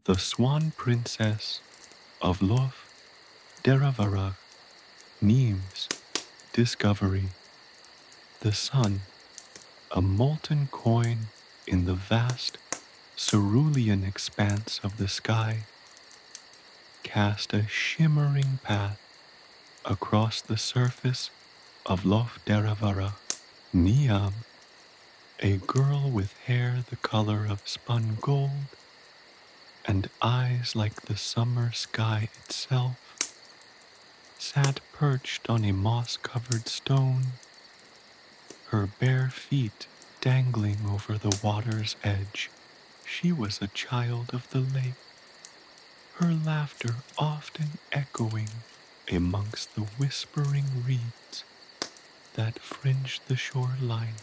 the Swan Princess of Lough Derravaragh, Niamh's discovery. The sun, a molten coin in the vast cerulean expanse of the sky, cast a shimmering path across the surface of Lough Derravaragh. Niamh, a girl with hair the color of spun gold and eyes like the summer sky itself, sat perched on a moss-covered stone, her bare feet dangling over the water's edge. She was a child of the lake, her laughter often echoing amongst the whispering reeds that fringed the shoreline,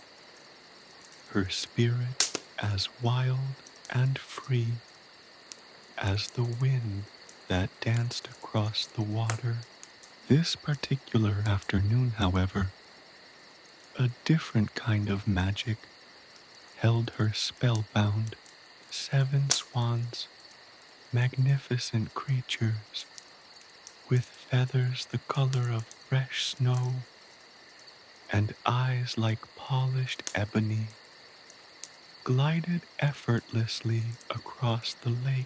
her spirit as wild and free as the wind that danced across the water. This particular afternoon, however, a different kind of magic held her spellbound. 7 swans, magnificent creatures, with feathers the color of fresh snow and eyes like polished ebony, glided effortlessly across the lake.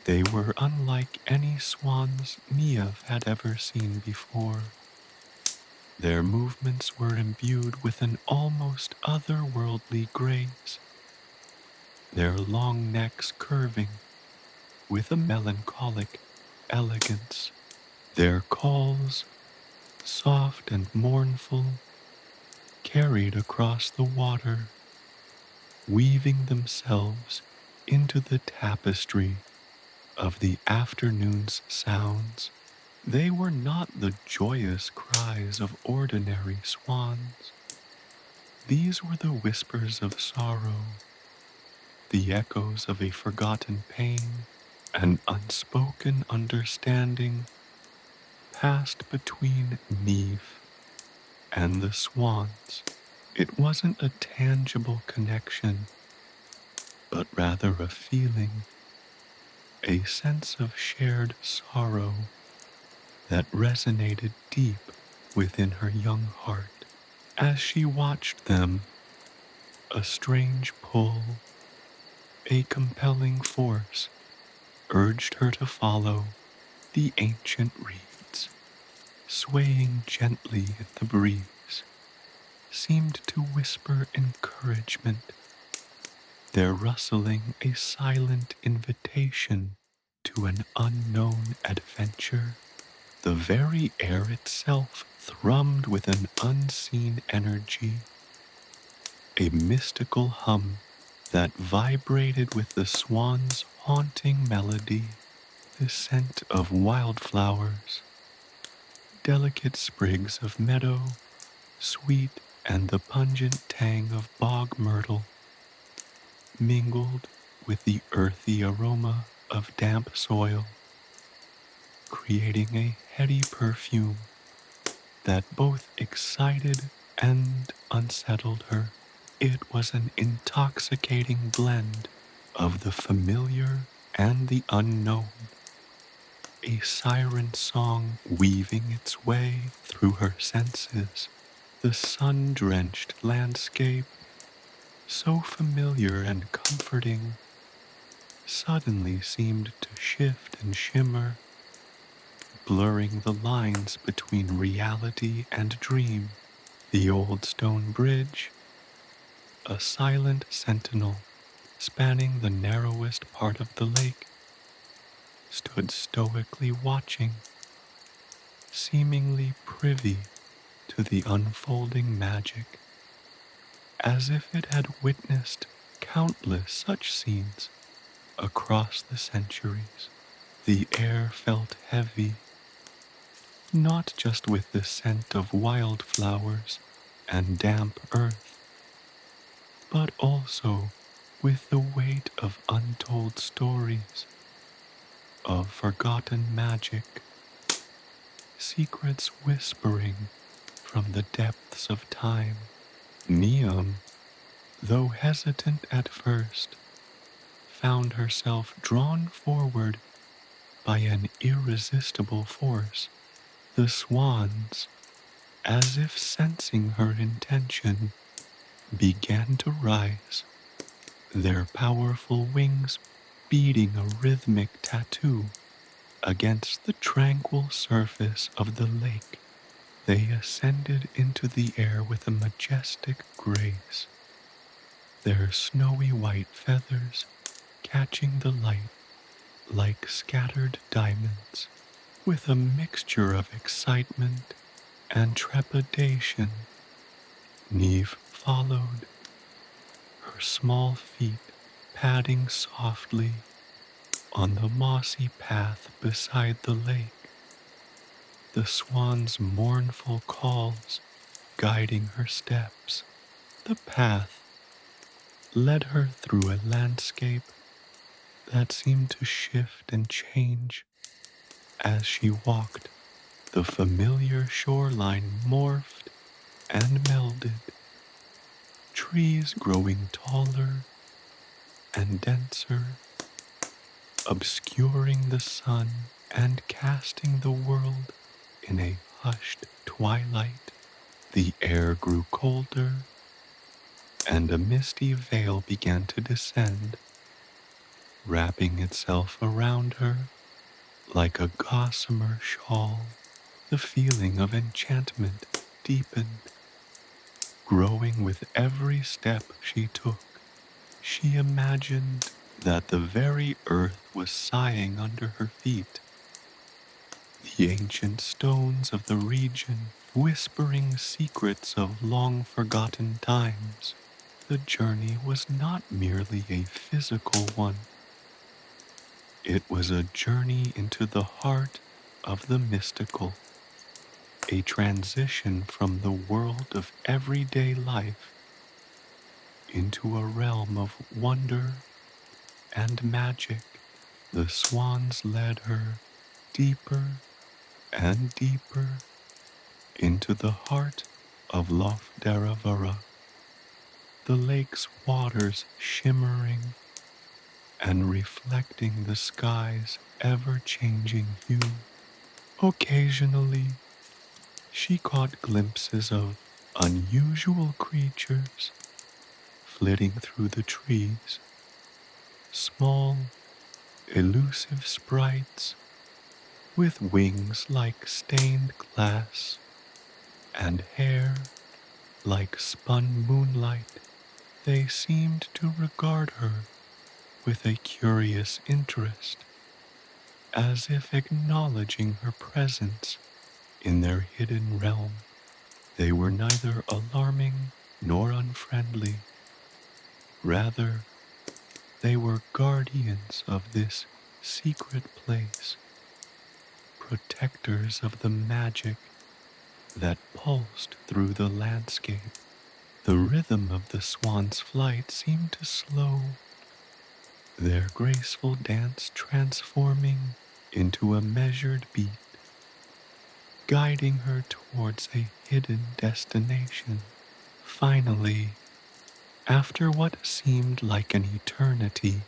They were unlike any swans Niamh had ever seen before. Their movements were imbued with an almost otherworldly grace, their long necks curving with a melancholic elegance, their calls, soft and mournful, carried across the water, weaving themselves into the tapestry of the afternoon's sounds. They were not the joyous cries of ordinary swans. These were the whispers of sorrow, the echoes of a forgotten pain, an unspoken understanding passed between Niamh and the swans. It wasn't a tangible connection, but rather a feeling, a sense of shared sorrow that resonated deep within her young heart. As she watched them, a strange pull, a compelling force, urged her to follow the ancient reeds, swaying gently in the breeze, seemed to whisper encouragement, their rustling a silent invitation to an unknown adventure. The very air itself thrummed with an unseen energy, a mystical hum that vibrated with the swan's haunting melody, the scent of wildflowers, delicate sprigs of meadow, sweet, and the pungent tang of bog myrtle, mingled with the earthy aroma of damp soil, creating a heady perfume that both excited and unsettled her. It was an intoxicating blend of the familiar and the unknown, a siren song weaving its way through her senses. The sun-drenched landscape, so familiar and comforting, suddenly seemed to shift and shimmer, blurring the lines between reality and dream. The old stone bridge, a silent sentinel spanning the narrowest part of the lake, stood stoically watching, seemingly privy to the unfolding magic, as if it had witnessed countless such scenes across the centuries. The air felt heavy, not just with the scent of wildflowers and damp earth, but also with the weight of untold stories, of forgotten magic, secrets whispering from the depths of time. Niamh, though hesitant at first, found herself drawn forward by an irresistible force. The swans, as if sensing her intention, began to rise, their powerful wings beating a rhythmic tattoo against the tranquil surface of the lake. They ascended into the air with a majestic grace, their snowy white feathers catching the light like scattered diamonds. With a mixture of excitement and trepidation, Niamh followed, her small feet padding softly on the mossy path beside the lake, the swan's mournful calls guiding her steps. The path led her through a landscape that seemed to shift and change as she walked. The familiar shoreline morphed and melded, trees growing taller and denser, obscuring the sun and casting the world in a hushed twilight. The air grew colder, and a misty veil began to descend, wrapping itself around her like a gossamer shawl. The feeling of enchantment deepened, growing with every step she took. She imagined that the very earth was sighing under her feet, the ancient stones of the region whispering secrets of long-forgotten times. The journey was not merely a physical one. It was a journey into the heart of the mystical, a transition from the world of everyday life into a realm of wonder and magic. The swans led her deeper and deeper into the heart of Lough Derravaragh, the lake's waters shimmering and reflecting the sky's ever-changing hue. Occasionally, she caught glimpses of unusual creatures flitting through the trees, small, elusive sprites with wings like stained glass and hair like spun moonlight. They seemed to regard her with a curious interest, as if acknowledging her presence in their hidden realm. They were neither alarming nor unfriendly. Rather, they were guardians of this secret place, protectors of the magic that pulsed through the landscape. The rhythm of the swan's flight seemed to slow, their graceful dance transforming into a measured beat, guiding her towards a hidden destination. Finally, after what seemed like an eternity,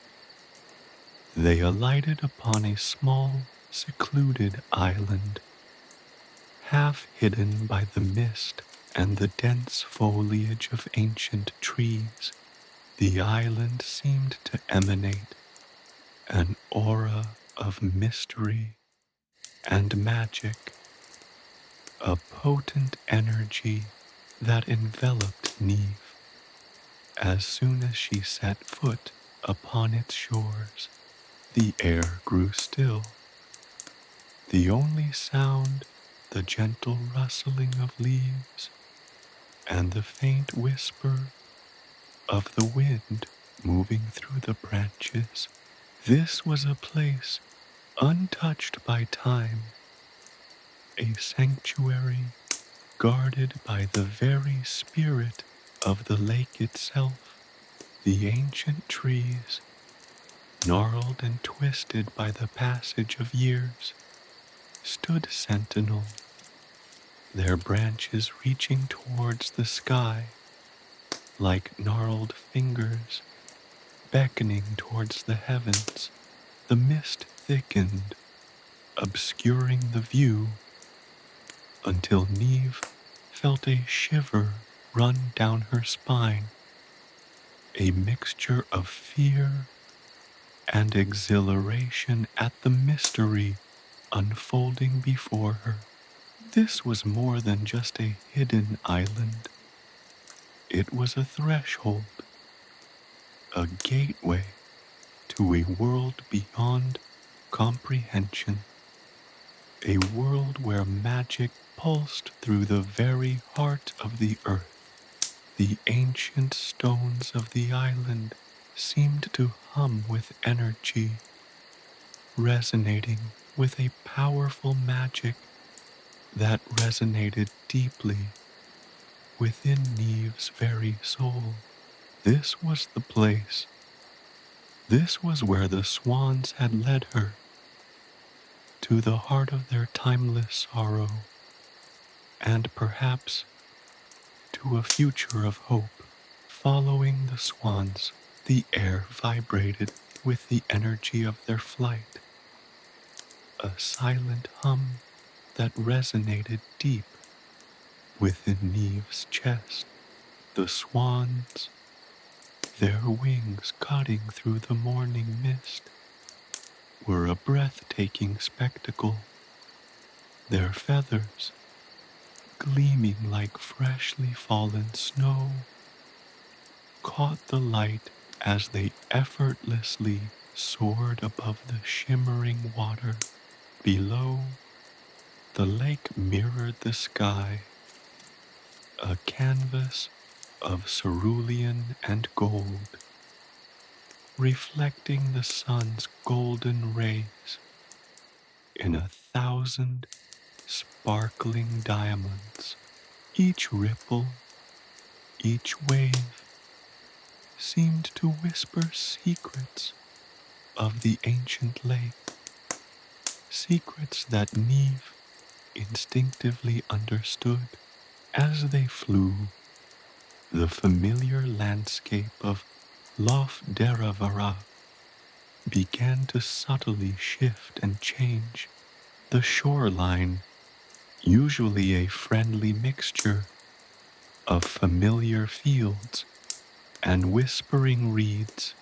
they alighted upon a small, secluded island, half hidden by the mist and the dense foliage of ancient trees. The island seemed to emanate an aura of mystery and magic, a potent energy that enveloped Niamh. As soon as she set foot upon its shores, the air grew still. The only sound, the gentle rustling of leaves and the faint whisper of the wind moving through the branches. This was a place untouched by time, a sanctuary guarded by the very spirit of the lake itself. The ancient trees, gnarled and twisted by the passage of years, stood sentinel, their branches reaching towards the sky like gnarled fingers beckoning towards the heavens. The mist thickened, obscuring the view, until Niamh felt a shiver run down her spine, a mixture of fear and exhilaration at the mystery unfolding before her. This was more than just a hidden island. It was a threshold, a gateway to a world beyond comprehension, a world where magic pulsed through the very heart of the earth. The ancient stones of the island seemed to hum with energy, resonating with a powerful magic that resonated deeply within Niamh's very soul. This was the place. This was where the swans had led her, to the heart of their timeless sorrow, and perhaps to a future of hope. Following the swans, the air vibrated with the energy of their flight, a silent hum that resonated deep within Niamh's chest. The swans, their wings cutting through the morning mist, were a breathtaking spectacle, their feathers gleaming like freshly fallen snow, caught the light as they effortlessly soared above the shimmering water. Below, the lake mirrored the sky, a canvas of cerulean and gold, reflecting the sun's golden rays in 1,000 sparkling diamonds. Each ripple, each wave seemed to whisper secrets of the ancient lake, secrets that Niamh instinctively understood. As they flew, the familiar landscape of Lough Derravaragh began to subtly shift and change. The shoreline, usually a friendly mixture of familiar fields and whispering reeds,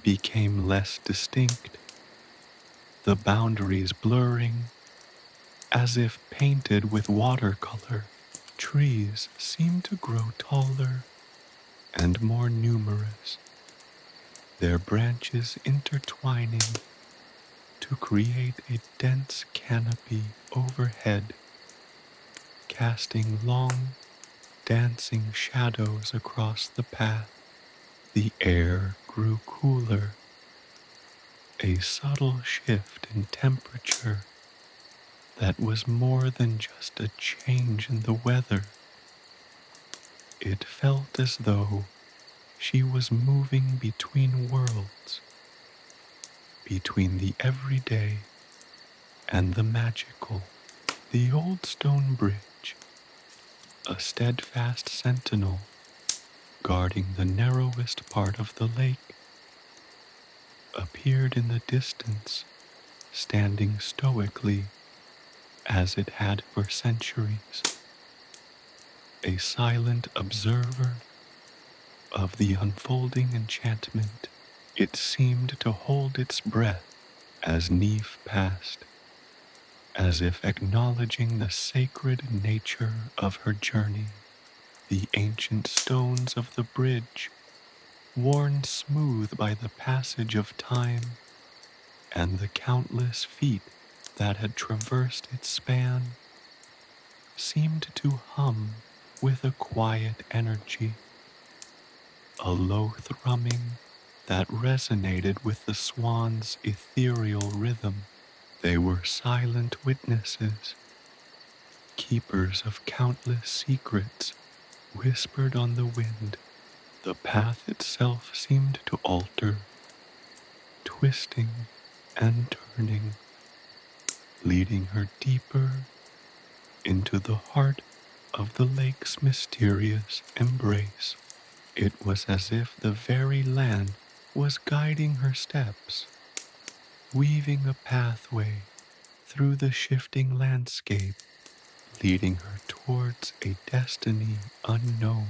became less distinct, the boundaries blurring as if painted with watercolor. Trees seemed to grow taller and more numerous, their branches intertwining to create a dense canopy overhead, casting long, dancing shadows across the path. The air grew cooler, a subtle shift in temperature that was more than just a change in the weather. It felt as though she was moving between worlds, between the everyday and the magical. The old stone bridge, a steadfast sentinel guarding the narrowest part of the lake, appeared in the distance, standing stoically as it had for centuries, a silent observer of the unfolding enchantment. It seemed to hold its breath as Niamh passed, as if acknowledging the sacred nature of her journey. The ancient stones of the bridge, worn smooth by the passage of time, and the countless feet that had traversed its span, seemed to hum with a quiet energy, a low thrumming that resonated with the swan's ethereal rhythm. They were silent witnesses, keepers of countless secrets whispered on the wind. The path itself seemed to alter, twisting and turning, leading her deeper into the heart of the lake's mysterious embrace. It was as if the very land was guiding her steps, weaving a pathway through the shifting landscape, leading her towards a destiny unknown.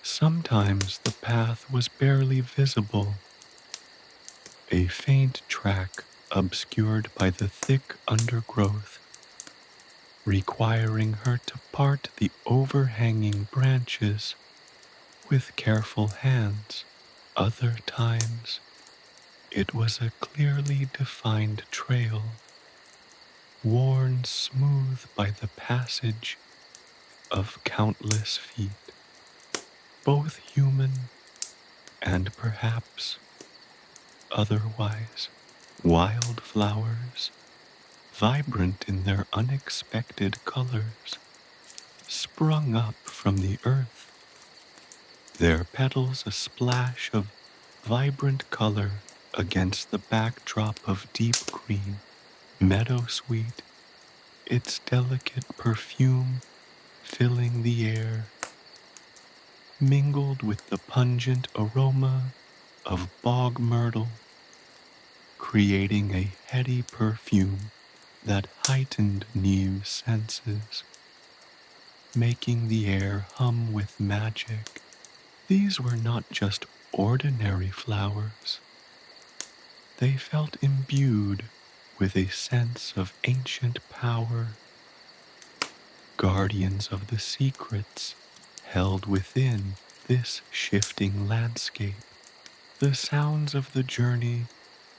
Sometimes the path was barely visible, a faint track obscured by the thick undergrowth, requiring her to part the overhanging branches with careful hands. Other times, it was a clearly defined trail, worn smooth by the passage of countless feet, both human and perhaps otherwise. Wildflowers, vibrant in their unexpected colors, sprung up from the earth, their petals a splash of vibrant color against the backdrop of deep green. Meadowsweet, its delicate perfume filling the air, mingled with the pungent aroma of bog myrtle, creating a heady perfume that heightened Niamh's senses, making the air hum with magic. These were not just ordinary flowers. They felt imbued with a sense of ancient power, guardians of the secrets held within this shifting landscape. The sounds of the journey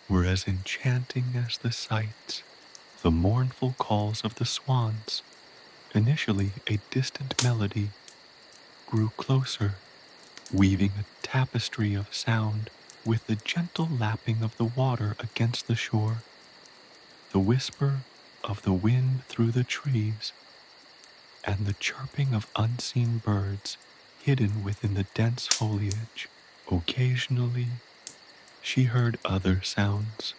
were as enchanting as the sights. The mournful calls of the swans, initially a distant melody, grew closer, weaving a tapestry of sound with the gentle lapping of the water against the shore, the whisper of the wind through the trees, and the chirping of unseen birds hidden within the dense foliage. Occasionally, she heard other sounds,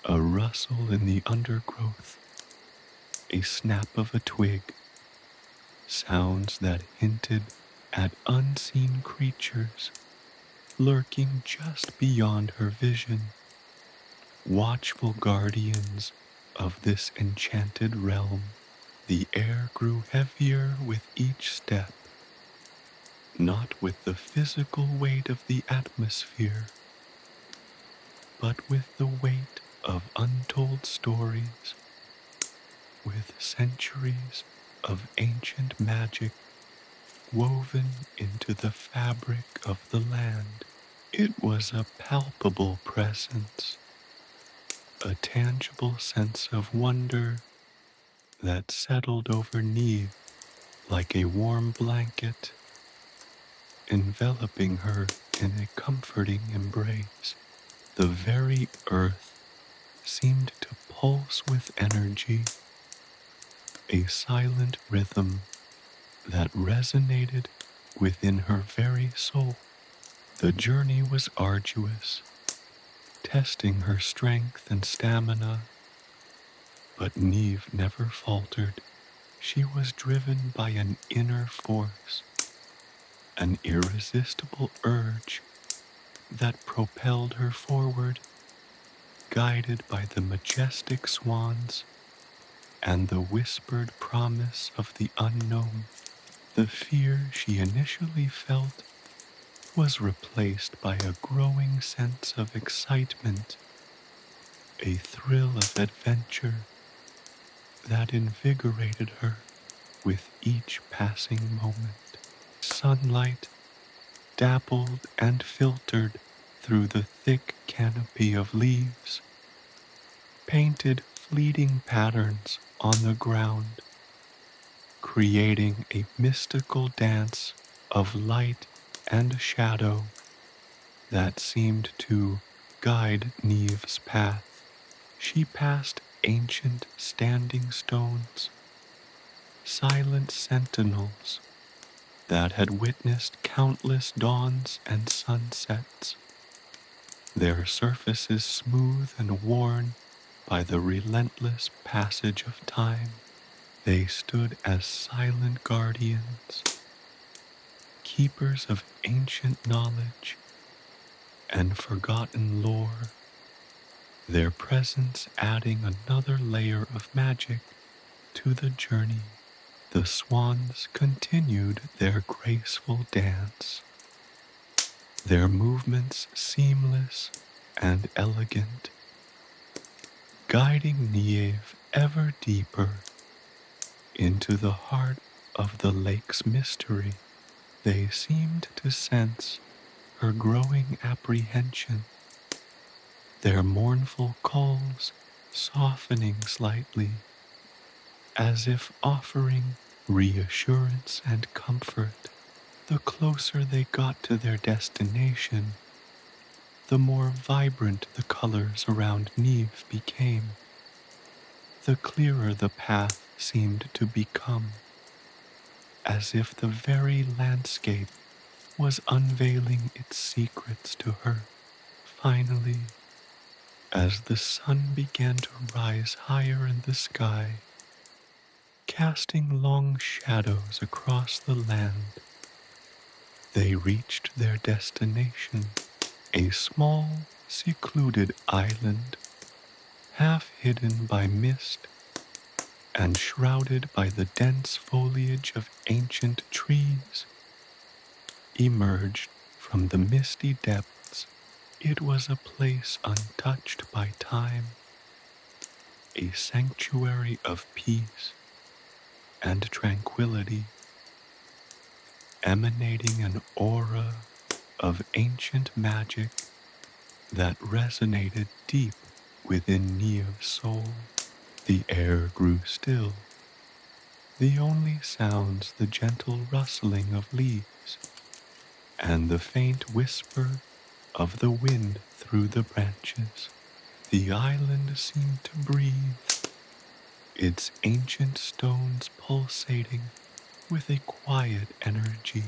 a rustle in the undergrowth, a snap of a twig, sounds that hinted at unseen creatures lurking just beyond her vision, watchful guardians of this enchanted realm. The air grew heavier with each step, not with the physical weight of the atmosphere, but with the weight of untold stories, with centuries of ancient magic woven into the fabric of the land. It was a palpable presence, a tangible sense of wonder that settled over Niamh like a warm blanket, enveloping her in a comforting embrace. The very earth seemed to pulse with energy, a silent rhythm that resonated within her very soul. The journey was arduous, testing her strength and stamina, but Niamh never faltered. She was driven by an inner force, an irresistible urge that propelled her forward, guided by the majestic swans and the whispered promise of the unknown. The fear she initially felt was replaced by a growing sense of excitement, a thrill of adventure that invigorated her with each passing moment. Sunlight dappled and filtered through the thick canopy of leaves, painted fleeting patterns on the ground, creating a mystical dance of light and shadow that seemed to guide Niamh's path. She passed ancient standing stones, silent sentinels that had witnessed countless dawns and sunsets, their surfaces smooth and worn by the relentless passage of time. They stood as silent guardians, keepers of ancient knowledge and forgotten lore, their presence adding another layer of magic to the journey. The swans continued their graceful dance, their movements seamless and elegant, guiding Niamh ever deeper into the heart of the lake's mystery. They seemed to sense her growing apprehension, their mournful calls softening slightly, as if offering reassurance and comfort. The closer they got to their destination, the more vibrant the colors around Niamh became, the clearer the path seemed to become, as if the very landscape was unveiling its secrets to her. Finally, as the sun began to rise higher in the sky, casting long shadows across the land, they reached their destination, a small, secluded island, half hidden by mist and shrouded by the dense foliage of ancient trees. Emerged from the misty depths, it was a place untouched by time, a sanctuary of peace and tranquility, emanating an aura of ancient magic that resonated deep within Niamh's soul. The air grew still, the only sounds the gentle rustling of leaves and the faint whisper of the wind through the branches. The island seemed to breathe, its ancient stones pulsating with a quiet energy,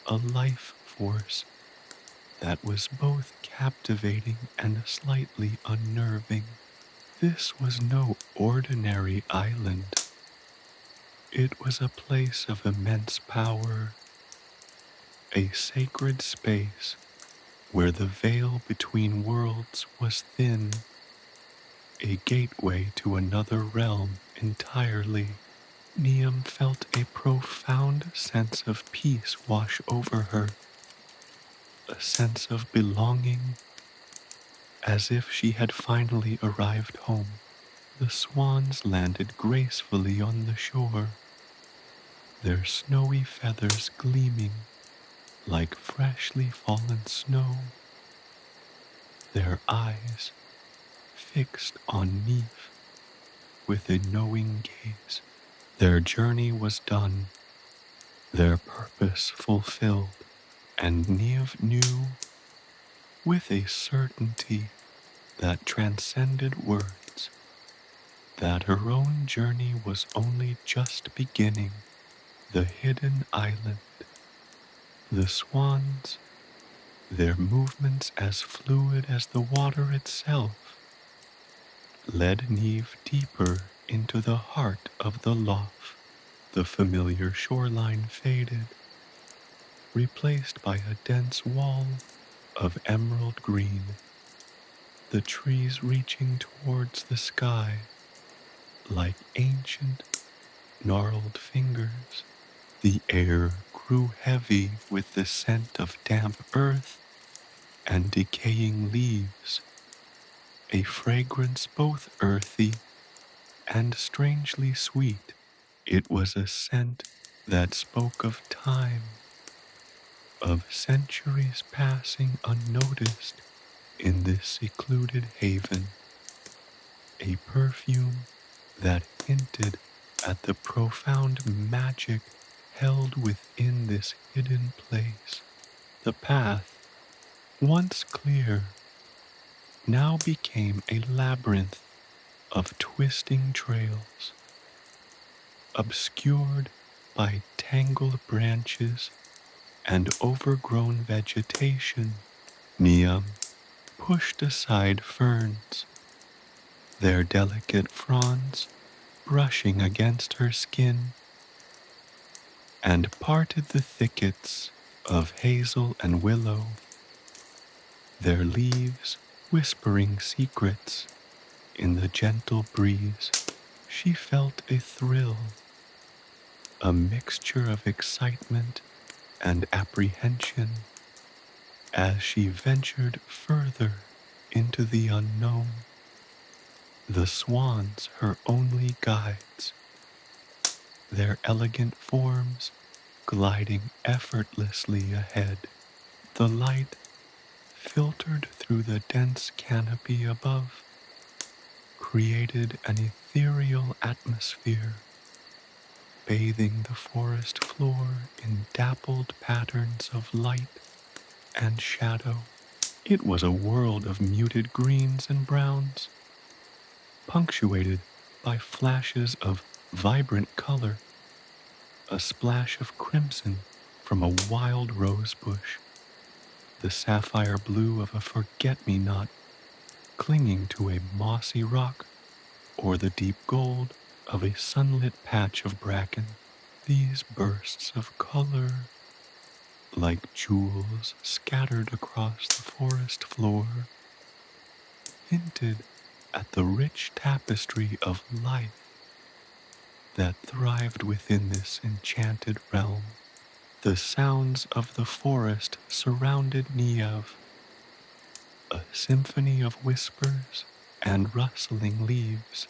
a life force that was both captivating and slightly unnerving. This was no ordinary island. It was a place of immense power, a sacred space where the veil between worlds was thin, a gateway to another realm entirely. Niamh felt a profound sense of peace wash over her, a sense of belonging, as if she had finally arrived home. The swans landed gracefully on the shore, their snowy feathers gleaming like freshly fallen snow, their eyes fixed on Niamh with a knowing gaze. Their journey was done, their purpose fulfilled, and Niamh knew with a certainty that transcended words that her own journey was only just beginning. The hidden island, the swans, their movements as fluid as the water itself, led Niamh deeper into the heart of the lough. The familiar shoreline faded, replaced by a dense wall of emerald green, the trees reaching towards the sky like ancient, gnarled fingers. The air grew heavy with the scent of damp earth and decaying leaves, a fragrance both earthy and strangely sweet. It was a scent that spoke of time, of centuries passing unnoticed in this secluded haven, a perfume that hinted at the profound magic held within this hidden place. The path, once clear, now became a labyrinth of twisting trails, obscured by tangled branches and overgrown vegetation. Niamh pushed aside ferns, their delicate fronds brushing against her skin, and parted the thickets of hazel and willow, their leaves whispering secrets in the gentle breeze. She felt a thrill, a mixture of excitement and apprehension as she ventured further into the unknown. The swans, her only guides, their elegant forms gliding effortlessly ahead. The light filtered through the dense canopy above, created an ethereal atmosphere, bathing the forest floor in dappled patterns of light and shadow. It was a world of muted greens and browns, punctuated by flashes of vibrant color, a splash of crimson from a wild rose bush, the sapphire blue of a forget-me-not clinging to a mossy rock, or the deep gold of a sunlit patch of bracken. These bursts of color, like jewels scattered across the forest floor, hinted at the rich tapestry of life that thrived within this enchanted realm. The sounds of the forest surrounded Niamh, a symphony of whispers and rustling leaves.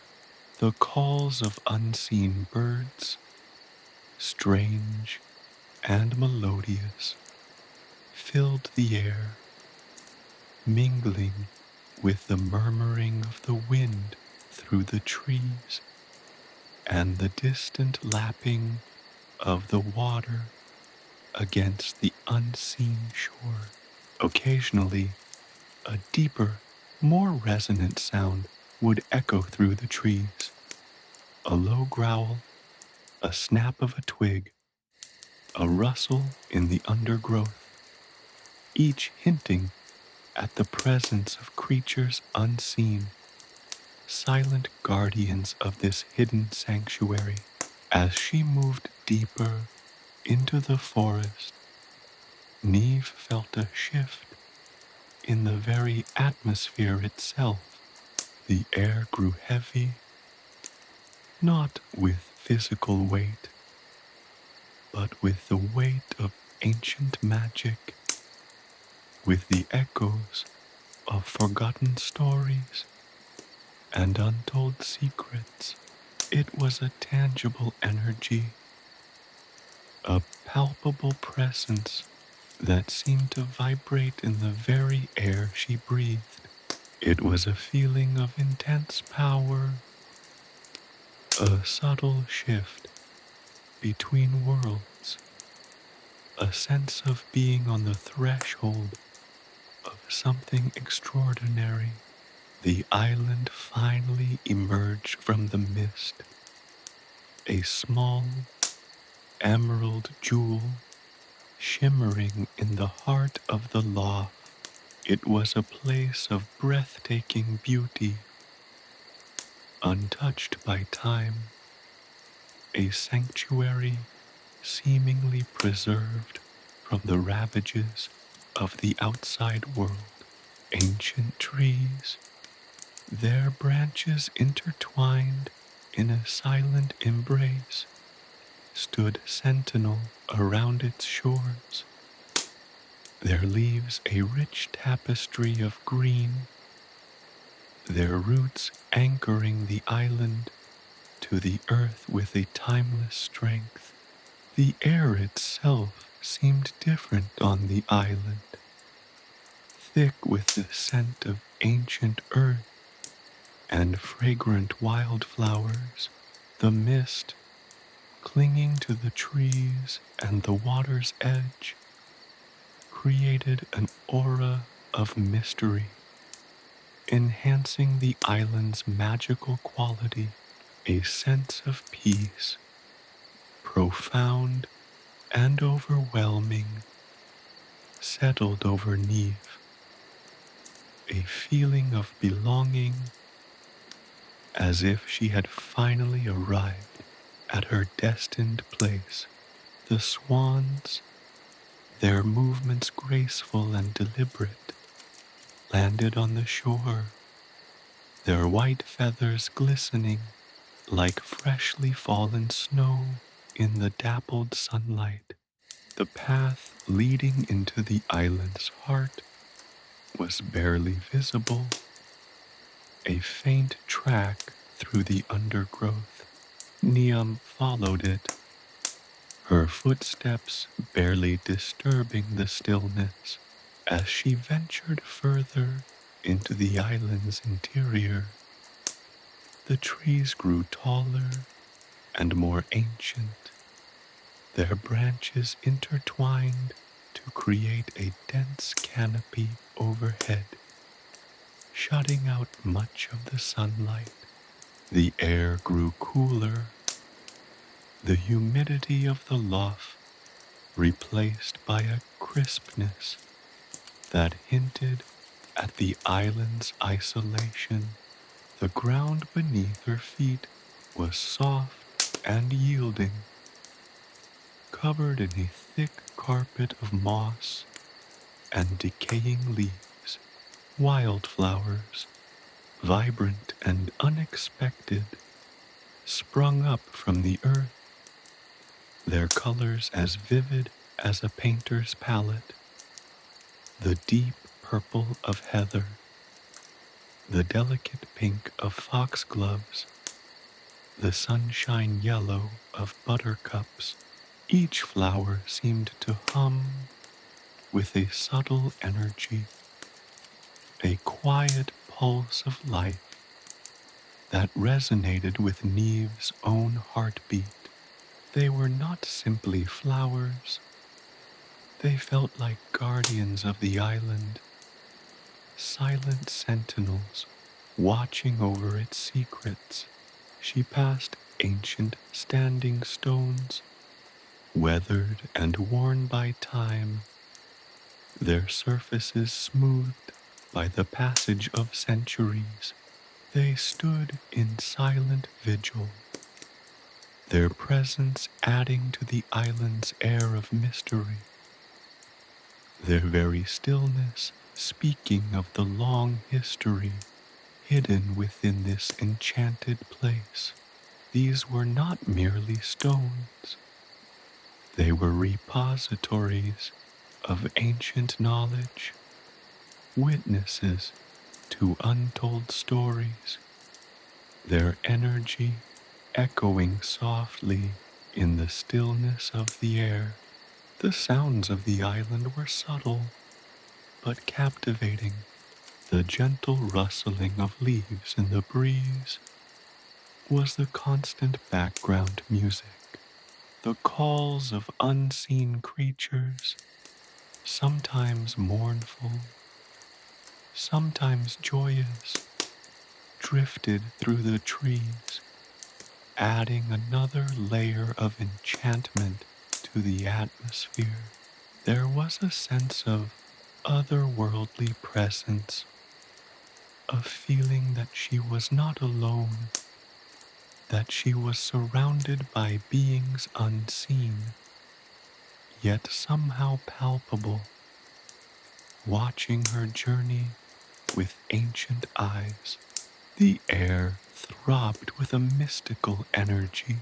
The calls of unseen birds, strange and melodious, filled the air, mingling with the murmuring of the wind through the trees and the distant lapping of the water against the unseen shore. Occasionally, a deeper, more resonant sound would echo through the trees. A low growl, a snap of a twig, a rustle in the undergrowth, each hinting at the presence of creatures unseen, silent guardians of this hidden sanctuary. As she moved deeper into the forest, Niamh felt a shift in the very atmosphere itself. The air grew heavy, not with physical weight, but with the weight of ancient magic, with the echoes of forgotten stories and untold secrets. It was a tangible energy, a palpable presence that seemed to vibrate in the very air she breathed. It was a feeling of intense power, a subtle shift between worlds, a sense of being on the threshold of something extraordinary. The island finally emerged from the mist, a small emerald jewel shimmering in the heart of the Lough. It was a place of breathtaking beauty, untouched by time, a sanctuary seemingly preserved from the ravages of the outside world. Ancient trees, their branches intertwined in a silent embrace, stood sentinel around its shores, their leaves a rich tapestry of green, their roots anchoring the island to the earth with a timeless strength. The air itself seemed different on the island, thick with the scent of ancient earth and fragrant wildflowers. The mist, clinging to the trees and the water's edge, created an aura of mystery, enhancing the island's magical quality. A sense of peace, profound and overwhelming, settled over Niamh, a feeling of belonging, as if she had finally arrived at her destined place. The swans, their movements graceful and deliberate, landed on the shore, their white feathers glistening like freshly fallen snow in the dappled sunlight. The path leading into the island's heart was barely visible, a faint track through the undergrowth. Niamh followed it, her footsteps barely disturbing the stillness. As she ventured further into the island's interior, the trees grew taller and more ancient, their branches intertwined to create a dense canopy overhead, shutting out much of the sunlight. The air grew cooler, the humidity of the lough replaced by a crispness that hinted at the island's isolation. The ground beneath her feet was soft and yielding, covered in a thick carpet of moss and decaying leaves. Wildflowers, vibrant and unexpected, sprung up from the earth, their colors as vivid as a painter's palette. The deep purple of heather, the delicate pink of foxgloves, the sunshine yellow of buttercups. Each flower seemed to hum with a subtle energy, a quiet pulse of life that resonated with Niamh's own heartbeat. They were not simply flowers. They felt like guardians of the island, silent sentinels watching over its secrets. She passed ancient standing stones, weathered and worn by time, their surfaces smoothed by the passage of centuries. They stood in silent vigil, their presence adding to the island's air of mystery, their very stillness speaking of the long history hidden within this enchanted place. These were not merely stones. They were repositories of ancient knowledge, witnesses to untold stories, their energy echoing softly in the stillness of the air. The sounds of the island were subtle, but captivating. The gentle rustling of leaves in the breeze was the constant background music. The calls of unseen creatures, sometimes mournful, sometimes joyous, drifted through the trees, adding another layer of enchantment to the atmosphere. There was a sense of otherworldly presence, a feeling that she was not alone, that she was surrounded by beings unseen, yet somehow palpable, watching her journey with ancient eyes. The air throbbed with a mystical energy,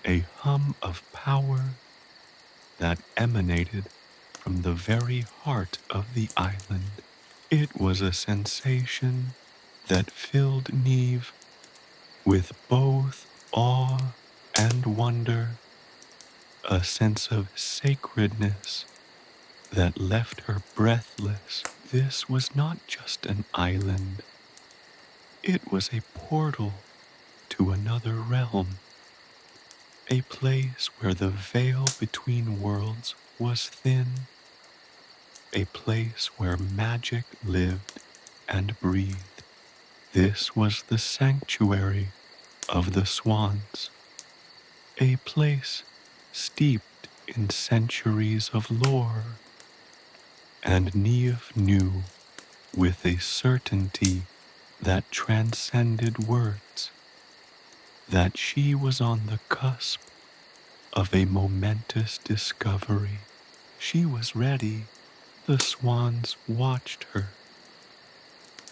a hum of power that emanated from the very heart of the island. It was a sensation that filled Niamh with both awe and wonder, a sense of sacredness that left her breathless. This was not just an island. It was a portal to another realm, a place where the veil between worlds was thin, a place where magic lived and breathed. This was the sanctuary of the swans, a place steeped in centuries of lore, and Niamh knew with a certainty that transcended words that she was on the cusp of a momentous discovery. She was ready. The swans watched her,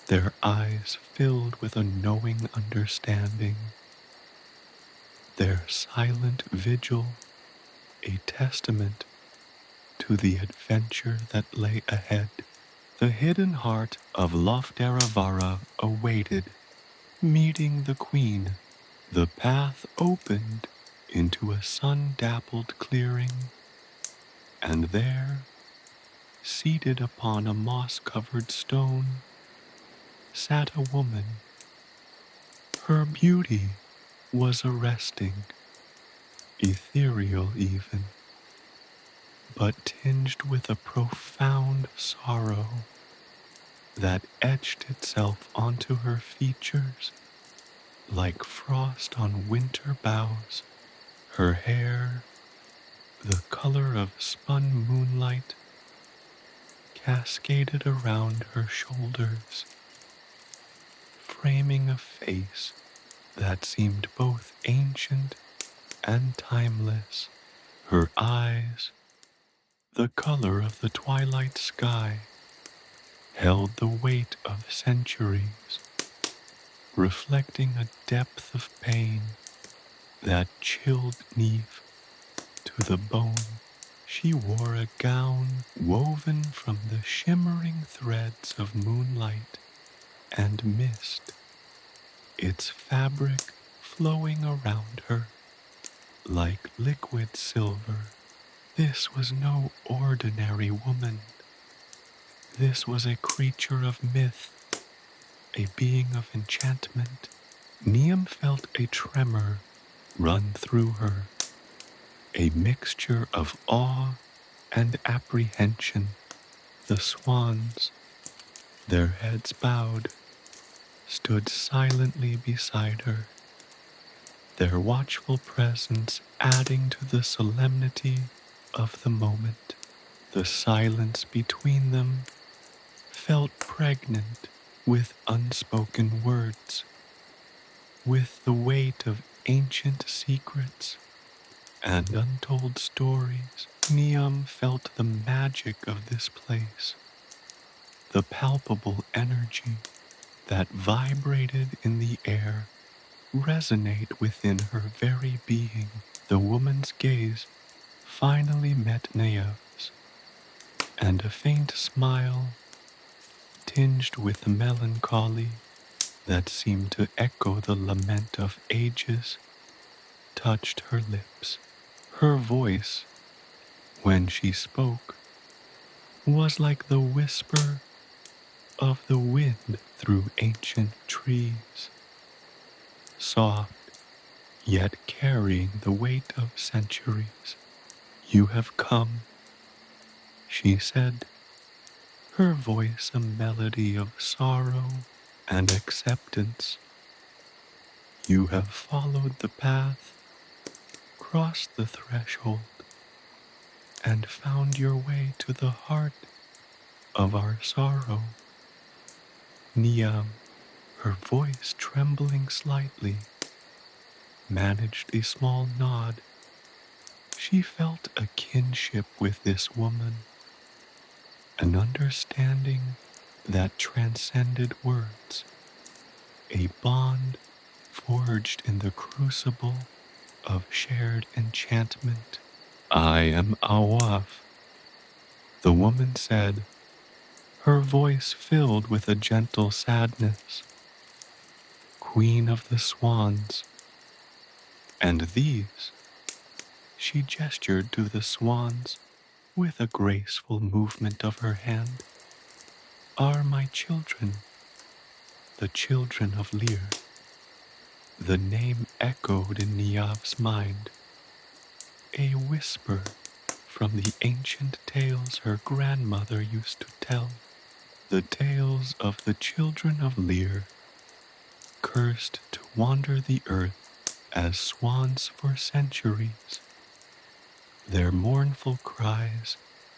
their eyes filled with a knowing understanding, their silent vigil a testament to the adventure that lay ahead. The hidden heart of Lough Derravaragh awaited, meeting the queen. The path opened into a sun-dappled clearing, and there, seated upon a moss-covered stone, sat a woman. Her beauty was arresting, ethereal even, but tinged with a profound sorrow that etched itself onto her features like frost on winter boughs. Her hair, the color of spun moonlight, cascaded around her shoulders, framing a face that seemed both ancient and timeless. Her eyes, the color of the twilight sky, held the weight of centuries, reflecting a depth of pain that chilled Niamh to the bone. She wore a gown woven from the shimmering threads of moonlight and mist, its fabric flowing around her like liquid silver. This was no ordinary woman. This was a creature of myth, a being of enchantment. Niamh felt a tremor run through her, a mixture of awe and apprehension. The swans, their heads bowed, stood silently beside her, their watchful presence adding to the solemnity of the moment. The silence between them felt pregnant with unspoken words, with the weight of ancient secrets and untold stories. Niamh felt the magic of this place, the palpable energy that vibrated in the air resonate within her very being. The woman's gaze finally met Niamh's, and a faint smile, tinged with melancholy that seemed to echo the lament of ages, touched her lips. Her voice, when she spoke, was like the whisper of the wind through ancient trees, soft, yet carrying the weight of centuries. "You have come," she said, her voice a melody of sorrow and acceptance. "You have followed the path, crossed the threshold, and found your way to the heart of our sorrow." Niamh, her voice trembling slightly, managed a small nod. She felt a kinship with this woman, an understanding that transcended words, a bond forged in the crucible of shared enchantment. "I am Awaf," the woman said, her voice filled with a gentle sadness, "Queen of the swans. And these," she gestured to the swans with a graceful movement of her hand, "are my children, the children of Lir." The name echoed in Niamh's mind, a whisper from the ancient tales her grandmother used to tell, the tales of the children of Lir, cursed to wander the earth as swans for centuries, their mournful cries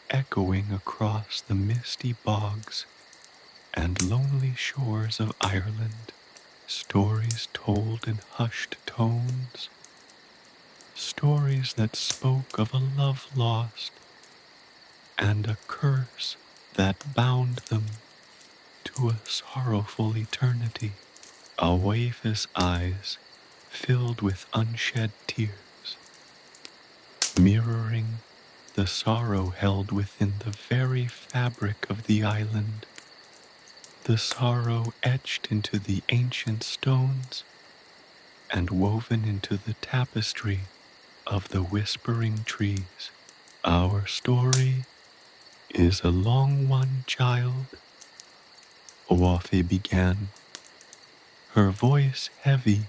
echoing across the misty bogs and lonely shores of Ireland. Stories told in hushed tones, stories that spoke of a love lost and a curse that bound them to a sorrowful eternity. Awaf's eyes filled with unshed tears, mirroring the sorrow held within the very fabric of the island, the sorrow etched into the ancient stones and woven into the tapestry of the whispering trees. Our story is a long one, child, Owafe began, her voice heavy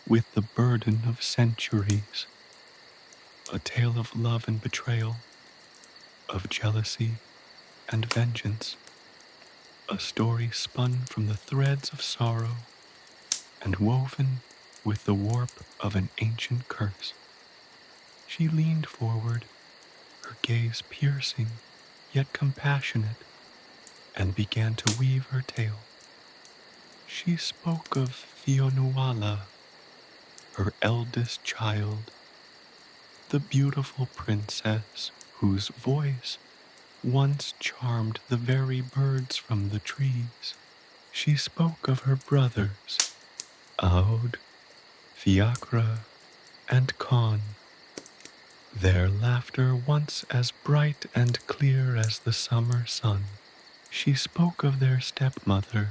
with the burden of centuries. A tale of love and betrayal, of jealousy and vengeance. A story spun from the threads of sorrow and woven with the warp of an ancient curse. She leaned forward, her gaze piercing yet compassionate, and began to weave her tale. She spoke of Fionuala, her eldest child, the beautiful princess whose voice once charmed the very birds from the trees. She spoke of her brothers, Aud, Fiacra, and Con, their laughter once as bright and clear as the summer sun. She spoke of their stepmother,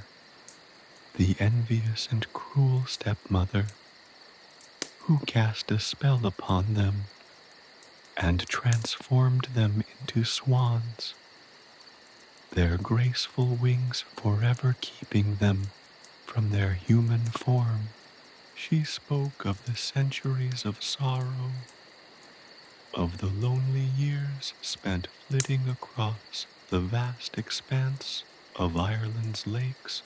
the envious and cruel stepmother, who cast a spell upon them and transformed them into swans, their graceful wings forever keeping them from their human form. She spoke of the centuries of sorrow, of the lonely years spent flitting across the vast expanse of Ireland's lakes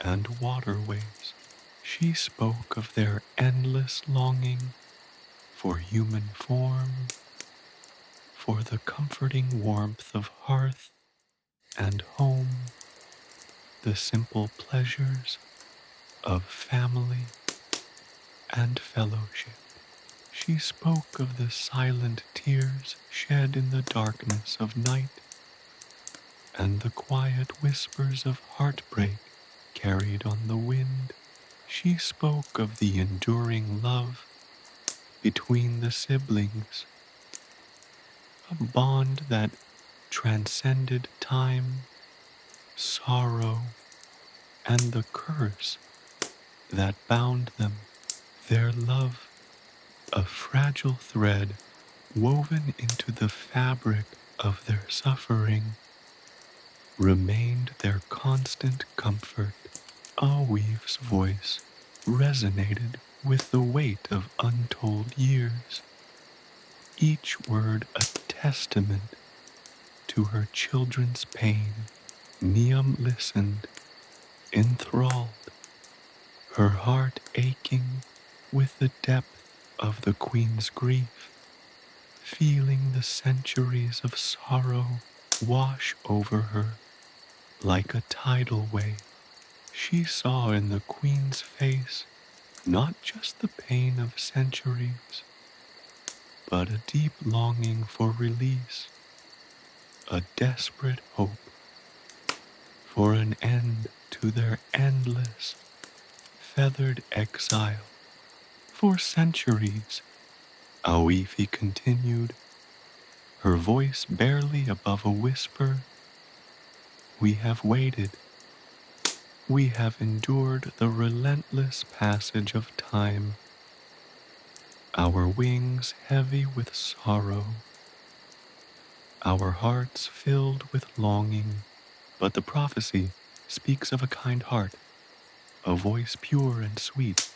and waterways. She spoke of their endless longing for human form, for the comforting warmth of hearth and home, the simple pleasures of family and fellowship. She spoke of the silent tears shed in the darkness of night and the quiet whispers of heartbreak carried on the wind. She spoke of the enduring love between the siblings, a bond that transcended time, sorrow, and the curse that bound them. Their love, a fragile thread woven into the fabric of their suffering, remained their constant comfort. Awif's voice resonated with the weight of untold years, each word a testament to her children's pain. Niamh listened, enthralled, her heart aching with the depth of the queen's grief, feeling the centuries of sorrow wash over her like a tidal wave. She saw in the queen's face not just the pain of centuries, but a deep longing for release, a desperate hope for an end to their endless, feathered exile. For centuries, Awifi continued, her voice barely above a whisper, we have waited. We have endured the relentless passage of time, our wings heavy with sorrow, our hearts filled with longing. But the prophecy speaks of a kind heart, a voice pure and sweet,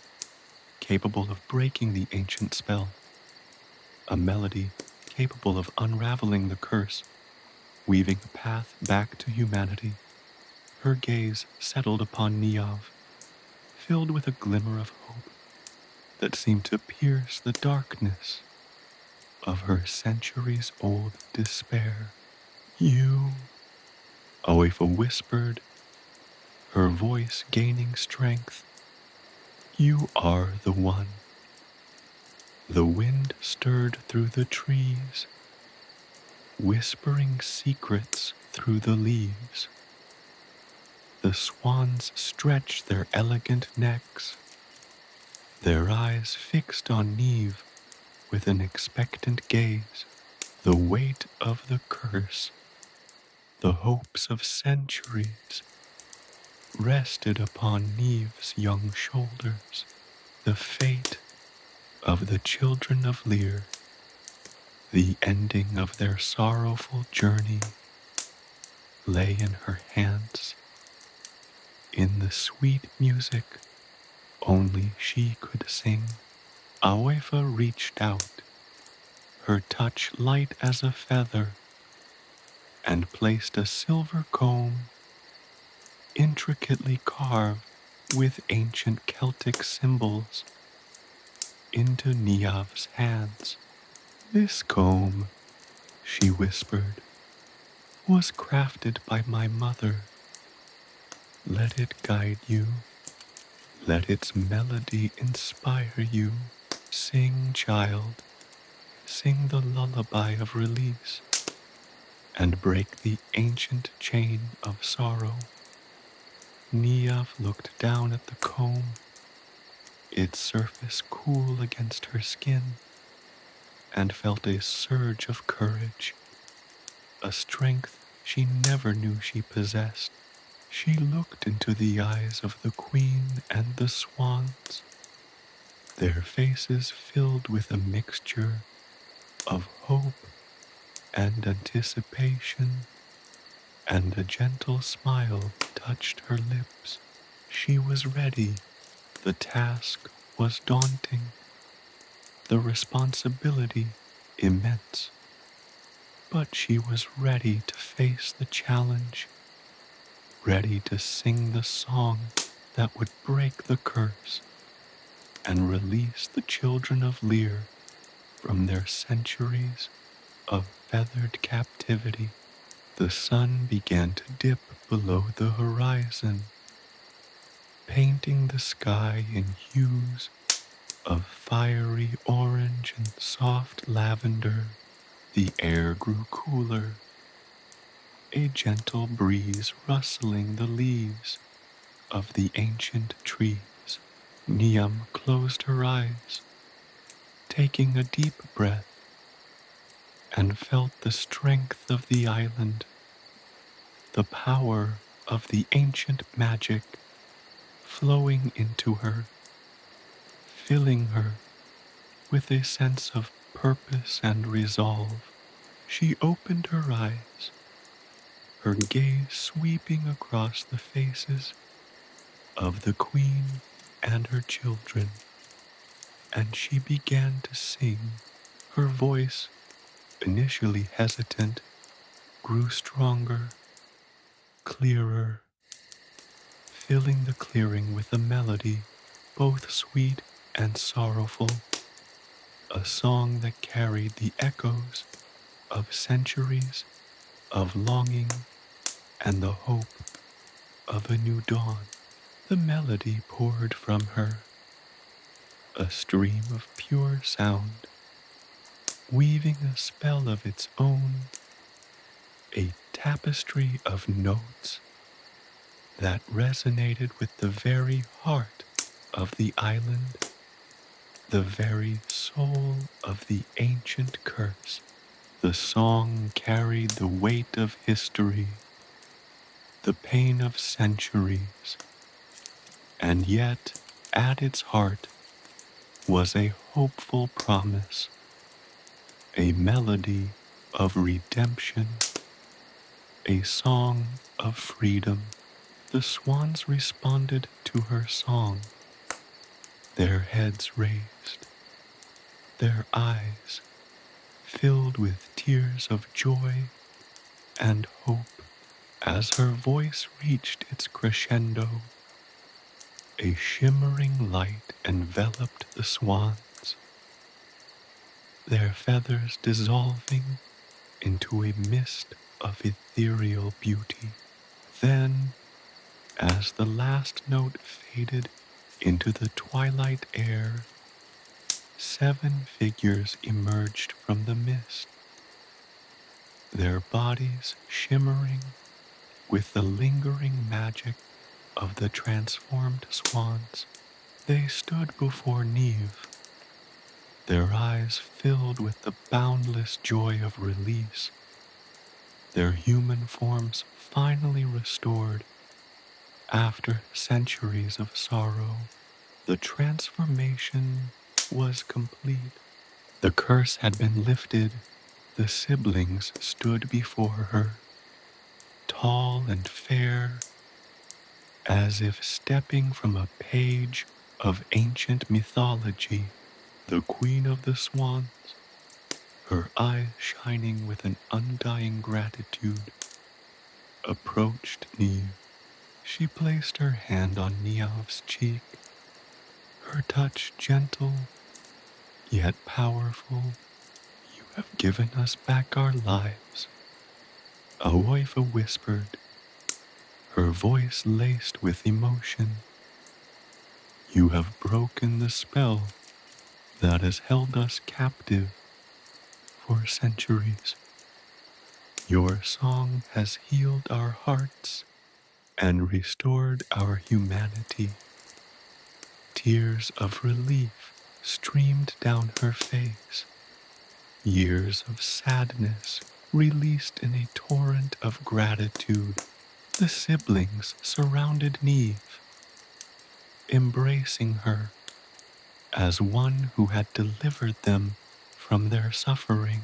capable of breaking the ancient spell, a melody capable of unraveling the curse, weaving a path back to humanity. Her gaze settled upon Niamh, filled with a glimmer of hope that seemed to pierce the darkness of her centuries-old despair. You, Oifa whispered, her voice gaining strength, you are the one. The wind stirred through the trees, whispering secrets through the leaves. The swans stretched their elegant necks, their eyes fixed on Niamh with an expectant gaze. The weight of the curse, the hopes of centuries, rested upon Niamh's young shoulders. The fate of the children of Lir, the ending of their sorrowful journey, lay in her hands. In the sweet music only she could sing, Awefa reached out, her touch light as a feather, and placed a silver comb, intricately carved with ancient Celtic symbols, into Niamh's hands. This comb, she whispered, was crafted by my mother. Let it guide you. Let its melody inspire you. Sing, child, sing the lullaby of release, and break the ancient chain of sorrow. Niamh looked down at the comb, its surface cool against her skin, and felt a surge of courage, a strength she never knew she possessed. She looked into the eyes of the queen and the swans, their faces filled with a mixture of hope and anticipation, and a gentle smile touched her lips. She was ready. The task was daunting, the responsibility immense, but she was ready to face the challenge, ready to sing the song that would break the curse and release the children of Lir from their centuries of feathered captivity. The sun began to dip below the horizon, painting the sky in hues of fiery orange and soft lavender. The air grew cooler, a gentle breeze rustling the leaves of the ancient trees. Niamh closed her eyes, taking a deep breath, and felt the strength of the island, the power of the ancient magic flowing into her, filling her with a sense of purpose and resolve. She opened her eyes, her gaze sweeping across the faces of the queen and her children, and she began to sing. Her voice, initially hesitant, grew stronger, clearer, filling the clearing with a melody both sweet and sorrowful, a song that carried the echoes of centuries of longing and the hope of a new dawn. The melody poured from her, a stream of pure sound, weaving a spell of its own, a tapestry of notes that resonated with the very heart of the island, the very soul of the ancient curse. The song carried the weight of history, the pain of centuries, and yet at its heart was a hopeful promise, a melody of redemption, a song of freedom. The swans responded to her song, their heads raised, their eyes filled with tears of joy and hope. As her voice reached its crescendo, a shimmering light enveloped the swans, their feathers dissolving into a mist of ethereal beauty. Then, as the last note faded into the twilight air, 7 figures emerged from the mist, their bodies shimmering with the lingering magic of the transformed swans. They stood before Niamh, their eyes filled with the boundless joy of release, their human forms finally restored after centuries of sorrow. The transformation was complete. The curse had been lifted. The siblings stood before her, tall and fair, as if stepping from a page of ancient mythology. The queen of the swans, her eyes shining with an undying gratitude, approached Niamh. She placed her hand on Niamh's cheek, her touch gentle yet powerful. "You have given us back our lives," Aoife whispered, her voice laced with emotion. "You have broken the spell that has held us captive for centuries. Your song has healed our hearts and restored our humanity." Tears of relief streamed down her face, years of sadness released in a torrent of gratitude. The siblings surrounded Niamh, embracing her as one who had delivered them from their suffering.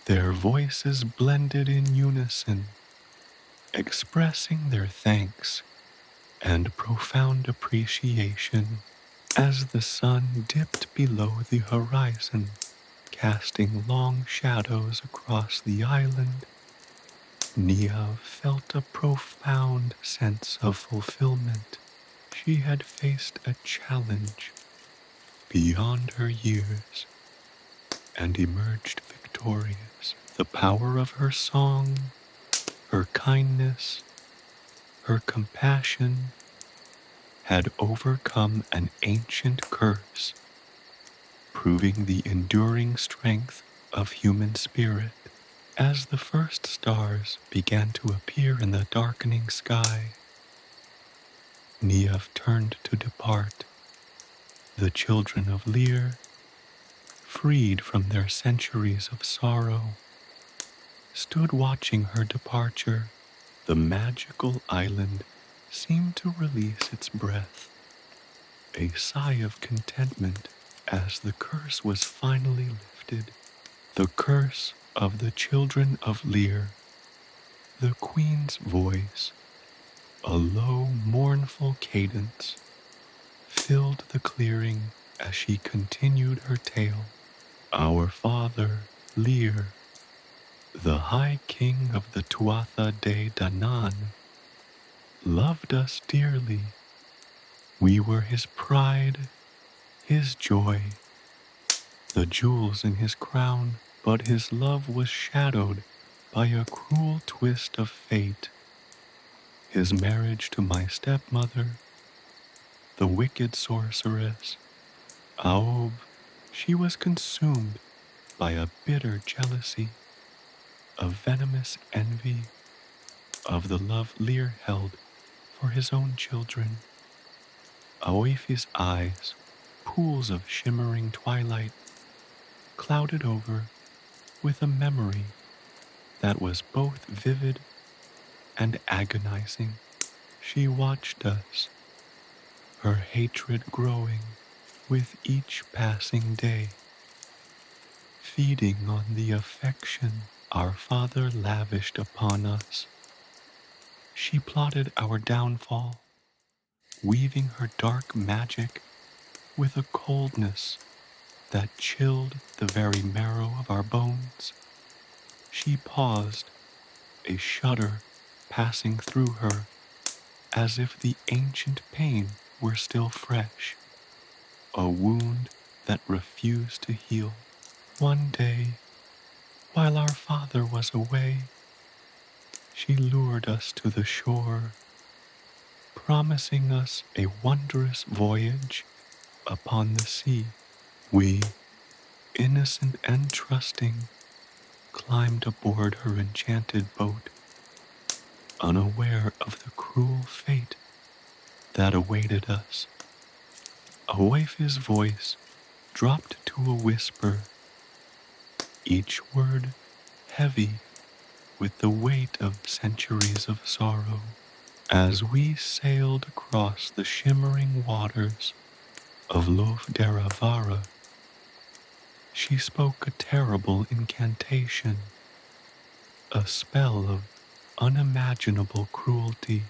Their voices blended in unison, expressing their thanks and profound appreciation. As the sun dipped below the horizon, casting long shadows across the island, Niamh felt a profound sense of fulfillment. She had faced a challenge beyond her years and emerged victorious. The power of her song, her kindness, her compassion had overcome an ancient curse, proving the enduring strength of human spirit. As the first stars began to appear in the darkening sky, Niamh turned to depart. The children of Lir, freed from their centuries of sorrow, stood watching her departure. The magical island seemed to release its breath, a sigh of contentment as the curse was finally lifted. The curse of the children of Lir. The queen's voice, a low, mournful cadence, filled the clearing as she continued her tale. Our father, Lir, the High King of the Tuatha De Danann, loved us dearly. We were his pride, his joy, the jewels in his crown, but his love was shadowed by a cruel twist of fate. His marriage to my stepmother, the wicked sorceress, Aob, she was consumed by a bitter jealousy, a venomous envy of the love Lir held for his own children. Aoife's eyes, pools of shimmering twilight, clouded over with a memory that was both vivid and agonizing. She watched us, her hatred growing with each passing day, feeding on the affection our father lavished upon us. She plotted our downfall, weaving her dark magic with a coldness that chilled the very marrow of our bones. She paused, a shudder passing through her, as if the ancient pain were still fresh, a wound that refused to heal. One day, while our father was away, she lured us to the shore, promising us a wondrous voyage upon the sea. We, innocent and trusting, climbed aboard her enchanted boat, unaware of the cruel fate that awaited us. Awaf's voice dropped to a whisper, each word heavy with the weight of centuries of sorrow. As we sailed across the shimmering waters of Lough Derravaragh, she spoke a terrible incantation, a spell of unimaginable cruelty.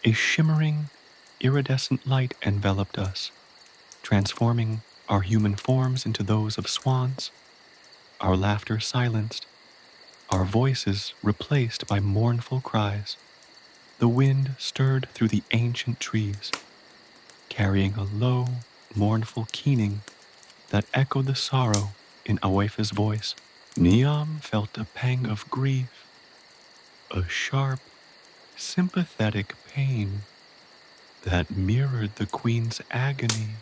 A shimmering, iridescent light enveloped us, transforming our human forms into those of swans, our laughter silenced, our voices replaced by mournful cries. The wind stirred through the ancient trees, carrying a low, mournful keening that echoed the sorrow in Awaf's voice. Niamh felt a pang of grief, a sharp, sympathetic pain that mirrored the queen's agony.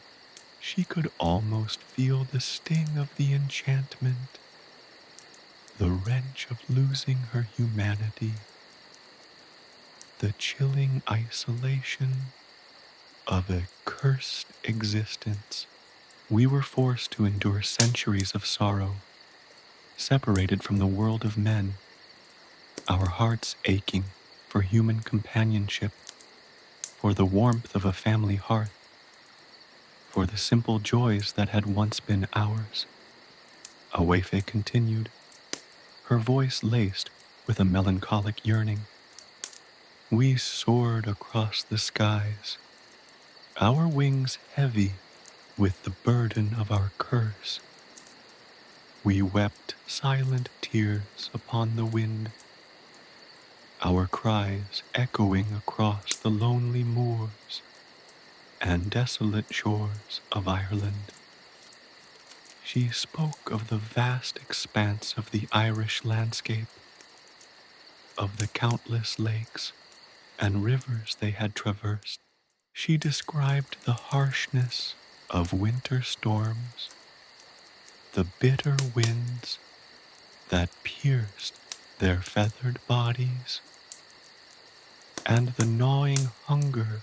She could almost feel the sting of the enchantment, the wrench of losing her humanity, the chilling isolation of a cursed existence. We were forced to endure centuries of sorrow, separated from the world of men, our hearts aching for human companionship, for the warmth of a family hearth, for the simple joys that had once been ours. Awafe continued, her voice laced with a melancholic yearning. We soared across the skies, our wings heavy with the burden of our curse. We wept silent tears upon the wind, our cries echoing across the lonely moors and desolate shores of Ireland. She spoke of the vast expanse of the Irish landscape, of the countless lakes and rivers they had traversed. She described the harshness of winter storms, the bitter winds that pierced their feathered bodies, and the gnawing hunger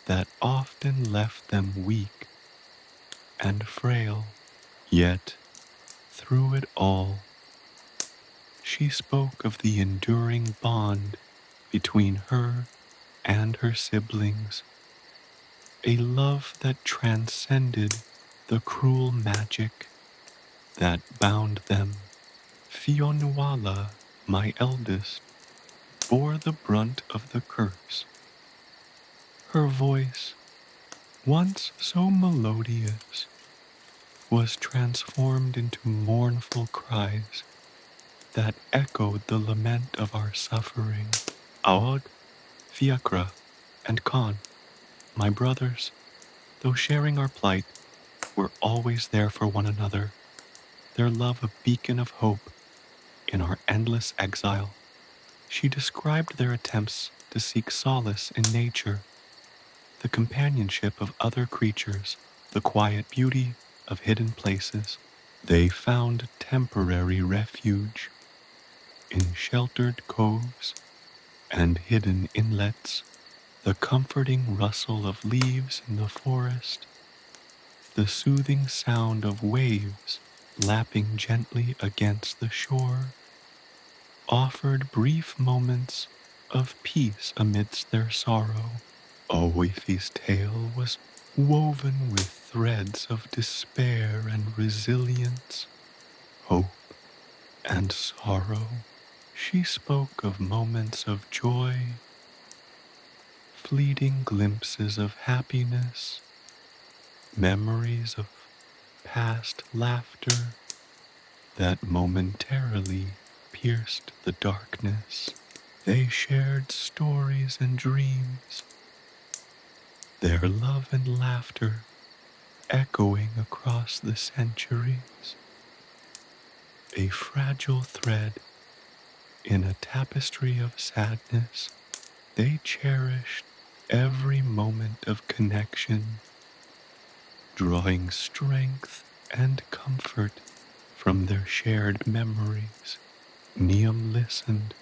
that often left them weak and frail. Yet, through it all, she spoke of the enduring bond between her and her siblings, a love that transcended the cruel magic that bound them. Fionnuala, my eldest, bore the brunt of the curse. Her voice, once so melodious, was transformed into mournful cries that echoed the lament of our suffering. Aod, Fiacra, and Khan, my brothers, though sharing our plight, were always there for one another, their love a beacon of hope in our endless exile. She described their attempts to seek solace in nature, the companionship of other creatures, the quiet beauty of hidden places. They found temporary refuge in sheltered coves and hidden inlets, the comforting rustle of leaves in the forest, the soothing sound of waves lapping gently against the shore, offered brief moments of peace amidst their sorrow. Awaf's tale was woven with threads of despair and resilience, hope and sorrow. She spoke of moments of joy, fleeting glimpses of happiness, memories of past laughter that momentarily pierced the darkness. They shared stories and dreams, their love and laughter echoing across the centuries. A fragile thread in a tapestry of sadness, they cherished every moment of connection, drawing strength and comfort from their shared memories. Niamh listened,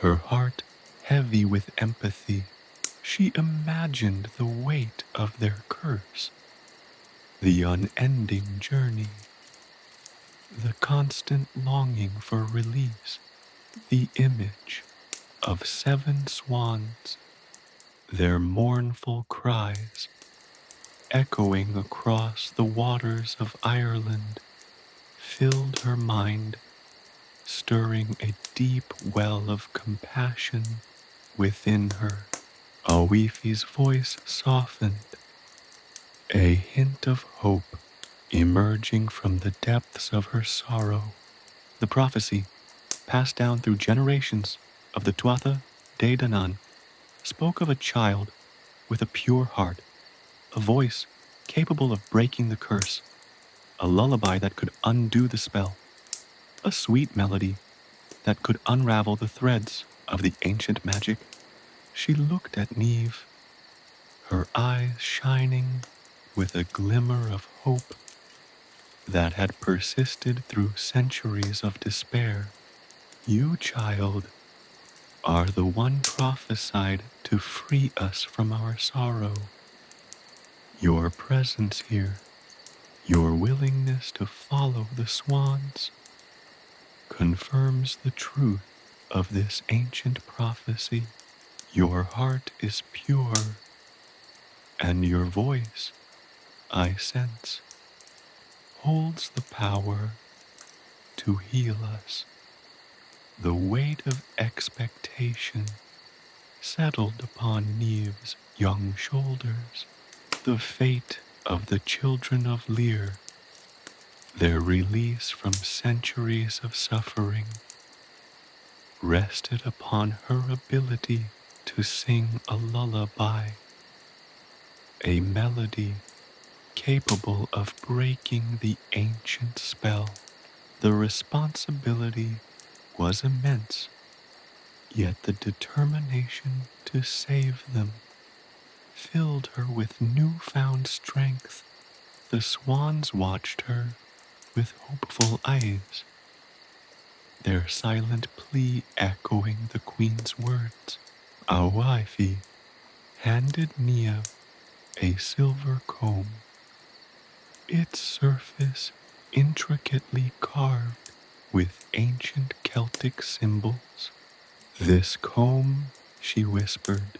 her heart heavy with empathy. She imagined the weight of their curse, the unending journey, the constant longing for release, the image of 7 swans, their mournful cries echoing across the waters of Ireland, filled her mind, stirring a deep well of compassion within her. Awifi's voice softened, a hint of hope emerging from the depths of her sorrow. The prophecy, passed down through generations of the Tuatha De Danann, spoke of a child with a pure heart, a voice capable of breaking the curse, a lullaby that could undo the spell, a sweet melody that could unravel the threads of the ancient magic. She looked at Niamh, her eyes shining with a glimmer of hope that had persisted through centuries of despair. You, child, are the one prophesied to free us from our sorrow. Your presence here, your willingness to follow the swans, confirms the truth of this ancient prophecy. Your heart is pure, and your voice, I sense, holds the power to heal us. The weight of expectation settled upon Niamh's young shoulders. The fate of the Children of Lir, their release from centuries of suffering, rested upon her ability to sing a lullaby, a melody capable of breaking the ancient spell. The responsibility was immense, yet the determination to save them filled her with newfound strength. The swans watched her with hopeful eyes, their silent plea echoing the queen's words. Awifi handed Niamh a silver comb, its surface intricately carved with ancient Celtic symbols. This comb, she whispered,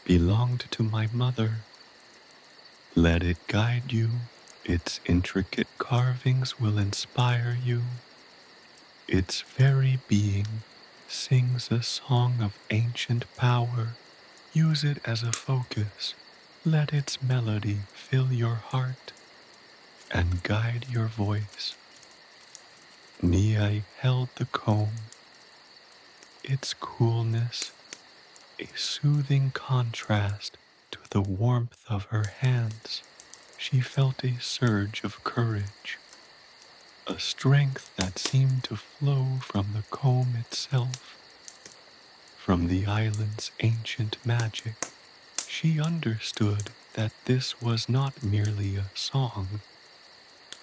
belonged to my mother. Let it guide you. Its intricate carvings will inspire you. Its very being sings a song of ancient power. Use it as a focus. Let its melody fill your heart and guide your voice. Niamh held the comb, its coolness a soothing contrast to the warmth of her hands. She felt a surge of courage, a strength that seemed to flow from the comb itself, from the island's ancient magic. She understood that this was not merely a song.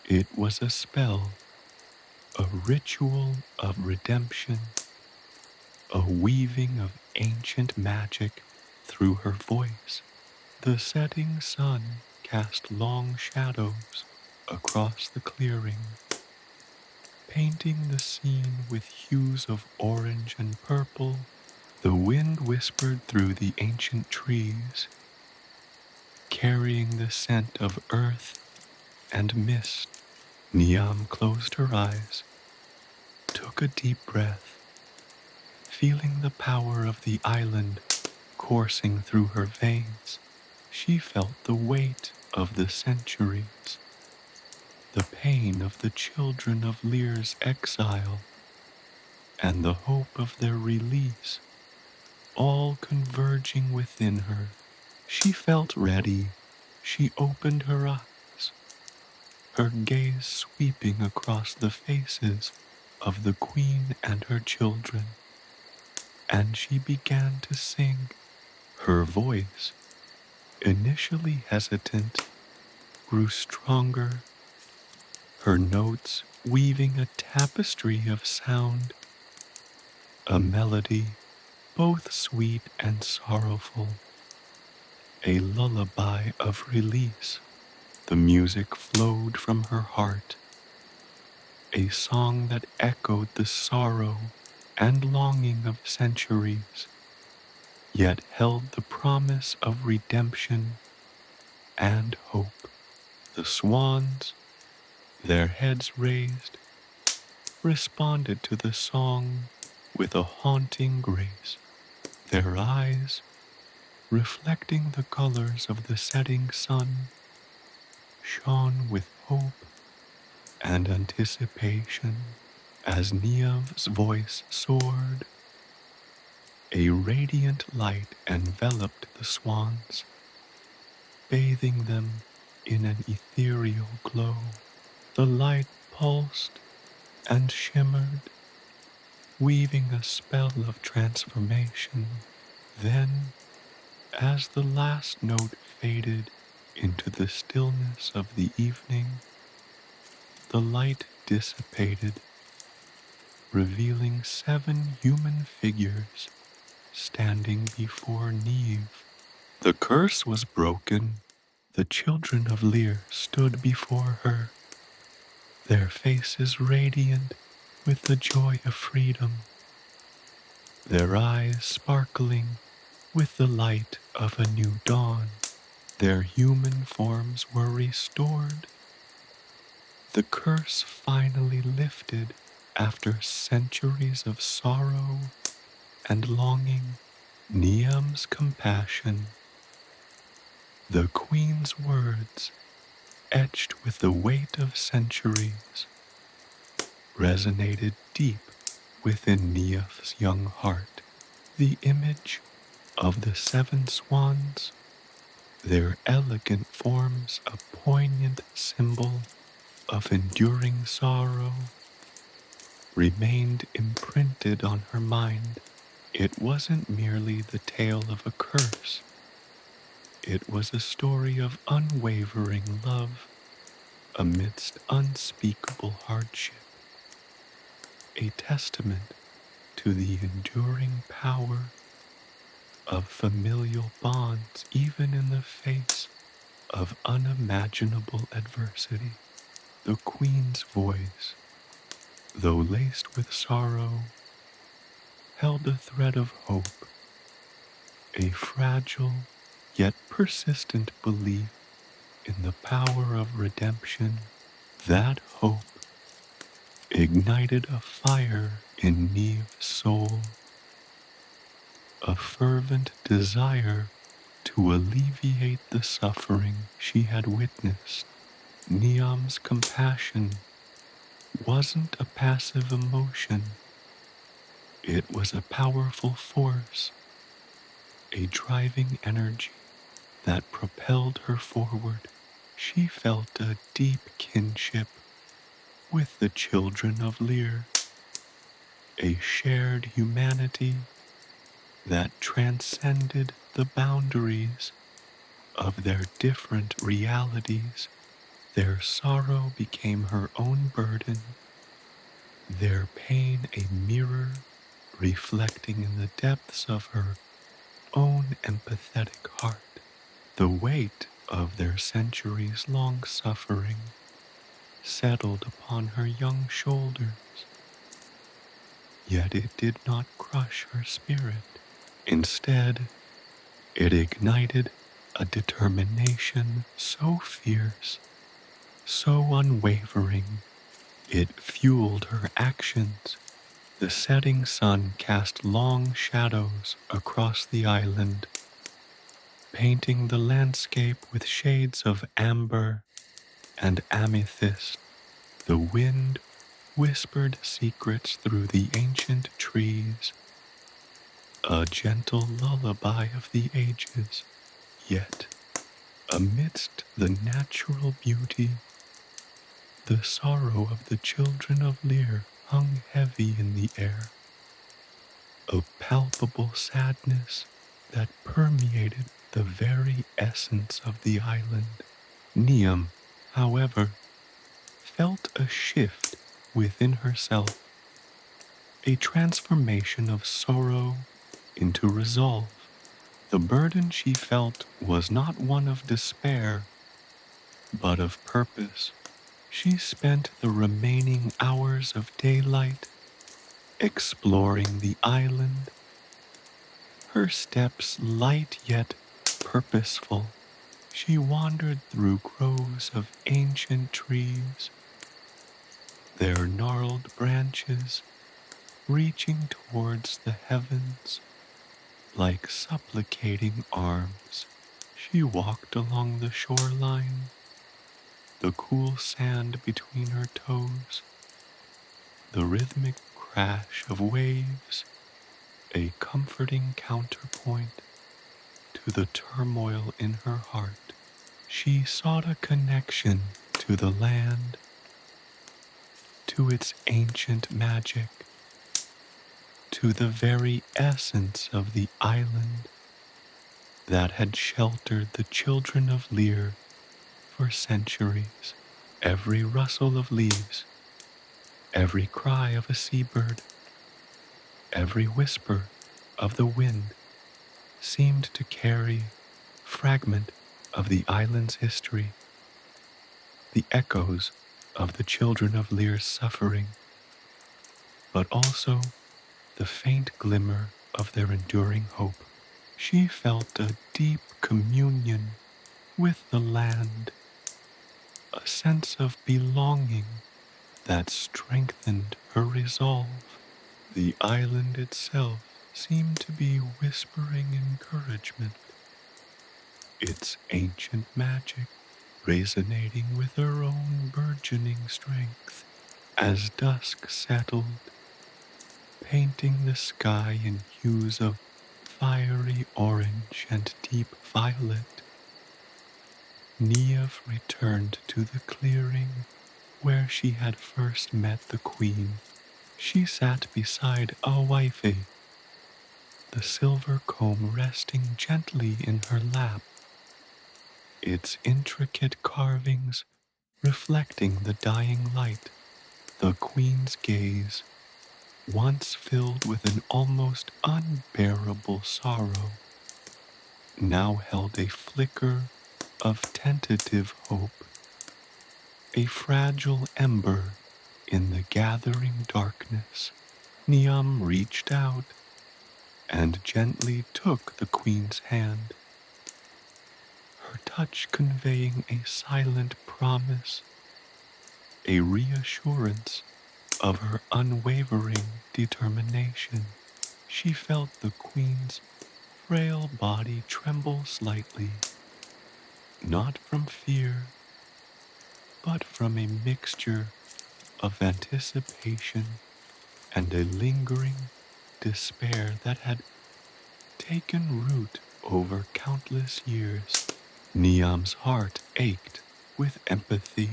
It was a spell, a ritual of redemption, a weaving of ancient magic through her voice. The setting sun cast long shadows across the clearing, painting the scene with hues of orange and purple. The wind whispered through the ancient trees, carrying the scent of earth and mist. Niamh closed her eyes, took a deep breath, feeling the power of the island coursing through her veins. She felt the weight of the centuries, the pain of the Children of Lir's exile, and the hope of their release, all converging within her. She felt ready. She opened her eyes, her gaze sweeping across the faces of the queen and her children, and she began to sing. Her voice, initially hesitant, grew stronger, her notes weaving a tapestry of sound, a melody both sweet and sorrowful. a lullaby of release. The music flowed from her heart, a song that echoed the sorrow and longing of centuries, yet held the promise of redemption and hope. The swans, their heads raised, responded to the song with a haunting grace, their eyes, reflecting the colors of the setting sun, shone with hope and anticipation as Niamh's voice soared. A radiant light enveloped the swans, bathing them in an ethereal glow. The light pulsed and shimmered, weaving a spell of transformation. Then, as the last note faded into the stillness of the evening, the light dissipated, revealing 7 human figures standing before Niamh. The curse was broken. The children of Lir stood before her, their faces radiant with the joy of freedom, their eyes sparkling with the light of a new dawn. Their human forms were restored. The curse finally lifted after centuries of sorrow and longing. Niamh's compassion, the queen's words, etched with the weight of centuries, resonated deep within Niamh's young heart. The image of the 7 swans, their elegant forms a poignant symbol of enduring sorrow, remained imprinted on her mind. It wasn't merely the tale of a curse. It was a story of unwavering love amidst unspeakable hardship, a testament to the enduring power of familial bonds even in the face of unimaginable adversity. The queen's voice, though laced with sorrow, held a thread of hope, a fragile yet persistent belief in the power of redemption. That hope ignited a fire in Niamh's soul, a fervent desire to alleviate the suffering she had witnessed. Niamh's compassion wasn't a passive emotion. It was a powerful force, a driving energy that propelled her forward. She felt a deep kinship with the children of Lir, a shared humanity that transcended the boundaries of their different realities. Their sorrow became her own burden, their pain a mirror reflecting in the depths of her own empathetic heart. The weight of their centuries-long suffering settled upon her young shoulders, yet it did not crush her spirit. Instead, it ignited a determination so fierce, so unwavering, it fueled her actions. The setting sun cast long shadows across the island, painting the landscape with shades of amber and amethyst. The wind whispered secrets through the ancient trees, a gentle lullaby of the ages. Yet, amidst the natural beauty, the sorrow of the children of Lir hung heavy in the air, a palpable sadness that permeated the very essence of the island. Niamh, however, felt a shift within herself, a transformation of sorrow into resolve. The burden she felt was not one of despair, but of purpose. She spent the remaining hours of daylight exploring the island, her steps light yet purposeful. She wandered through groves of ancient trees, their gnarled branches reaching towards the heavens like supplicating arms. She walked along the shoreline, the cool sand between her toes, the rhythmic crash of waves, a comforting counterpoint to the turmoil in her heart. She sought a connection to the land, to its ancient magic, to the very essence of the island that had sheltered the children of Lir for centuries. Every rustle of leaves, every cry of a seabird, every whisper of the wind seemed to carry a fragment of the island's history, the echoes of the children of Lir's suffering, but also the faint glimmer of their enduring hope. She felt a deep communion with the land, a sense of belonging that strengthened her resolve. The island itself seemed to be whispering encouragement, its ancient magic resonating with her own burgeoning strength. As dusk settled, painting the sky in hues of fiery orange and deep violet, Niamh returned to the clearing where she had first met the queen. She sat beside a wifey, the silver comb resting gently in her lap, its intricate carvings reflecting the dying light. The queen's gaze, once filled with an almost unbearable sorrow, now held a flicker of tentative hope, a fragile ember in the gathering darkness. Niamh reached out and gently took the queen's hand, her touch conveying a silent promise, a reassurance of her unwavering determination. She felt the queen's frail body tremble slightly, not from fear, but from a mixture of anticipation and a lingering despair that had taken root over countless years. Niamh's heart ached with empathy,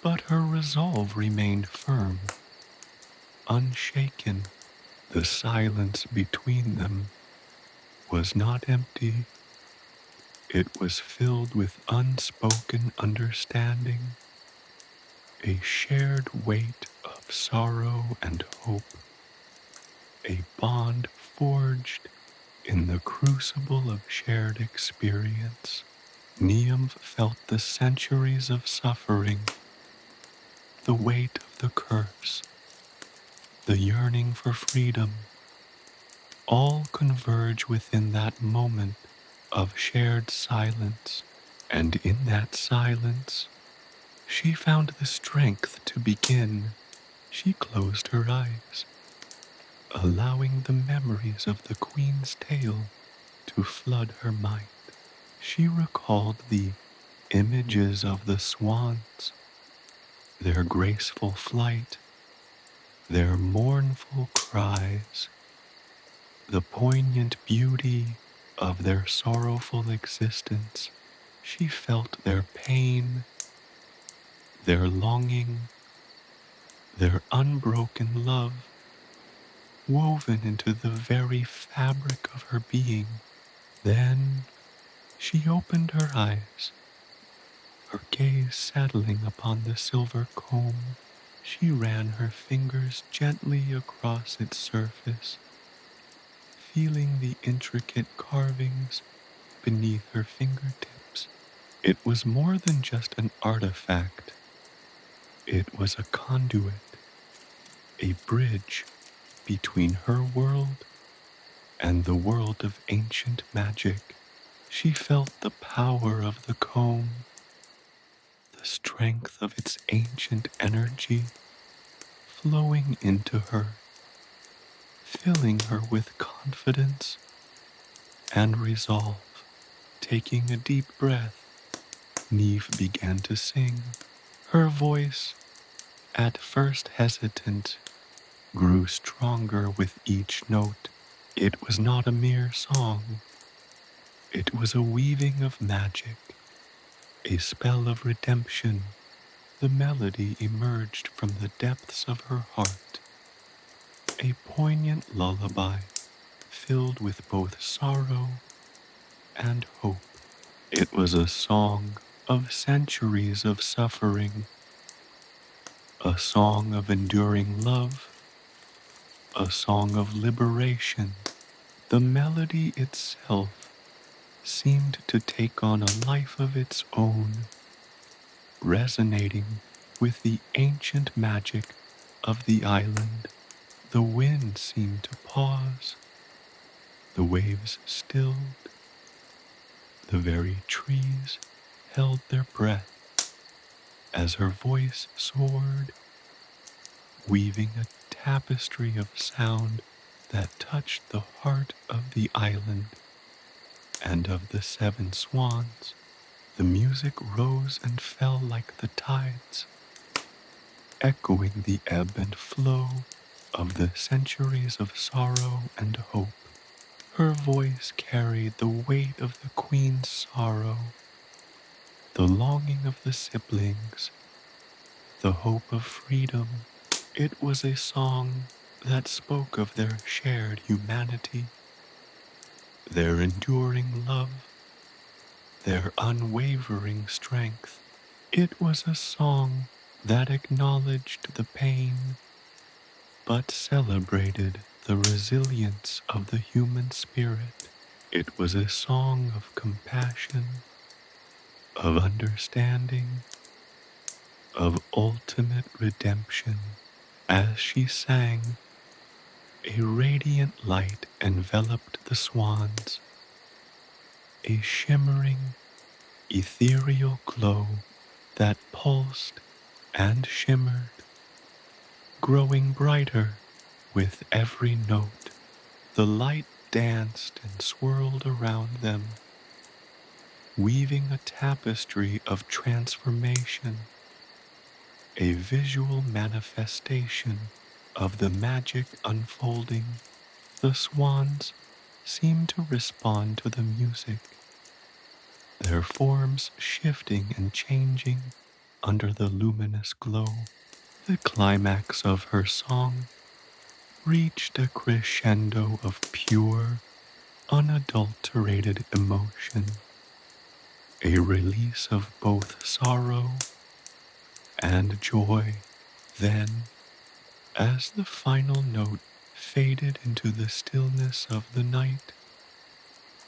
but her resolve remained firm, unshaken. The silence between them was not empty. It was filled with unspoken understanding, a shared weight of sorrow and hope, a bond forged in the crucible of shared experience. Niamh felt the centuries of suffering, the weight of the curse, the yearning for freedom, all converge within that moment of shared silence. And in that silence, she found the strength to begin. She closed her eyes, allowing the memories of the queen's tale to flood her mind. She recalled the images of the swans, their graceful flight, their mournful cries, the poignant beauty of their sorrowful existence. She felt their pain, their longing, their unbroken love, woven into the very fabric of her being. Then she opened her eyes, her gaze settling upon the silver comb. She ran her fingers gently across its surface, feeling the intricate carvings beneath her fingertips. It was more than just an artifact. It was a conduit, a bridge between her world and the world of ancient magic. She felt the power of the comb, the strength of its ancient energy flowing into her, filling her with confidence and resolve. Taking a deep breath, Niamh began to sing. Her voice, at first hesitant, grew stronger with each note. It was not a mere song. It was a weaving of magic, a spell of redemption. The melody emerged from the depths of her heart, a poignant lullaby filled with both sorrow and hope. It was a song of centuries of suffering, a song of enduring love, a song of liberation. The melody itself seemed to take on a life of its own, resonating with the ancient magic of the island. The wind seemed to pause, the waves stilled, the very trees held their breath as her voice soared, weaving a tapestry of sound that touched the heart of the island and of the 7 swans. The music rose and fell like the tides, echoing the ebb and flow of the centuries of sorrow and hope. Her voice carried the weight of the queen's sorrow, the longing of the siblings, the hope of freedom. It was a song that spoke of their shared humanity, their enduring love, their unwavering strength. It was a song that acknowledged the pain, but celebrated the resilience of the human spirit. It was a song of compassion, of understanding, of ultimate redemption. As she sang, a radiant light enveloped the swans, a shimmering, ethereal glow that pulsed and shimmered, growing brighter with every note. The light danced and swirled around them, weaving a tapestry of transformation, a visual manifestation of the magic unfolding. The swans seemed to respond to the music, their forms shifting and changing under the luminous glow. The climax of her song reached a crescendo of pure, unadulterated emotion, a release of both sorrow and joy. Then, as the final note faded into the stillness of the night,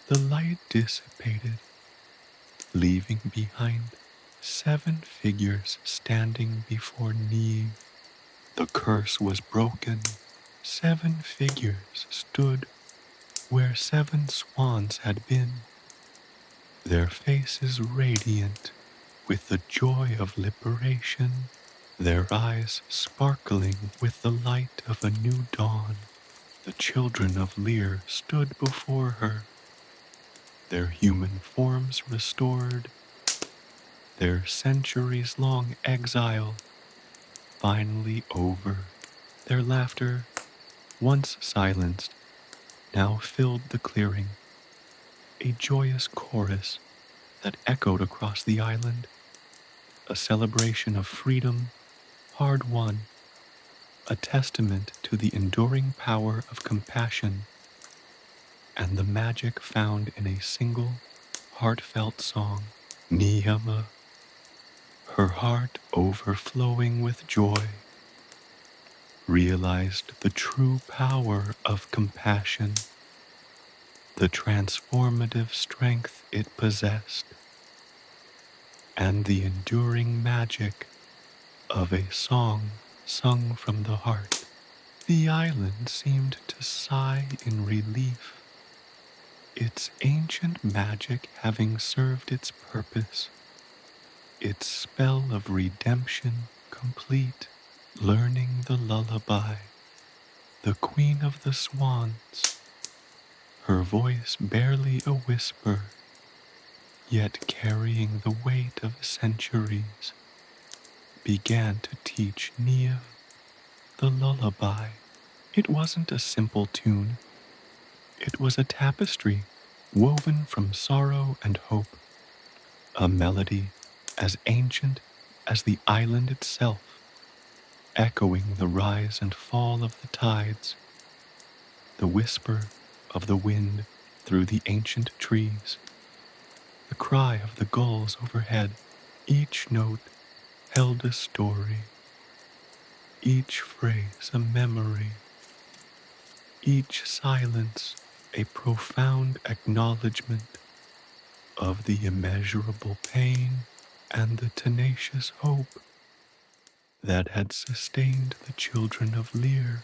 the light dissipated, leaving behind 7 figures standing before Niamh. The curse was broken. 7 figures stood where 7 swans had been, their faces radiant with the joy of liberation, their eyes sparkling with the light of a new dawn. The children of Lir stood before her, their human forms restored, their centuries-long exile finally over. Their laughter, once silenced, now filled the clearing, a joyous chorus that echoed across the island, a celebration of freedom hard won, a testament to the enduring power of compassion and the magic found in a single, heartfelt song. Niamh, her heart overflowing with joy, realized the true power of compassion. the transformative strength it possessed, and the enduring magic of a song sung from the heart. The island seemed to sigh in relief, its ancient magic having served its purpose, its spell of redemption complete. Learning the lullaby, the queen of the swans, her voice barely a whisper, yet carrying the weight of centuries, began to teach Niamh the lullaby. It wasn't a simple tune. It was a tapestry woven from sorrow and hope, a melody as ancient as the island itself, echoing the rise and fall of the tides, the whisper of the wind through the ancient trees, the cry of the gulls overhead. Each note held a story, each phrase a memory, each silence a profound acknowledgement of the immeasurable pain and the tenacious hope that had sustained the children of Lir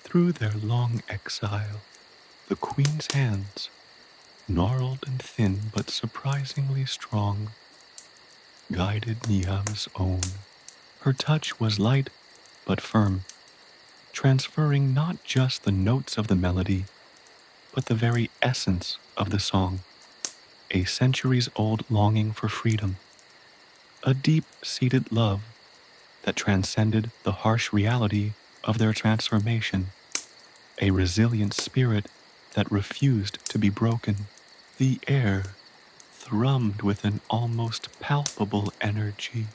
through their long exile. The queen's hands, gnarled and thin but surprisingly strong, guided Niamh's own. Her touch was light but firm, transferring not just the notes of the melody, but the very essence of the song, a centuries-old longing for freedom, a deep-seated love that transcended the harsh reality of their transformation, a resilient spirit that refused to be broken. The air thrummed with an almost palpable energy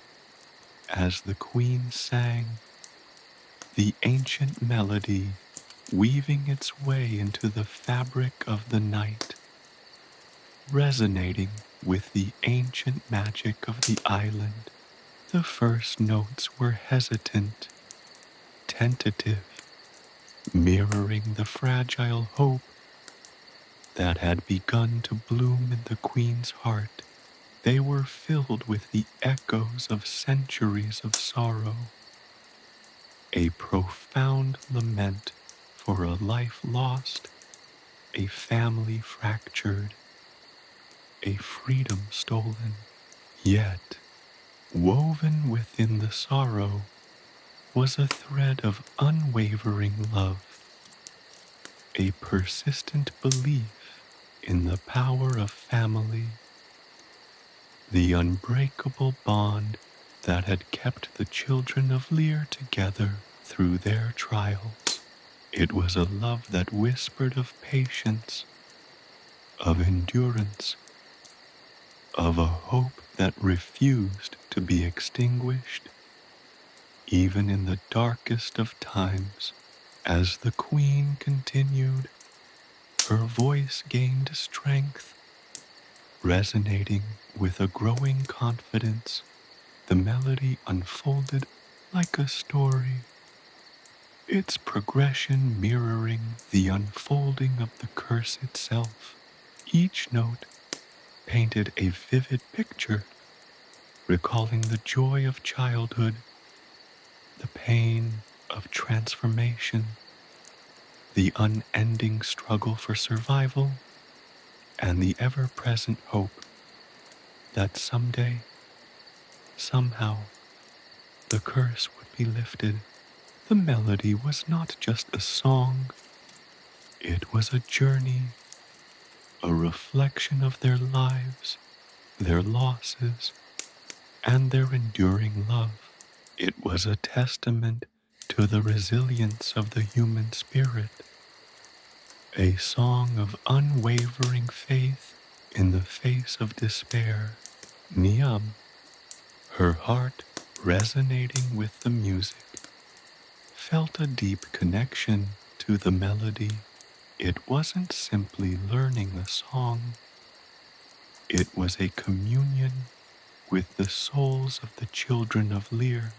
as the queen sang, the ancient melody weaving its way into the fabric of the night, resonating with the ancient magic of the island. The first notes were hesitant, tentative, mirroring the fragile hope that had begun to bloom in the queen's heart. They were filled with the echoes of centuries of sorrow, a profound lament for a life lost, a family fractured, a freedom stolen. Yet, woven within the sorrow was a thread of unwavering love, a persistent belief in the power of family, the unbreakable bond that had kept the children of Lir together through their trials. It was a love that whispered of patience, of endurance, of a hope that refused to be extinguished, even in the darkest of times. As the queen continued, her voice gained strength, resonating with a growing confidence. The melody unfolded like a story, its progression mirroring the unfolding of the curse itself. Each note painted a vivid picture, recalling the joy of childhood, the pain of transformation, the unending struggle for survival, and the ever-present hope that someday, somehow, the curse would be lifted. The melody was not just a song, it was a journey, a reflection of their lives, their losses, and their enduring love. It was a testament to the resilience of the human spirit, a song of unwavering faith in the face of despair. Niamh, her heart resonating with the music, felt a deep connection to the melody. It wasn't simply learning a song, it was a communion with the souls of the children of Lir,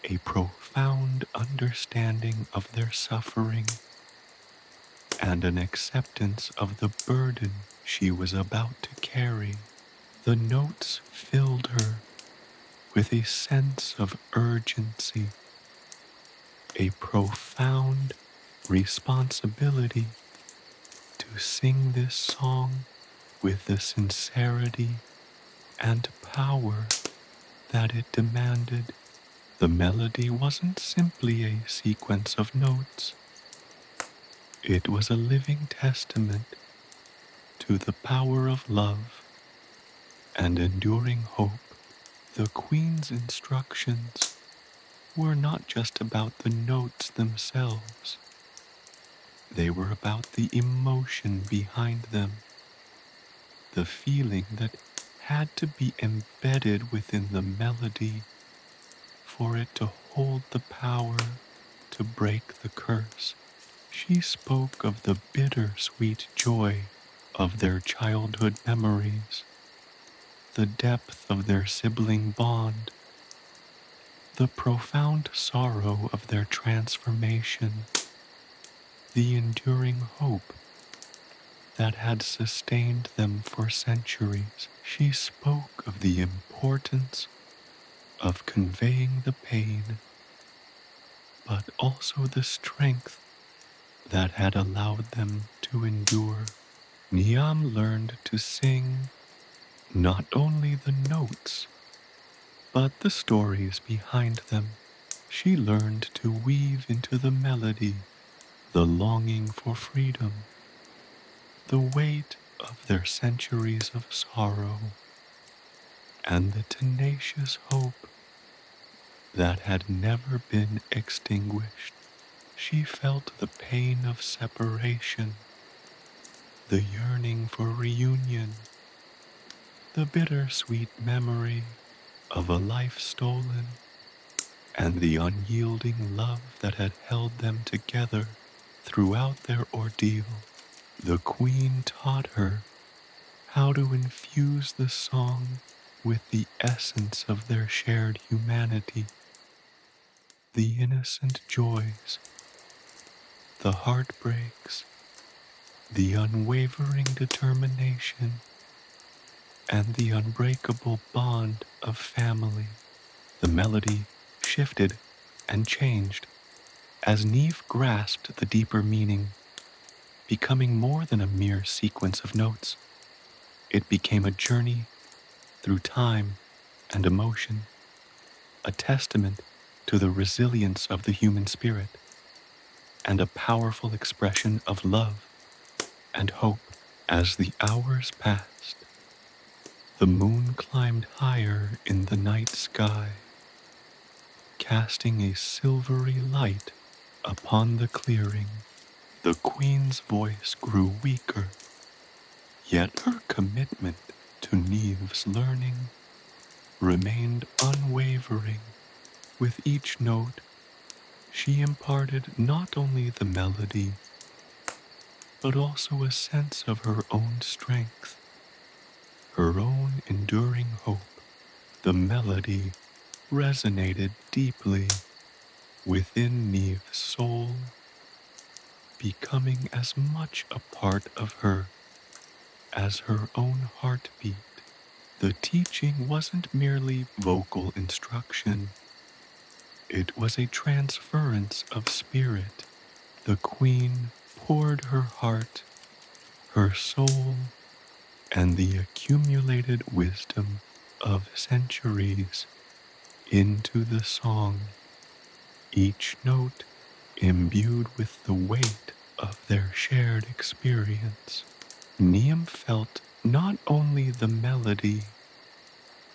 a profound understanding of their suffering and an acceptance of the burden she was about to carry. The notes filled her with a sense of urgency, a profound responsibility to sing this song with the sincerity and power that it demanded. The melody wasn't simply a sequence of notes. It was a living testament to the power of love and enduring hope. The Queen's instructions were not just about the notes themselves. They were about the emotion behind them, the feeling that had to be embedded within the melody for it to hold the power to break the curse. She spoke of the bittersweet joy of their childhood memories, the depth of their sibling bond, the profound sorrow of their transformation, the enduring hope that had sustained them for centuries. She spoke of the importance of conveying the pain, but also the strength that had allowed them to endure. Niamh learned to sing not only the notes, but the stories behind them. She learned to weave into the melody the longing for freedom, the weight of their centuries of sorrow, and the tenacious hope that had never been extinguished. She felt the pain of separation, the yearning for reunion, the bittersweet memory of a life stolen, and the unyielding love that had held them together throughout their ordeal. The Queen taught her how to infuse the song with the essence of their shared humanity, the innocent joys, the heartbreaks, the unwavering determination, and the unbreakable bond of family. The melody shifted and changed as Niamh grasped the deeper meaning, becoming more than a mere sequence of notes. It became a journey through time and emotion, a testament to the resilience of the human spirit, and a powerful expression of love and hope. As the hours passed, the moon climbed higher in the night sky, casting a silvery light upon the clearing. The Queen's voice grew weaker, yet her commitment to Niamh's learning remained unwavering. With each note, she imparted not only the melody, but also a sense of her own strength, her own enduring hope. The melody resonated deeply within Niamh's soul, becoming as much a part of her as her own heartbeat. The teaching wasn't merely vocal instruction, it was a transference of spirit. The Queen poured her heart, her soul, and the accumulated wisdom of centuries into the song, each note imbued with the weight of their shared experience. Niamh felt not only the melody,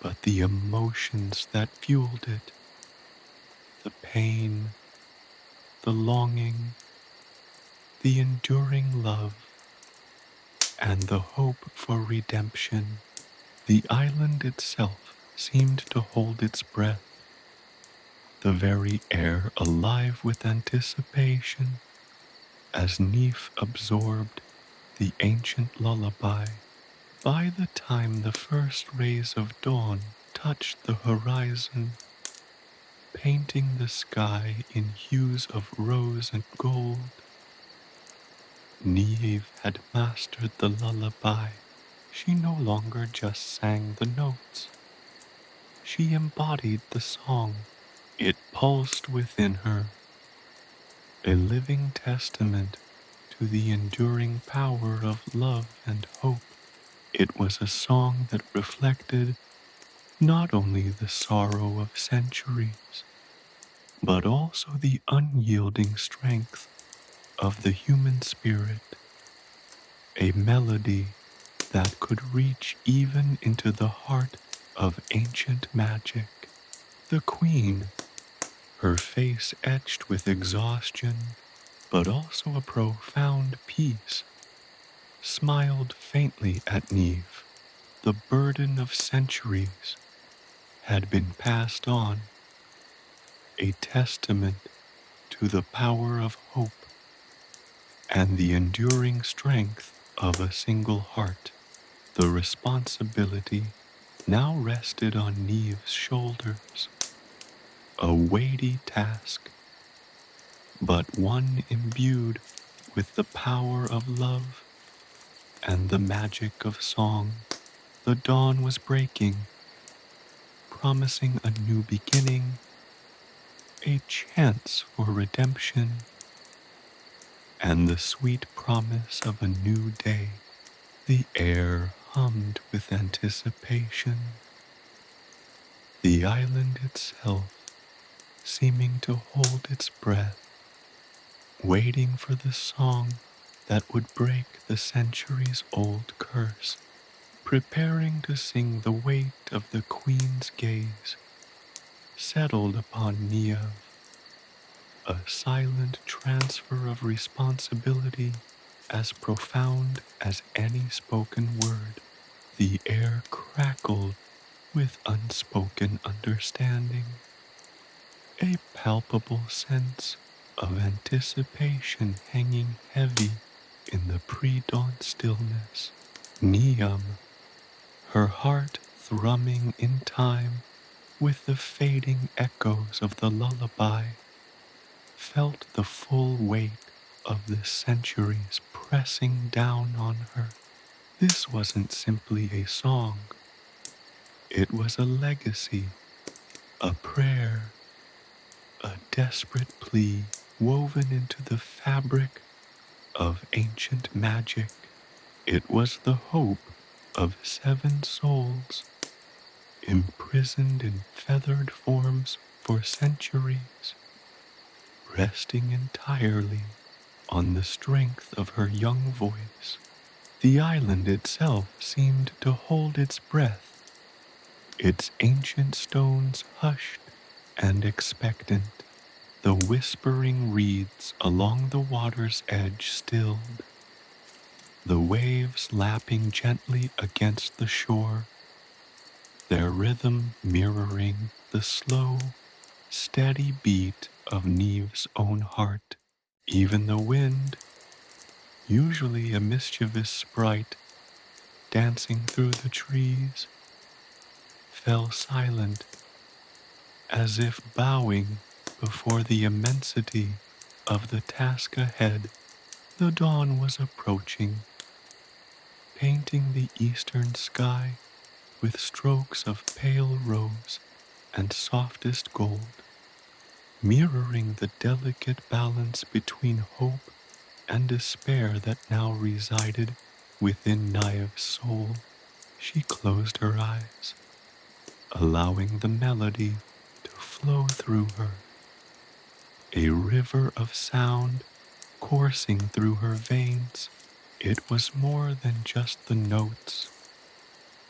but the emotions that fueled it, the pain, the longing, the enduring love, and the hope for redemption. The island itself seemed to hold its breath, the very air alive with anticipation, as Niamh absorbed the ancient lullaby. By the time the first rays of dawn touched the horizon, painting the sky in hues of rose and gold, Niamh had mastered the lullaby. She no longer just sang the notes. She embodied the song. It pulsed within her, a living testament to the enduring power of love and hope. It was a song that reflected not only the sorrow of centuries, but also the unyielding strength of the human spirit, a melody that could reach even into the heart of ancient magic. The queen, her face etched with exhaustion, but also a profound peace, smiled faintly at Niamh. The burden of centuries had been passed on, a testament to the power of hope and the enduring strength of a single heart. The responsibility now rested on Niamh's shoulders, a weighty task, but one imbued with the power of love and the magic of song. The dawn was breaking, promising a new beginning, a chance for redemption, and the sweet promise of a new day. The air hummed with anticipation, the island itself seeming to hold its breath, waiting for the song that would break the centuries-old curse, preparing to sing. The weight of the queen's gaze settled upon Niamh, a silent transfer of responsibility as profound as any spoken word. The air crackled with unspoken understanding, a palpable sense of anticipation hanging heavy in the pre-dawn stillness. Niamh, her heart thrumming in time with the fading echoes of the lullaby, felt the full weight of the centuries pressing down on her. This wasn't simply a song. It was a legacy, a prayer, a desperate plea woven into the fabric of ancient magic. It was the hope of 7 souls, imprisoned in feathered forms for centuries, resting entirely on the strength of her young voice. The island itself seemed to hold its breath, its ancient stones hushed and expectant, the whispering reeds along the water's edge stilled, the waves lapping gently against the shore, their rhythm mirroring the slow, steady beat of Niamh's own heart. Even the wind, usually a mischievous sprite dancing through the trees, fell silent, as if bowing before the immensity of the task ahead. The dawn was approaching, painting the eastern sky with strokes of pale rose and softest gold, mirroring the delicate balance between hope and despair that now resided within Niamh's soul. She closed her eyes, allowing the melody to flow through her, a river of sound coursing through her veins. It was more than just the notes,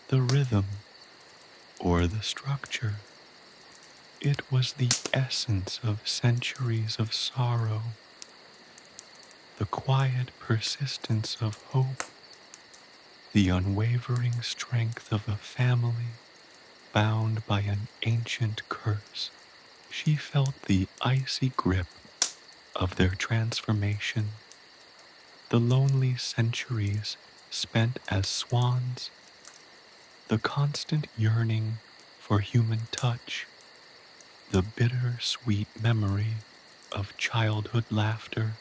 the rhythm, or the structure. It was the essence of centuries of sorrow, the quiet persistence of hope, the unwavering strength of a family bound by an ancient curse. She felt the icy grip of their transformation, the lonely centuries spent as swans, the constant yearning for human touch, the bitter-sweet memory of childhood laughter.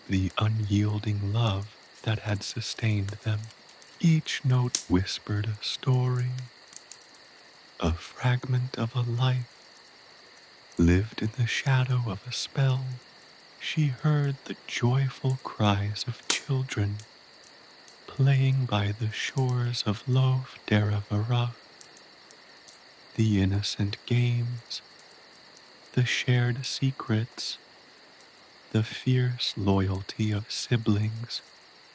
the unyielding love that had sustained them. Each note whispered a story, a fragment of a life lived in the shadow of a spell. She heard the joyful cries of children playing by the shores of Lough Derravaragh, the innocent games, the shared secrets, the fierce loyalty of siblings.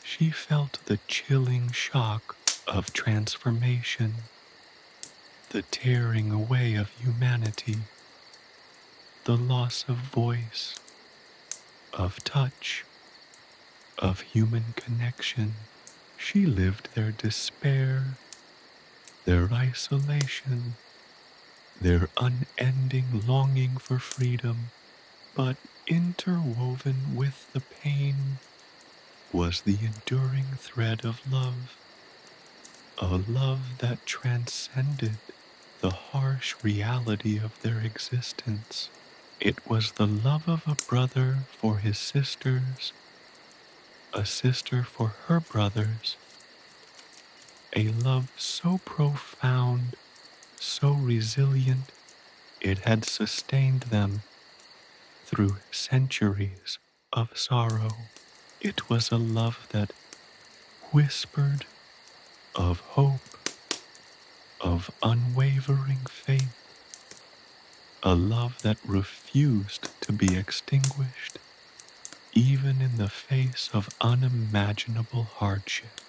She felt the chilling shock of transformation, the tearing away of humanity, the loss of voice, of touch, of human connection. She lived their despair, their isolation, their unending longing for freedom, but interwoven with the pain was the enduring thread of love, a love that transcended the harsh reality of their existence. It was the love of a brother for his sisters, a sister for her brothers, a love so profound, so resilient, it had sustained them through centuries of sorrow. It was a love that whispered of hope, of unwavering faith, a love that refused to be extinguished, even in the face of unimaginable hardship.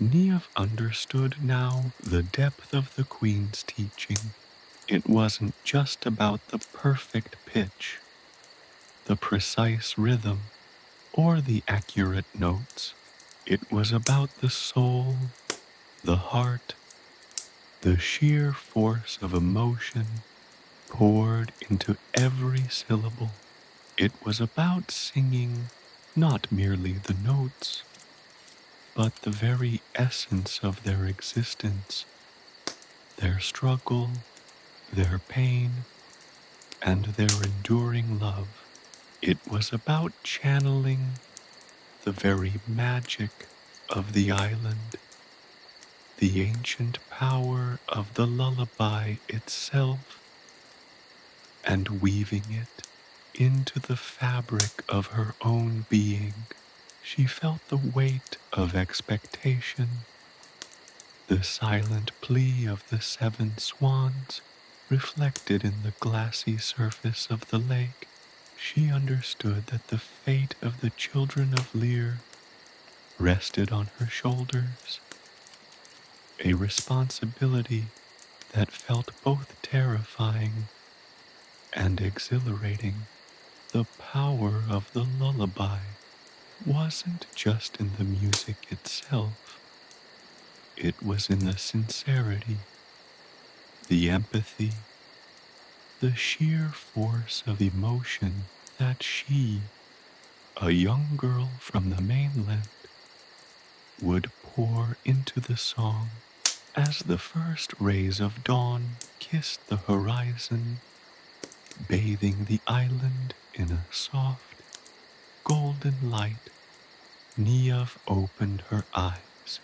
Niamh understood now the depth of the Queen's teaching. It wasn't just about the perfect pitch, the precise rhythm, or the accurate notes. It was about the soul, the heart, the sheer force of emotion poured into every syllable. It was about singing not merely the notes, but the very essence of their existence, their struggle, their pain, and their enduring love. It was about channeling the very magic of the island, the ancient power of the lullaby itself, and weaving it into the fabric of her own being. She felt the weight of expectation, the silent plea of the 7 swans reflected in the glassy surface of the lake. She understood that the fate of the Children of Lir rested on her shoulders, a responsibility that felt both terrifying and exhilarating. The power of the lullaby wasn't just in the music itself, it was in the sincerity, the empathy, the sheer force of emotion that she, a young girl from the mainland, would pour into the song. As the first rays of dawn kissed the horizon, bathing the island in a soft, golden light, Niamh opened her eyes.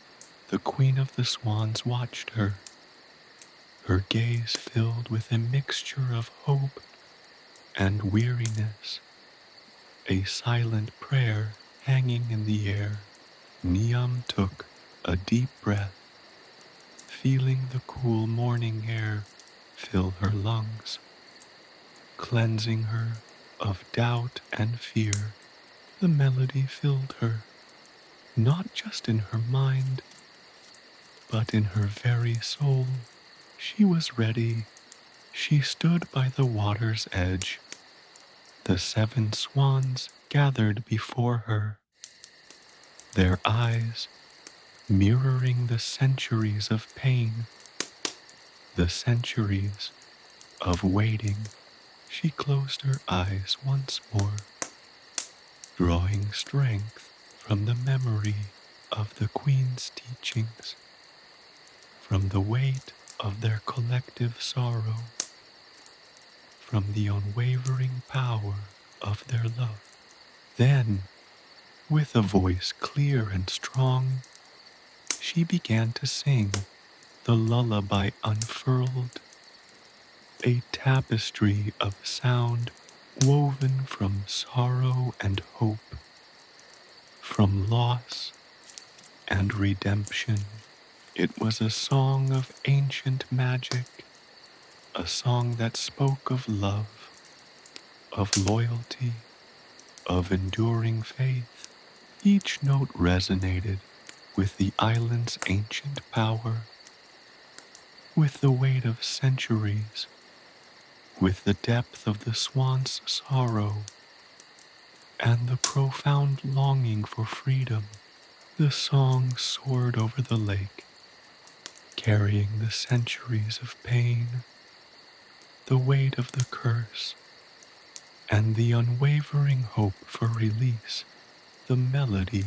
The Queen of the Swans watched her, her gaze filled with a mixture of hope and weariness, a silent prayer hanging in the air. Niamh took a deep breath, feeling the cool morning air fill her lungs, cleansing her of doubt and fear. The melody filled her, not just in her mind, but in her very soul. She was ready. She stood by the water's edge. The 7 swans gathered before her, their eyes mirroring the centuries of pain, the centuries of waiting. She closed her eyes once more, drawing strength from the memory of the Queen's teachings, from the weight of their collective sorrow, from the unwavering power of their love. Then With a voice clear and strong, she began to sing the lullaby unfurled, a tapestry of sound woven from sorrow and hope, from loss and redemption. It was a song of ancient magic, a song that spoke of love, of loyalty, of enduring faith. Each note resonated with the island's ancient power, with the weight of centuries, with the depth of the swan's sorrow, and the profound longing for freedom. The song soared over the lake, carrying the centuries of pain, the weight of the curse, and the unwavering hope for release. The melody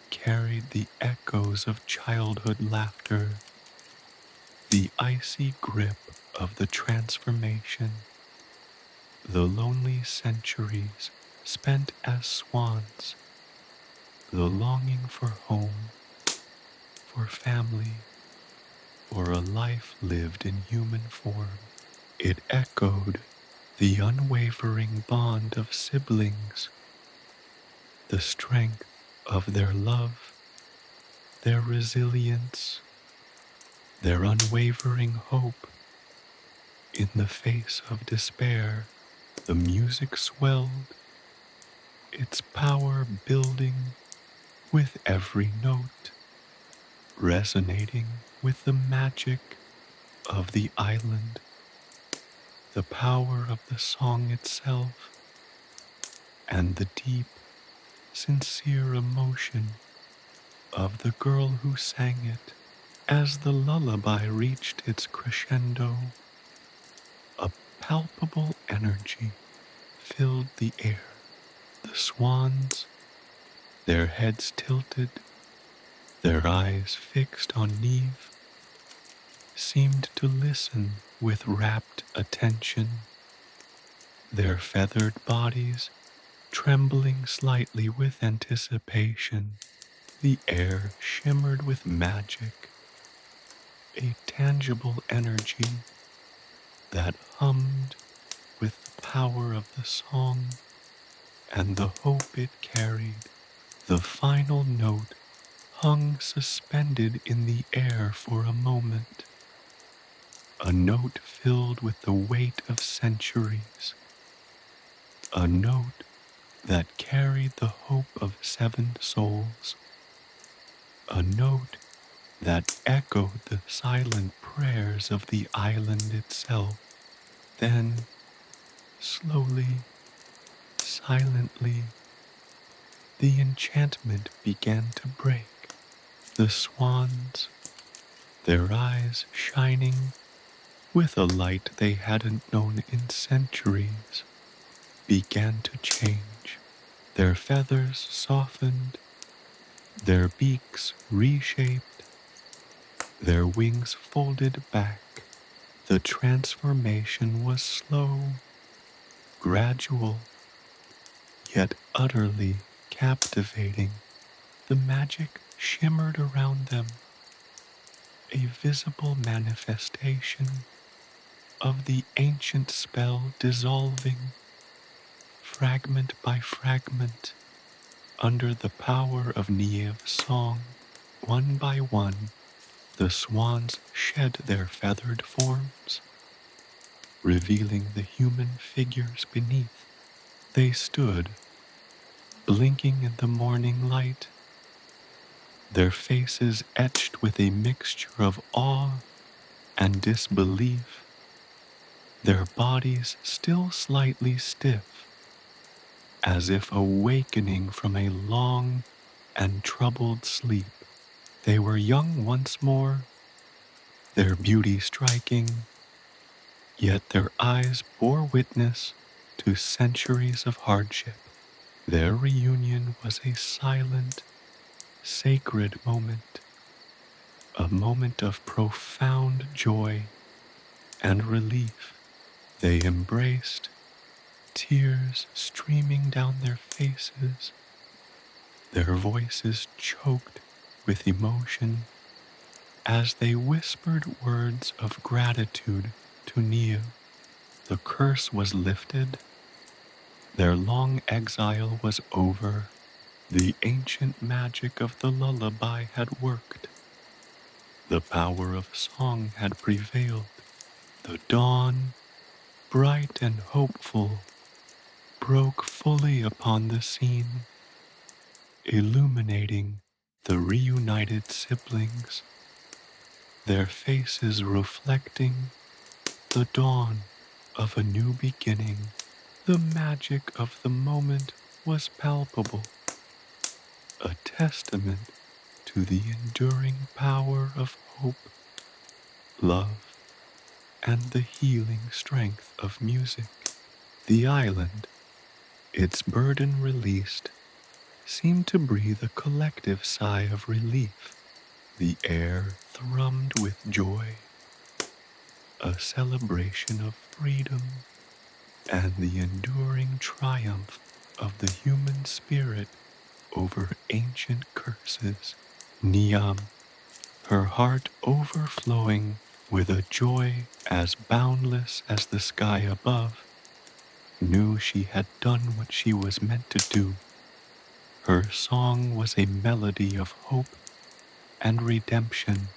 carried the echoes of childhood laughter, the icy grip of the transformation, the lonely centuries spent as swans, the longing for home, for family, for a life lived in human form. It echoed the unwavering bond of siblings, the strength of their love, their resilience, their unwavering hope. In the face of despair, the music swelled, its power building with every note, resonating with the magic of the island, the power of the song itself, and the deep, sincere emotion of the girl who sang it. As the lullaby reached its crescendo, a palpable energy filled the air. The swans, their heads tilted, their eyes fixed on Niamh, seemed to listen with rapt attention, their feathered bodies trembling slightly with anticipation. The air shimmered with magic, a tangible energy that hummed with the power of the song and the hope it carried. The final note hung suspended in the air for a moment, a note filled with the weight of centuries, a note that carried the hope of 7 souls, a note that echoed the silent prayers of the island itself. Then, slowly, silently, the enchantment began to break. The swans, their eyes shining with a light they hadn't known in centuries, began to change. Their feathers softened, their beaks reshaped, their wings folded back. The transformation was slow, gradual, yet utterly captivating. The magic shimmered around them, a visible manifestation of the ancient spell dissolving, fragment by fragment, under the power of Niamh's song. One by one, the swans shed their feathered forms, revealing the human figures beneath. They stood, blinking in the morning light, their faces etched with a mixture of awe and disbelief, their bodies still slightly stiff, as if awakening from a long and troubled sleep. They were young once more, their beauty striking, yet their eyes bore witness to centuries of hardship. Their reunion was a silent, sacred moment, a moment of profound joy and relief. They embraced, tears streaming down their faces, their voices choked with emotion as they whispered words of gratitude to Niamh. The curse was lifted, their long exile was over, the ancient magic of the lullaby had worked, the power of song had prevailed, the dawn, bright and hopeful, broke fully upon the scene, illuminating the reunited siblings, their faces reflecting the dawn of a new beginning. The magic of the moment was palpable, a testament to the enduring power of hope, love, and the healing strength of music. The island, its burden released, seemed to breathe a collective sigh of relief. The air thrummed with joy, a celebration of freedom and the enduring triumph of the human spirit over ancient curses. Niamh, her heart overflowing with a joy as boundless as the sky above, knew she had done what she was meant to do. Her song was a melody of hope and redemption,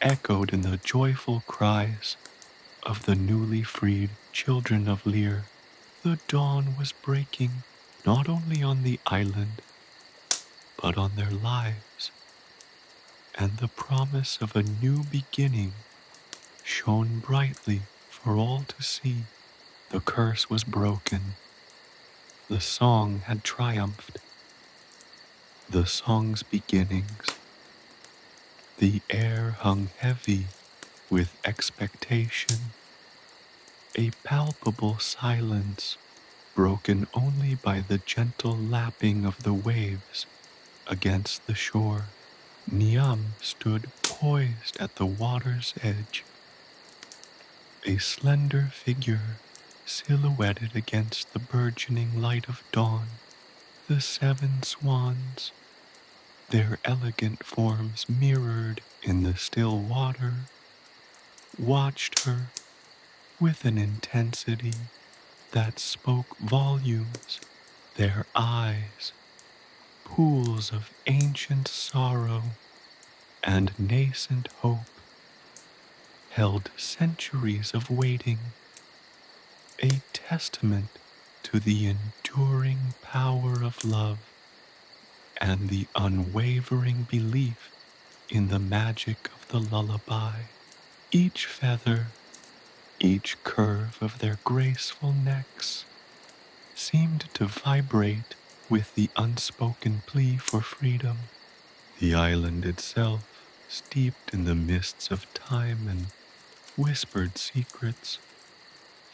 echoed in the joyful cries of the newly freed Children of Lir. The dawn was breaking not only on the island, but on their lives, and the promise of a new beginning shone brightly for all to see. The curse was broken. The song had triumphed. The song's beginnings. The air hung heavy with expectation, a palpable silence broken only by the gentle lapping of the waves against the shore. Niamh stood poised at the water's edge, a slender figure silhouetted against the burgeoning light of dawn. The 7 swans, their elegant forms mirrored in the still water, watched her with an intensity that spoke volumes. Their eyes, pools of ancient sorrow and nascent hope, held centuries of waiting, a testament to the enduring power of love and the unwavering belief in the magic of the lullaby. Each feather, each curve of their graceful necks seemed to vibrate with the unspoken plea for freedom. The island itself, steeped in the mists of time and whispered secrets,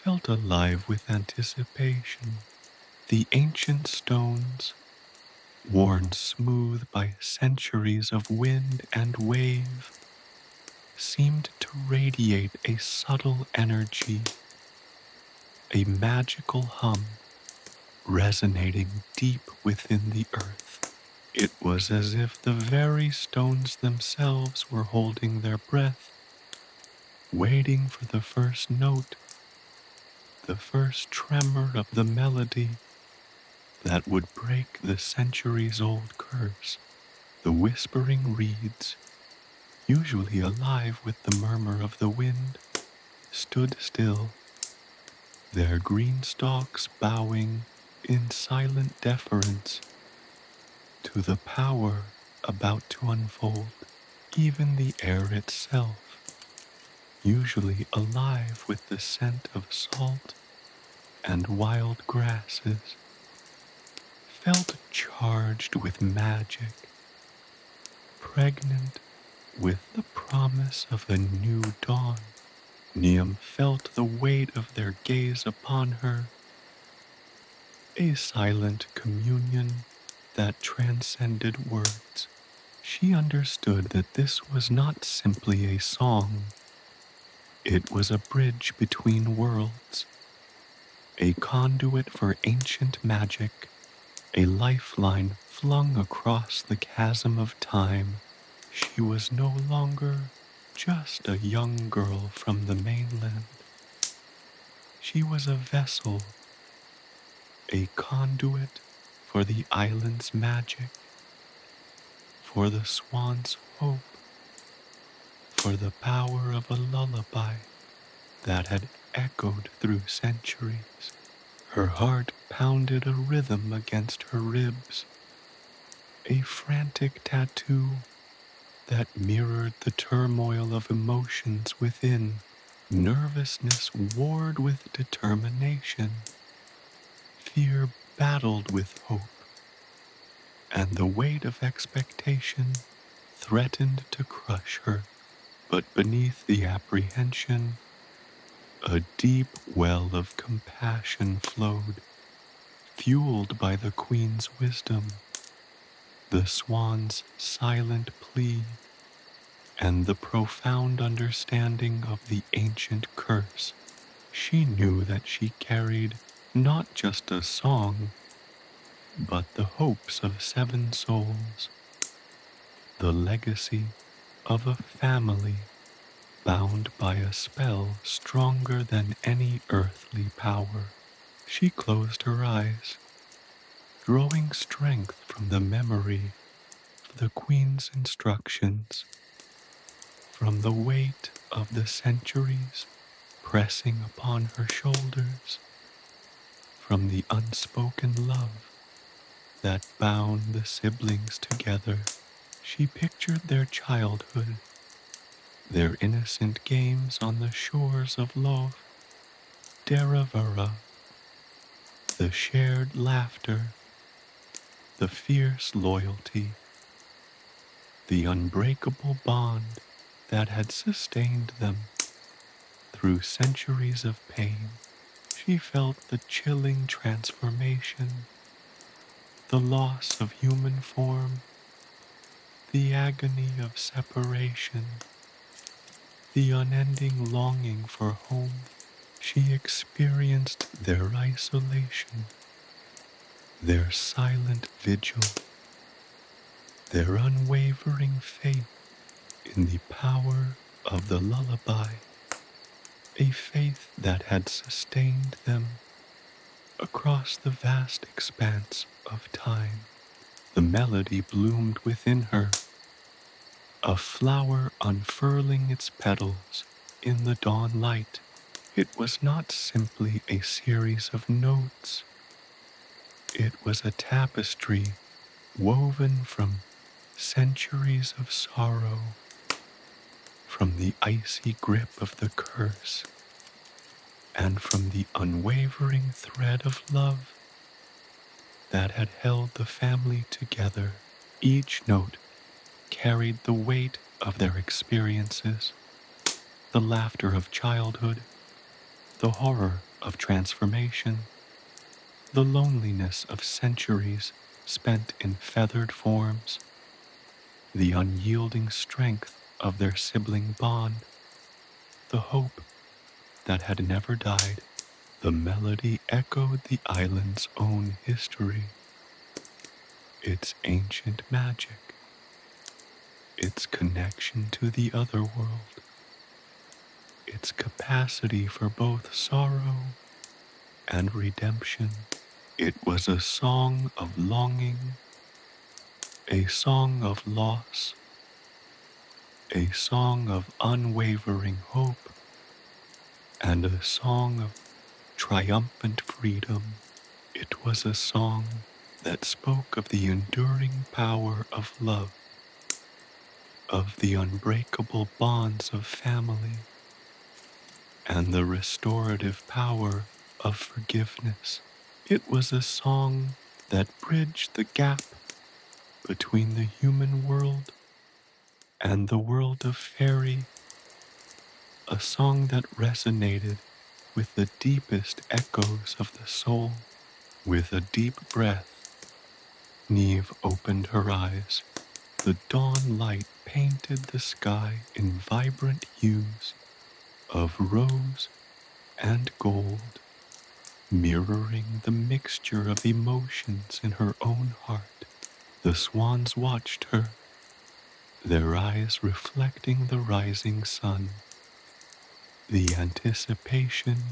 felt alive with anticipation. The ancient stones, worn smooth by centuries of wind and wave, seemed to radiate a subtle energy, a magical hum resonating deep within the earth. It was as if the very stones themselves were holding their breath, waiting for the first note, the first tremor of the melody that would break the centuries-old curse. The whispering reeds, usually alive with the murmur of the wind, stood still, their green stalks bowing in silent deference to the power about to unfold. Even the air itself, usually alive with the scent of salt and wild grasses, felt charged with magic, pregnant with the promise of a new dawn. Niamh felt the weight of their gaze upon her, a silent communion that transcended words. She understood that this was not simply a song. It was a bridge between worlds, a conduit for ancient magic a lifeline flung across the chasm of time. She was no longer just a young girl from the mainland. She was a vessel, a conduit for the island's magic, for the swan's hope, for the power of a lullaby that had echoed through centuries. Her heart pounded a rhythm against her ribs, a frantic tattoo that mirrored the turmoil of emotions within. Nervousness warred with determination, fear battled with hope, and the weight of expectation threatened to crush her. But beneath the apprehension, a deep well of compassion flowed, fueled by the Queen's wisdom, the swan's silent plea, and the profound understanding of the ancient curse. She knew that she carried not just a song, but the hopes of 7 souls, the legacy of a family bound by a spell stronger than any earthly power. She closed her eyes, drawing strength from the memory of the Queen's instructions, from the weight of the centuries pressing upon her shoulders, from the unspoken love that bound the siblings together. She pictured their childhood, their innocent games on the shores of Lough Derravaragh, the shared laughter, the fierce loyalty, the unbreakable bond that had sustained them through centuries of pain. She felt the chilling transformation, the loss of human form, the agony of separation, the unending longing for home. She experienced their isolation, their silent vigil, their unwavering faith in the power of the lullaby, a faith that had sustained them across the vast expanse of time. The melody bloomed within her, a flower unfurling its petals in the dawn light. It was not simply a series of notes. It was a tapestry woven from centuries of sorrow, from the icy grip of the curse, and from the unwavering thread of love that had held the family together. Each note carried the weight of their experiences, the laughter of childhood, the horror of transformation, the loneliness of centuries spent in feathered forms, the unyielding strength of their sibling bond, the hope that had never died. The melody echoed the island's own history, its ancient magic, its connection to the other world, its capacity for both sorrow and redemption. It was a song of longing, a song of loss, a song of unwavering hope, and a song of triumphant freedom. It was a song that spoke of the enduring power of love, of the unbreakable bonds of family, and the restorative power of forgiveness. It was a song that bridged the gap between the human world and the world of fairy, a song that resonated with the deepest echoes of the soul. With a deep breath, Niamh opened her eyes. The dawn light painted the sky in vibrant hues of rose and gold. Mirroring the mixture of emotions in her own heart, the swans watched her, their eyes reflecting the rising sun, the anticipation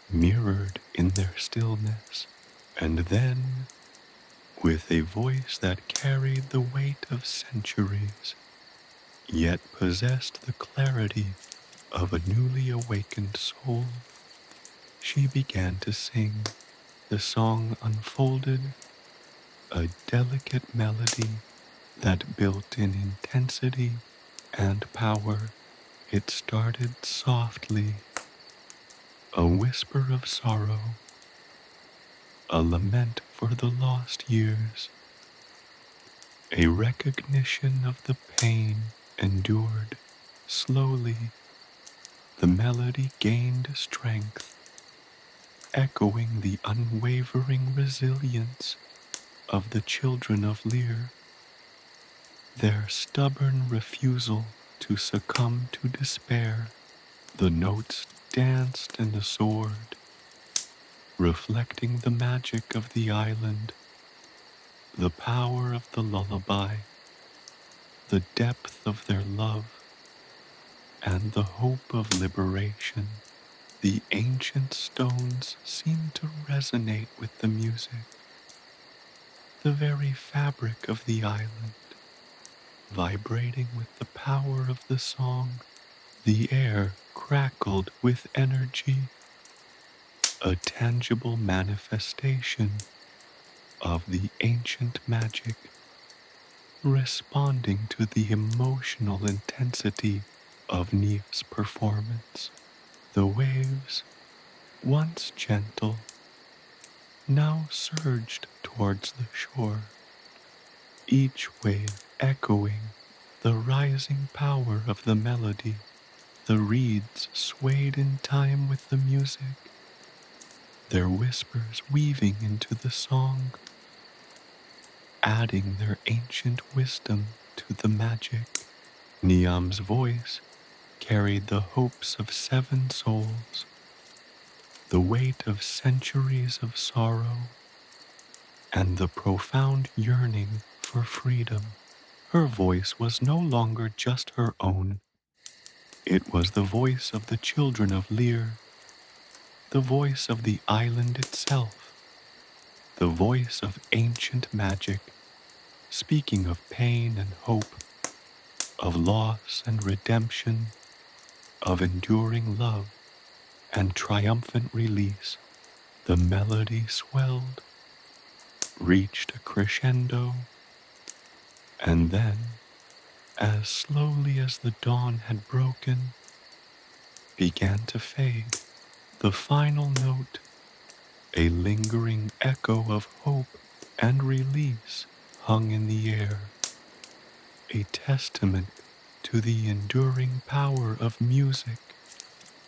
mirrored in their stillness. And then, with a voice that carried the weight of centuries, yet possessed the clarity of a newly awakened soul, she began to sing. The song unfolded, a delicate melody that built in intensity and power. It started softly, a whisper of sorrow, a lament for the lost years, a recognition of the pain endured. Slowly, the melody gained strength, echoing the unwavering resilience of the children of Lir, their stubborn refusal to succumb to despair. The notes danced and soared, reflecting the magic of the island, the power of the lullaby, the depth of their love, and the hope of liberation. The ancient stones seemed to resonate with the music, the very fabric of the island, vibrating with the power of the song. The air crackled with energy, a tangible manifestation of the ancient magic, responding to the emotional intensity of Niamh's performance. The waves, once gentle, now surged towards the shore, each wave echoing the rising power of the melody. The reeds swayed in time with the music, their whispers weaving into the song, adding their ancient wisdom to the magic. Niamh's voice carried the hopes of 7 souls, the weight of centuries of sorrow, and the profound yearning for freedom. Her voice was no longer just her own. It was the voice of the children of Lir, the voice of the island itself, the voice of ancient magic, speaking of pain and hope, of loss and redemption, of enduring love and triumphant release. The melody swelled, reached a crescendo, and then, as slowly as the dawn had broken, began to fade. The final note, a lingering echo of hope and release, hung in the air, a testament to the enduring power of music,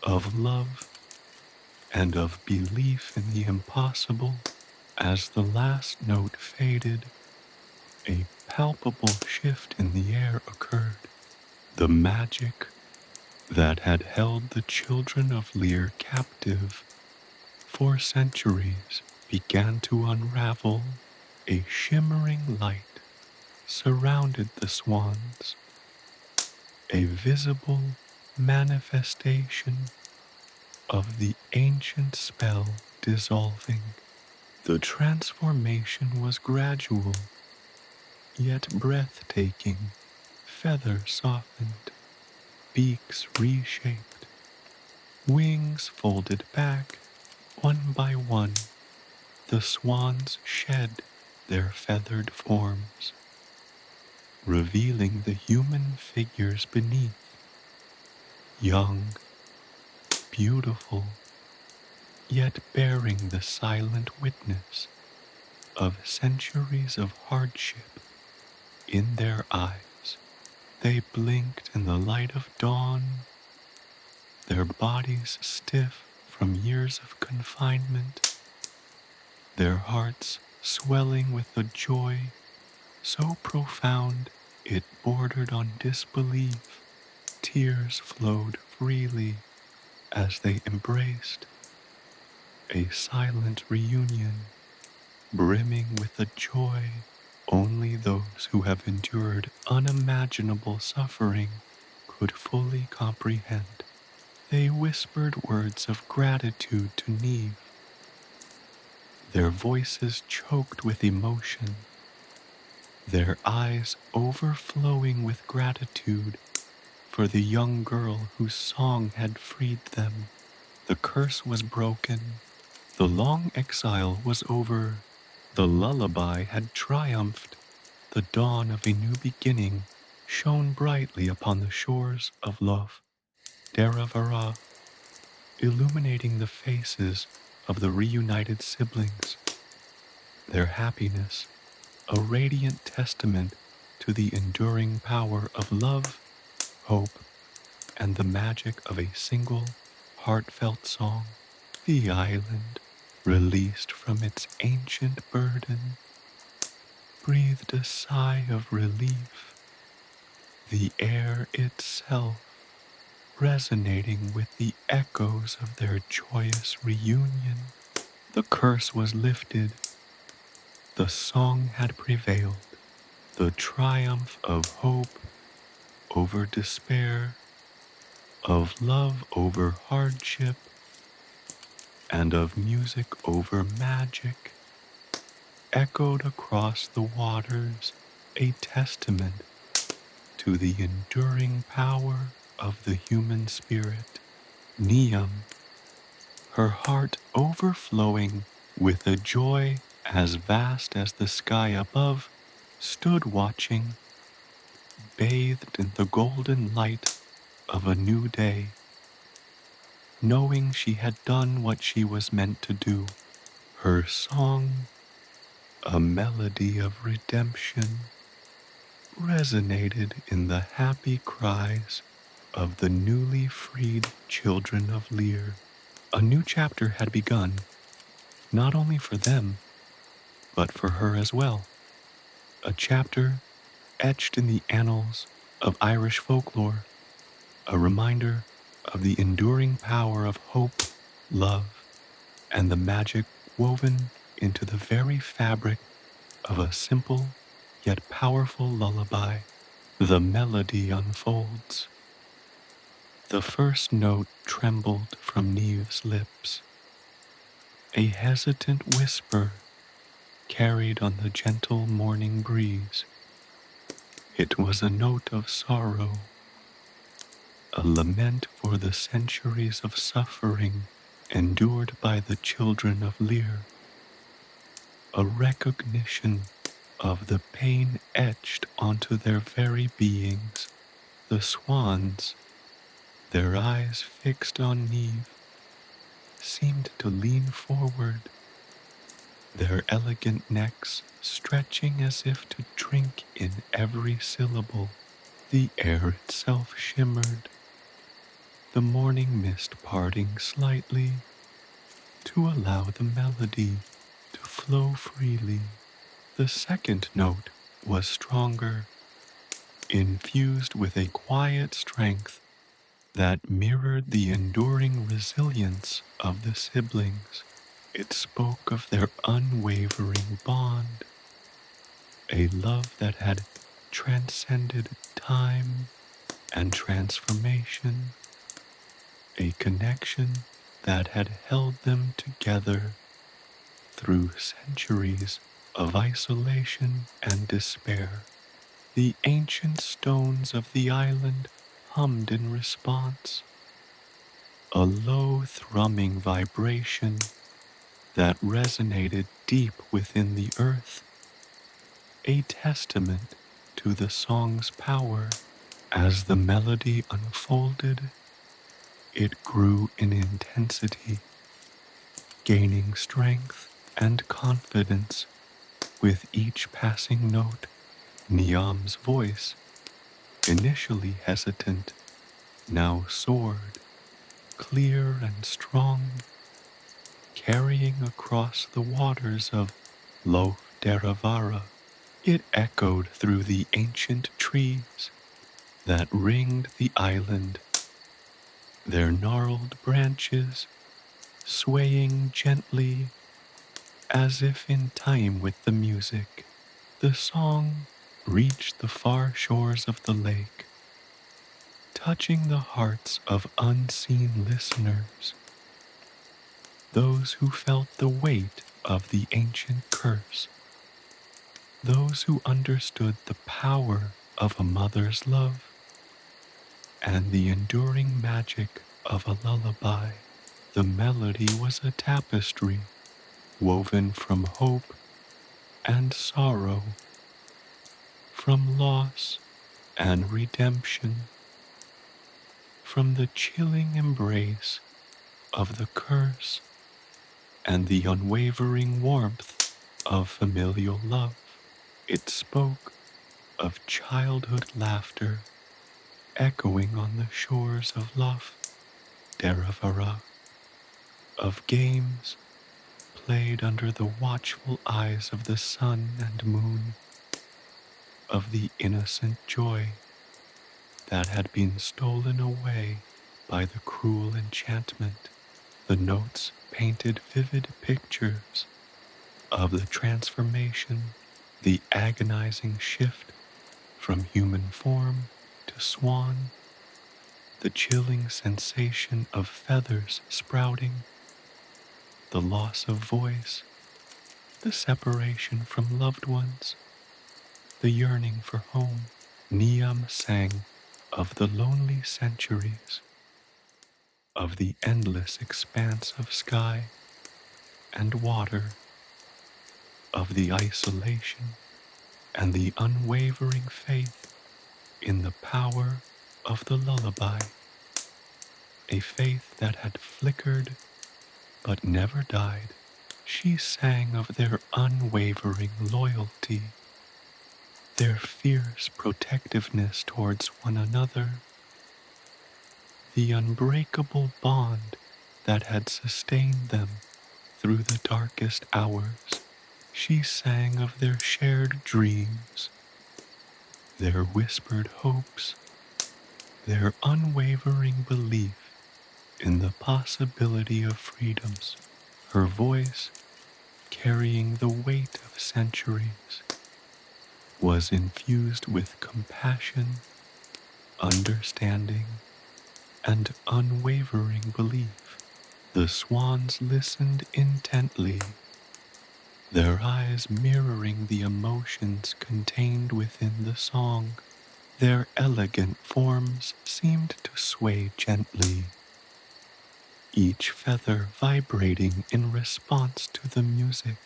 of love, and of belief in the impossible. As the last note faded, a palpable shift in the air occurred. The magic that had held the children of Lir captive for centuries began to unravel. A shimmering light surrounded the swans, a visible manifestation of the ancient spell dissolving. The transformation was gradual, yet breathtaking. Feathers softened, beaks reshaped, wings folded back. One by one, the swans shed their feathered forms, revealing the human figures beneath, young, beautiful, yet bearing the silent witness of centuries of hardship in their eyes. They blinked in the light of dawn, their bodies stiff from years of confinement, their hearts swelling with a joy so profound it bordered on disbelief. Tears flowed freely as they embraced, a silent reunion, brimming with a joy only those who have endured unimaginable suffering could fully comprehend. They whispered words of gratitude to Niamh, their voices choked with emotion, their eyes overflowing with gratitude for the young girl whose song had freed them. The curse was broken. The long exile was over. The lullaby had triumphed. The dawn of a new beginning shone brightly upon the shores of Lough Derravaragh, illuminating the faces of the reunited siblings. Their happiness, a radiant testament to the enduring power of love, hope, and the magic of a single, heartfelt song. The island, released from its ancient burden, breathed a sigh of relief, the air itself resonating with the echoes of their joyous reunion. The curse was lifted, the song had prevailed, the triumph of hope over despair, of love over hardship, and of music over magic, echoed across the waters, a testament to the enduring power of the human spirit. Niamh, her heart overflowing with a joy as vast as the sky above, stood watching, bathed in the golden light of a new day, knowing she had done what she was meant to do. Her song, a melody of redemption, resonated in the happy cries of the newly freed Children of Lir. A new chapter had begun, not only for them, but for her as well. A chapter etched in the annals of Irish folklore, a reminder of the enduring power of hope, love, and the magic woven into the very fabric of a simple yet powerful lullaby. The melody unfolds. The first note trembled from Niamh's lips, a hesitant whisper carried on the gentle morning breeze. It was a note of sorrow, a lament for the centuries of suffering endured by the Children of Lir, a recognition of the pain etched onto their very beings. The swans, their eyes fixed on Niamh, seemed to lean forward, their elegant necks stretching as if to drink in every syllable. The air itself shimmered, the morning mist parting slightly to allow the melody to flow freely. The second note was stronger, infused with a quiet strength that mirrored the enduring resilience of the siblings. It spoke of their unwavering bond, a love that had transcended time and transformation, a connection that had held them together through centuries of isolation and despair. The ancient stones of the island hummed in response, a low thrumming vibration that resonated deep within the earth, a testament to the song's power. As the melody unfolded, it grew in intensity, gaining strength and confidence with each passing note. Niamh's voice, initially hesitant, now soared, clear and strong, carrying across the waters of Lough Derravaragh. It echoed through the ancient trees that ringed the island, their gnarled branches swaying gently as if in time with the music. The song reached the far shores of the lake, touching the hearts of unseen listeners, those who felt the weight of the ancient curse, those who understood the power of a mother's love and the enduring magic of a lullaby. The melody was a tapestry woven from hope and sorrow, from loss and redemption, from the chilling embrace of the curse and the unwavering warmth of familial love. It spoke of childhood laughter echoing on the shores of Lough Derravaragh, of games played under the watchful eyes of the sun and moon, of the innocent joy that had been stolen away by the cruel enchantment. The notes painted vivid pictures of the transformation, the agonizing shift from human form to swan, the chilling sensation of feathers sprouting, the loss of voice, the separation from loved ones, the yearning for home. Niamh sang of the lonely centuries, of the endless expanse of sky and water, of the isolation and the unwavering faith in the power of the lullaby, a faith that had flickered but never died. She sang of their unwavering loyalty, their fierce protectiveness towards one another, the unbreakable bond that had sustained them through the darkest hours. She sang of their shared dreams, their whispered hopes, their unwavering belief in the possibility of freedoms. Her voice, carrying the weight of centuries, was infused with compassion, understanding, and unwavering belief. The swans listened intently, their eyes mirroring the emotions contained within the song. Their elegant forms seemed to sway gently, each feather vibrating in response to the music.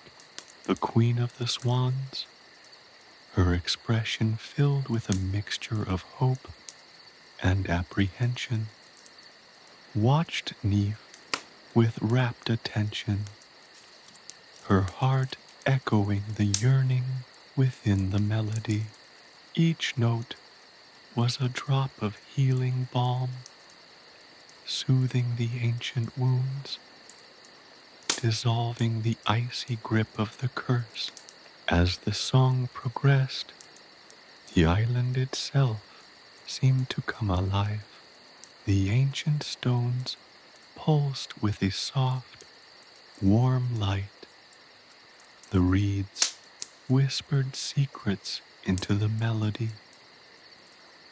The queen of the swans, her expression filled with a mixture of hope and apprehension, watched Niamh with rapt attention, her heart echoing the yearning within the melody. Each note was a drop of healing balm, soothing the ancient wounds, dissolving the icy grip of the curse. As the song progressed, the island itself seemed to come alive. The ancient stones pulsed with a soft, warm light. The reeds whispered secrets into the melody.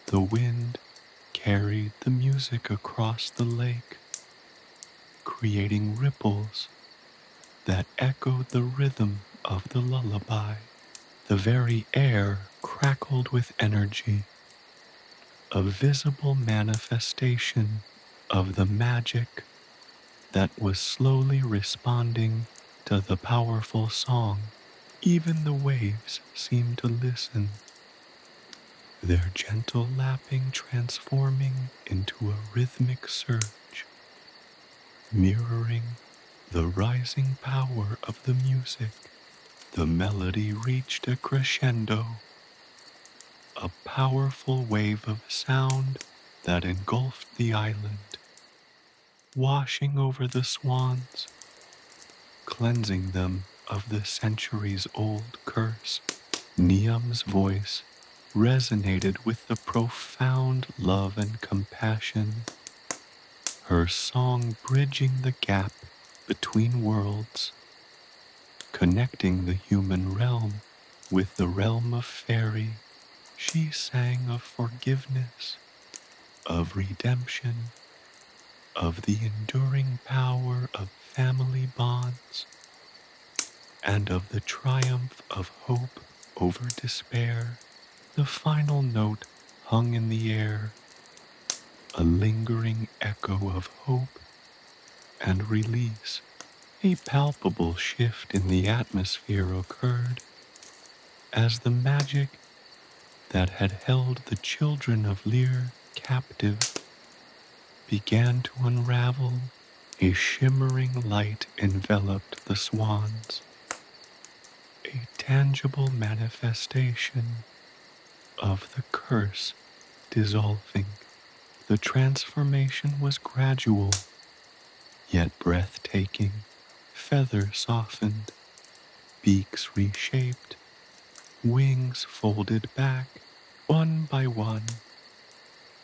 The wind carried the music across the lake, creating ripples that echoed the rhythm of the lullaby. The very air crackled with energy, a visible manifestation of the magic that was slowly responding to the powerful song. Even the waves seemed to listen, their gentle lapping transforming into a rhythmic surge, mirroring the rising power of the music. The melody reached a crescendo, a powerful wave of sound that engulfed the island, washing over the swans, cleansing them of the centuries-old curse. Niamh's voice resonated with the profound love and compassion, her song bridging the gap between worlds, connecting the human realm with the realm of fairy. She sang of forgiveness, of redemption, of the enduring power of family bonds, and of the triumph of hope over despair. The final note hung in the air, a lingering echo of hope and release. A palpable shift in the atmosphere occurred as the magic that had held the children of Lir captive began to unravel. A shimmering light enveloped the swans, a tangible manifestation of the curse dissolving. The transformation was gradual, yet breathtaking. Feathers softened, beaks reshaped, wings folded back. One by one,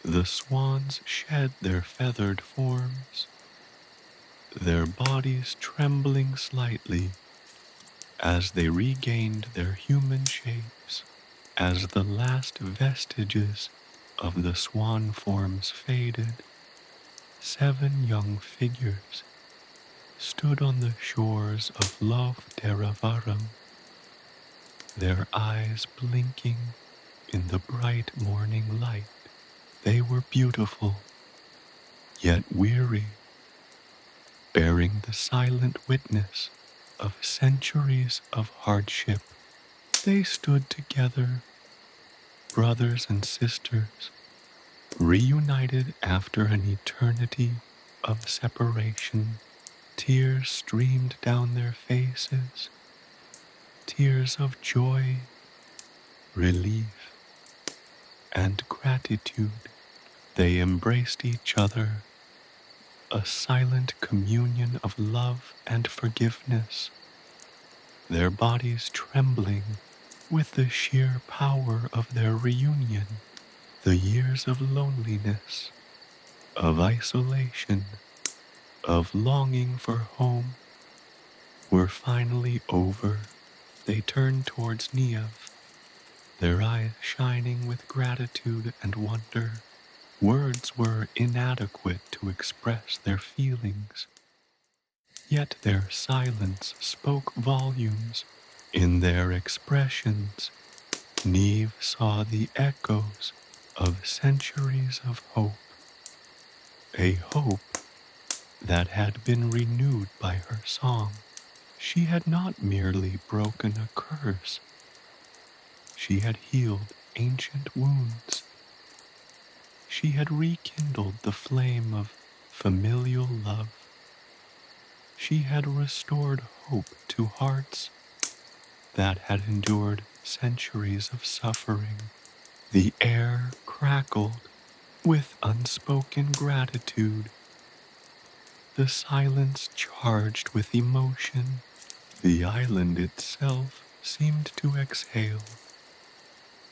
the swans shed their feathered forms, their bodies trembling slightly as they regained their human shapes. As the last vestiges of the swan forms faded, 7 young figures stood on the shores of Lough Derravaragh, their eyes blinking in the bright morning light. They were beautiful, yet weary, bearing the silent witness of centuries of hardship. They stood together, brothers and sisters, reunited after an eternity of separation. Tears streamed down their faces, tears of joy, relief, and gratitude. They embraced each other, a silent communion of love and forgiveness, their bodies trembling with the sheer power of their reunion. The years of loneliness, of isolation, of longing for home were finally over. They turned towards Niamh, their eyes shining with gratitude and wonder. Words were inadequate to express their feelings, yet their silence spoke volumes. In their expressions, Niamh saw the echoes of centuries of hope, a hope that had been renewed by her song. She had not merely broken a curse, she had healed ancient wounds. She had rekindled the flame of familial love. She had restored hope to hearts that had endured centuries of suffering. The air crackled with unspoken gratitude, the silence charged with emotion. The island itself seemed to exhale,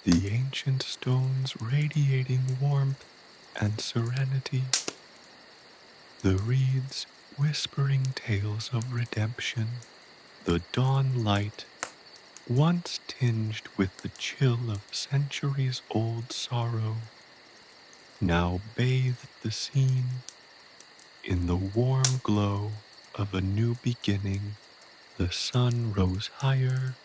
the ancient stones radiating warmth and serenity, the reeds whispering tales of redemption. The dawn light, once tinged with the chill of centuries-old sorrow, now bathed the scene in the warm glow of a new beginning. The sun rose higher,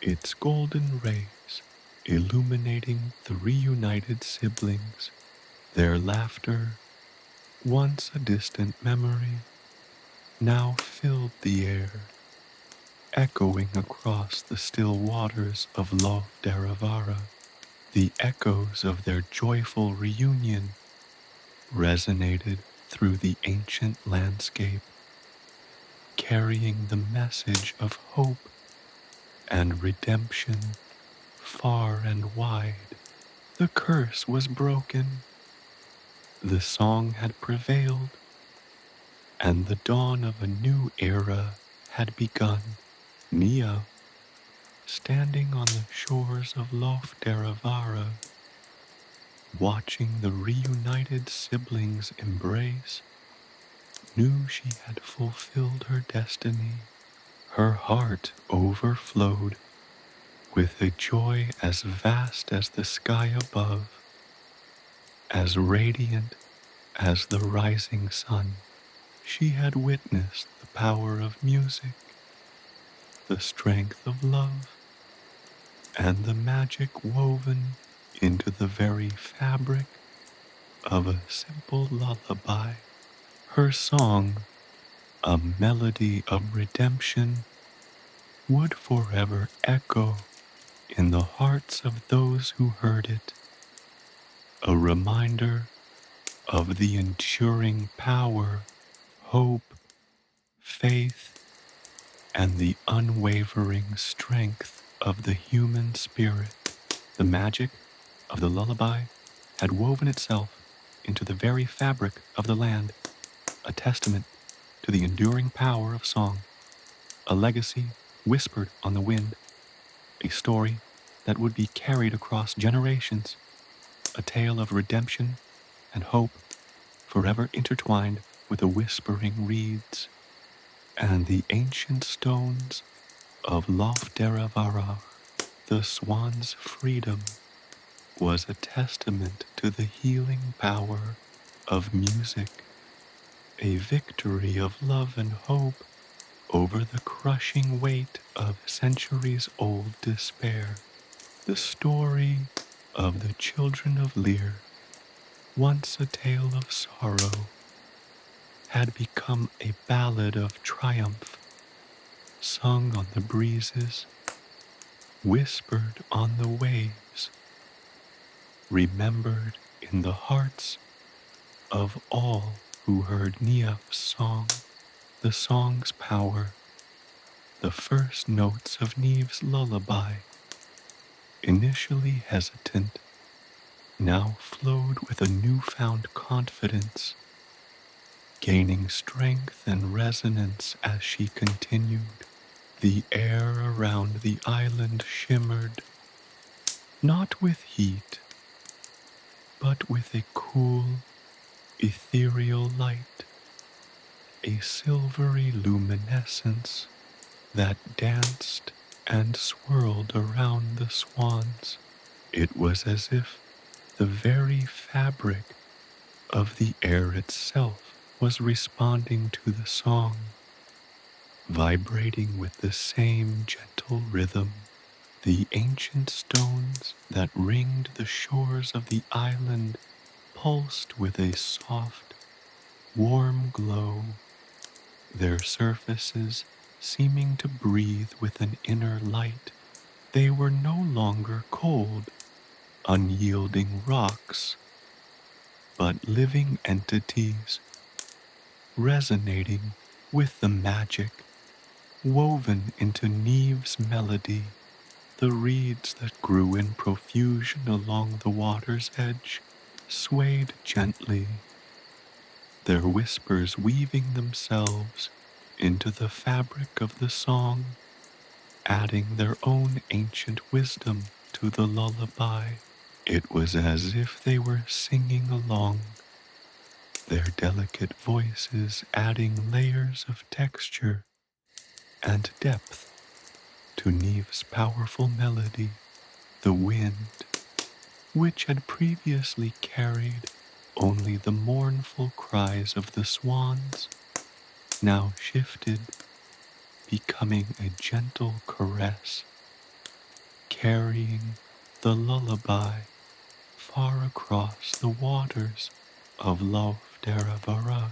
its golden rays illuminating the reunited siblings. Their laughter, once a distant memory, now filled the air, echoing across the still waters of Lough Derravaragh. The echoes of their joyful reunion resonated through the ancient landscape, carrying the message of hope and redemption far and wide. The curse was broken, the song had prevailed, and the dawn of a new era had begun. Niamh, standing on the shores of Lough Derravaragh, watching the reunited siblings embrace, knew she had fulfilled her destiny, her heart overflowed with a joy as vast as the sky above, as radiant as the rising sun. She had witnessed the power of music, the strength of love, and the magic woven into the very fabric of a simple lullaby. Her song, a melody of redemption, would forever echo in the hearts of those who heard it, a reminder of the enduring power, hope, faith, and the unwavering strength of the human spirit. The magic of the lullaby had woven itself into the very fabric of the land, a testament to the enduring power of song, a legacy whispered on the wind, a story that would be carried across generations, a tale of redemption and hope forever intertwined with the whispering reeds and the ancient stones of Lough Derravaragh. The swan's freedom was a testament to the healing power of music, a victory of love and hope over the crushing weight of centuries-old despair. The story of the Children of Lir, once a tale of sorrow, had become a ballad of triumph, sung on the breezes, whispered on the waves, remembered in the hearts of all who heard Niamh's song. The song's power, the first notes of Niamh's lullaby, initially hesitant, now flowed with a newfound confidence, gaining strength and resonance as she continued. The air around the island shimmered, not with heat, but with a cool, ethereal light, a silvery luminescence that danced and swirled around the swans. It was as if the very fabric of the air itself was responding to the song, vibrating with the same gentle rhythm. The ancient stones that ringed the shores of the island pulsed with a soft, warm glow, their surfaces seeming to breathe with an inner light. They were no longer cold, unyielding rocks, but living entities, resonating with the magic woven into Niamh's melody. The reeds that grew in profusion along the water's edge swayed gently, their whispers weaving themselves into the fabric of the song, adding their own ancient wisdom to the lullaby. It was as if they were singing along, their delicate voices adding layers of texture and depth to Niamh's powerful melody. The wind, which had previously carried only the mournful cries of the swans, now shifted, becoming a gentle caress, carrying the lullaby far across the waters of Lough Derravaragh.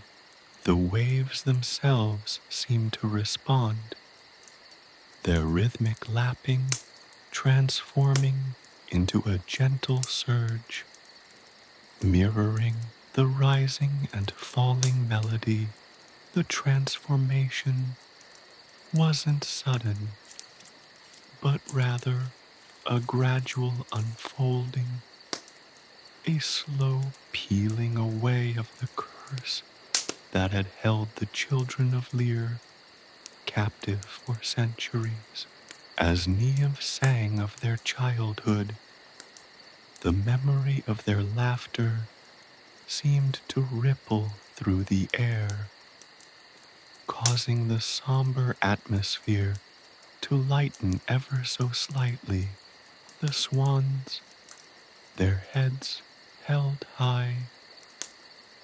The waves themselves seemed to respond, their rhythmic lapping transforming into a gentle surge, mirroring the rising and falling melody. The transformation wasn't sudden, but rather a gradual unfolding, a slow peeling away of the curse that had held the Children of Lir captive for centuries. As Niamh sang of their childhood, the memory of their laughter seemed to ripple through the air, causing the somber atmosphere to lighten ever so slightly. The swans, their heads held high,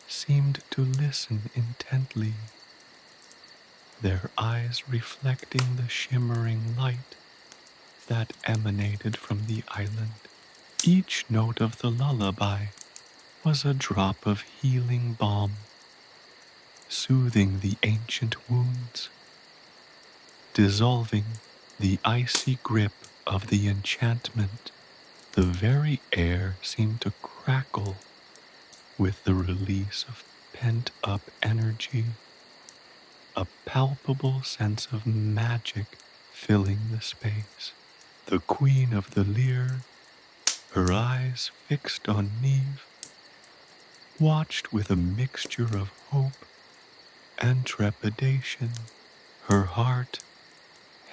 seemed to listen intently, their eyes reflecting the shimmering light that emanated from the island. Each note of the lullaby was a drop of healing balm, soothing the ancient wounds, dissolving the icy grip of the enchantment. The very air seemed to crackle with the release of pent-up energy, a palpable sense of magic filling the space. The Queen of the Lir, her eyes fixed on Niamh, watched with a mixture of hope and trepidation, her heart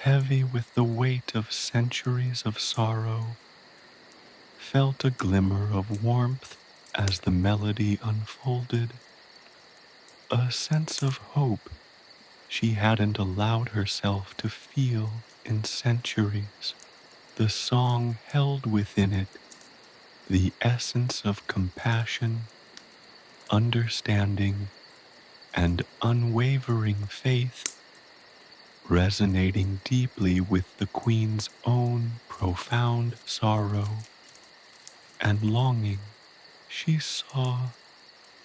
heavy with the weight of centuries of sorrow, felt a glimmer of warmth as the melody unfolded, a sense of hope she hadn't allowed herself to feel in centuries. The song held within it the essence of compassion, understanding, and unwavering faith, resonating deeply with the Queen's own profound sorrow and longing. She saw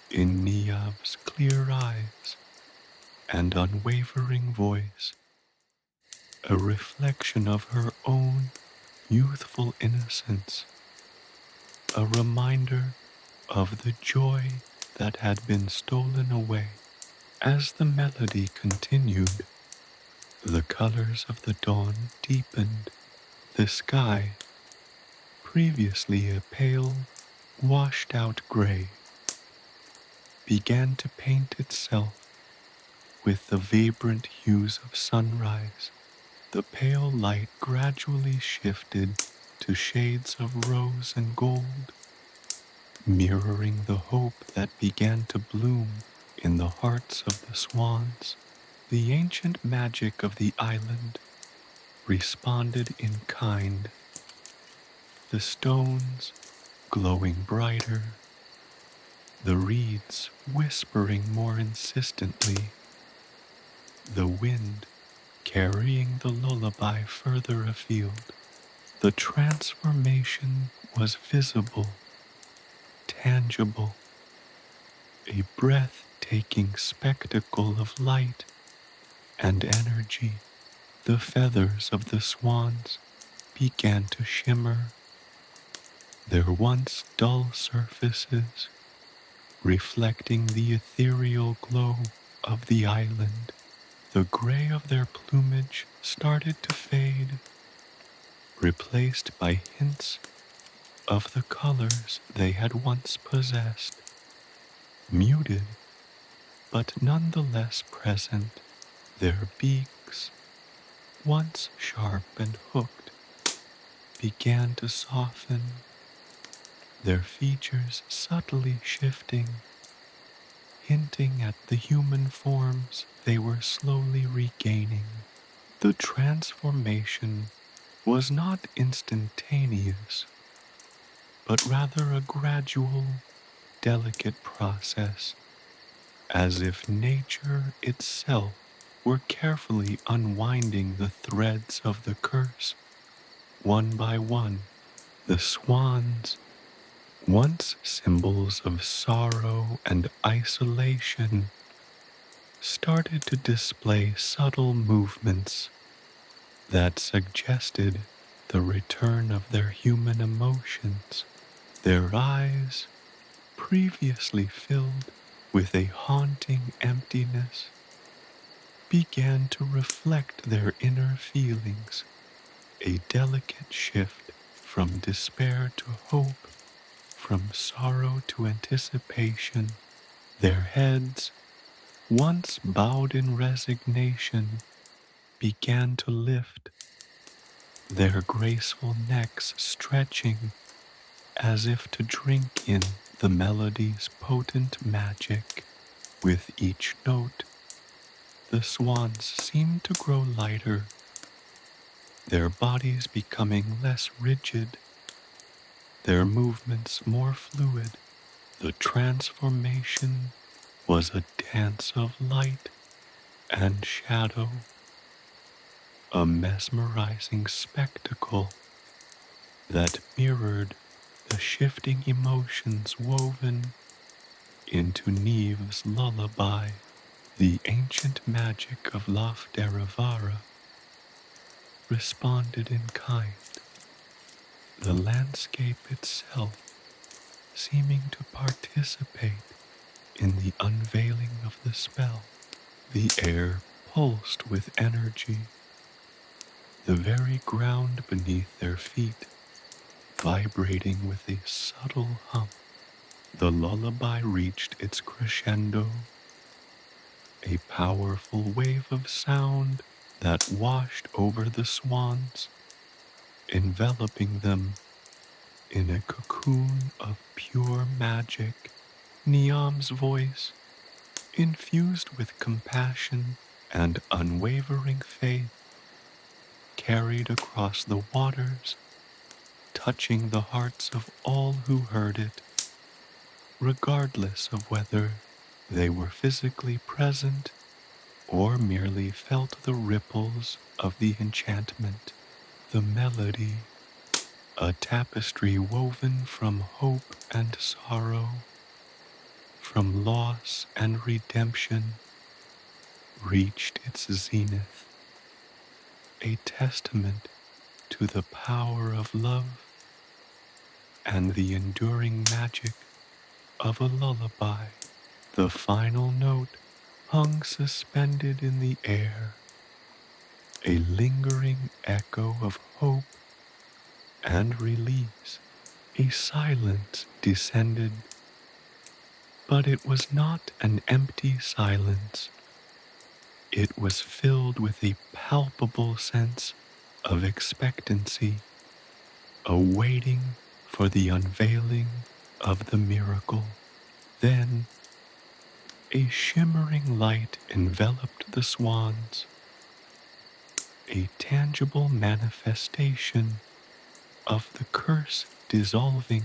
in Niamh's clear eyes and unwavering voice a reflection of her own youthful innocence, a reminder of the joy that had been stolen away. As the melody continued, the colors of the dawn deepened. The sky, previously a pale, washed-out gray, began to paint itself with the vibrant hues of sunrise. The pale light gradually shifted to shades of rose and gold, mirroring the hope that began to bloom in the hearts of the swans. The ancient magic of the island responded in kind, the stones glowing brighter, the reeds whispering more insistently, the wind carrying the lullaby further afield. The transformation was visible, tangible, a breathtaking spectacle of light and energy. The feathers of the swans began to shimmer, their once dull surfaces reflecting the ethereal glow of the island. The gray of their plumage started to fade, replaced by hints of the colors they had once possessed, muted but nonetheless present. Their beaks, once sharp and hooked, began to soften, their features subtly shifting, hinting at the human forms they were slowly regaining. The transformation was not instantaneous, but rather a gradual, delicate process, as if nature itself were carefully unwinding the threads of the curse. One by one, the swans, once symbols of sorrow and isolation, started to display subtle movements that suggested the return of their human emotions. Their eyes, previously filled with a haunting emptiness, began to reflect their inner feelings, a delicate shift from despair to hope, from sorrow to anticipation. Their heads, once bowed in resignation, began to lift, their graceful necks stretching as if to drink in the melody's potent magic. With each note, the swans seemed to grow lighter, their bodies becoming less rigid, their movements more fluid. The transformation was a dance of light and shadow, a mesmerizing spectacle that mirrored the shifting emotions woven into Niamh's lullaby. The ancient magic of Lough Derravaragh responded in kind, the landscape itself seeming to participate in the unveiling of the spell. The air pulsed with energy, the very ground beneath their feet vibrating with a subtle hum. The lullaby reached its crescendo, a powerful wave of sound that washed over the swans, enveloping them in a cocoon of pure magic. Niamh's voice, infused with compassion and unwavering faith, carried across the waters, touching the hearts of all who heard it, regardless of whether they were physically present or merely felt the ripples of the enchantment. The melody, a tapestry woven from hope and sorrow, from loss and redemption, reached its zenith, a testament to the power of love and the enduring magic of a lullaby. The final note hung suspended in the air, a lingering echo of hope and release. A silence descended, but it was not an empty silence. It was filled with a palpable sense of expectancy, a waiting for the unveiling of the miracle. Then, a shimmering light enveloped the swans, a tangible manifestation of the curse dissolving.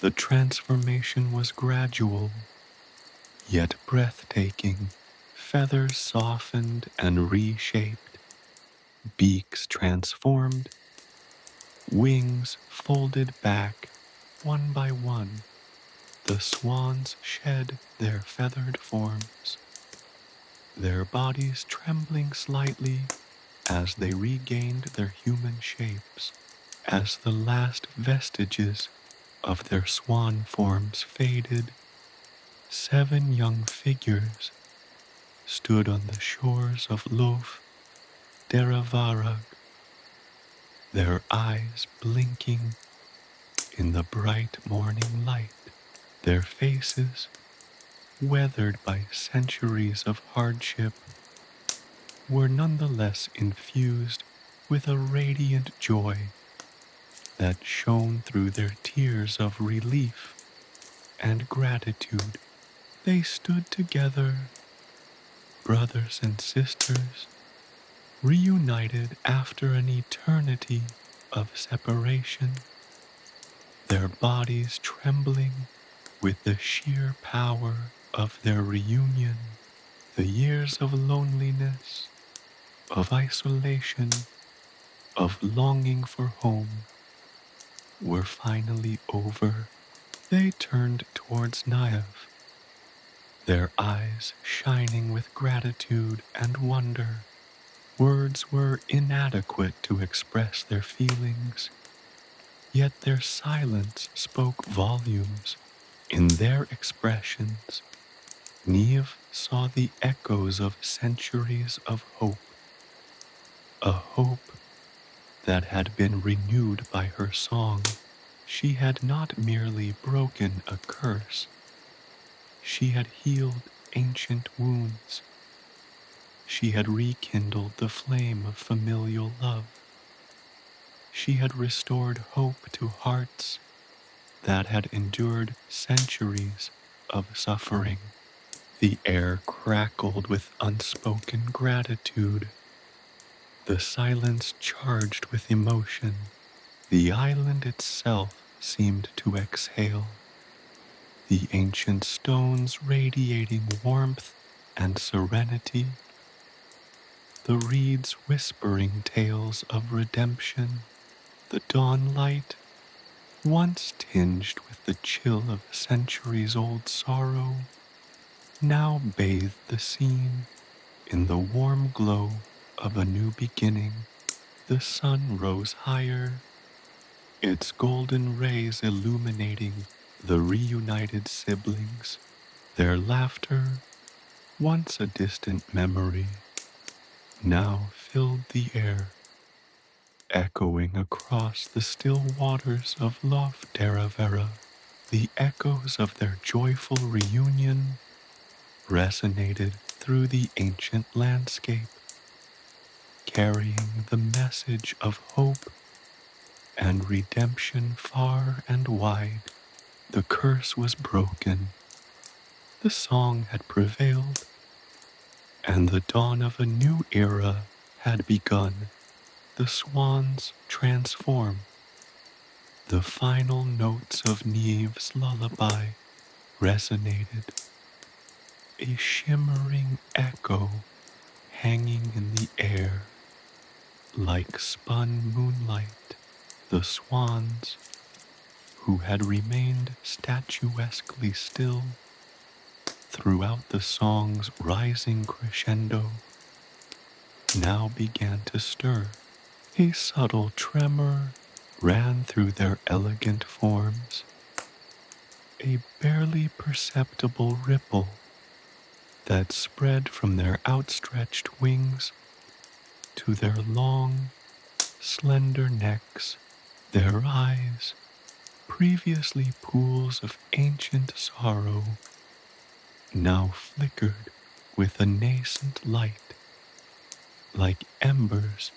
The transformation was gradual, yet breathtaking. Feathers softened and reshaped, beaks transformed, wings folded back one by one. The swans shed their feathered forms, their bodies trembling slightly as they regained their human shapes. As the last vestiges of their swan forms faded, 7 young figures stood on the shores of Lough Derravaragh, their eyes blinking in the bright morning light, their faces, weathered by centuries of hardship, were nonetheless infused with a radiant joy that shone through their tears of relief and gratitude. They stood together, brothers and sisters, reunited after an eternity of separation, their bodies trembling with the sheer power of their reunion. The years of loneliness, of isolation, of longing for home were finally over. They turned towards Niamh, their eyes shining with gratitude and wonder. Words were inadequate to express their feelings, yet their silence spoke volumes. In their expressions, Niamh saw the echoes of centuries of hope, a hope that had been renewed by her song. She had not merely broken a curse, she had healed ancient wounds. She had rekindled the flame of familial love. She had restored hope to hearts that had endured centuries of suffering. The air crackled with unspoken gratitude, the silence charged with emotion. The island itself seemed to exhale, the ancient stones radiating warmth and serenity, the reeds whispering tales of redemption. The dawn light, once tinged with the chill of a centuries-old sorrow, now bathed the scene in the warm glow of a new beginning. The sun rose higher, its golden rays illuminating the reunited siblings. Their laughter, once a distant memory, now filled the air, echoing across the still waters of Lough Derravaragh. The echoes of their joyful reunion resonated through the ancient landscape, carrying the message of hope and redemption far and wide. The curse was broken, the song had prevailed, and the dawn of a new era had begun. The swans transform. The final notes of Niamh's lullaby resonated, a shimmering echo hanging in the air like spun moonlight. The swans, who had remained statuesquely still throughout the song's rising crescendo, now began to stir. A subtle tremor ran through their elegant forms, a barely perceptible ripple that spread from their outstretched wings to their long, slender necks. Their eyes, previously pools of ancient sorrow, now flickered with a nascent light, like embers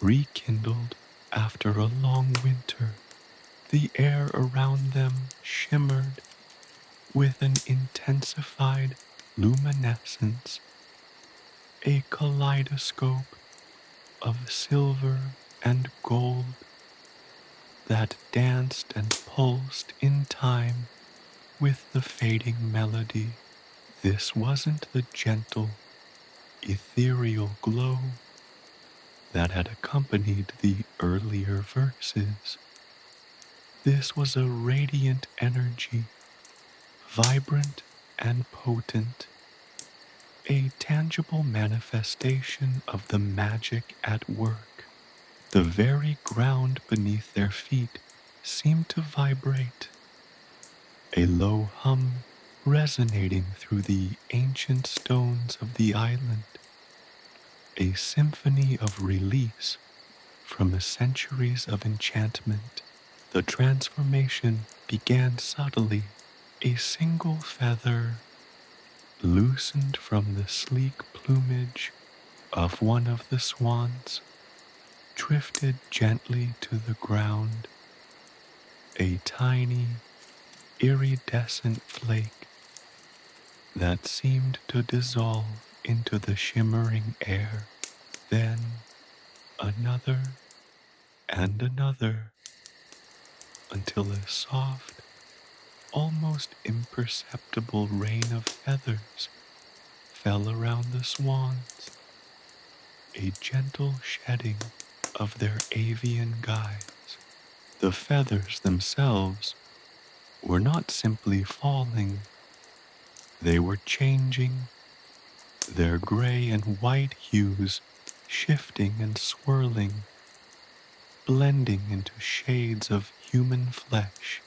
rekindled after a long winter. The air around them shimmered with an intensified luminescence, a kaleidoscope of silver and gold that danced and pulsed in time with the fading melody. This wasn't the gentle, ethereal glow that had accompanied the earlier verses. This was a radiant energy, vibrant and potent, a tangible manifestation of the magic at work. The very ground beneath their feet seemed to vibrate, a low hum resonating through the ancient stones of the island, a symphony of release from centuries of enchantment. The transformation began subtly. A single feather loosened from the sleek plumage of one of the swans, drifted gently to the ground, a tiny, iridescent flake that seemed to dissolve into the shimmering air. Then another and another, until a soft, almost imperceptible rain of feathers fell around the swans, a gentle shedding of their avian guise. The feathers themselves were not simply falling, they were changing, their gray and white hues shifting and swirling, blending into shades of human flesh.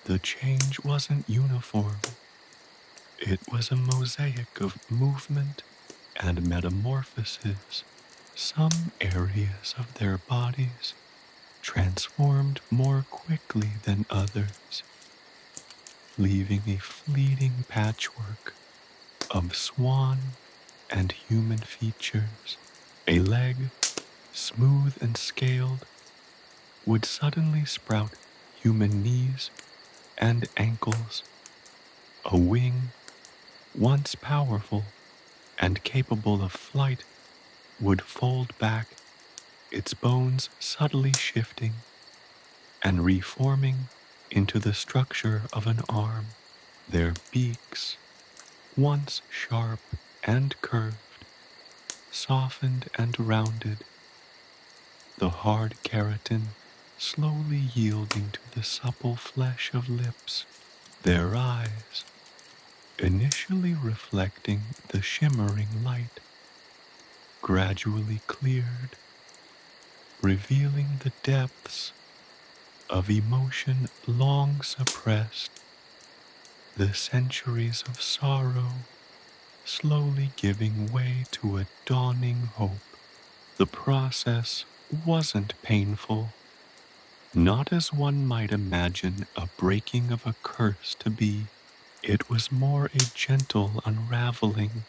The change wasn't uniform. It was a mosaic of movement and metamorphosis. Some areas of their bodies transformed more quickly than others, leaving a fleeting patchwork of swan and human features. A leg, smooth and scaled, would suddenly sprout human knees and ankles. A wing, once powerful and capable of flight, would fold back, its bones subtly shifting and reforming into the structure of an arm. Their beaks, once sharp and curved, softened and rounded, the hard keratin slowly yielding to the supple flesh of lips. Their eyes, initially reflecting the shimmering light, gradually cleared, revealing the depths of emotion long suppressed, the centuries of sorrow slowly giving way to a dawning hope. The process wasn't painful, not as one might imagine a breaking of a curse to be. It was more a gentle unraveling,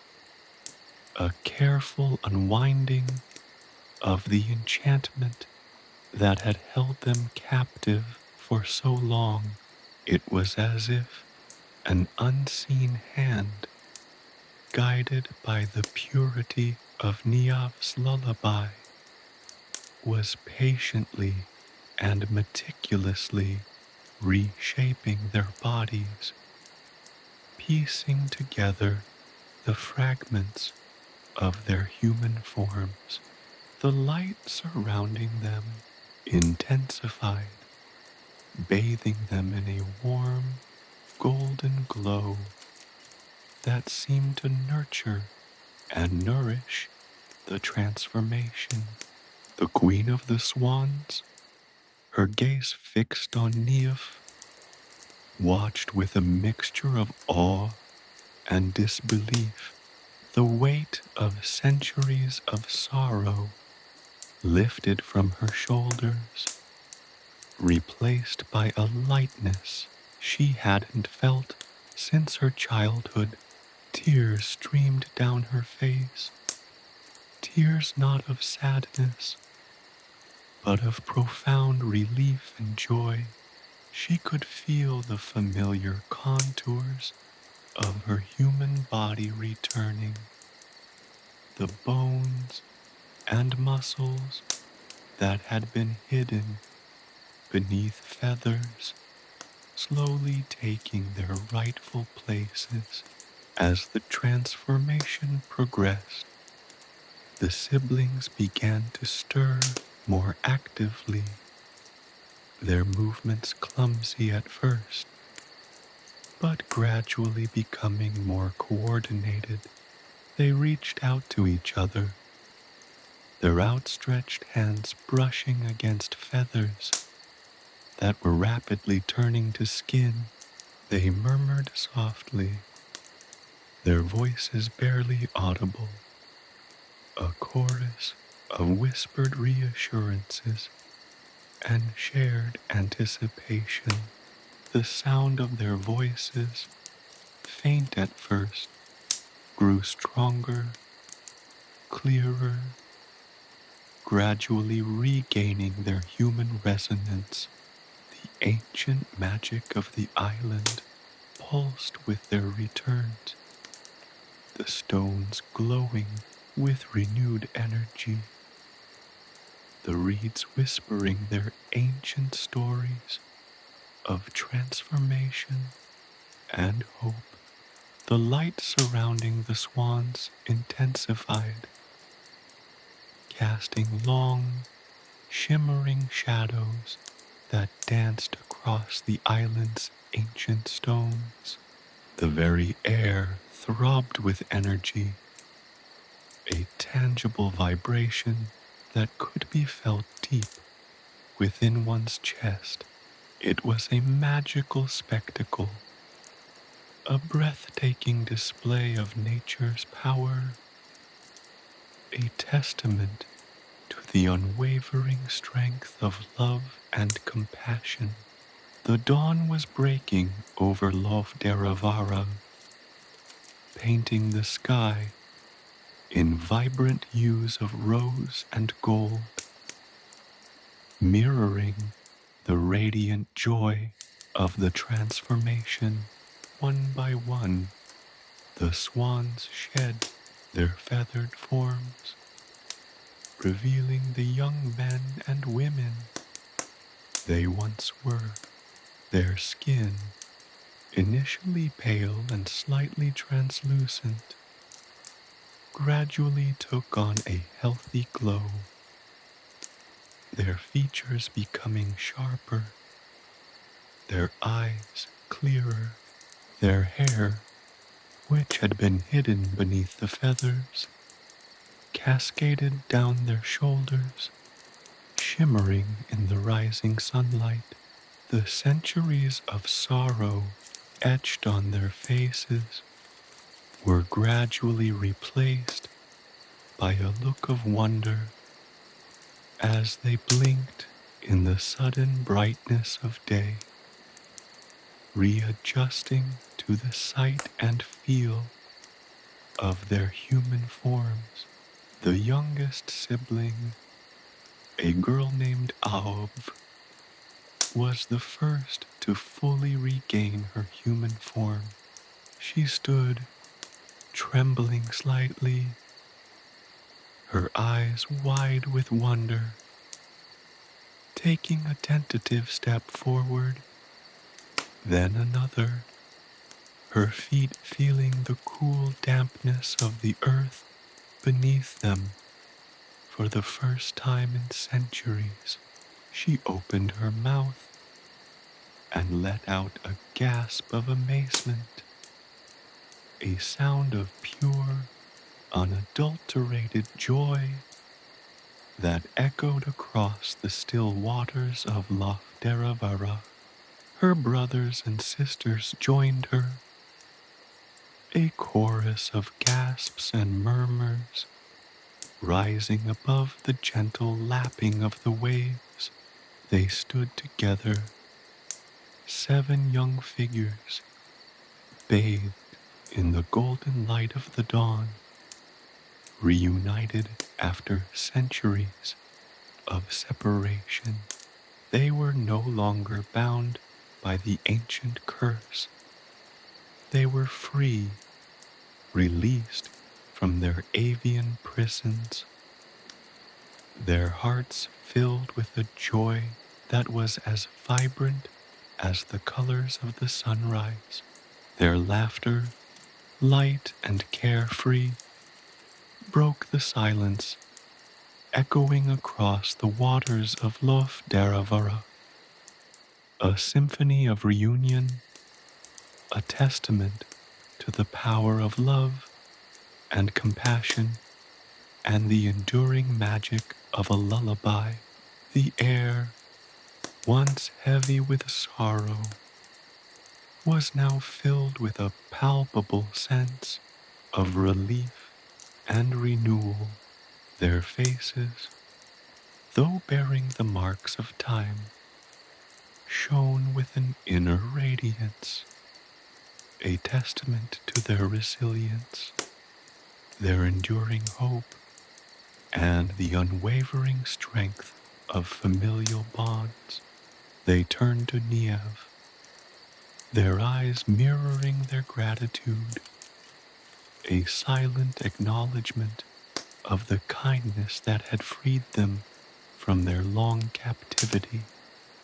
a careful unwinding of the enchantment that had held them captive for so long. It was as if an unseen hand, guided by the purity of Niamh's lullaby, was patiently and meticulously reshaping their bodies, piecing together the fragments of their human forms. The light surrounding them intensified, bathing them in a warm, golden glow that seemed to nurture and nourish the transformation. The queen of the swans, her gaze fixed on Niamh, watched with a mixture of awe and disbelief the weight of centuries of sorrow lifted from her shoulders, replaced by a lightness she hadn't felt since her childhood. Tears streamed down her face, tears not of sadness, but of profound relief and joy. She could feel the familiar contours of her human body returning, the bones and muscles that had been hidden beneath feathers, slowly taking their rightful places. As the transformation progressed, the siblings began to stir more actively, their movements clumsy at first, but gradually becoming more coordinated. They reached out to each other, their outstretched hands brushing against feathers that were rapidly turning to skin. They murmured softly, their voices barely audible, a chorus of whispered reassurances and shared anticipation. The sound of their voices, faint at first, grew stronger, clearer, gradually regaining their human resonance. The ancient magic of the island pulsed with their returns, the stones glowing with renewed energy, the reeds whispering their ancient stories of transformation and hope. The light surrounding the swans intensified, casting long, shimmering shadows that danced across the island's ancient stones. The very air throbbed with energy, a tangible vibration that could be felt deep within one's chest. It was a magical spectacle, a breathtaking display of nature's power, a testament to the unwavering strength of love and compassion. The dawn was breaking over Lough Derravaragh, painting the sky in vibrant hues of rose and gold, mirroring the radiant joy of the transformation. One by one, The swans shed their feathered forms, revealing the young men and women they once were. Their skin, initially pale and slightly translucent, gradually took on a healthy glow, their features becoming sharper, their eyes clearer, their hair, which had been hidden beneath the feathers, cascaded down their shoulders, shimmering in the rising sunlight. The centuries of sorrow etched on their faces were gradually replaced by a look of wonder as they blinked in the sudden brightness of day, readjusting to the sight and feel of their human forms. The youngest sibling, a girl named Aub, was the first to fully regain her human form. She stood, trembling slightly, her eyes wide with wonder, taking a tentative step forward, then another, her feet feeling the cool dampness of the earth beneath them. For the first time in centuries, she opened her mouth and let out a gasp of amazement, a sound of pure, unadulterated joy that echoed across the still waters of Lough Derravaragh. Her brothers and sisters joined her, a chorus of gasps and murmurs rising above the gentle lapping of the waves. They stood together, 7 young figures, bathed in the golden light of the dawn, reunited after centuries of separation. They were no longer bound by the ancient curse. They were free, released from their avian prisons, their hearts filled with a joy that was as vibrant as the colors of the sunrise. Their laughter, light and carefree, broke the silence, echoing across the waters of Lough Derravaragh, a symphony of reunion, a testament to the power of love and compassion and the enduring magic of a lullaby. The air, once heavy with sorrow, was now filled with a palpable sense of relief and renewal. Their faces, though bearing the marks of time, shone with an inner radiance, a testament to their resilience, their enduring hope, and the unwavering strength of familial bonds. They turned to Niamh, their eyes mirroring their gratitude, a silent acknowledgement of the kindness that had freed them from their long captivity.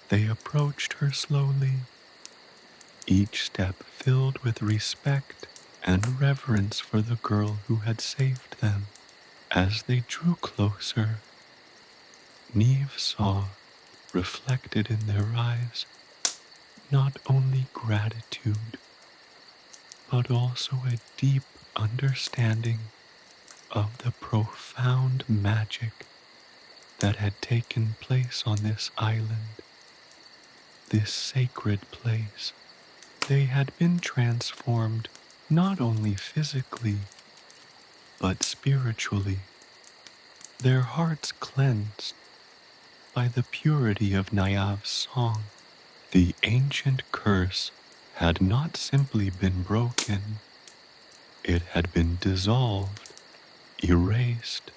They approached her slowly, each step filled with respect and reverence for the girl who had saved them. As they drew closer, Niamh saw, reflected in their eyes, not only gratitude, but also a deep understanding of the profound magic that had taken place on this island, this sacred place. They had been transformed not only physically, but spiritually, their hearts cleansed by the purity of Niamh's song. The ancient curse had not simply been broken, it had been dissolved, erased,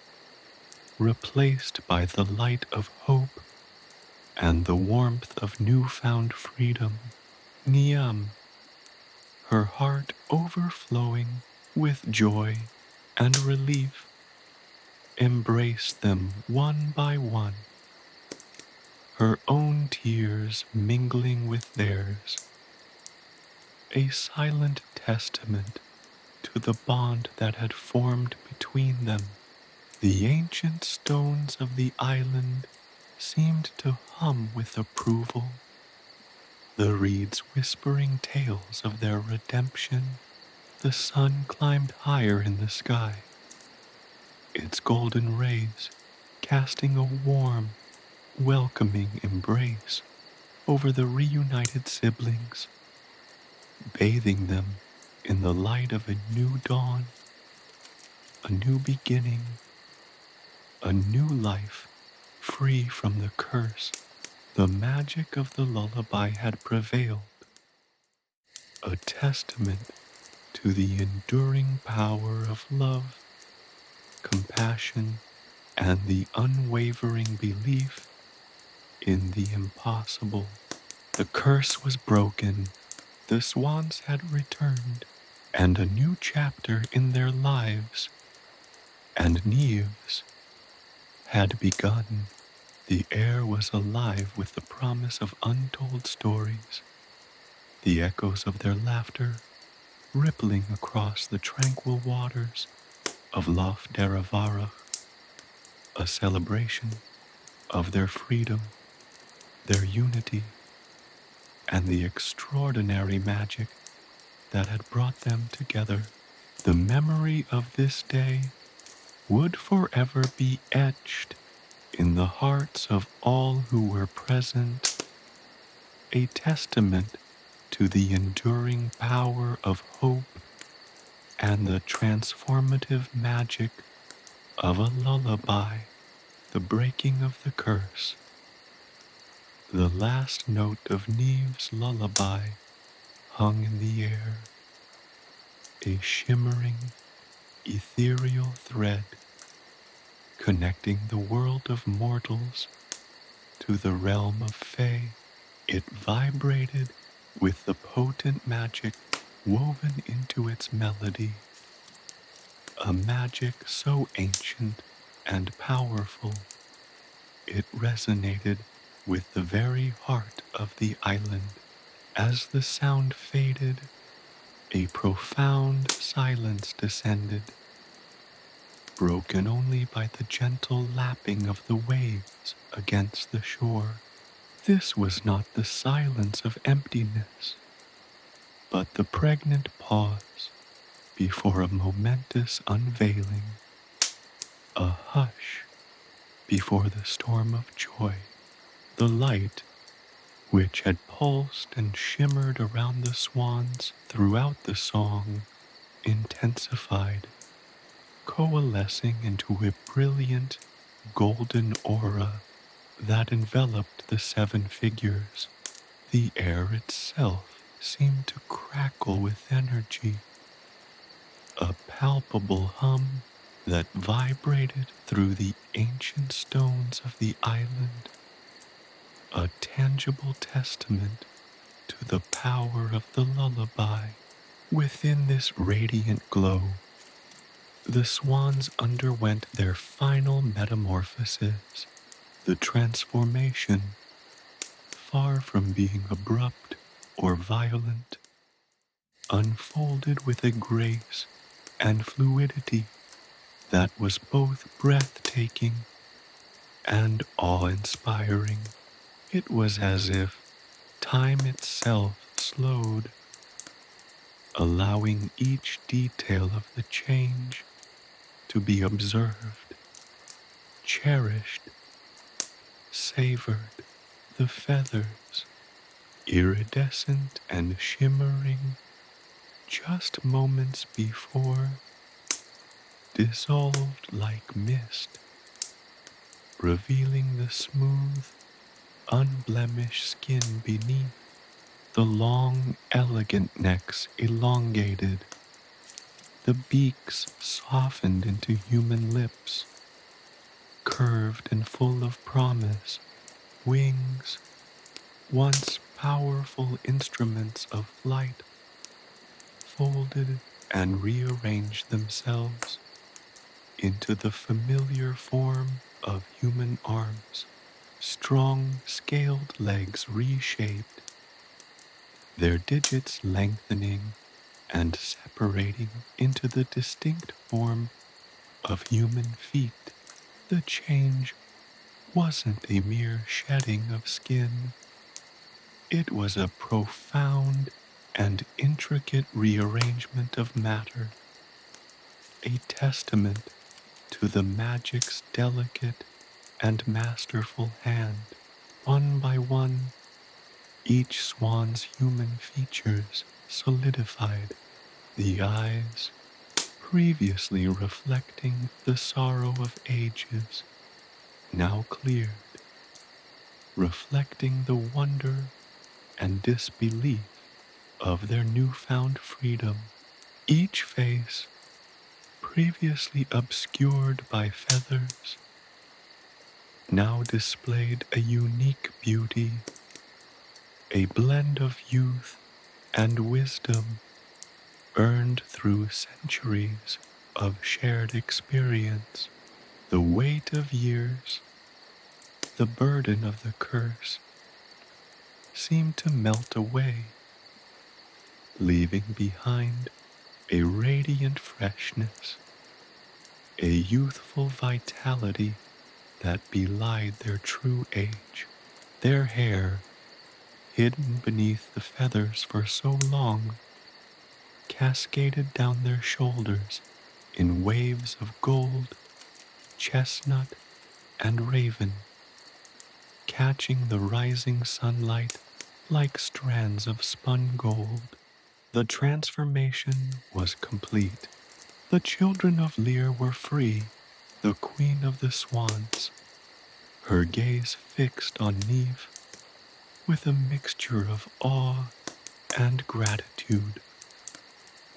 replaced by the light of hope and the warmth of newfound freedom. Niamh, her heart overflowing with joy and relief, embraced them one by one, her own tears mingling with theirs, a silent testament to the bond that had formed between them. The ancient stones of the island seemed to hum with approval, the reeds whispering tales of their redemption. The sun climbed higher in the sky, its golden rays casting a warm, welcoming embrace over the reunited siblings, bathing them in the light of a new dawn, a new beginning, a new life free from the curse. The magic of the lullaby had prevailed, a testament to the enduring power of love, compassion, and the unwavering belief in the impossible. The curse was broken, the swans had returned, and a new chapter in their lives and Niamh's had begun. The air was alive with the promise of untold stories, the echoes of their laughter rippling across the tranquil waters of Lough Derravaragh, a celebration of their freedom, their unity, and the extraordinary magic that had brought them together. The memory of this day would forever be etched in the hearts of all who were present, a testament to the enduring power of hope and the transformative magic of a lullaby. The breaking of the curse. The last note of Niamh's lullaby hung in the air, a shimmering, ethereal thread connecting the world of mortals to the realm of fae. It vibrated with the potent magic woven into its melody, a magic so ancient and powerful it resonated with the very heart of the island. As the sound faded, a profound silence descended, broken only by the gentle lapping of the waves against the shore. This was not the silence of emptiness, but the pregnant pause before a momentous unveiling, a hush before the storm of joy. The light, which had pulsed and shimmered around the swans throughout the song, intensified, coalescing into a brilliant golden aura that enveloped the seven figures. The air itself seemed to crackle with energy, a palpable hum that vibrated through the ancient stones of the island, a tangible testament to the power of the lullaby. Within this radiant glow, the swans underwent their final metamorphosis. The transformation, far from being abrupt or violent, unfolded with a grace and fluidity that was both breathtaking and awe-inspiring. It was as if time itself slowed, allowing each detail of the change to be observed, cherished, savored. The feathers, iridescent and shimmering just moments before, dissolved like mist, revealing the smooth, unblemished skin beneath. The long, elegant necks elongated, the beaks softened into human lips, curved and full of promise. Wings, once powerful instruments of flight, folded and rearrange themselves into the familiar form of human arms, strong scaled legs reshaped, their digits lengthening and separating into the distinct form of human feet. The change wasn't a mere shedding of skin, it was a profound and intricate rearrangement of matter, a testament to the magic's delicate and masterful hand. One by one, each swan's human features solidified, the eyes, previously reflecting the sorrow of ages, now cleared, reflecting the wonder and disbelief of their newfound freedom. Each face, previously obscured by feathers, now displayed a unique beauty, a blend of youth and wisdom earned through centuries of shared experience. The weight of years, the burden of the curse, seemed to melt away, leaving behind a radiant freshness, a youthful vitality that belied their true age. Their hair, hidden beneath the feathers for so long, cascaded down their shoulders in waves of gold, chestnut, and raven, catching the rising sunlight like strands of spun gold. The transformation was complete. The children of Lir were free, the queen of the swans, her gaze fixed on Niamh with a mixture of awe and gratitude,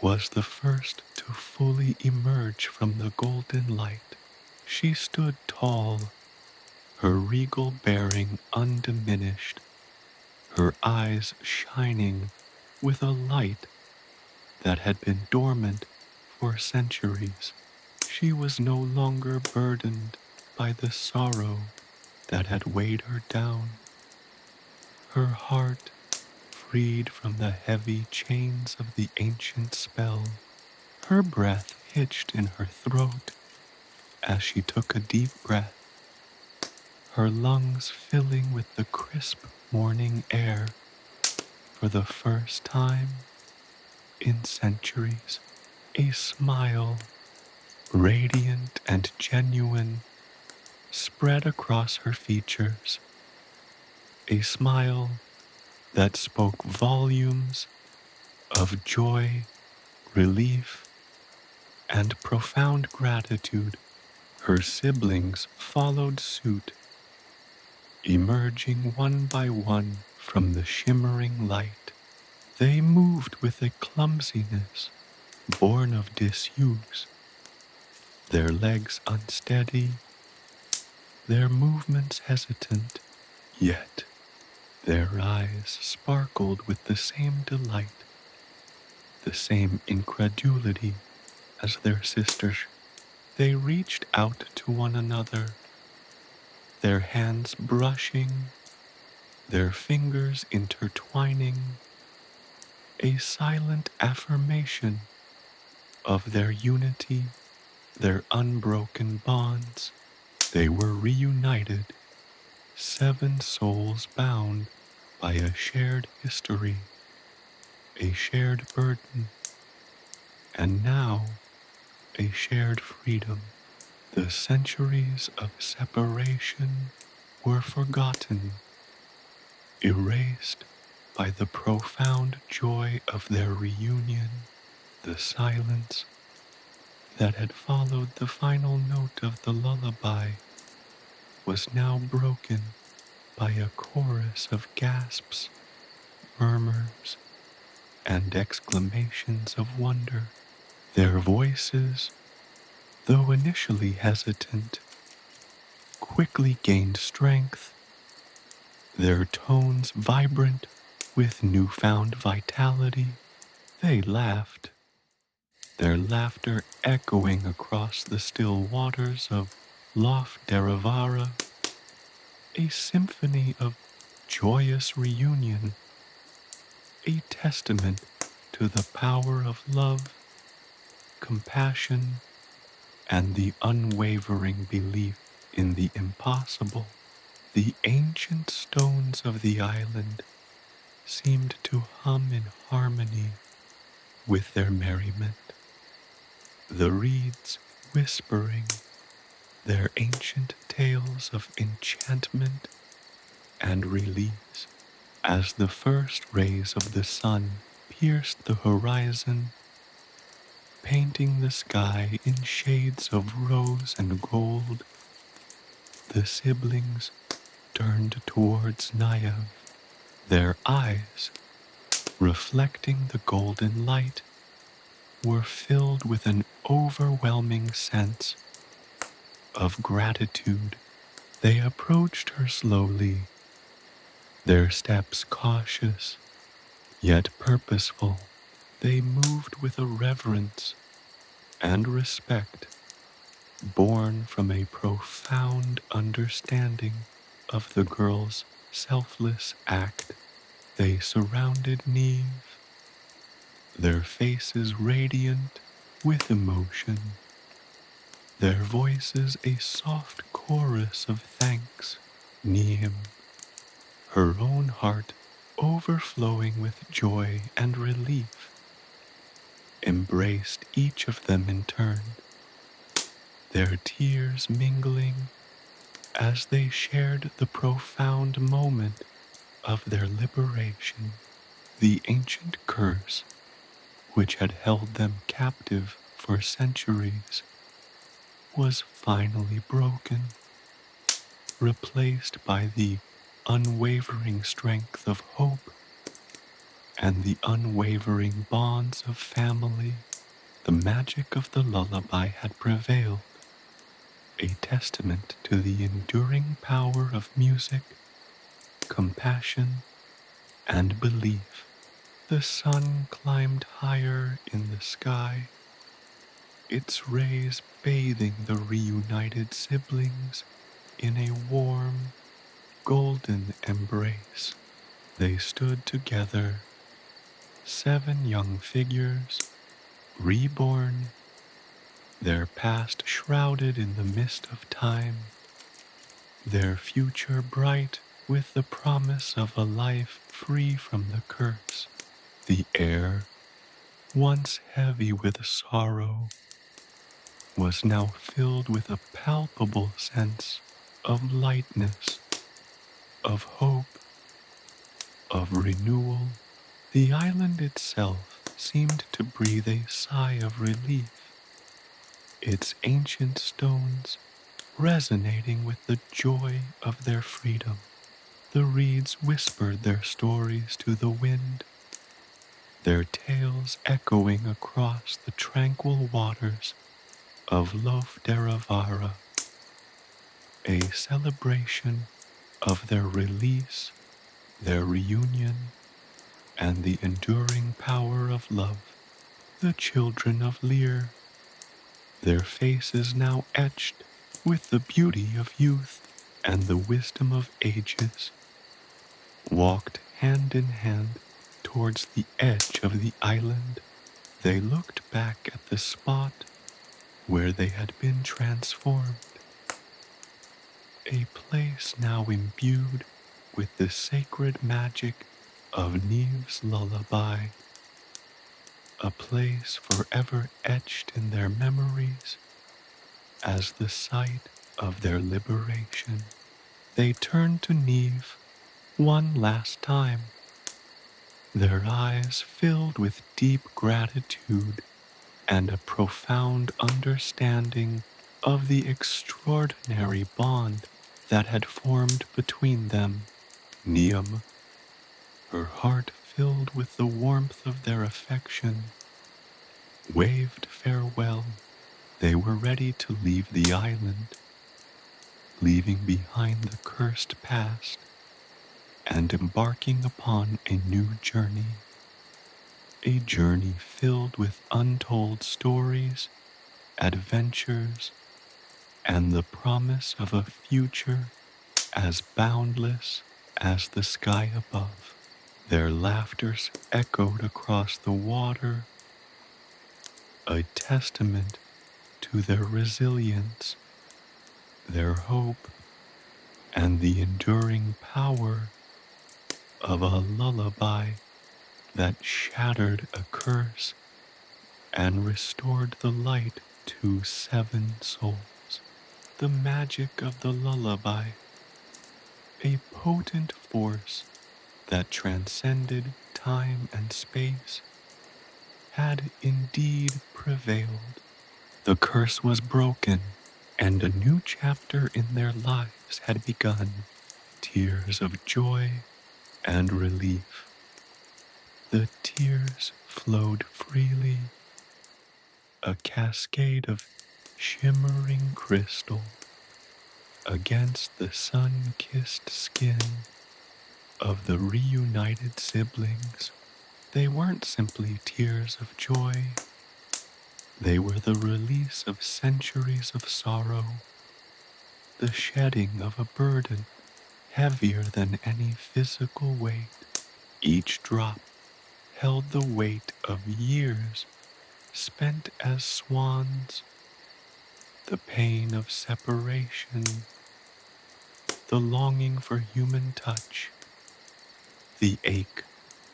was the first to fully emerge from the golden light. She stood tall, her regal bearing undiminished, her eyes shining with a light that had been dormant for centuries. She was no longer burdened by the sorrow that had weighed her down. Her heart, freed from the heavy chains of the ancient spell, her breath hitched in her throat as she took a deep breath, her lungs filling with the crisp morning air. For the first time in centuries, a smile, radiant and genuine, spread across her features, a smile that spoke volumes of joy, relief, and profound gratitude. Her siblings followed suit, emerging one by one from the shimmering light. They moved with a clumsiness born of disuse, their legs unsteady, their movements hesitant, yet their eyes sparkled with the same delight, the same incredulity as their sisters. They reached out to one another, their hands brushing, their fingers intertwining, a silent affirmation of their unity, their unbroken bonds. They were reunited, 7 souls bound by a shared history, a shared burden, and now a shared freedom. The centuries of separation were forgotten, erased by the profound joy of their reunion. The silence that had followed the final note of the lullaby was now broken by a chorus of gasps, murmurs, and exclamations of wonder. Their voices, though initially hesitant, quickly gained strength, their tones vibrant with newfound vitality. They laughed, their laughter echoing across the still waters of Lough Derravaragh, a symphony of joyous reunion, a testament to the power of love, compassion, and the unwavering belief in the impossible. The ancient stones of the island seemed to hum in harmony with their merriment, the reeds whispering their ancient tales of enchantment and release. As the first rays of the sun pierced the horizon, painting the sky in shades of rose and gold, the siblings turned towards Niamh, their eyes, reflecting the golden light, were filled with an overwhelming sense of gratitude. They approached her slowly, their steps cautious, yet purposeful. They moved with a reverence and respect born from a profound understanding of the girl's selfless act. They surrounded Niamh, their faces radiant with emotion, their voices a soft chorus of thanks. Niamh, her own heart overflowing with joy and relief, embraced each of them in turn, their tears mingling as they shared the profound moment of their liberation. The ancient curse, which had held them captive for centuries, was finally broken, replaced by the unwavering strength of hope and the unwavering bonds of family. The magic of the lullaby had prevailed, a testament to the enduring power of music, compassion, and belief. The sun climbed higher in the sky, its rays bathing the reunited siblings in a warm, golden embrace. They stood together, 7 young figures, reborn, their past shrouded in the mist of time, their future bright with the promise of a life free from the curse. The air, once heavy with sorrow, was now filled with a palpable sense of lightness, of hope, of renewal. The island itself seemed to breathe a sigh of relief, its ancient stones resonating with the joy of their freedom. The reeds whispered their stories to the wind, their tales echoing across the tranquil waters of Lough Derravaragh, a celebration of their release, their reunion, and the enduring power of love. The children of Lir, their faces now etched with the beauty of youth and the wisdom of ages, walked hand in hand towards the edge of the island. They looked back at the spot where they had been transformed, a place now imbued with the sacred magic of Niamh's lullaby, a place forever etched in their memories as the site of their liberation. They turned to Niamh one last time, their eyes filled with deep gratitude and a profound understanding of the extraordinary bond that had formed between them. Niamh, her heart filled with the warmth of their affection, waved farewell. They were ready to leave the island, leaving behind the cursed past and embarking upon a new journey, A journey filled with untold stories, adventures, and the promise of a future as boundless as the sky above. Their laughters echoed across the water, a testament to their resilience, their hope, and the enduring power of a lullaby that shattered a curse and restored the light to 7 souls. The magic of the lullaby, a potent force that transcended time and space, had indeed prevailed. The curse was broken, and a new chapter in their lives had begun. Tears of joy and relief. The tears flowed freely, a cascade of shimmering crystal against the sun-kissed skin of the reunited siblings. They weren't simply tears of joy. They were the release of centuries of sorrow, the shedding of a burden heavier than any physical weight. Each drop held the weight of years spent as swans, the pain of separation, the longing for human touch, the ache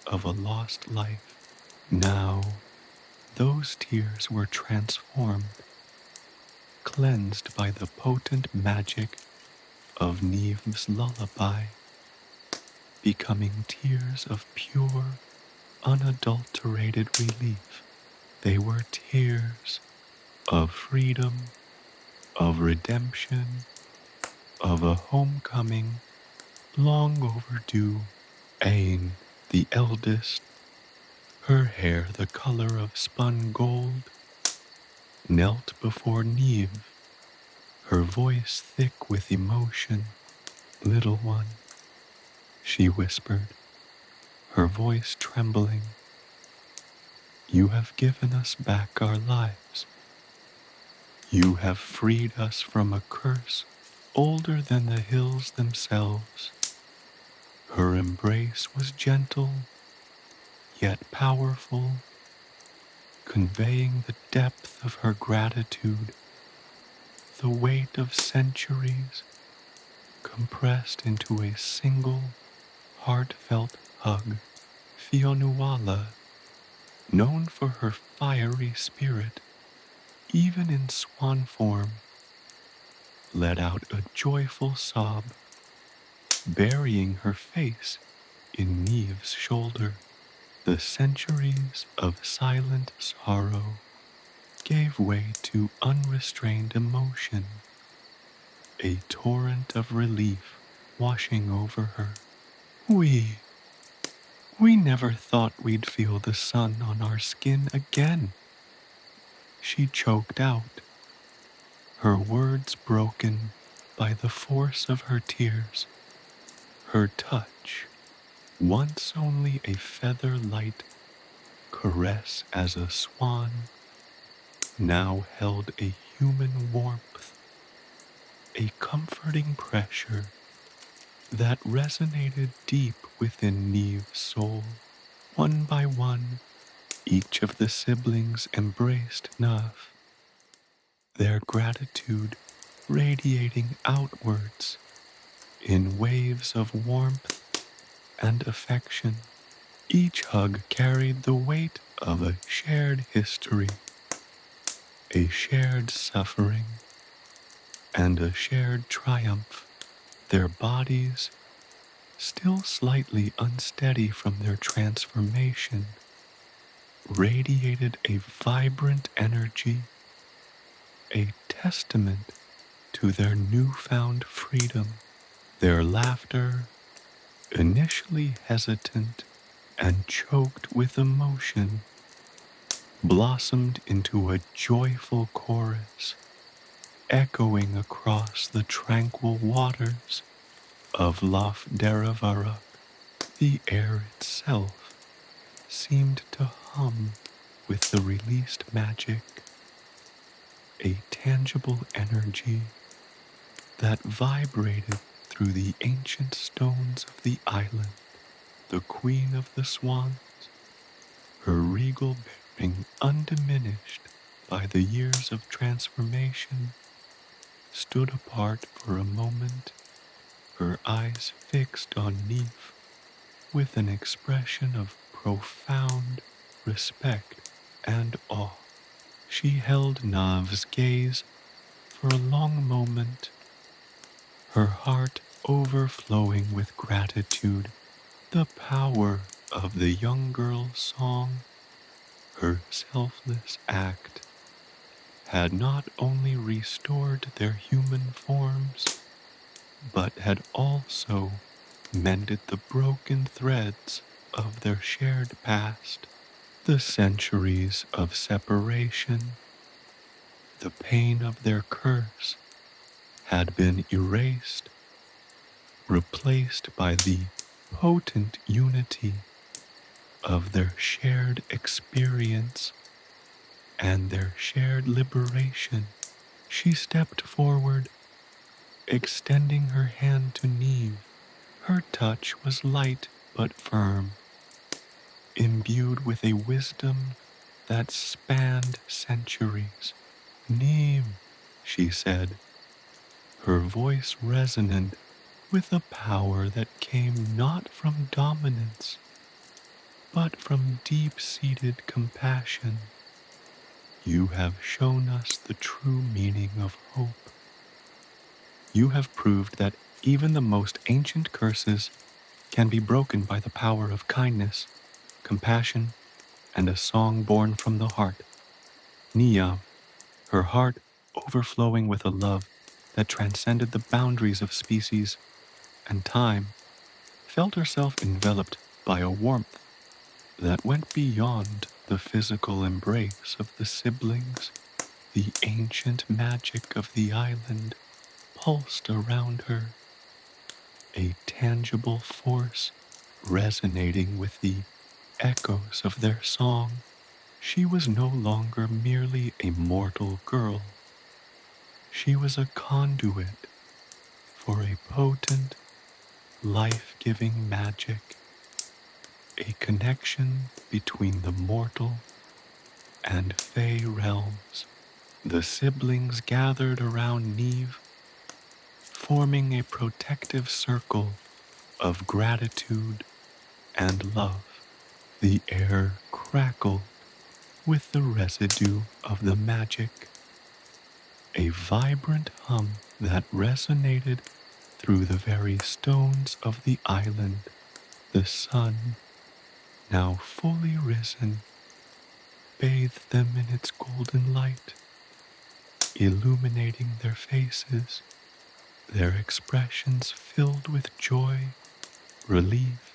of a lost life. Now, those tears were transformed, cleansed by the potent magic of Niamh's lullaby, becoming tears of pure, unadulterated relief. They were tears of freedom, of redemption, of a homecoming long overdue. Ain, the eldest, her hair the color of spun gold, knelt before Niamh, her voice thick with emotion. "Little one," she whispered, her voice trembling, "you have given us back our lives. You have freed us from a curse older than the hills themselves." Her embrace was gentle, yet powerful, conveying the depth of her gratitude, the weight of centuries compressed into a single, heartfelt hug. Fionuala, known for her fiery spirit, even in swan form, let out a joyful sob, burying her face in Niamh's shoulder. The centuries of silent sorrow gave way to unrestrained emotion, a torrent of relief washing over her. We never thought we'd feel the sun on our skin again," she choked out, her words broken by the force of her tears. Her touch, once only a feather-light caress as a swan, now held a human warmth, a comforting pressure that resonated deep within Niamh's soul. One by one, each of the siblings embraced Niamh, their gratitude radiating outwards in waves of warmth and affection. Each hug carried the weight of a shared history, a shared suffering, and a shared triumph. Their bodies, still slightly unsteady from their transformation, radiated a vibrant energy, a testament to their newfound freedom. Their laughter, initially hesitant and choked with emotion, blossomed into a joyful chorus, echoing across the tranquil waters of Lough Derravaragh. The air itself seemed to hum with the released magic, a tangible energy that vibrated through the ancient stones of the island. The queen of the swans, her regal bearing undiminished by the years of transformation, stood apart for a moment, her eyes fixed on Niamh with an expression of profound respect and awe. She held Niamh's gaze for a long moment, her heart overflowing with gratitude. The power of the young girl's song, her selfless act, had not only restored their human forms, but had also mended the broken threads of their shared past. The centuries of separation, the pain of their curse, had been erased, replaced by the potent unity of their shared experience and their shared liberation. She stepped forward, extending her hand to Niamh. Her touch was light but firm, imbued with a wisdom that spanned centuries. Niamh, she said, her voice resonant with a power that came not from dominance, but from deep-seated compassion. You have shown us the true meaning of hope. You have proved that even the most ancient curses can be broken by the power of kindness, compassion, and a song born from the heart. Niamh, her heart overflowing with a love that transcended the boundaries of species and time, felt herself enveloped by a warmth that went beyond the physical embrace of the siblings. The ancient magic of the island pulsed around her, a tangible force resonating with the echoes of their song. She was no longer merely a mortal girl. She was a conduit for a potent, life-giving magic, a connection between the mortal and fey realms. The siblings gathered around Niamh, forming a protective circle of gratitude and love. The air crackled with the residue of the magic, a vibrant hum that resonated through the very stones of the island. The sun, now fully risen, bathed them in its golden light, illuminating their faces, their expressions filled with joy, relief,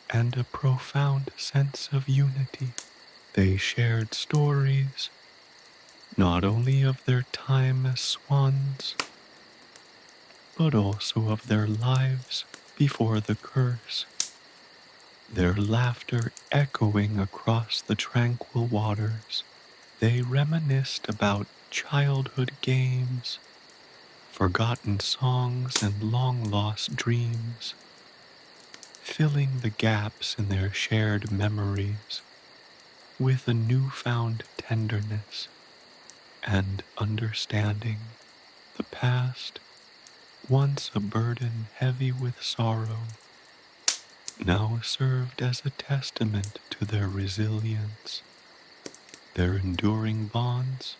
and a profound sense of unity. They shared stories, not only of their time as swans, but also of their lives before the curse, their laughter echoing across the tranquil waters. They reminisced about childhood games, forgotten songs, and long-lost dreams, filling the gaps in their shared memories with a newfound tenderness and understanding. The past, once a burden heavy with sorrow, now served as a testament to their resilience, their enduring bonds,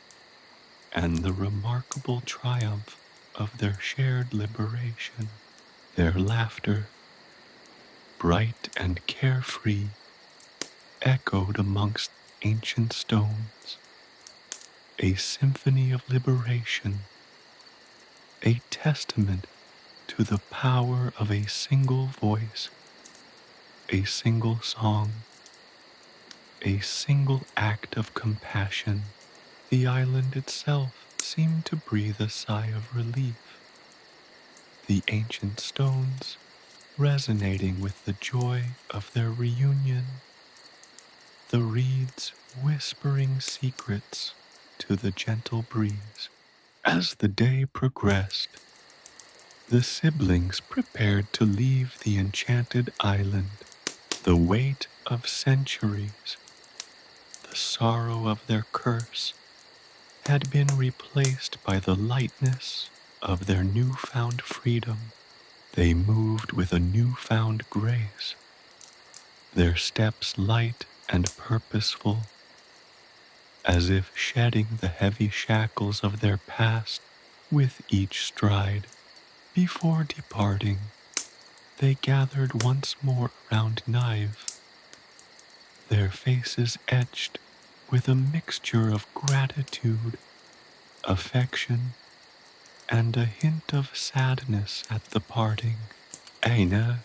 and the remarkable triumph of their shared liberation. Their laughter, bright and carefree, echoed amongst ancient stones, a symphony of liberation, a testament to the power of a single voice, a single song, a single act of compassion. The island itself seemed to breathe a sigh of relief, the ancient stones resonating with the joy of their reunion. the reeds whispering secrets to the gentle breeze. As the day progressed, the siblings prepared to leave the enchanted island. The weight of centuries, the sorrow of their curse, had been replaced by the lightness of their newfound freedom. They moved with a newfound grace, their steps light and purposeful, as if shedding the heavy shackles of their past with each stride. Before departing, they gathered once more around Niamh, their faces etched with a mixture of gratitude, affection, and a hint of sadness at the parting. Aina,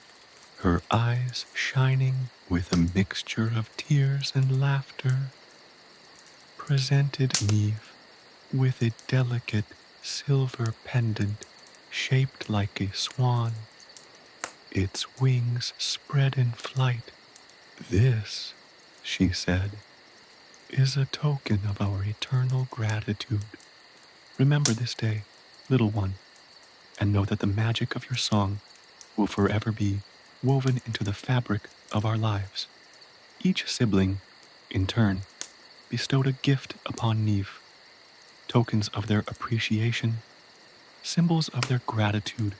her eyes shining with a mixture of tears and laughter, presented Niamh with a delicate silver pendant shaped like a swan, its wings spread in flight. "This," she said, "is a token of our eternal gratitude. Remember this day, little one, and know that the magic of your song will forever be woven into the fabric of our lives." Each sibling, in turn, bestowed a gift upon Niamh, tokens of their appreciation, symbols of their gratitude,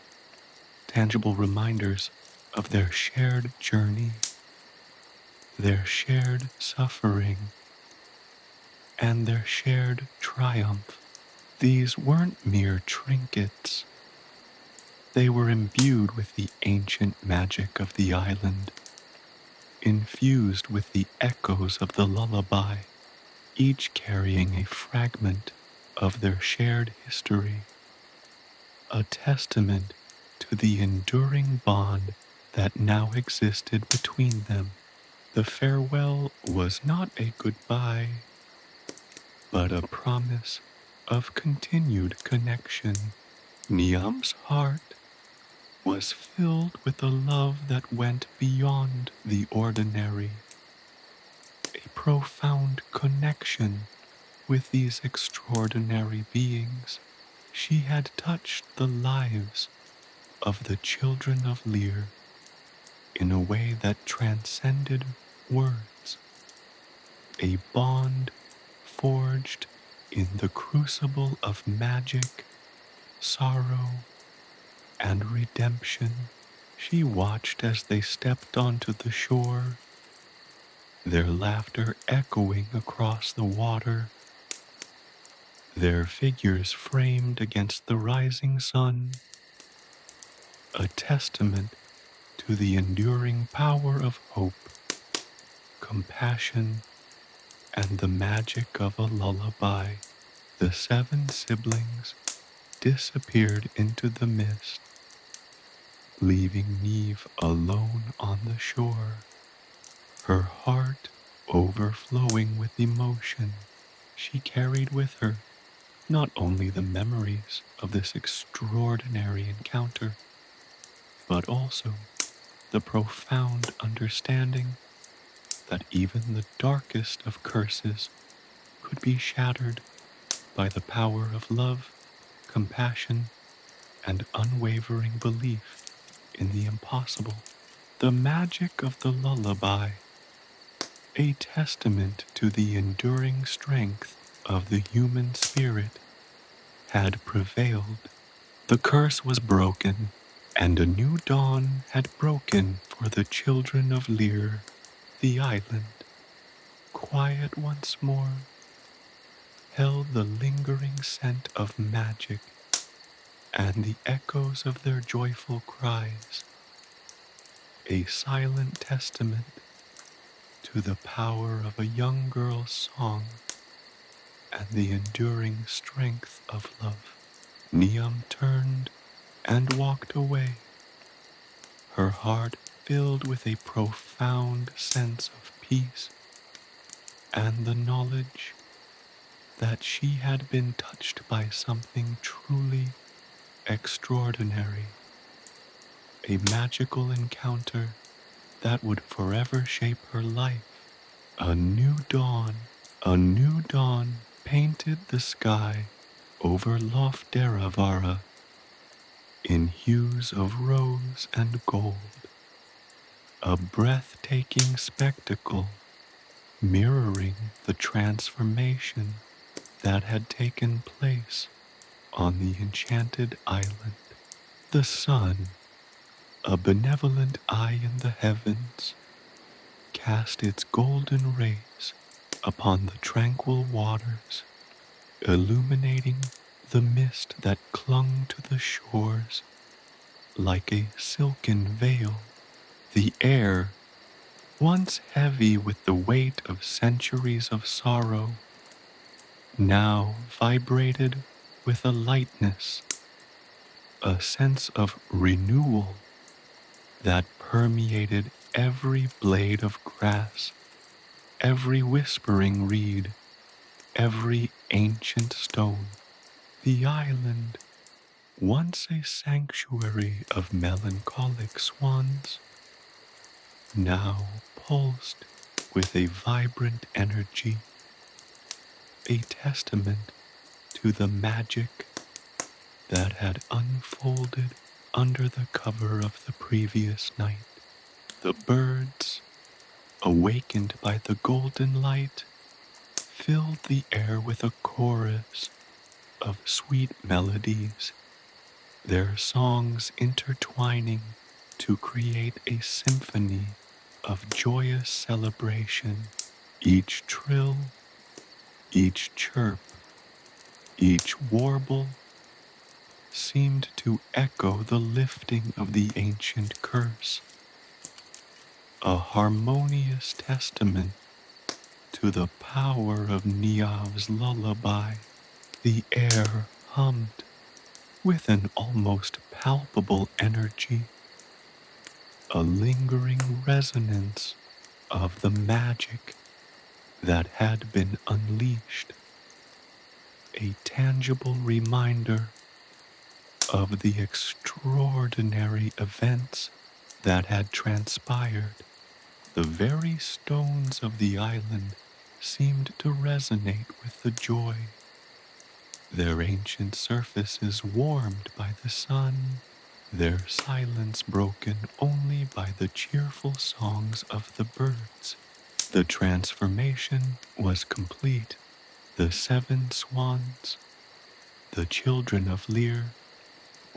tangible reminders of their shared journey, their shared suffering, and their shared triumph. These weren't mere trinkets. They were imbued with the ancient magic of the island, infused with the echoes of the lullaby, each carrying a fragment of their shared history, a testament to the enduring bond that now existed between them. The farewell was not a goodbye, but a promise of continued connection. Niamh's heart was filled with a love that went beyond the ordinary, a profound connection with these extraordinary beings. She had touched the lives of the children of Lir in a way that transcended words, a bond forged in the crucible of magic, sorrow, and redemption. She watched as they stepped onto the shore, their laughter echoing across the water, their figures framed against the rising sun, a testament to the enduring power of hope, compassion, and the magic of a lullaby. The 7 siblings disappeared into the mist, leaving Niamh alone on the shore, her heart overflowing with emotion. She carried with her not only the memories of this extraordinary encounter, but also the profound understanding that even the darkest of curses could be shattered by the power of love, compassion, and unwavering belief in the impossible. The magic of the lullaby, a testament to the enduring strength of the human spirit, had prevailed. The curse was broken, and a new dawn had broken for the children of Lir. The island, quiet once more, held the lingering scent of magic and the echoes of their joyful cries, a silent testament to the power of a young girl's song and the enduring strength of love. Niamh turned and walked away, her heart filled with a profound sense of peace and the knowledge that she had been touched by something truly extraordinary, a magical encounter that would forever shape her life A new dawn, a new dawn painted the sky over Lough Derravaragh in hues of rose and gold, a breathtaking spectacle mirroring the transformation that had taken place on the enchanted island. The sun, a benevolent eye in the heavens, cast its golden rays upon the tranquil waters, illuminating the mist that clung to the shores like a silken veil. The air, once heavy with the weight of centuries of sorrow, now vibrated with a lightness, a sense of renewal that permeated every blade of grass, every whispering reed, every ancient stone. The island, once a sanctuary of melancholic swans, now pulsed with a vibrant energy, a testament to the magic that had unfolded under the cover of the previous night. The birds, awakened by the golden light, filled the air with a chorus of sweet melodies, their songs intertwining to create a symphony of joyous celebration. Each trill, each chirp, each warble seemed to echo the lifting of the ancient curse, a harmonious testament to the power of Niamh's lullaby. The air hummed with an almost palpable energy, a lingering resonance of the magic that had been unleashed, a tangible reminder of the extraordinary events that had transpired. The very stones of the island seemed to resonate with the joy, their ancient surfaces warmed by the sun, their silence broken only by the cheerful songs of the birds. The transformation was complete. The 7 swans, the children of Lir,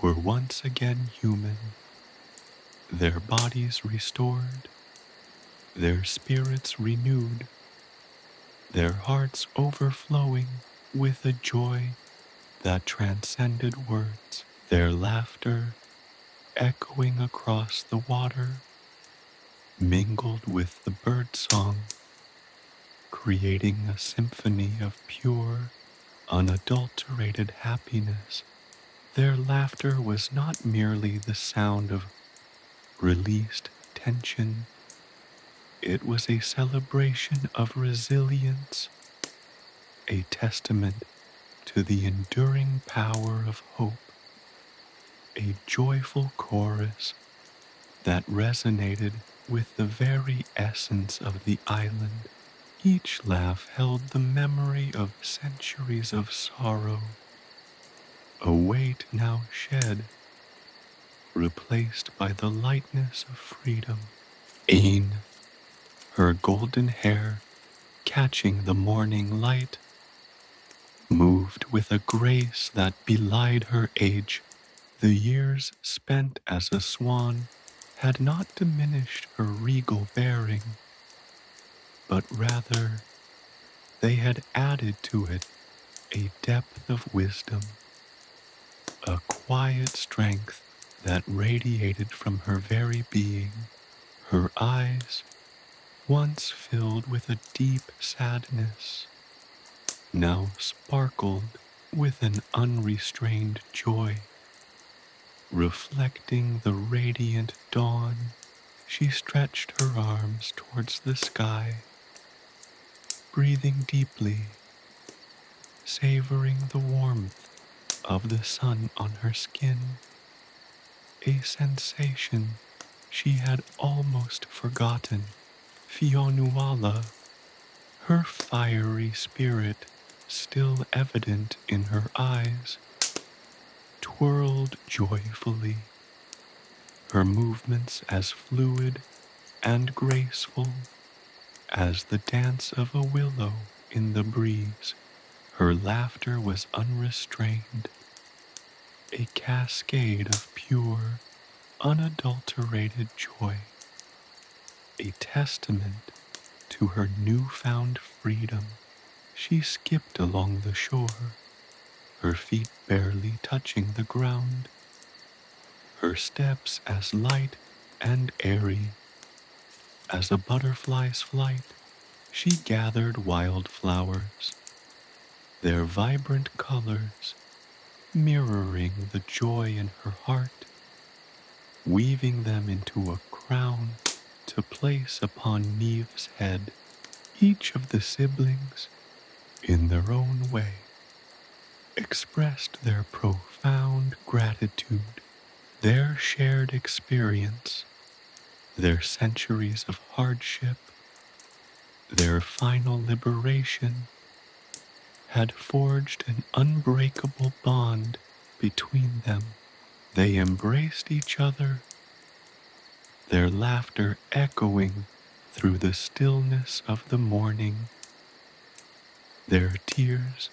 were once again human, their bodies restored, their spirits renewed, their hearts overflowing with a joy that transcended words, their laughter echoing across the water, mingled with the bird song, creating a symphony of pure, unadulterated happiness. Their laughter was not merely the sound of released tension, it was a celebration of resilience, a testament to the enduring power of hope, a joyful chorus that resonated with the very essence of the island. Each laugh held the memory of centuries of sorrow, a weight now shed, replaced by the lightness of freedom. Ain, her golden hair catching the morning light, moved with a grace that belied her age. The years spent as a swan had not diminished her regal bearing, but rather they had added to it a depth of wisdom, a quiet strength that radiated from her very being. Her eyes, once filled with a deep sadness, now sparkled with an unrestrained joy. Reflecting the radiant dawn, she stretched her arms towards the sky, breathing deeply, savoring the warmth of the sun on her skin, a sensation she had almost forgotten. Fionuala, her fiery spirit still evident in her eyes, twirled joyfully, her movements as fluid and graceful as the dance of a willow in the breeze. Her laughter was unrestrained, a cascade of pure, unadulterated joy, a testament to her newfound freedom. She skipped along the shore, her feet barely touching the ground, her steps as light and airy as a butterfly's flight. She gathered wildflowers, their vibrant colors mirroring the joy in her heart, weaving them into a crown to place upon Niamh's head. Each of the siblings, in their own way, expressed their profound gratitude, their shared experience, their centuries of hardship, their final liberation, had forged an unbreakable bond between them. They embraced each other, their laughter echoing through the stillness of the morning, their tears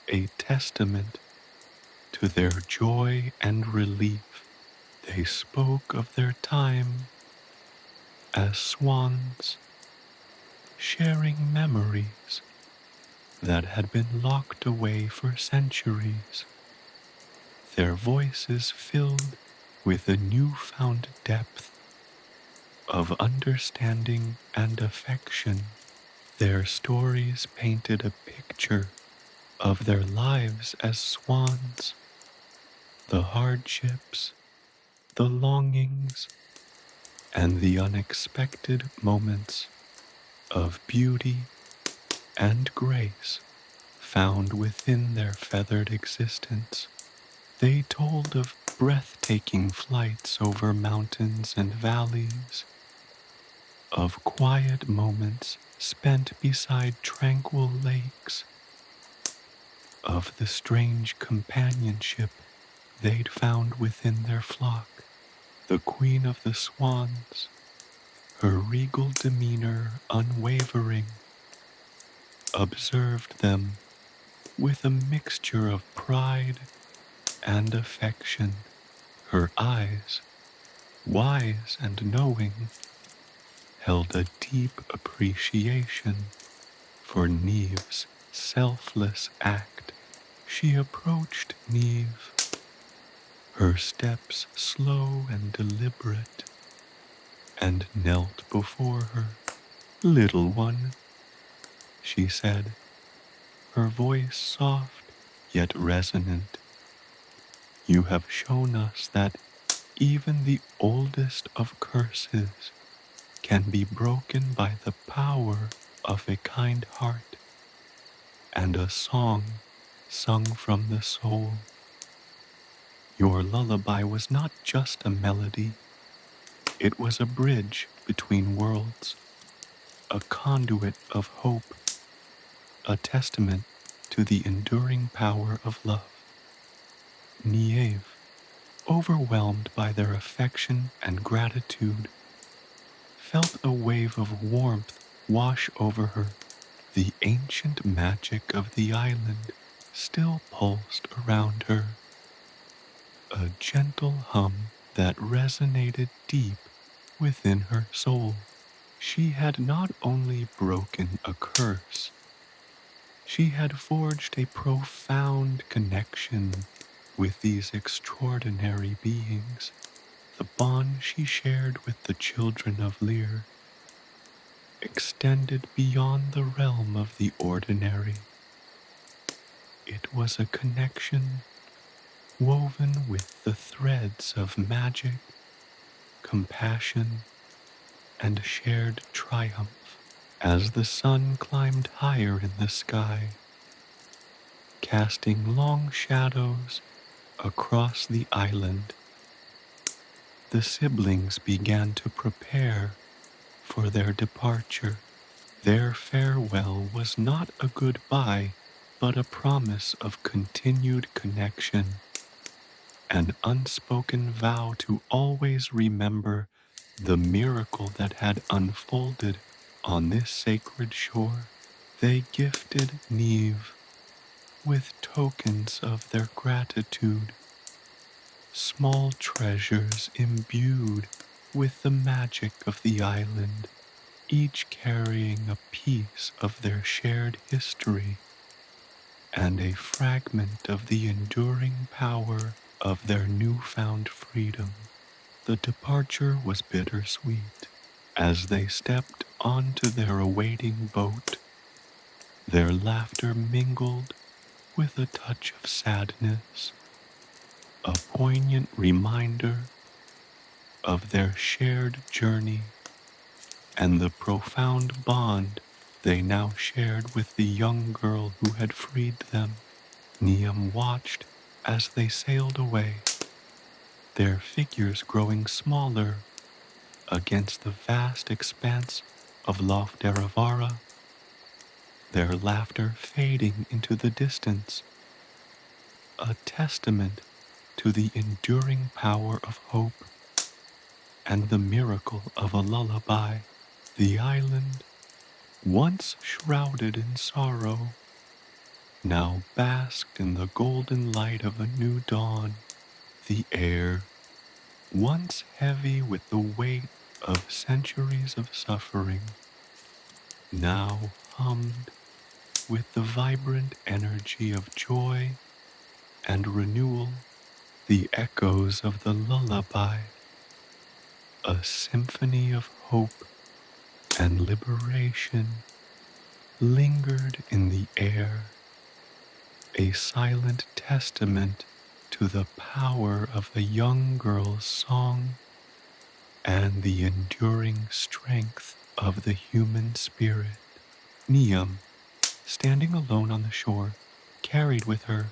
a testament to their joy and relief. They spoke of their time as swans, sharing memories that had been locked away for centuries, their voices filled with a newfound depth of understanding and affection. Their stories painted a picture of their lives as swans, the hardships, the longings, and the unexpected moments of beauty and grace found within their feathered existence. They told of breathtaking flights over mountains and valleys, of quiet moments spent beside tranquil lakes, of the strange companionship they'd found within their flock. The queen of the swans, her regal demeanor unwavering, observed them with a mixture of pride and affection. Her eyes, wise and knowing, held a deep appreciation for Niamh's selfless act. She approached Niamh, her steps slow and deliberate, and knelt before her. "Little one," she said, her voice soft yet resonant, "you have shown us that even the oldest of curses can be broken by the power of a kind heart and a song sung from the soul. Your lullaby was not just a melody, it was a bridge between worlds, a conduit of hope, a testament to the enduring power of love." Niamh, overwhelmed by their affection and gratitude, felt a wave of warmth wash over her. The ancient magic of the island still pulsed around her, a gentle hum that resonated deep within her soul. She had not only broken a curse, she had forged a profound connection with these extraordinary beings. The bond she shared with the Children of Lir extended beyond the realm of the ordinary. It was a connection woven with the threads of magic, compassion, and shared triumph. As the sun climbed higher in the sky, casting long shadows across the island, the siblings began to prepare for their departure. Their farewell was not a goodbye, but a promise of continued connection, an unspoken vow to always remember the miracle that had unfolded on this sacred shore. They gifted Niamh with tokens of their gratitude, small treasures imbued with the magic of the island, each carrying a piece of their shared history and a fragment of the enduring power of their newfound freedom. The departure was bittersweet. As they stepped onto their awaiting boat, their laughter mingled with a touch of sadness, a poignant reminder of their shared journey and the profound bond they now shared with the young girl who had freed them. Niamh watched as they sailed away, their figures growing smaller against the vast expanse of Lough Derravaragh, their laughter fading into the distance, a testament to the enduring power of hope and the miracle of a lullaby. The island, once shrouded in sorrow, now basked in the golden light of a new dawn. The air, once heavy with the weight of centuries of suffering, now hummed with the vibrant energy of joy and renewal. The echoes of the lullaby, a symphony of hope and liberation, lingered in the air, a silent testament to the power of the young girl's song and the enduring strength of the human spirit. Niamh, standing alone on the shore, carried with her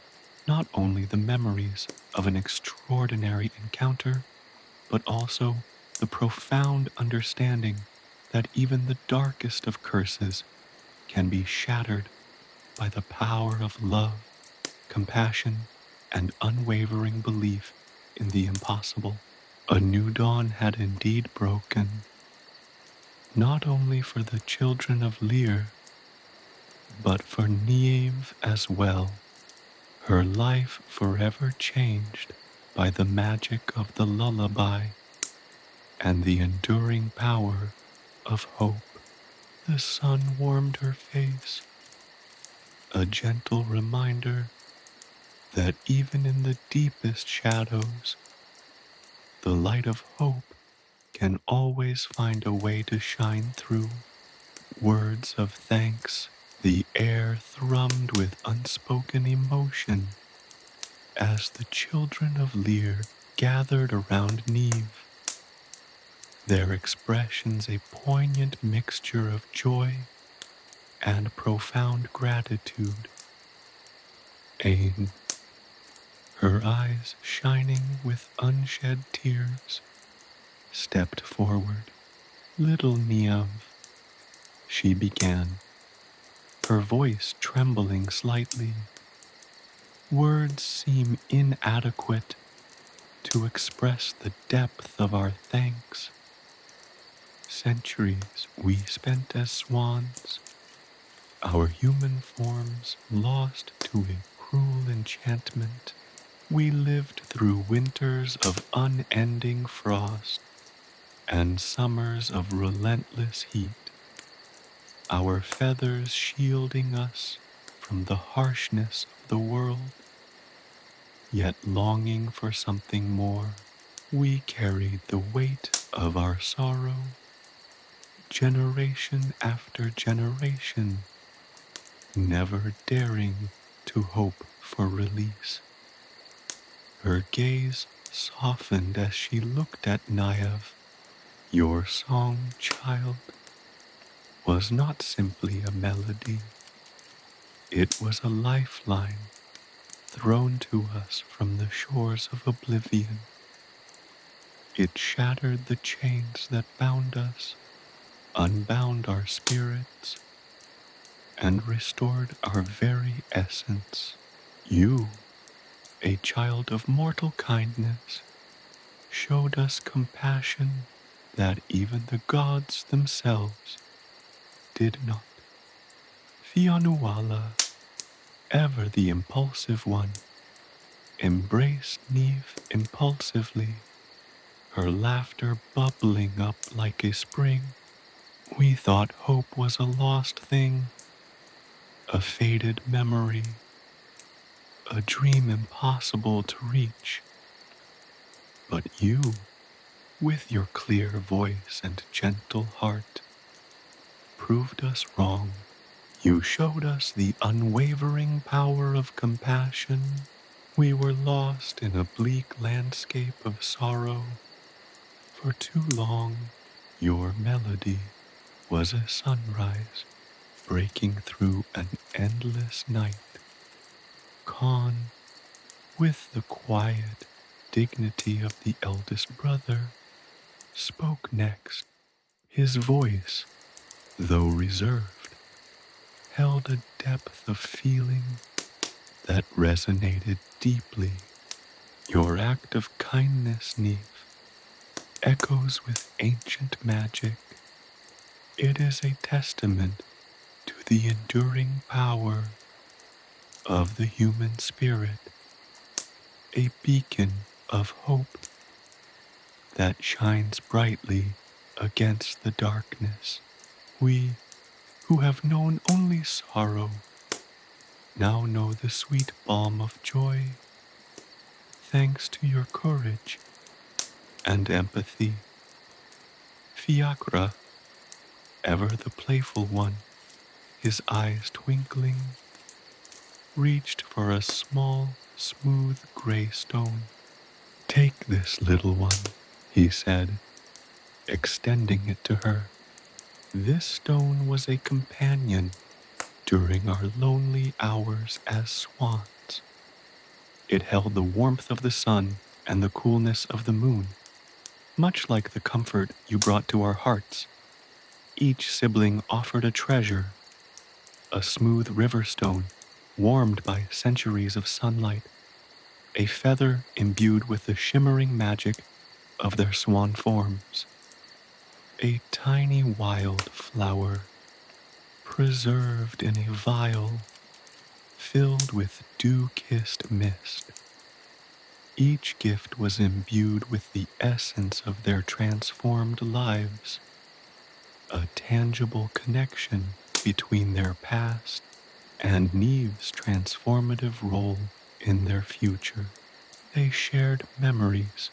not only the memories of an extraordinary encounter, but also the profound understanding that even the darkest of curses can be shattered by the power of love, compassion, and unwavering belief in the impossible. A new dawn had indeed broken, not only for the children of Lir, but for Niamh as well, her life forever changed by the magic of the lullaby and the enduring power of hope. The sun warmed her face, a gentle reminder that even in the deepest shadows, the light of hope can always find a way to shine through. Words of thanks, the air thrummed with unspoken emotion as the children of Lir gathered around Niamh, their expressions a poignant mixture of joy and profound gratitude. Ain, her eyes shining with unshed tears, stepped forward. Little Niamh, she began, her voice trembling slightly. Words seem inadequate to express the depth of our thanks. Centuries we spent as swans, our human forms lost to a cruel enchantment. We lived through winters of unending frost and summers of relentless heat, our feathers shielding us from the harshness of the world, yet longing for something more. We carried the weight of our sorrow, generation after generation, never daring to hope for release. Her gaze softened as she looked at Niamh. Your song, child, was not simply a melody. It was a lifeline thrown to us from the shores of oblivion. It shattered the chains that bound us, unbound our spirits, and restored our very essence. You, a child of mortal kindness, showed us compassion that even the gods themselves did not. Fionuala, ever the impulsive one, embraced Niamh impulsively, her laughter bubbling up like a spring. We thought hope was a lost thing, a faded memory, a dream impossible to reach. But you, with your clear voice and gentle heart, proved us wrong. You showed us the unwavering power of compassion. We were lost in a bleak landscape of sorrow. For too long, your melody was a sunrise breaking through an endless night. Khan, with the quiet dignity of the eldest brother, spoke next. His voice, though reserved, held a depth of feeling that resonated deeply. Your act of kindness, Niamh, echoes with ancient magic. It is a testament to the enduring power of the human spirit, a beacon of hope that shines brightly against the darkness. We, who have known only sorrow, now know the sweet balm of joy, thanks to your courage and empathy. Fiacra, ever the playful one, his eyes twinkling, reached for a small, smooth gray stone. Take this, little one, he said, extending it to her. This stone was a companion during our lonely hours as swans. It held the warmth of the sun and the coolness of the moon, much like the comfort you brought to our hearts. Each sibling offered a treasure, a smooth river stone warmed by centuries of sunlight, a feather imbued with the shimmering magic of their swan forms, a tiny wild flower preserved in a vial filled with dew-kissed mist. Each gift was imbued with the essence of their transformed lives, a tangible connection between their past and Niamh's transformative role in their future. They shared memories,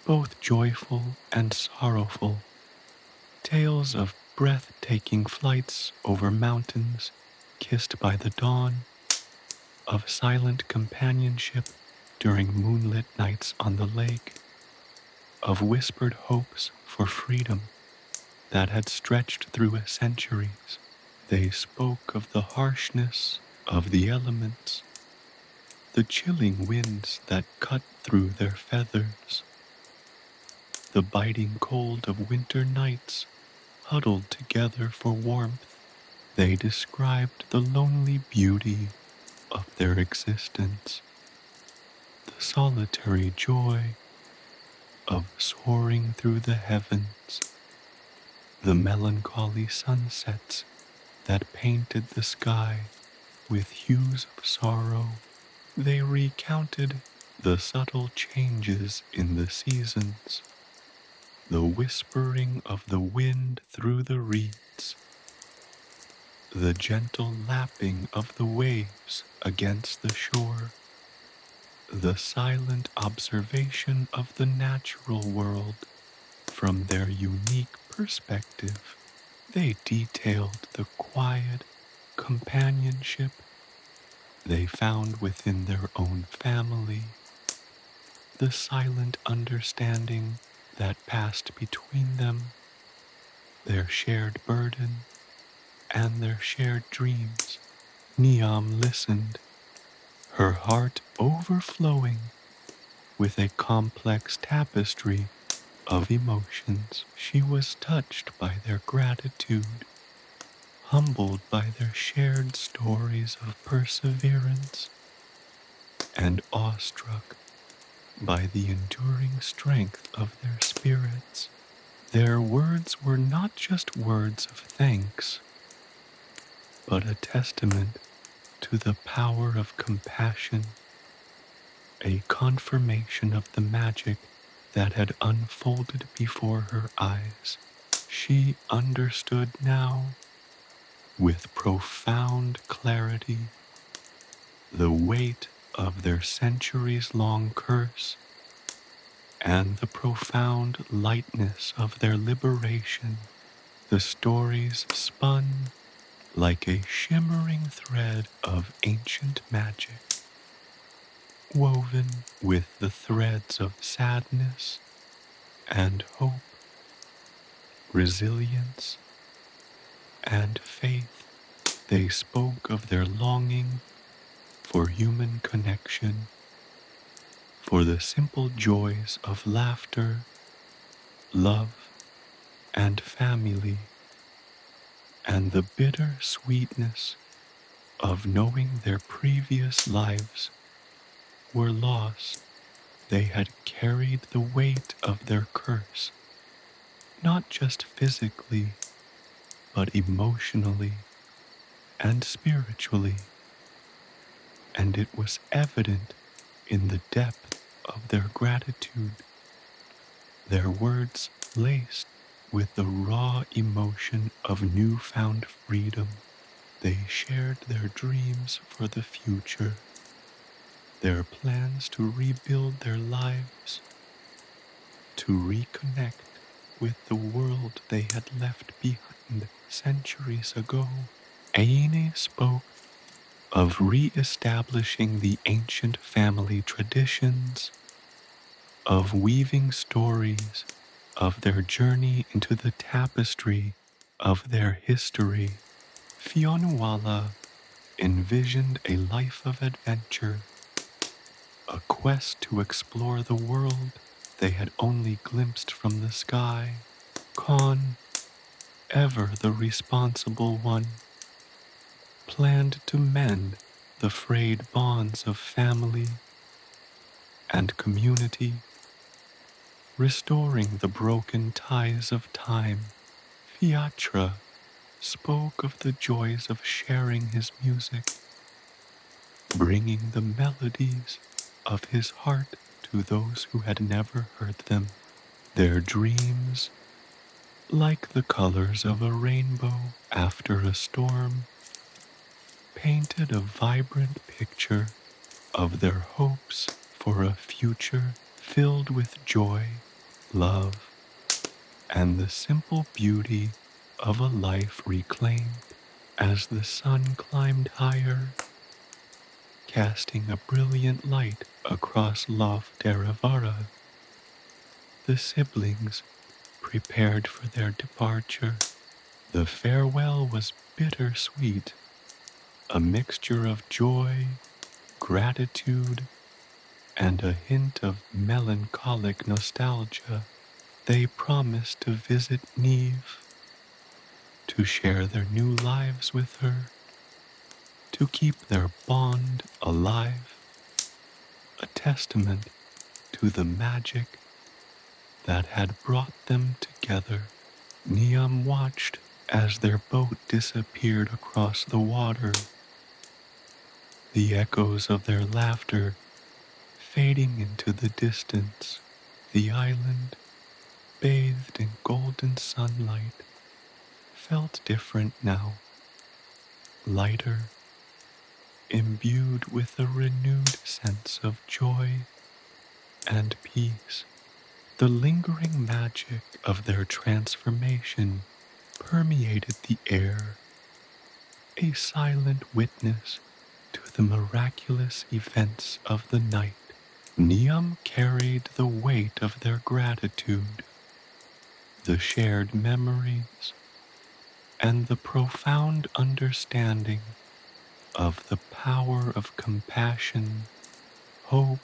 both joyful and sorrowful, tales of breathtaking flights over mountains kissed by the dawn, of silent companionship during moonlit nights on the lake, of whispered hopes for freedom that had stretched through centuries. They spoke of the harshness of the elements, the chilling winds that cut through their feathers, the biting cold of winter nights huddled together for warmth. They described the lonely beauty of their existence, the solitary joy of soaring through the heavens, the melancholy sunsets that painted the sky with hues of sorrow. They recounted the subtle changes in the seasons, the whispering of the wind through the reeds, the gentle lapping of the waves against the shore, the silent observation of the natural world from their unique perspective. They detailed the quiet companionship they found within their own family, the silent understanding that passed between them, their shared burden, and their shared dreams. Niamh listened, her heart overflowing with a complex tapestry of emotions. She was touched by their gratitude, humbled by their shared stories of perseverance, and awestruck by the enduring strength of their spirits. Their words were not just words of thanks, but a testament to the power of compassion, a confirmation of the magic that had unfolded before her eyes. She understood now, with profound clarity, the weight of their centuries-long curse and the profound lightness of their liberation. The stories spun like a shimmering thread of ancient magic, woven with the threads of sadness and hope, resilience and faith. They spoke of their longing for human connection, for the simple joys of laughter, love, and family, and the bitter sweetness of knowing their previous lives were lost. They had carried the weight of their curse, not just physically, but emotionally and spiritually, and it was evident in the depth of their gratitude. Their words laced with the raw emotion of newfound freedom. They shared their dreams for the future, their plans to rebuild their lives, to reconnect with the world they had left behind centuries ago. Aine spoke of re-establishing the ancient family traditions, of weaving stories of their journey into the tapestry of their history. Fionnuala envisioned a life of adventure, a quest to explore the world they had only glimpsed from the sky. Con, ever the responsible one, planned to mend the frayed bonds of family and community, restoring the broken ties of time. Fiatra spoke of the joys of sharing his music, bringing the melodies of his heart to those who had never heard them. Their dreams, like the colors of a rainbow after a storm, painted a vibrant picture of their hopes for a future filled with joy, love, and the simple beauty of a life reclaimed. As the sun climbed higher, casting a brilliant light across Lough Derravaragh, the siblings prepared for their departure. The farewell was bittersweet, a mixture of joy, gratitude, and a hint of melancholic nostalgia. They promised to visit Niamh, to share their new lives with her, to keep their bond alive, a testament to the magic that had brought them together. Niamh watched as their boat disappeared across the water, the echoes of their laughter fading into the distance. The island, bathed in golden sunlight, felt different now, lighter, imbued with a renewed sense of joy and peace. The lingering magic of their transformation permeated the air, a silent witness to the miraculous events of the night. Niamh carried the weight of their gratitude, the shared memories, and the profound understanding of the power of compassion, hope,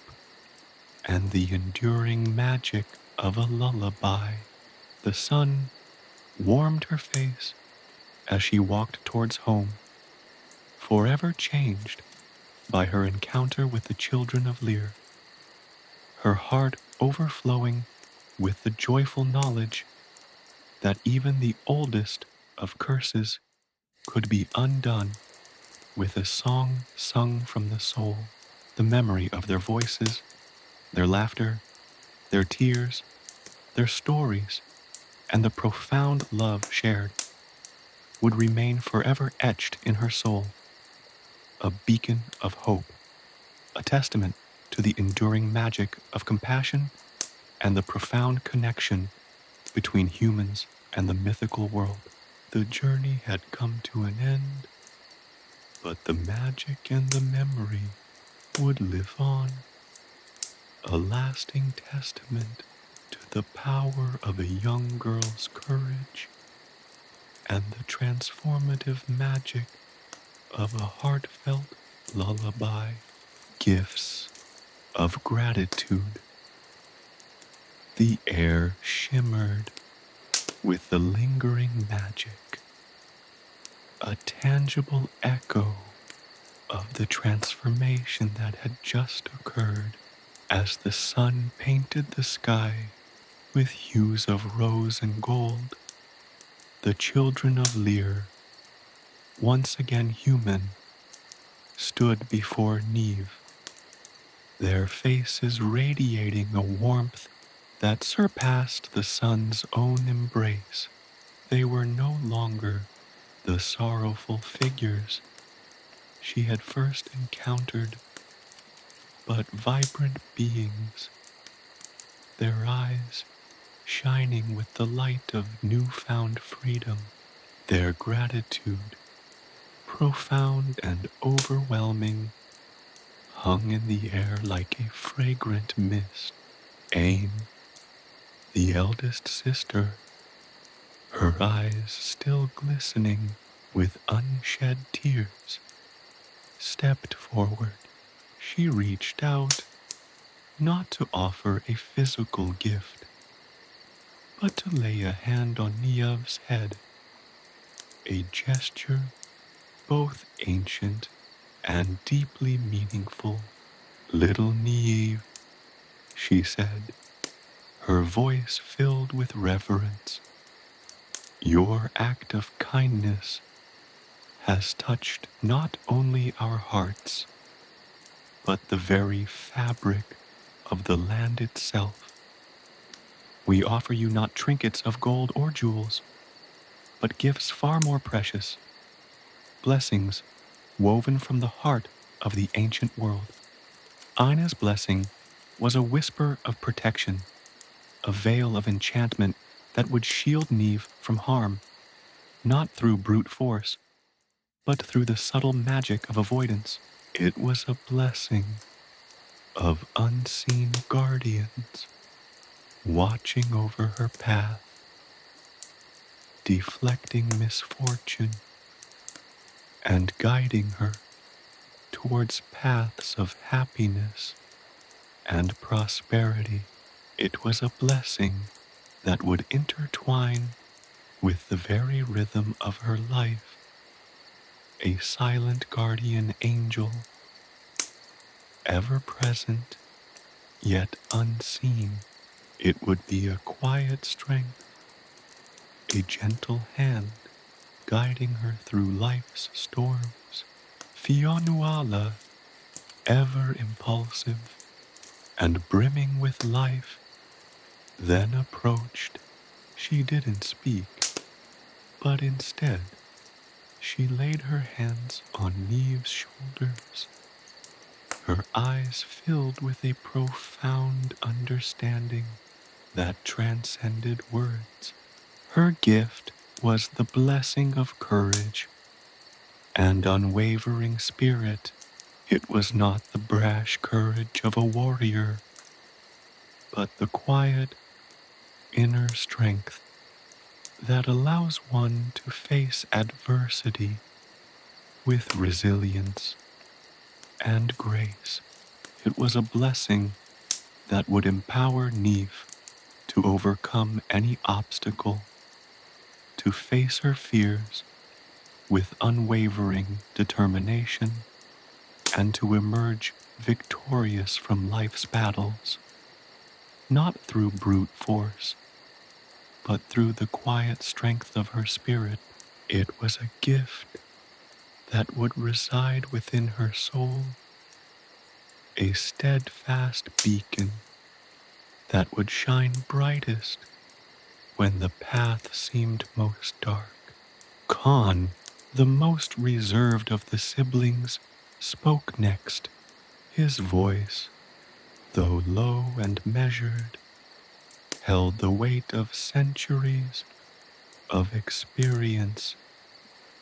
and the enduring magic of a lullaby. The sun warmed her face as she walked towards home, forever changed by her encounter with the Children of Lir, her heart overflowing with the joyful knowledge that even the oldest of curses could be undone with a song sung from the soul. The memory of their voices, their laughter, their tears, their stories, and the profound love shared would remain forever etched in her soul, a beacon of hope, a testament to the enduring magic of compassion and the profound connection between humans and the mythical world. The journey had come to an end, but the magic and the memory would live on, a lasting testament to the power of a young girl's courage and the transformative magic of a heartfelt lullaby. Gifts of gratitude. The air shimmered with the lingering magic, a tangible echo of the transformation that had just occurred as the sun painted the sky with hues of rose and gold. The Children of Lir, once again human, stood before Niamh, their faces radiating a warmth that surpassed the sun's own embrace. They were no longer the sorrowful figures she had first encountered, but vibrant beings, their eyes shining with the light of newfound freedom, their gratitude, profound and overwhelming, hung in the air like a fragrant mist. Aim, the eldest sister, her eyes still glistening with unshed tears, stepped forward. She reached out, not to offer a physical gift, but to lay a hand on Niamh's head, a gesture both ancient and deeply meaningful. Little Niamh, she said, her voice filled with reverence, your act of kindness has touched not only our hearts, but the very fabric of the land itself. We offer you not trinkets of gold or jewels, but gifts far more precious, blessings woven from the heart of the ancient world. Ina's blessing was a whisper of protection, a veil of enchantment that would shield Niamh from harm, not through brute force, but through the subtle magic of avoidance. It was a blessing of unseen guardians watching over her path, deflecting misfortune and guiding her towards paths of happiness and prosperity. It was a blessing that would intertwine with the very rhythm of her life, a silent guardian angel, ever present yet unseen. It would be a quiet strength, a gentle hand guiding her through life's storms. Fionuala, ever impulsive and brimming with life, then approached. She didn't speak, but instead she laid her hands on Niamh's shoulders, her eyes filled with a profound understanding that transcended words. Her gift was the blessing of courage and unwavering spirit. It was not the brash courage of a warrior, but the quiet inner strength that allows one to face adversity with resilience and grace. It was a blessing that would empower Niamh to overcome any obstacle, to face her fears with unwavering determination, and to emerge victorious from life's battles, not through brute force, but through the quiet strength of her spirit. It was a gift that would reside within her soul, a steadfast beacon that would shine brightest when the path seemed most dark. Khan, the most reserved of the siblings, spoke next. His voice, though low and measured, held the weight of centuries of experience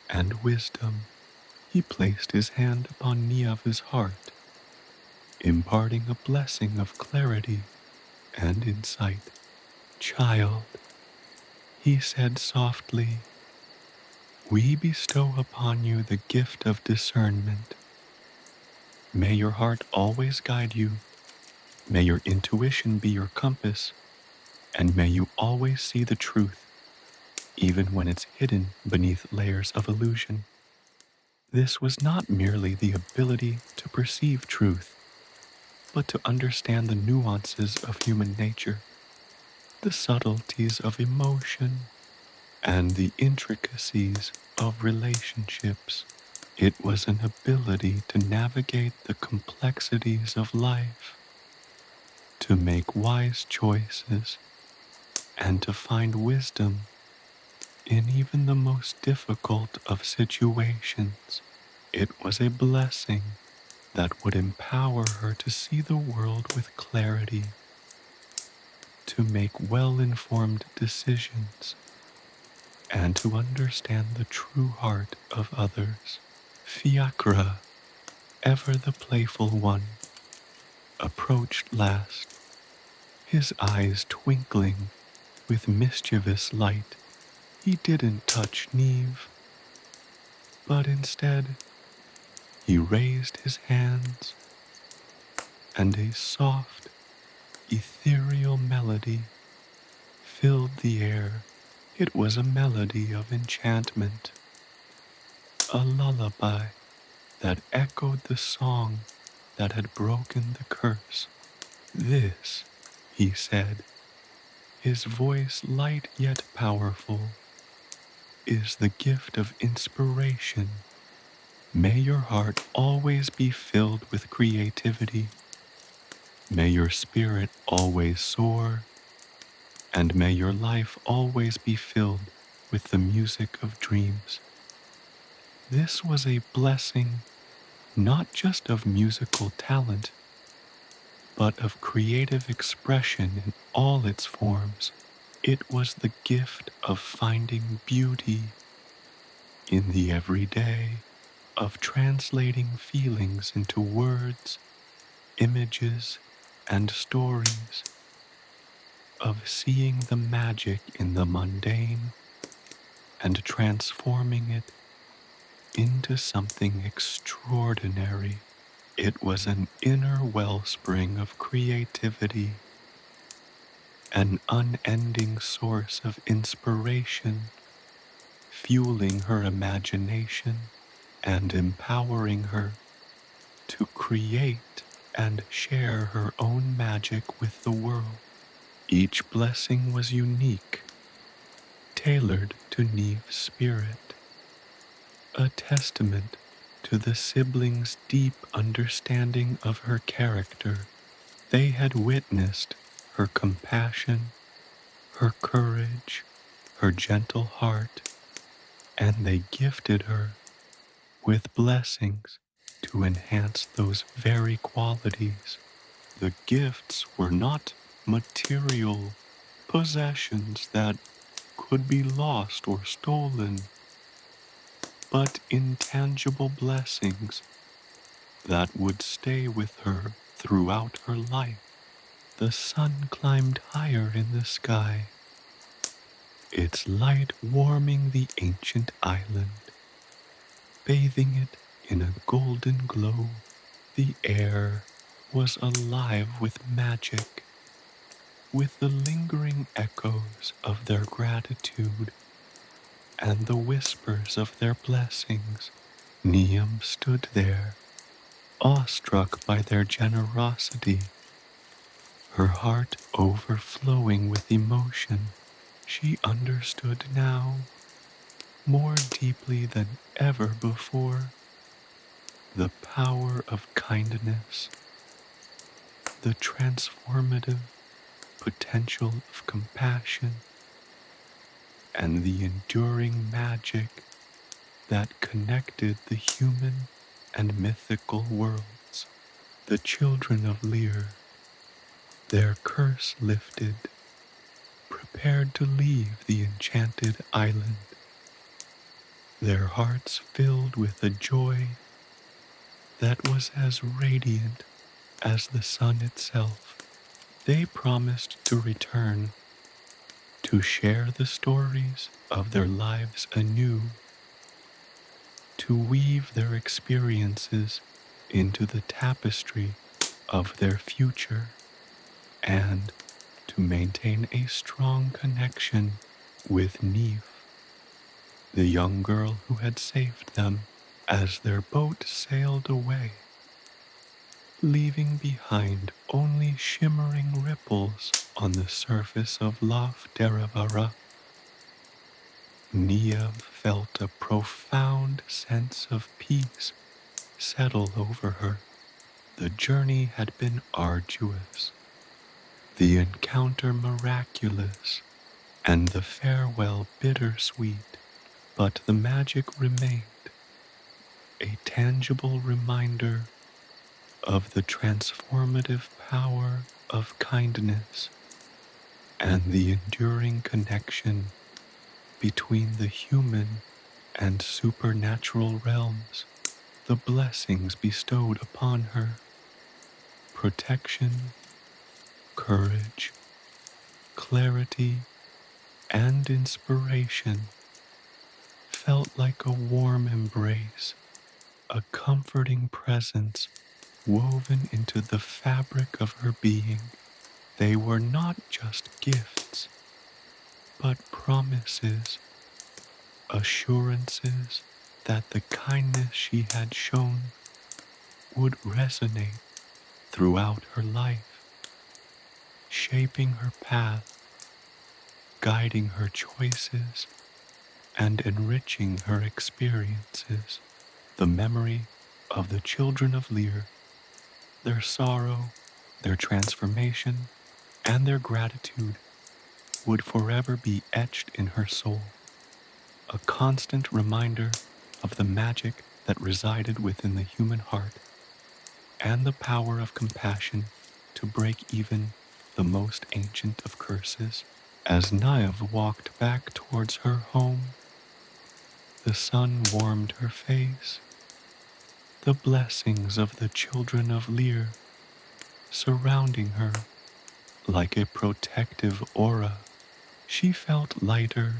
and wisdom. He placed his hand upon Niamh's heart, imparting a blessing of clarity and insight. "Child," he said softly, "we bestow upon you the gift of discernment. May your heart always guide you. May your intuition be your compass, and may you always see the truth, even when it's hidden beneath layers of illusion." This was not merely the ability to perceive truth, but to understand the nuances of human nature, the subtleties of emotion, and the intricacies of relationships. It was an ability to navigate the complexities of life, to make wise choices, and to find wisdom in even the most difficult of situations. It was a blessing that would empower her to see the world with clarity, to make well-informed decisions, and to understand the true heart of others. Fiacre, ever the playful one, approached last, his eyes twinkling with mischievous light. He didn't touch Niamh, but instead he raised his hands, and a soft, ethereal melody filled the air. It was a melody of enchantment, a lullaby that echoed the song that had broken the curse. "This," he said, his voice light yet powerful, "is the gift of inspiration. May your heart always be filled with creativity. May your spirit always soar, and may your life always be filled with the music of dreams." This was a blessing not just of musical talent, but of creative expression in all its forms. It was the gift of finding beauty in the everyday, of translating feelings into words, images, and stories, of seeing the magic in the mundane and transforming it into something extraordinary. It was an inner wellspring of creativity, an unending source of inspiration, fueling her imagination and empowering her to create and share her own magic with the world. Each blessing was unique, tailored to Niamh's spirit, a testament to the siblings' deep understanding of her character. They had witnessed her compassion, her courage, her gentle heart, and they gifted her with blessings to enhance those very qualities. The gifts were not material possessions that could be lost or stolen, but intangible blessings that would stay with her throughout her life. The sun climbed higher in the sky, its light warming the ancient island, bathing it in a golden glow. The air was alive with magic, with the lingering echoes of their gratitude and the whispers of their blessings. Niamh stood there, awestruck by their generosity, her heart overflowing with emotion. She understood now, more deeply than ever before, the power of kindness, the transformative potential of compassion, and the enduring magic that connected the human and mythical worlds. The children of Lir, their curse lifted, prepared to leave the enchanted island, their hearts filled with a joy that was as radiant as the sun itself. They promised to return to share the stories of their lives anew, to weave their experiences into the tapestry of their future, and to maintain a strong connection with Niamh, the young girl who had saved them as their boat sailed away, leaving behind only shimmering ripples on the surface of Lough Derravaragh. Niamh felt a profound sense of peace settle over her. The journey had been arduous, the encounter miraculous, and the farewell bittersweet, but the magic remained, a tangible reminder of the transformative power of kindness and the enduring connection between the human and supernatural realms. The blessings bestowed upon her, protection, courage, clarity, and inspiration, felt like a warm embrace, a comforting presence woven into the fabric of her being. They were not just gifts, but promises, assurances that the kindness she had shown would resonate throughout her life, shaping her path, guiding her choices, and enriching her experiences. The memory of the children of Lir, their sorrow, their transformation, and their gratitude would forever be etched in her soul, a constant reminder of the magic that resided within the human heart and the power of compassion to break even the most ancient of curses. As Niamh walked back towards her home, the sun warmed her face, the blessings of the children of Lir surrounding her like a protective aura. She felt lighter,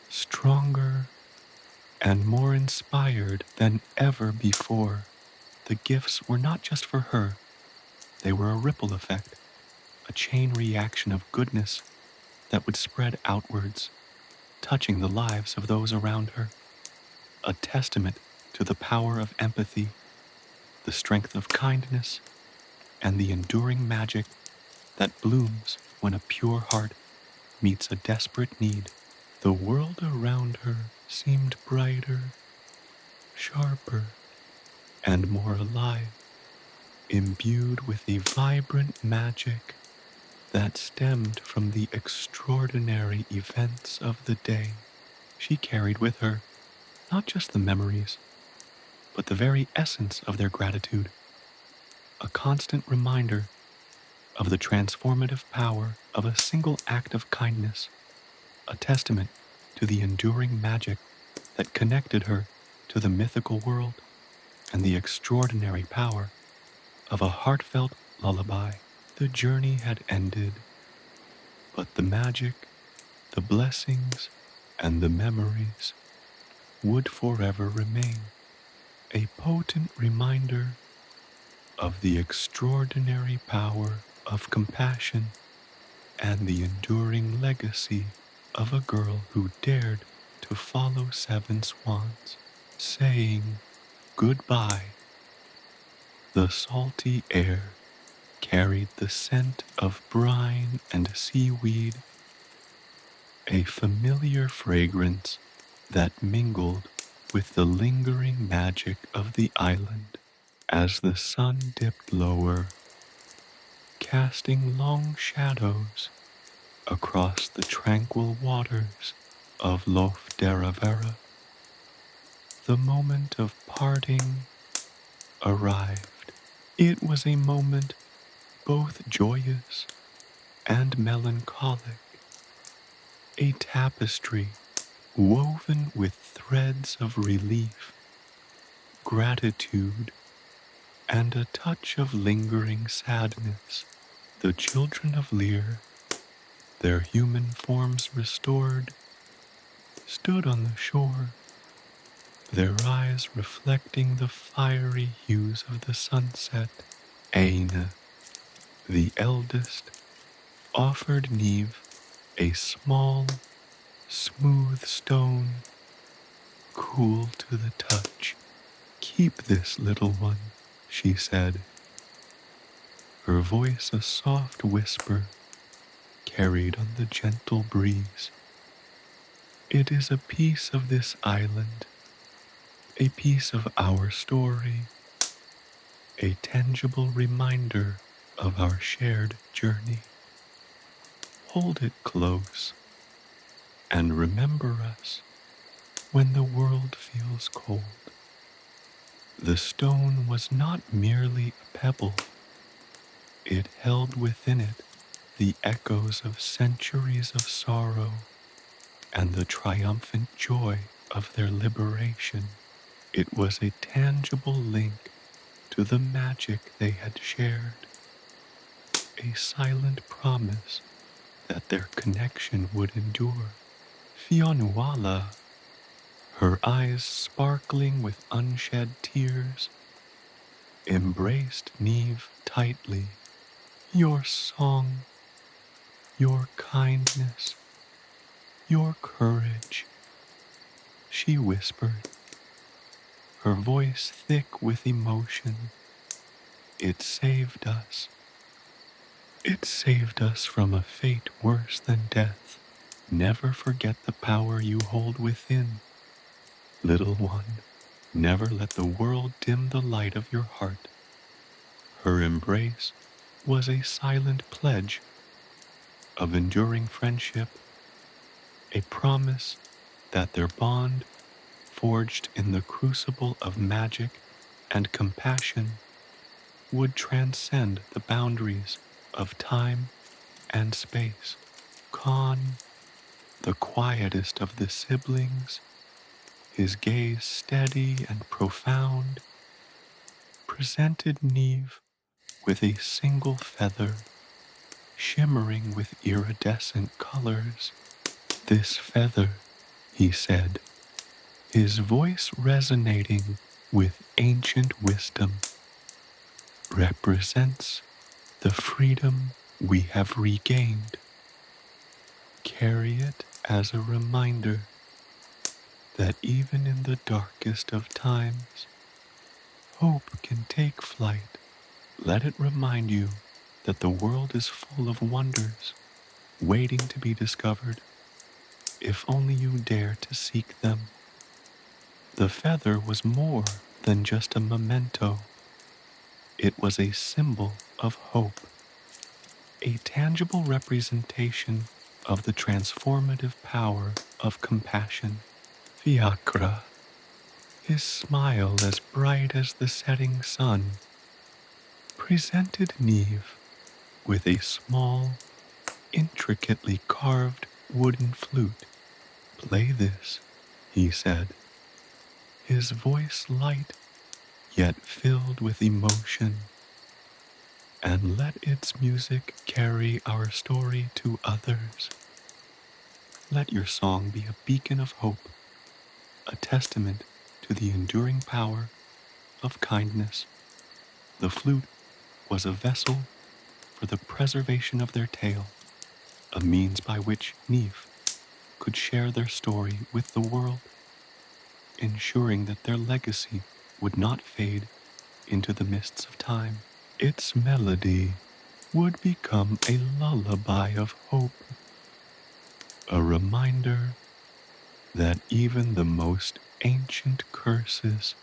stronger, and more inspired than ever before. The gifts were not just for her, they were a ripple effect, a chain reaction of goodness that would spread outwards, touching the lives of those around her, a testament to the power of empathy, the strength of kindness, and the enduring magic that blooms when a pure heart meets a desperate need. The world around her seemed brighter, sharper, and more alive, imbued with a vibrant magic that stemmed from the extraordinary events of the day. She carried with her not just the memories, but the very essence of their gratitude, a constant reminder of the transformative power of a single act of kindness, a testament to the enduring magic that connected her to the mythical world and the extraordinary power of a heartfelt lullaby. The journey had ended, but the magic, the blessings, and the memories would forever remain, a potent reminder of the extraordinary power of compassion and the enduring legacy of a girl who dared to follow 7 swans, saying goodbye. The salty air carried the scent of brine and seaweed, a familiar fragrance that mingled with the lingering magic of the island. As the sun dipped lower, casting long shadows across the tranquil waters of Lough Derravaragh, the moment of parting arrived. It was a moment both joyous and melancholic, a tapestry woven with threads of relief, gratitude, and a touch of lingering sadness. The children of Lir, their human forms restored, stood on the shore, their eyes reflecting the fiery hues of the sunset. Aine, the eldest, offered Niamh a small, smooth stone, cool to the touch. "Keep this, little one," she said, her voice a soft whisper carried on the gentle breeze. "It is a piece of this island, a piece of our story, a tangible reminder of our shared journey. Hold it close and remember us when the world feels cold." The stone was not merely a pebble. It held within it the echoes of centuries of sorrow and the triumphant joy of their liberation. It was a tangible link to the magic they had shared, a silent promise that their connection would endure. Fionnuala, her eyes sparkling with unshed tears, embraced Niamh tightly. "Your song, your kindness, your courage," she whispered, her voice thick with emotion. "It saved us. It saved us from a fate worse than death. Never forget the power you hold within, little one. Never let the world dim the light of your heart." Her embrace was a silent pledge of enduring friendship, a promise that their bond, forged in the crucible of magic and compassion, would transcend the boundaries of time and space. Con, the quietest of the siblings, his gaze steady and profound, presented Niamh with a single feather, shimmering with iridescent colors. "This feather," he said, his voice resonating with ancient wisdom, "represents the freedom we have regained. Carry it as a reminder that even in the darkest of times, hope can take flight. Let it remind you that the world is full of wonders waiting to be discovered, if only you dare to seek them." The feather was more than just a memento. It was a symbol of hope, a tangible representation of the transformative power of compassion. Fiacre, his smile as bright as the setting sun, presented Niamh with a small, intricately carved wooden flute. "Play this," he said, his voice light yet filled with emotion, "and let its music carry our story to others. Let your song be a beacon of hope, a testament to the enduring power of kindness." The flute was a vessel for the preservation of their tale, a means by which Niamh could share their story with the world, ensuring that their legacy would not fade into the mists of time. Its melody would become a lullaby of hope, a reminder that even the most ancient curses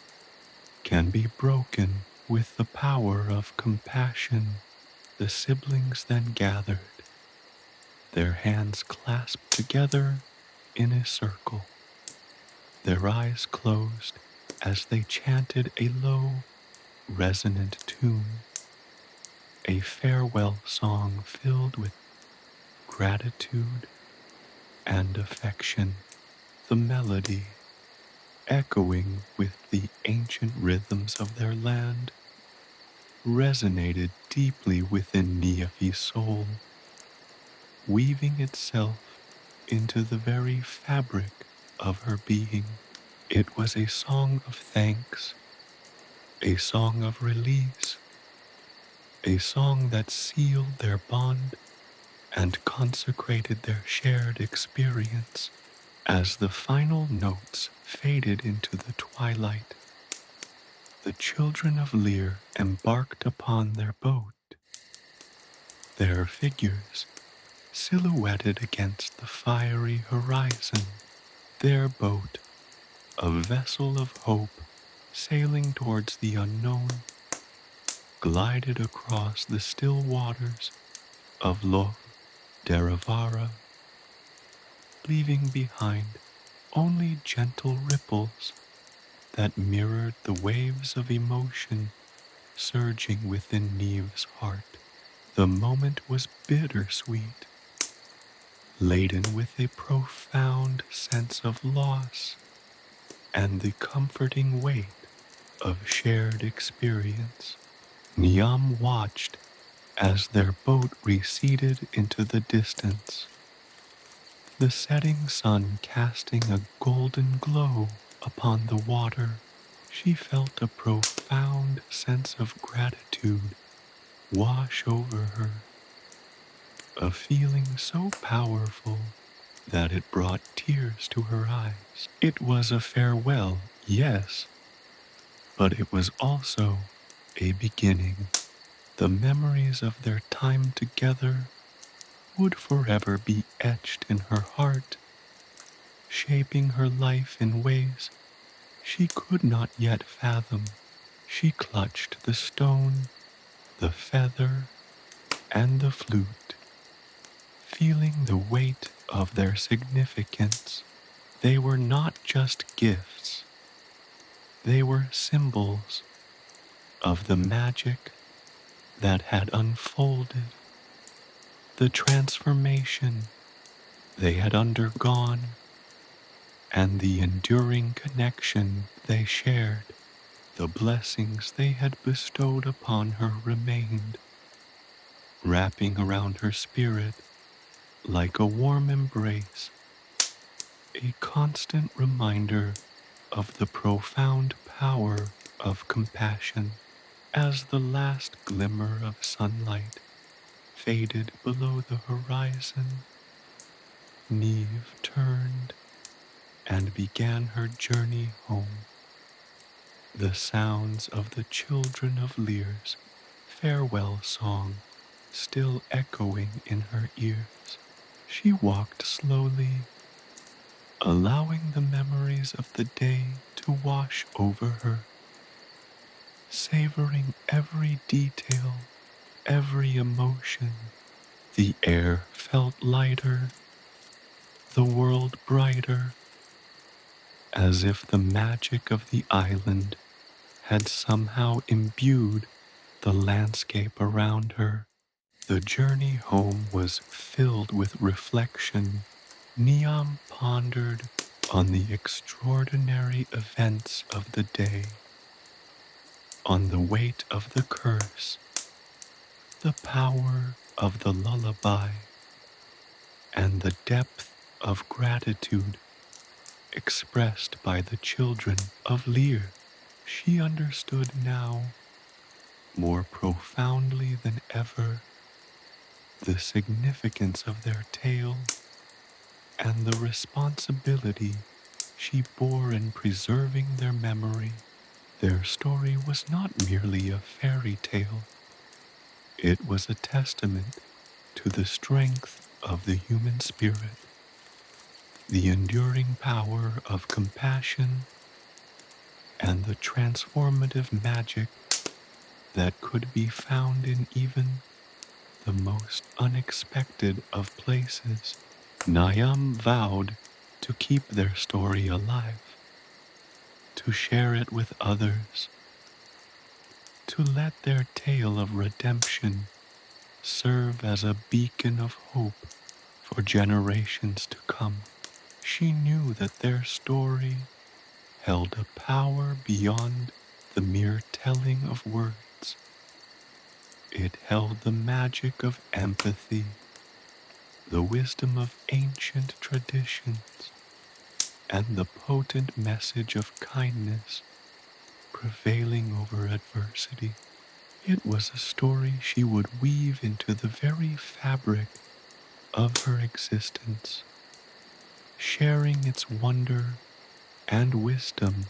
can be broken with the power of compassion. The siblings then gathered, their hands clasped together in a circle, their eyes closed as they chanted a low, resonant tune, a farewell song filled with gratitude and affection. The melody, echoing with the ancient rhythms of their land, resonated deeply within Niamh's soul, weaving itself into the very fabric of her being. It was a song of thanks, a song of release, a song that sealed their bond and consecrated their shared experience. As the final notes faded into the twilight, the children of Lir embarked upon their boat, their figures silhouetted against the fiery horizon. Their boat, a vessel of hope sailing towards the unknown, glided across the still waters of Lough Derravaragh, leaving behind only gentle ripples that mirrored the waves of emotion surging within Niamh's heart. The moment was bittersweet, laden with a profound sense of loss and the comforting weight of shared experience. Niamh watched as their boat receded into the distance, the setting sun casting a golden glow upon the water. She felt a profound sense of gratitude wash over her, a feeling so powerful that it brought tears to her eyes. It was a farewell, yes, but it was also a beginning. The memories of their time together would forever be etched in her heart, shaping her life in ways she could not yet fathom. She clutched the stone, the feather, and the flute, feeling the weight of their significance. They were not just gifts, they were symbols of the magic that had unfolded, the transformation they had undergone, and the enduring connection they shared. The blessings they had bestowed upon her remained, wrapping around her spirit like a warm embrace, a constant reminder of the profound power of compassion. As the last glimmer of sunlight faded below the horizon, Niamh turned and began her journey home, the sounds of the Children of Lir's farewell song still echoing in her ears. She walked slowly, allowing the memories of the day to wash over her, savoring every detail, every emotion. The air felt lighter, the world brighter, as if the magic of the island had somehow imbued the landscape around her. The journey home was filled with reflection. Niamh pondered on the extraordinary events of the day, on the weight of the curse, the power of the lullaby, and the depth of gratitude expressed by the children of Lir. She understood now, more profoundly than ever, the significance of their tale, and the responsibility she bore in preserving their memory. Their story was not merely a fairy tale, it was a testament to the strength of the human spirit, the enduring power of compassion, and the transformative magic that could be found in even the most unexpected of places. Niamh vowed to keep their story alive, to share it with others, to let their tale of redemption serve as a beacon of hope for generations to come. She knew that their story held a power beyond the mere telling of words. It held the magic of empathy, the wisdom of ancient traditions, and the potent message of kindness prevailing over adversity. It was a story she would weave into the very fabric of her existence, sharing its wonder and wisdom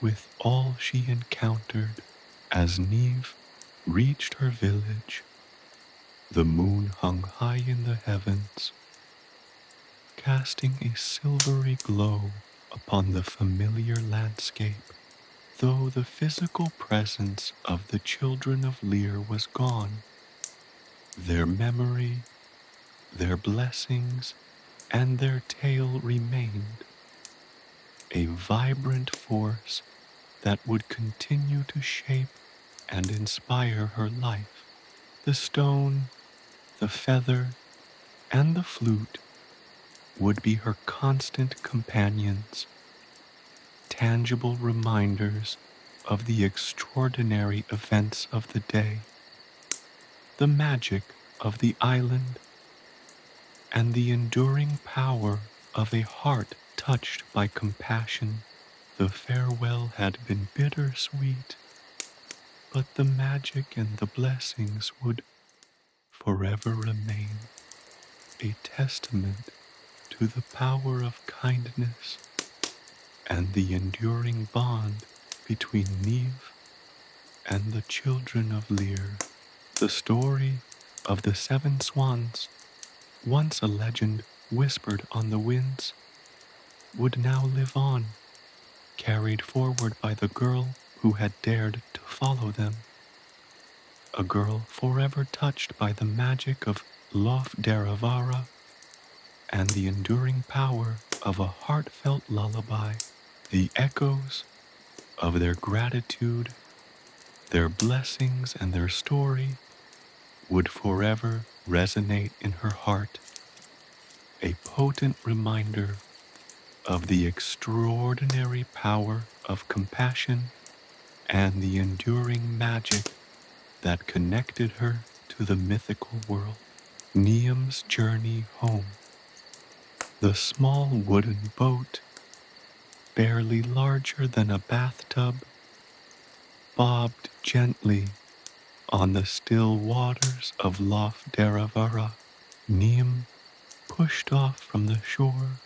with all she encountered. As Niamh reached her village, the moon hung high in the heavens, casting a silvery glow upon the familiar landscape. Though the physical presence of the Children of Lir was gone, their memory, their blessings, and their tale remained, a vibrant force that would continue to shape and inspire her life. The stone, the feather, and the flute would be her constant companions, tangible reminders of the extraordinary events of the day, the magic of the island, and the enduring power of a heart touched by compassion. The farewell had been bittersweet, but the magic and the blessings would forever remain, a testament to the power of kindness and the enduring bond between Niamh and the Children of Lir. The story of the 7 swans, once a legend whispered on the winds, would now live on, carried forward by the girl who had dared to follow them, a girl forever touched by the magic of Lough Derravaragh and the enduring power of a heartfelt lullaby. The echoes of their gratitude, their blessings, and their story would forever resonate in her heart, a potent reminder of the extraordinary power of compassion and the enduring magic that connected her to the mythical world. Niamh's journey home. The small wooden boat, barely larger than a bathtub, bobbed gently on the still waters of Lough Derravaragh. Niamh pushed off from the shore.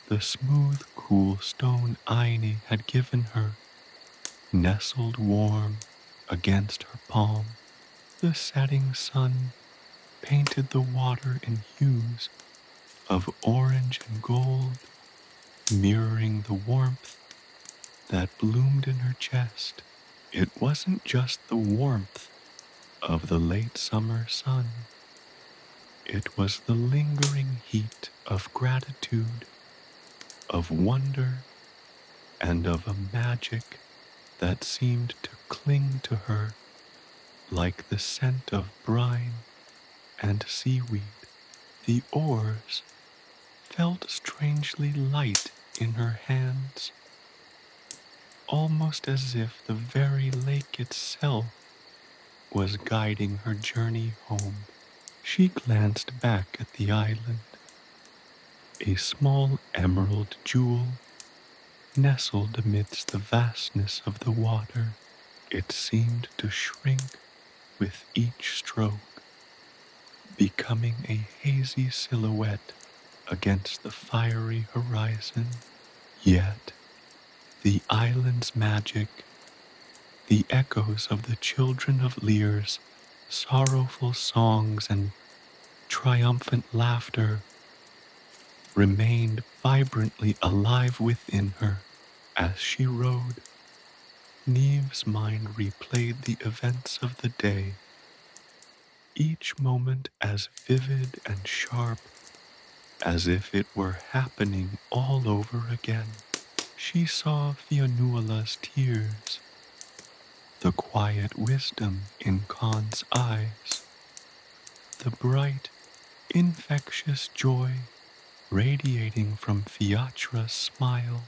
The smooth, cool stone Aine had given her nestled warm against her palm. The setting sun painted the water in hues of orange and gold, mirroring the warmth that bloomed in her chest. It wasn't just the warmth of the late summer sun. It was the lingering heat of gratitude, of wonder, and of a magic that seemed to cling to her like the scent of brine and seaweed. The oars felt strangely light in her hands, almost as if the very lake itself was guiding her journey home. She glanced back at the island, a small emerald jewel nestled amidst the vastness of the water. It seemed to shrink with each stroke, becoming a hazy silhouette against the fiery horizon. Yet, the island's magic, the echoes of the Children of Lir's sorrowful songs and triumphant laughter remained vibrantly alive within her. As she rode, Niamh's mind replayed the events of the day, each moment as vivid and sharp as if it were happening all over again. She saw Fionuala's tears, the quiet wisdom in Khan's eyes, the bright, infectious joy radiating from Fiatra's smile,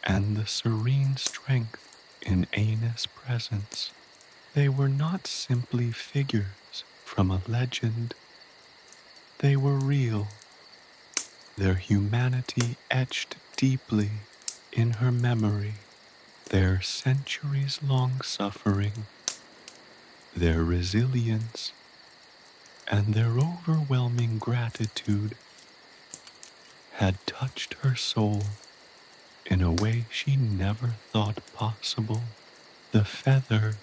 and the serene strength in Aina's presence. They were not simply figures from a legend. They were real, their humanity etched deeply in her memory, their centuries-long suffering, their resilience, and their overwhelming gratitude had touched her soul in a way she never thought possible. The feather,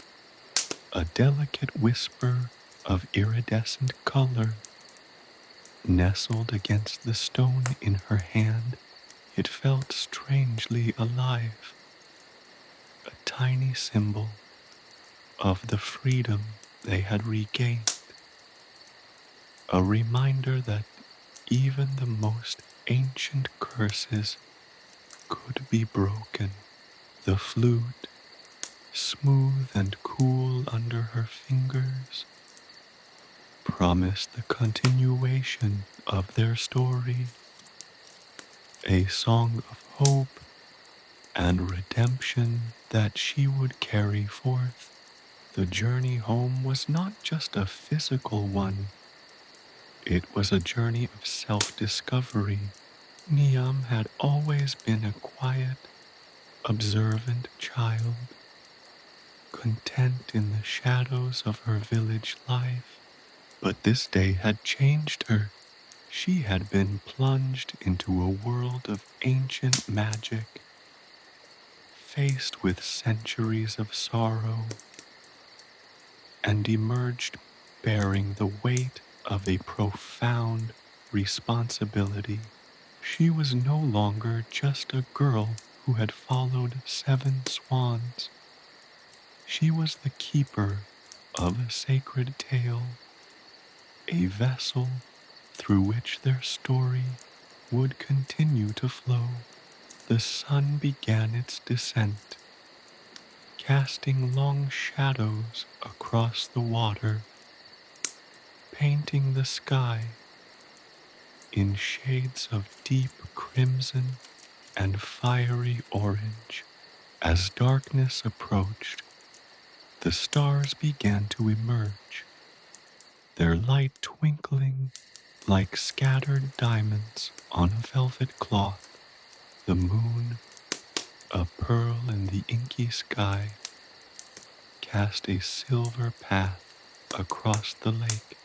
a delicate whisper of iridescent color, nestled against the stone in her hand. It felt strangely alive, a tiny symbol of the freedom they had regained, a reminder that even the most ancient curses could be broken. The flute, smooth and cool under her fingers, promised the continuation of their story, a song of hope and redemption that she would carry forth. The journey home was not just a physical one, it was a journey of self-discovery. Niamh had always been a quiet, observant child, content in the shadows of her village life. But this day had changed her. She had been plunged into a world of ancient magic, faced with centuries of sorrow, and emerged bearing the weight of a profound responsibility. She was no longer just a girl who had followed 7 swans. She was the keeper of a sacred tale, a vessel through which their story would continue to flow. The sun began its descent, casting long shadows across the water, painting the sky in shades of deep crimson and fiery orange. As darkness approached, the stars began to emerge, their light twinkling like scattered diamonds on velvet cloth. The moon, a pearl in the inky sky, cast a silver path across the lake,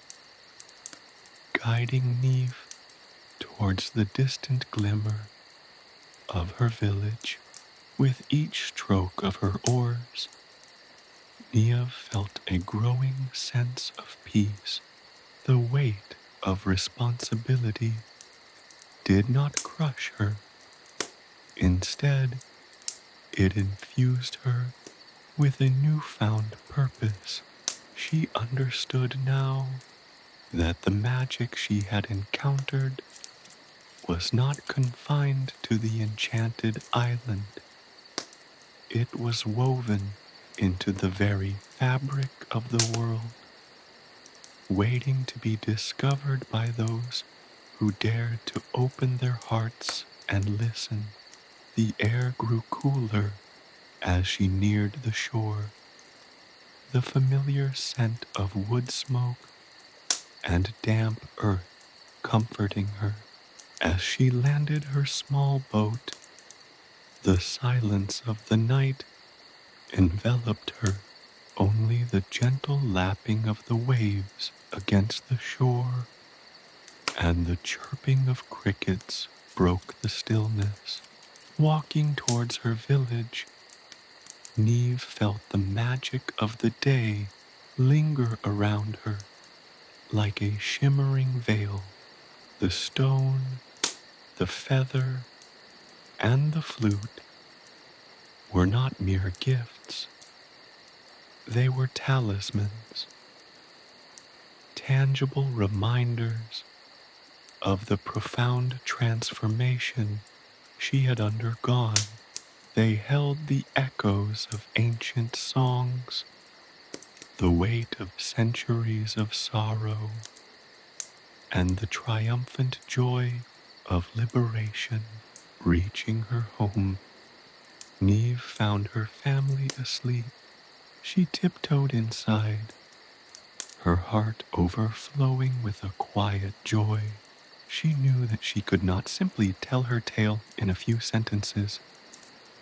guiding Niamh towards the distant glimmer of her village. With each stroke of her oars, Niamh felt a growing sense of peace. The weight of responsibility did not crush her. Instead, it infused her with a newfound purpose. She understood now that the magic she had encountered was not confined to the enchanted island. It was woven into the very fabric of the world, waiting to be discovered by those who dared to open their hearts and listen. The air grew cooler as she neared the shore, the familiar scent of wood smoke and damp earth comforting her. As she landed her small boat, the silence of the night enveloped her, Only the gentle lapping of the waves against the shore and the chirping of crickets broke the stillness. Walking towards her village, Niamh felt the magic of the day linger around her like a shimmering veil. The stone, the feather, and the flute were not mere gifts. They were talismans, tangible reminders of the profound transformation she had undergone. They held the echoes of ancient songs, the weight of centuries of sorrow, and the triumphant joy of liberation. Reaching her home, Niamh found her family asleep. She tiptoed inside, her heart overflowing with a quiet joy. She knew that she could not simply tell her tale in a few sentences.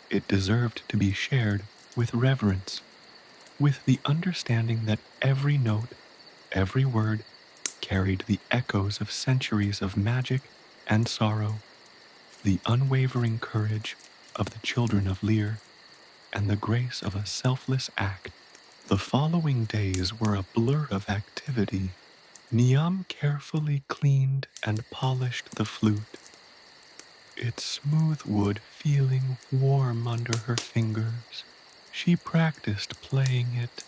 It deserved to be shared with reverence, with the understanding that every note, every word, carried the echoes of centuries of magic and sorrow, the unwavering courage of the children of Lir, and the grace of a selfless act. The following days were a blur of activity. Niamh carefully cleaned and polished the flute, its smooth wood feeling warm under her fingers. She practiced playing it,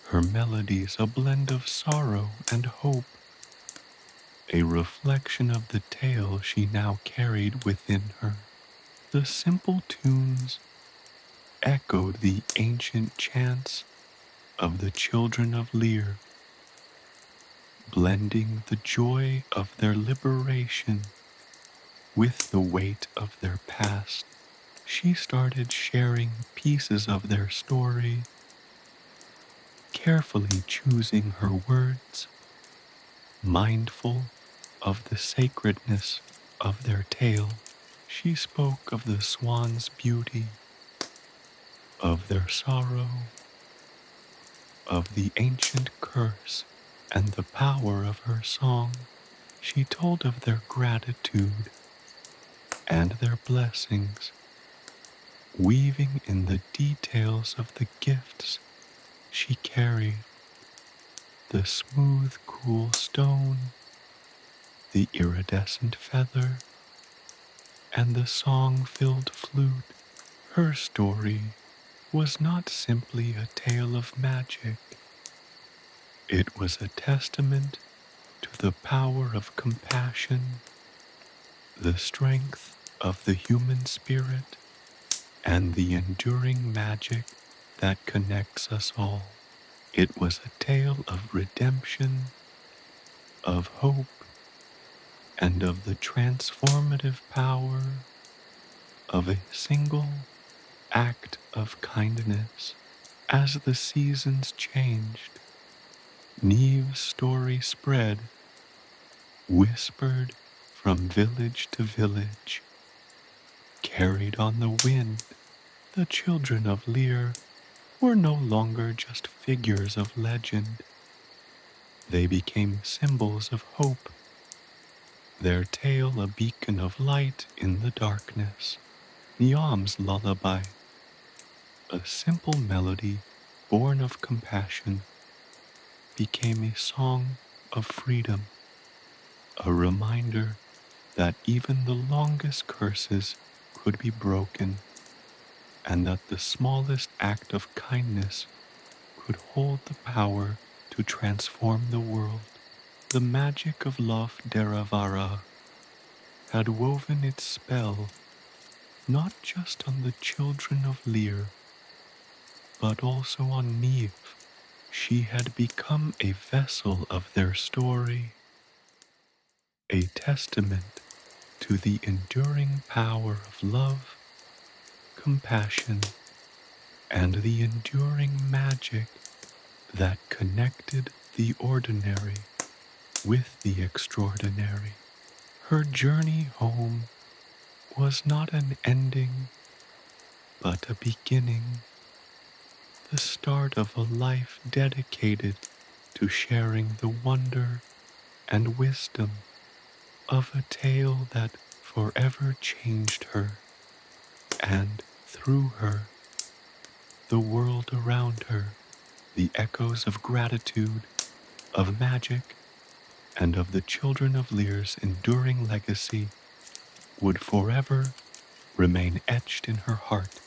her melodies a blend of sorrow and hope, a reflection of the tale she now carried within her. The simple tunes echoed the ancient chants of the children of Lir, blending the joy of their liberation with the weight of their past. She started sharing pieces of their story, carefully choosing her words, mindful of the sacredness of their tale. She spoke of the swans' beauty, of their sorrow, of the ancient curse, and the power of her song. She told of their gratitude and their blessings, weaving in the details of the gifts she carried: the smooth, cool stone, the iridescent feather, and the song-filled flute. Her story was not simply a tale of magic. It was a testament to the power of compassion, the strength of the human spirit, and the enduring magic that connects us all. It was a tale of redemption, of hope, and of the transformative power of a single act of kindness. As the seasons changed, Niamh's story spread, whispered from village to village, carried on the wind. The children of Lir were no longer just figures of legend. They became symbols of hope, their tale a beacon of light in the darkness. Niamh's lullaby, a simple melody born of compassion, became a song of freedom, a reminder that even the longest curses could be broken, and that the smallest act of kindness could hold the power to transform the world. The magic of Lough Derravaragh had woven its spell not just on the children of Lir, but also on Niamh. She had become a vessel of their story, a testament to the enduring power of love, compassion, and the enduring magic that connected the ordinary with the extraordinary. Her journey home was not an ending, but a beginning. the start of a life dedicated to sharing the wonder and wisdom of a tale that forever changed her, and through her, the world around her, the echoes of gratitude, of magic, and of the Children of Lir's enduring legacy would forever remain etched in her heart,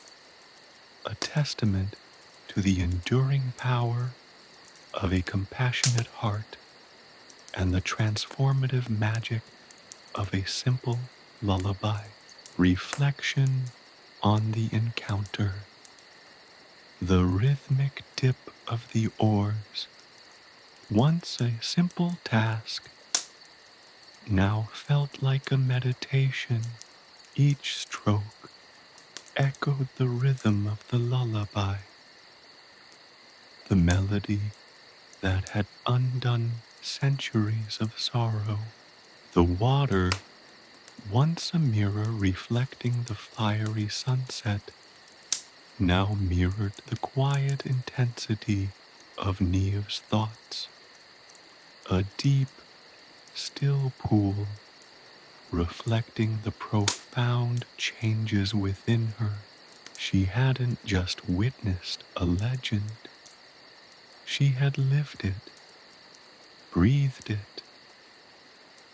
a testament to the enduring power of a compassionate heart and the transformative magic of a simple lullaby. Reflection on the encounter. The rhythmic dip of the oars, once a simple task, now felt like a meditation. Each stroke echoed the rhythm of the lullaby, the melody that had undone centuries of sorrow. The water, once a mirror reflecting the fiery sunset, now mirrored the quiet intensity of Niamh's thoughts. A deep, still pool, reflecting the profound changes within her. She hadn't just witnessed a legend. She had lived it, breathed it,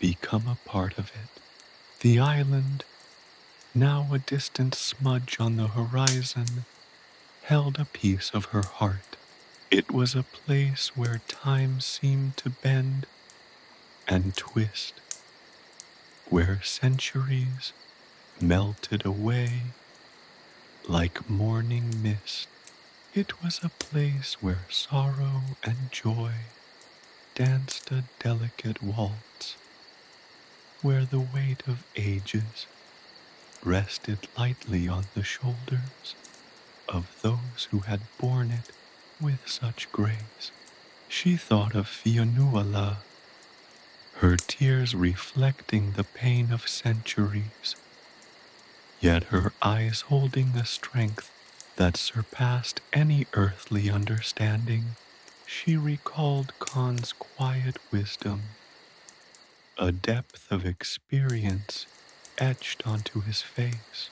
become a part of it. The island, now a distant smudge on the horizon, held a piece of her heart. It was a place where time seemed to bend and twist, where centuries melted away like morning mist. It was a place where sorrow and joy danced a delicate waltz, where the weight of ages rested lightly on the shoulders of those who had borne it with such grace. She thought of Fionnuala, her tears reflecting the pain of centuries, yet her eyes holding a strength that surpassed any earthly understanding. She recalled Khan's quiet wisdom, a depth of experience etched onto his face,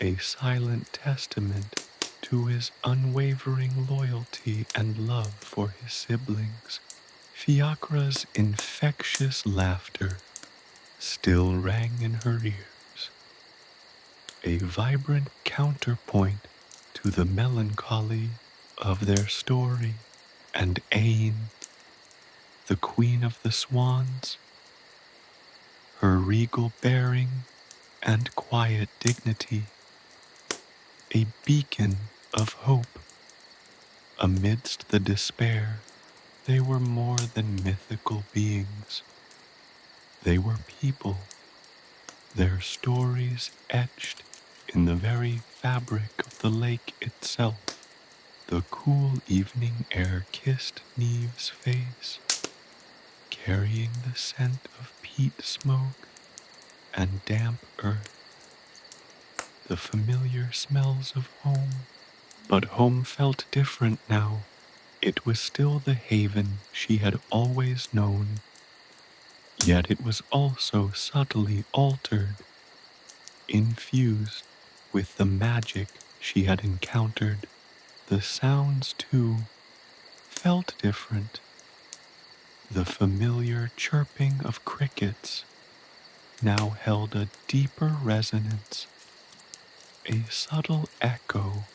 a silent testament to his unwavering loyalty and love for his siblings. Fiacra's infectious laughter still rang in her ears, a vibrant counterpoint to the melancholy of their story. And Ain, the queen of the swans, her regal bearing and quiet dignity, a beacon of hope amidst the despair. They were more than mythical beings. They were people, their stories etched in the very fabric of the lake itself. The cool evening air kissed Niamh's face, carrying the scent of peat smoke and damp earth, the familiar smells of home. But home felt different now. It was still the haven she had always known, yet it was also subtly altered, infused with the magic she had encountered. The sounds, too, felt different. The familiar chirping of crickets now held a deeper resonance, a subtle echo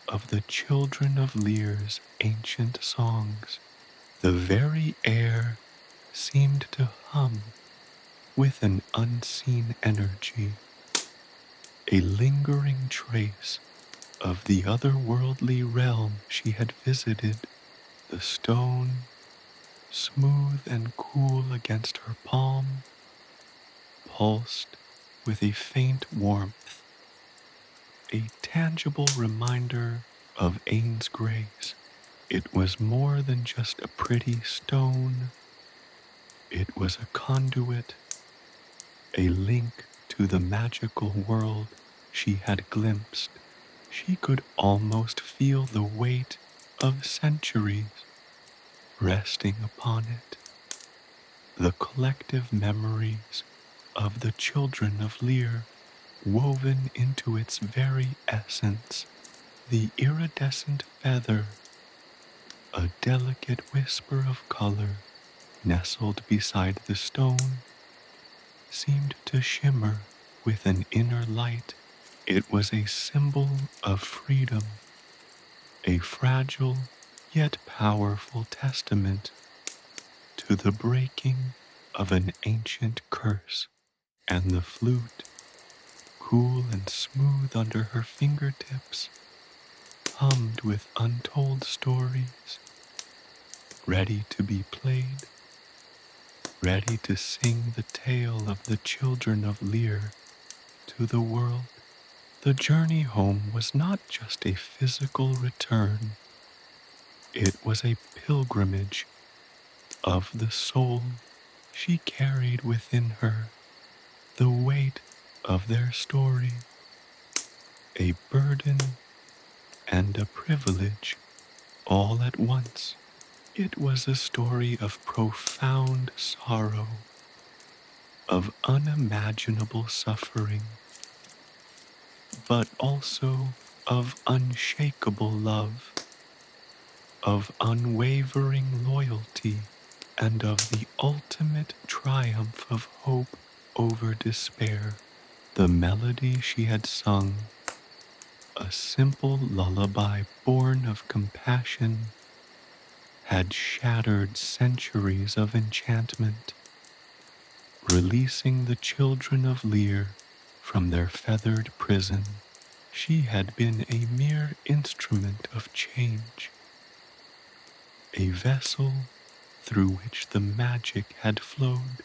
of the Children of Lir's ancient songs. The very air seemed to hum with an unseen energy, a lingering trace of the otherworldly realm she had visited. The stone, smooth and cool against her palm, pulsed with a faint warmth, a tangible reminder of Ain's grace. It was more than just a pretty stone. It was a conduit, a link to the magical world she had glimpsed. She could almost feel the weight of centuries resting upon it, the collective memories of the children of Lir woven into its very essence. The iridescent feather, a delicate whisper of color, nestled beside the stone, seemed to shimmer with an inner light. It was a symbol of freedom, a fragile yet powerful testament to the breaking of an ancient curse. And the flute, cool and smooth under her fingertips, hummed with untold stories, ready to be played, ready to sing the tale of the children of Lir to the world. The journey home was not just a physical return, it was a pilgrimage of the soul. She carried within her the weight of their story, a burden and a privilege all at once. It was a story of profound sorrow, of unimaginable suffering, but also of unshakable love, of unwavering loyalty, and of the ultimate triumph of hope over despair. The melody she had sung, a simple lullaby born of compassion, had shattered centuries of enchantment, releasing the children of Lir from their feathered prison. She had been a mere instrument of change, a vessel through which the magic had flowed,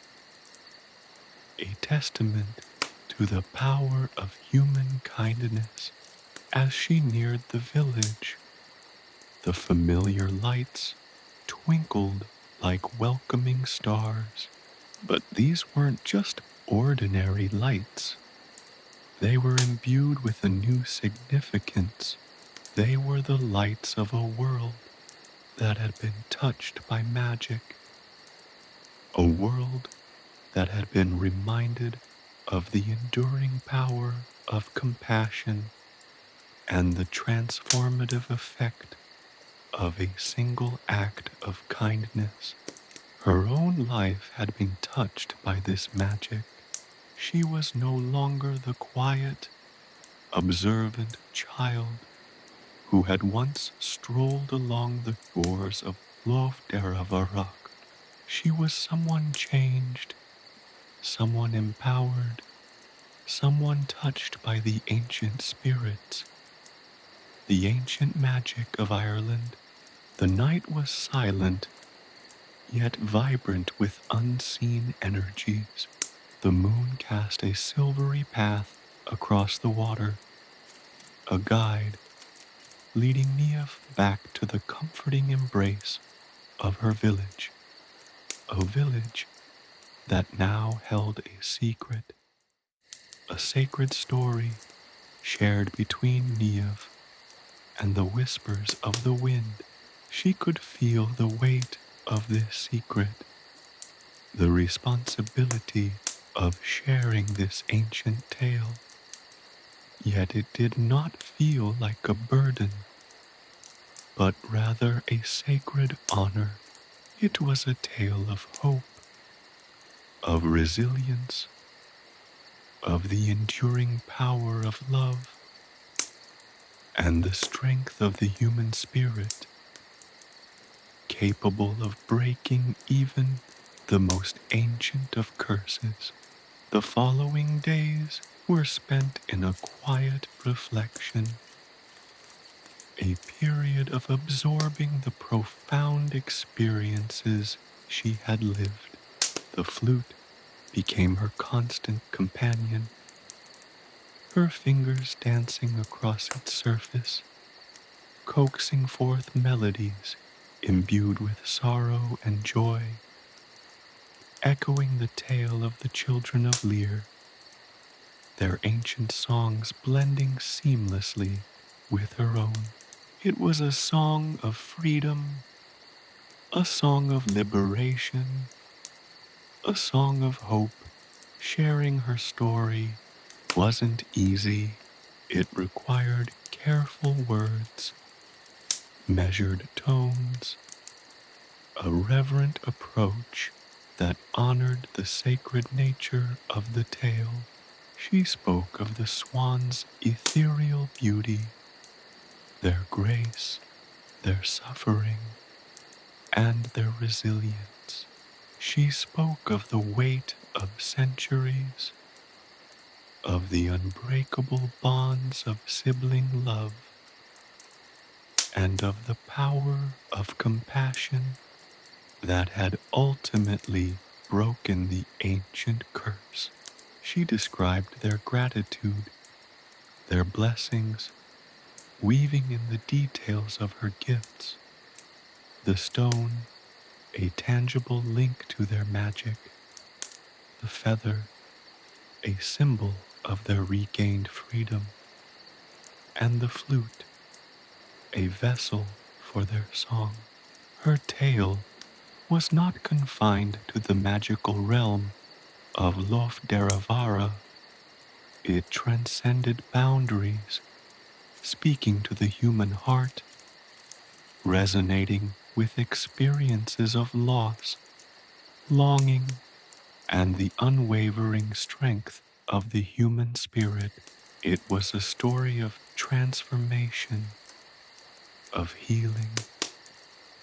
a testament to the power of human kindness. As she neared the village, the familiar lights twinkled like welcoming stars. But these weren't just ordinary lights. They were imbued with a new significance. They were the lights of a world that had been touched by magic, a world that had been reminded of the enduring power of compassion and the transformative effect of a single act of kindness. Her own life had been touched by this magic. She was no longer the quiet, observant child who had once strolled along the shores of Lough Derravaragh. She was someone changed, someone empowered, someone touched by the ancient spirits, the ancient magic of Ireland. The night was silent, yet vibrant with unseen energies. The moon cast a silvery path across the water, a guide leading Niamh back to the comforting embrace of her village, a village that now held a secret, a sacred story shared between Niamh and the whispers of the wind. She could feel the weight of this secret, the responsibility of sharing this ancient tale. Yet it did not feel like a burden, but rather a sacred honor. It was a tale of hope, of resilience, of the enduring power of love, and the strength of the human spirit, capable of breaking even the most ancient of curses. The following days were spent in a quiet reflection, a period of absorbing the profound experiences she had lived. The flute became her constant companion, her fingers dancing across its surface, coaxing forth melodies imbued with sorrow and joy, echoing the tale of the children of Lir, their ancient songs blending seamlessly with her own. It was a song of freedom, a song of liberation, a song of hope. Sharing her story wasn't easy. It required careful words, measured tones, a reverent approach that honored the sacred nature of the tale. She spoke of the swans' ethereal beauty, their grace, their suffering, and their resilience. She spoke of the weight of centuries, of the unbreakable bonds of sibling love, and of the power of compassion that had ultimately broken the ancient curse. She described their gratitude, their blessings, weaving in the details of her gifts, the stone, a tangible link to their magic, the feather, a symbol of their regained freedom, and the flute, a vessel for their song. Her tale was not confined to the magical realm of Lough Derravaragh. It transcended boundaries, speaking to the human heart, resonating with experiences of loss, longing, and the unwavering strength of the human spirit. It was a story of transformation, of healing,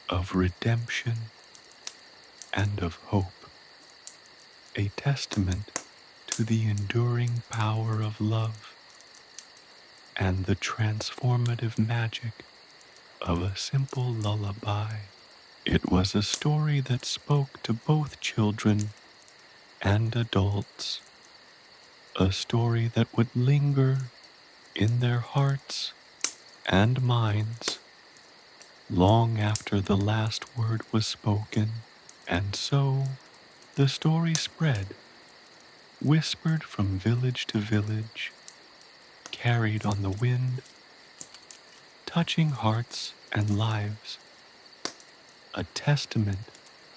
of redemption, and of hope, a testament to the enduring power of love and the transformative magic of a simple lullaby. It was a story that spoke to both children and adults, a story that would linger in their hearts and minds long after the last word was spoken. And so the story spread, whispered from village to village, carried on the wind, touching hearts and lives, a testament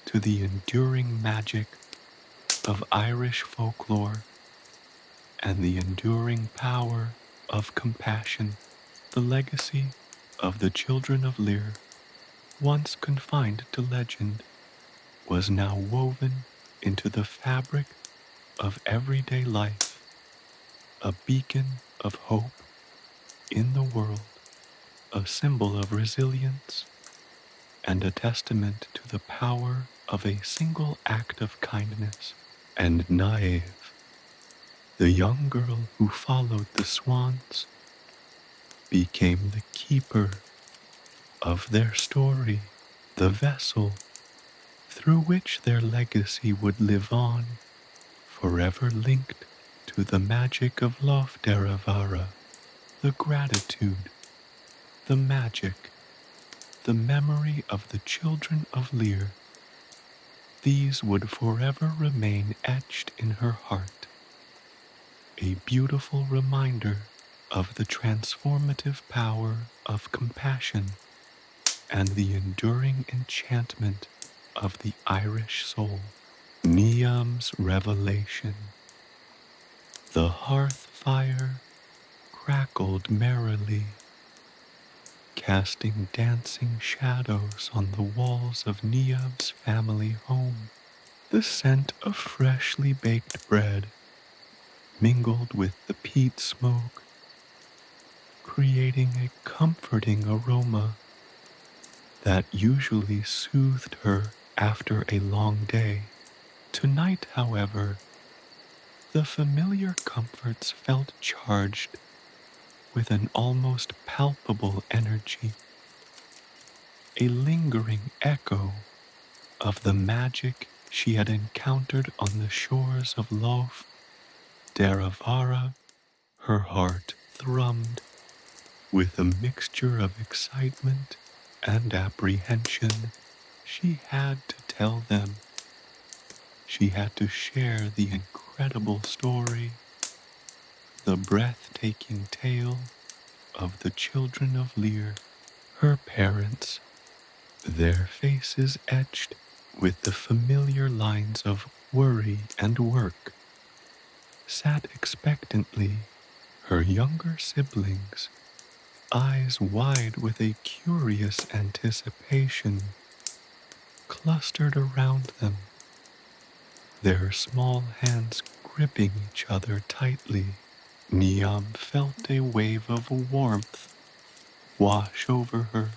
to the enduring magic of Irish folklore and the enduring power of compassion. The legacy of the Children of Lir, once confined to legend, was now woven into the fabric of everyday life, a beacon of hope in the world, a symbol of resilience, and a testament to the power of a single act of kindness. And Niamh, the young girl who followed the swans, became the keeper of their story, the vessel through which their legacy would live on, forever linked to the magic of Lough Derravaragh, the gratitude, the magic, the memory of the Children of Lir. These would forever remain etched in her heart, a beautiful reminder of the transformative power of compassion and the enduring enchantment of the Irish soul. Niamh's revelation. The hearth fire crackled merrily, casting dancing shadows on the walls of Niamh's family home. The scent of freshly baked bread mingled with the peat smoke, creating a comforting aroma that usually soothed her after a long day. Tonight, however, the familiar comforts felt charged with an almost palpable energy, a lingering echo of the magic she had encountered on the shores of Lough Derravaragh. Her heart thrummed with a mixture of excitement and apprehension. She had to tell them. She had to share the incredible story, the breathtaking tale of the Children of Lir, her parents, their faces etched with the familiar lines of worry and work, sat expectantly, her younger siblings, eyes wide with a curious anticipation, clustered around them, their small hands gripping each other tightly. Niamh felt a wave of warmth wash over her,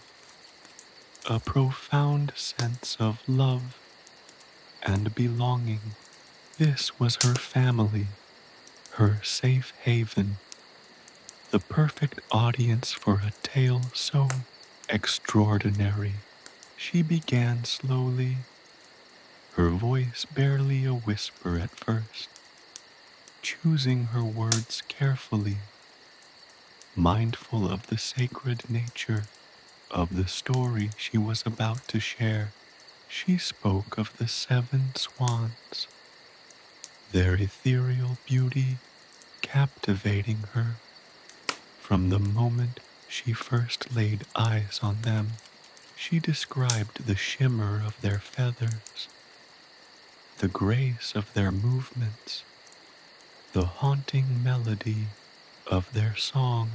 a profound sense of love and belonging. This was her family, her safe haven, the perfect audience for a tale so extraordinary. She began slowly, her voice barely a whisper at first, choosing her words carefully, mindful of the sacred nature of the story she was about to share. She spoke of the 7 swans, their ethereal beauty captivating her from the moment she first laid eyes on them. She described the shimmer of their feathers, the grace of their movements, the haunting melody of their song,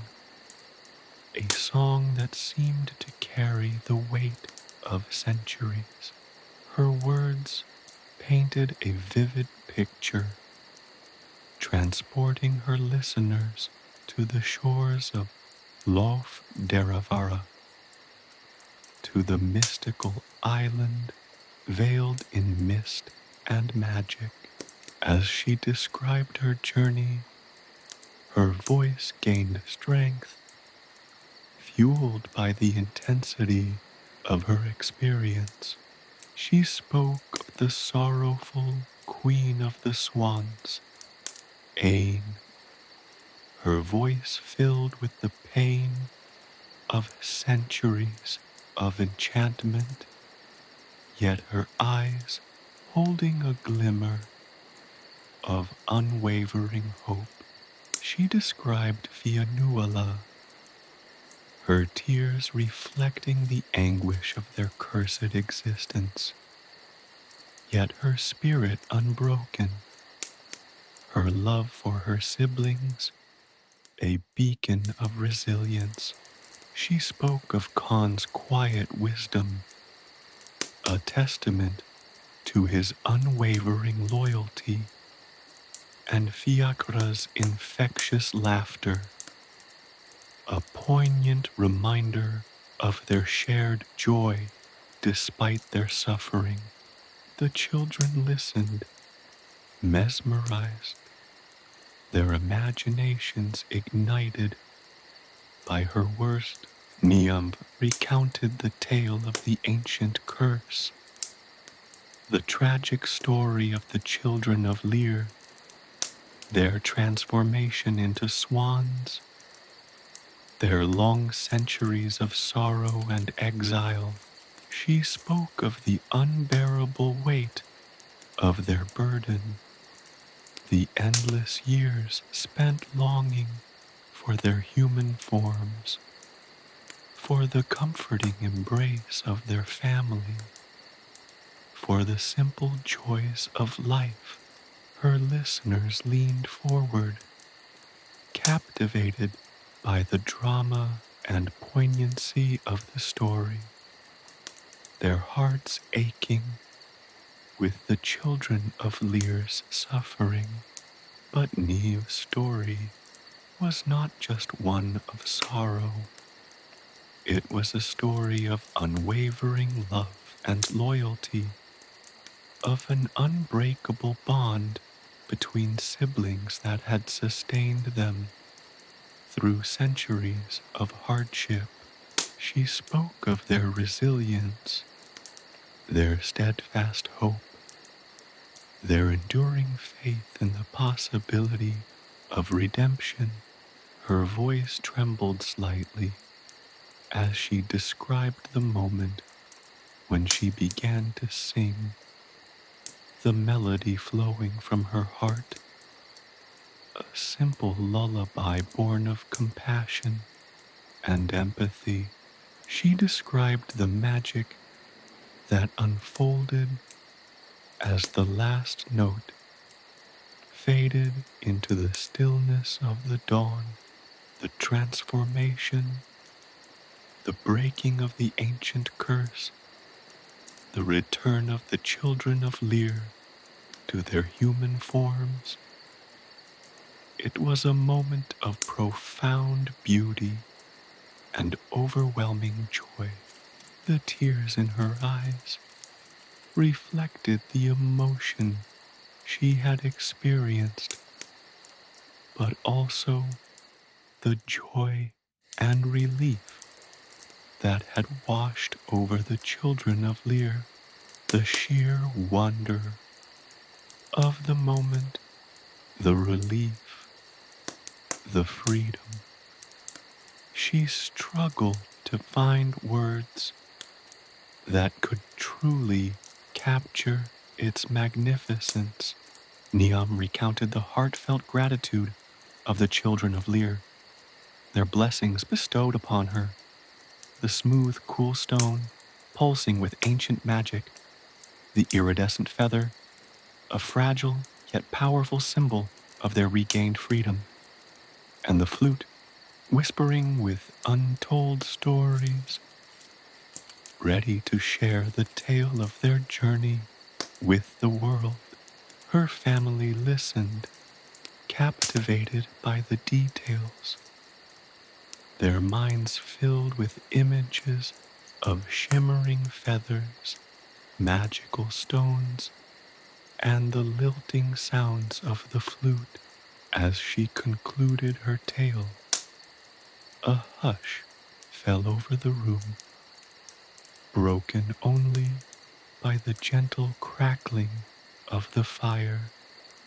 a song that seemed to carry the weight of centuries. Her words painted a vivid picture, transporting her listeners to the shores of Lough Derravaragh, to the mystical island veiled in mist and magic. As she described her journey, her voice gained strength, fueled by the intensity of her experience. She spoke of the sorrowful queen of the swans, Ain, her voice filled with the pain of centuries of enchantment, yet her eyes holding a glimmer of unwavering hope. She described Fionnuala, her tears reflecting the anguish of their cursed existence, yet her spirit unbroken, her love for her siblings a beacon of resilience. She spoke of Khan's quiet wisdom, a testament to his unwavering loyalty, and Fiakra's infectious laughter, a poignant reminder of their shared joy despite their suffering. The children listened, mesmerized, their imaginations ignited by her worst. Niamh recounted the tale of the ancient curse, the tragic story of the Children of Lir, their transformation into swans, their long centuries of sorrow and exile. She spoke of the unbearable weight of their burden, the endless years spent longing for their human forms, for the comforting embrace of their family, for the simple joys of life. Her listeners leaned forward, captivated by the drama and poignancy of the story, their hearts aching with the Children of Lir's suffering. But Niamh's story was not just one of sorrow. It was a story of unwavering love and loyalty, of an unbreakable bond between siblings that had sustained them through centuries of hardship. She spoke of their resilience, their steadfast hope, their enduring faith in the possibility of redemption. Her voice trembled slightly as she described the moment when she began to sing, the melody flowing from her heart, a simple lullaby born of compassion and empathy. She described the magic that unfolded as the last note faded into the stillness of the dawn, the transformation, the breaking of the ancient curse, the return of the children of Lir to their human forms. It was a moment of profound beauty and overwhelming joy. The tears in her eyes reflected the emotion she had experienced, but also the joy and relief that had washed over the children of Lir. The sheer wonder of the moment, the relief, the freedom. She struggled to find words that could truly capture its magnificence. Niamh recounted the heartfelt gratitude of the children of Lir, their blessings bestowed upon her, the smooth, cool stone pulsing with ancient magic, the iridescent feather, a fragile yet powerful symbol of their regained freedom, and the flute whispering with untold stories, ready to share the tale of their journey with the world. Her family listened, captivated by the details, their minds filled with images of shimmering feathers, magical stones, and the lilting sounds of the flute. As she concluded her tale, a hush fell over the room, broken only by the gentle crackling of the fire.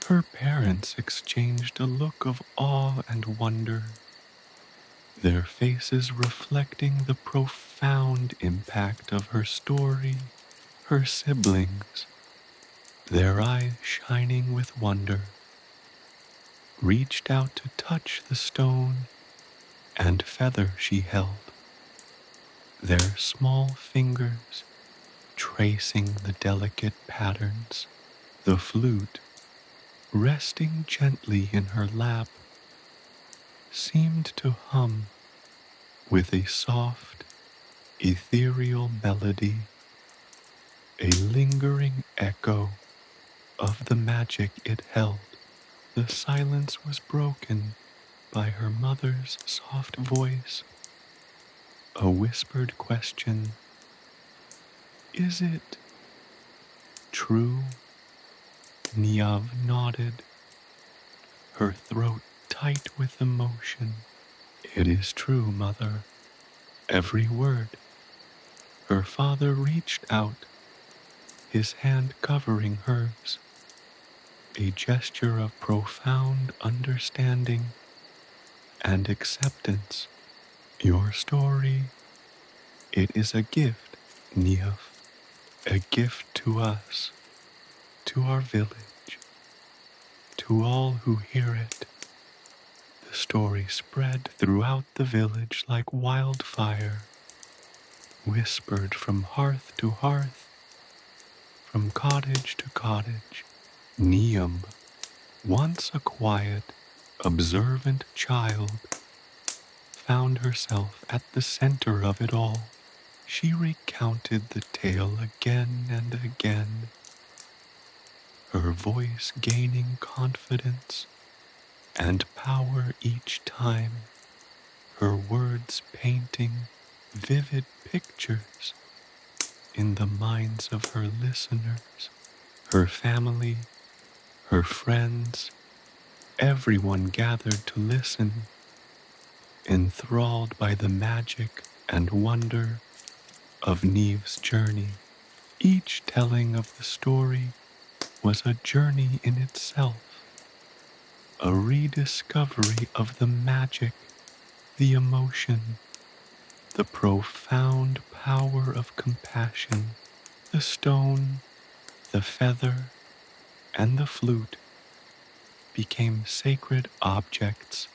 Her parents exchanged a look of awe and wonder, their faces reflecting the profound impact of her story. Her siblings, their eyes shining with wonder, reached out to touch the stone and feather she held, their small fingers tracing the delicate patterns. The flute, resting gently in her lap, seemed to hum with a soft, ethereal melody, a lingering echo of the magic it held. The silence was broken by her mother's soft voice, a whispered question. Is it true? Niamh nodded, her throat tight with emotion. It is true, mother. Every word. Her father reached out, his hand covering hers, a gesture of profound understanding and acceptance. Your story, it is a gift, Niamh, a gift to us, to our village, to all who hear it. The story spread throughout the village like wildfire, whispered from hearth to hearth, from cottage to cottage. Niamh, once a quiet, observant child, found herself at the center of it all. She recounted the tale again and again, her voice gaining confidence and power each time, her words painting vivid pictures in the minds of her listeners. Her family, her friends, everyone gathered to listen, enthralled by the magic and wonder of Niamh's journey. Each telling of the story was a journey in itself, a rediscovery of the magic, the emotion, the profound power of compassion. The stone, the feather, and the flute became sacred objects,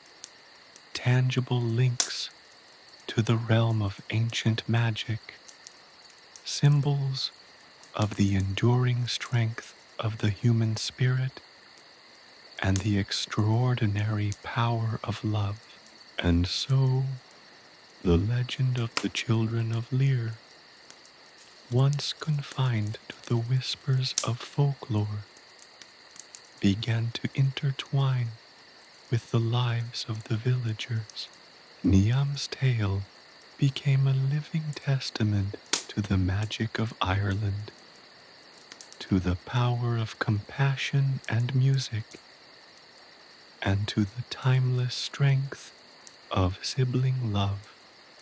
tangible links to the realm of ancient magic, symbols of the enduring strength of the human spirit and the extraordinary power of love. And so, the legend of the Children of Lir, once confined to the whispers of folklore, began to intertwine with the lives of the villagers. Niamh's tale became a living testament to the magic of Ireland, to the power of compassion and music, and to the timeless strength of sibling love.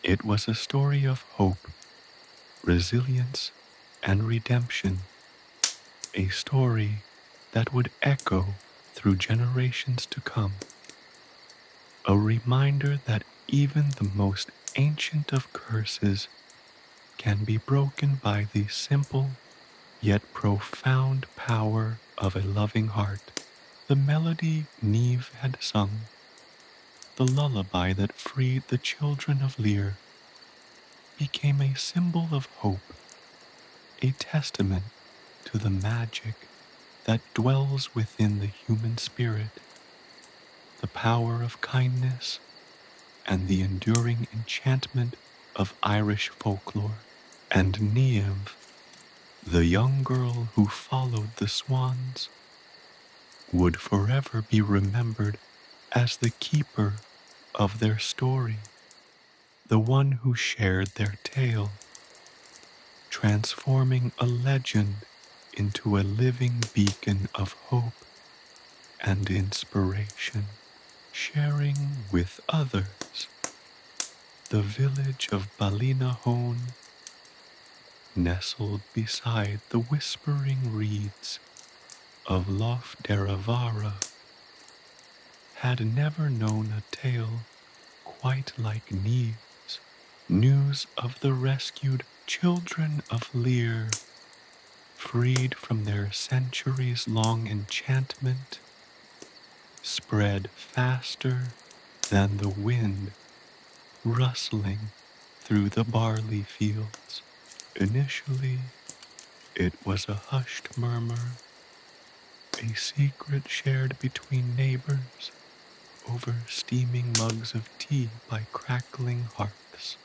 It was a story of hope, resilience, and redemption, a story that would echo through generations to come, a reminder that even the most ancient of curses can be broken by the simple yet profound power of a loving heart. The melody Niamh had sung, the lullaby that freed the children of Lir, became a symbol of hope, a testament to the magic that dwells within the human spirit, the power of kindness, and the enduring enchantment of Irish folklore. And Niamh, the young girl who followed the swans, would forever be remembered as the keeper of their story, the one who shared their tale, transforming a legend into a living beacon of hope and inspiration, sharing with others. The village of Ballinahone, nestled beside the whispering reeds of Lough Derravaragh, had never known a tale quite like Niamh's. News of the rescued Children of Lir, freed from their centuries-long enchantment, spread faster than the wind rustling through the barley fields. Initially, it was a hushed murmur, a secret shared between neighbors over steaming mugs of tea by crackling hearths.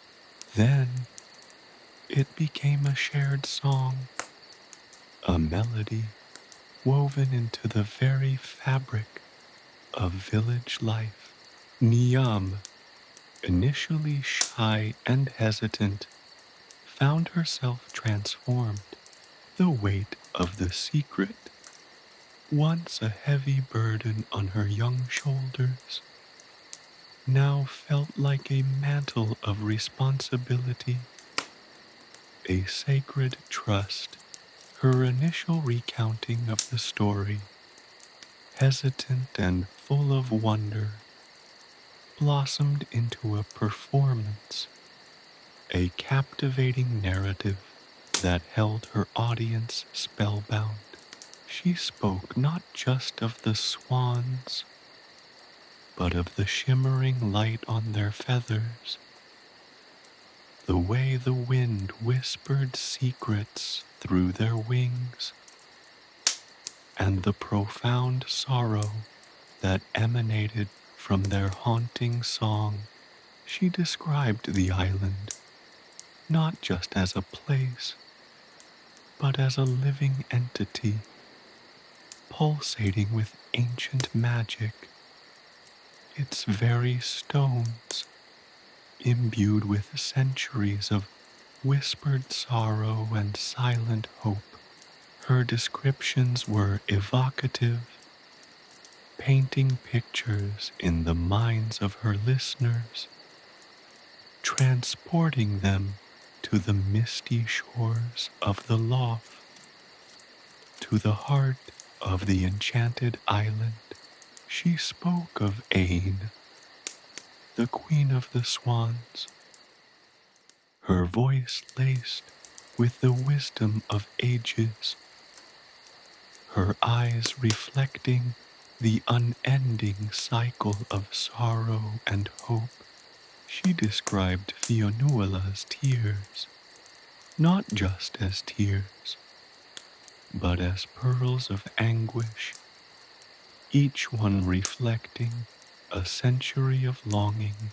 Then, it became a shared song, a melody woven into the very fabric of village life. Niamh, initially shy and hesitant, found herself transformed. The weight of the secret, once a heavy burden on her young shoulders, now felt like a mantle of responsibility, a sacred trust. Her initial recounting of the story, hesitant and full of wonder, blossomed into a performance, a captivating narrative that held her audience spellbound. She spoke not just of the swans, but of the shimmering light on their feathers, the way the wind whispered secrets through their wings, and the profound sorrow that emanated from their haunting song. She described the island not just as a place, but as a living entity, pulsating with ancient magic, its very stones imbued with centuries of whispered sorrow and silent hope. Her descriptions were evocative, painting pictures in the minds of her listeners, transporting them to the misty shores of the Lough, to the heart of the enchanted island. She spoke of Ain, the queen of the swans, her voice laced with the wisdom of ages, her eyes reflecting the unending cycle of sorrow and hope. She described Fionuala's tears, not just as tears, but as pearls of anguish, each one reflecting a century of longing.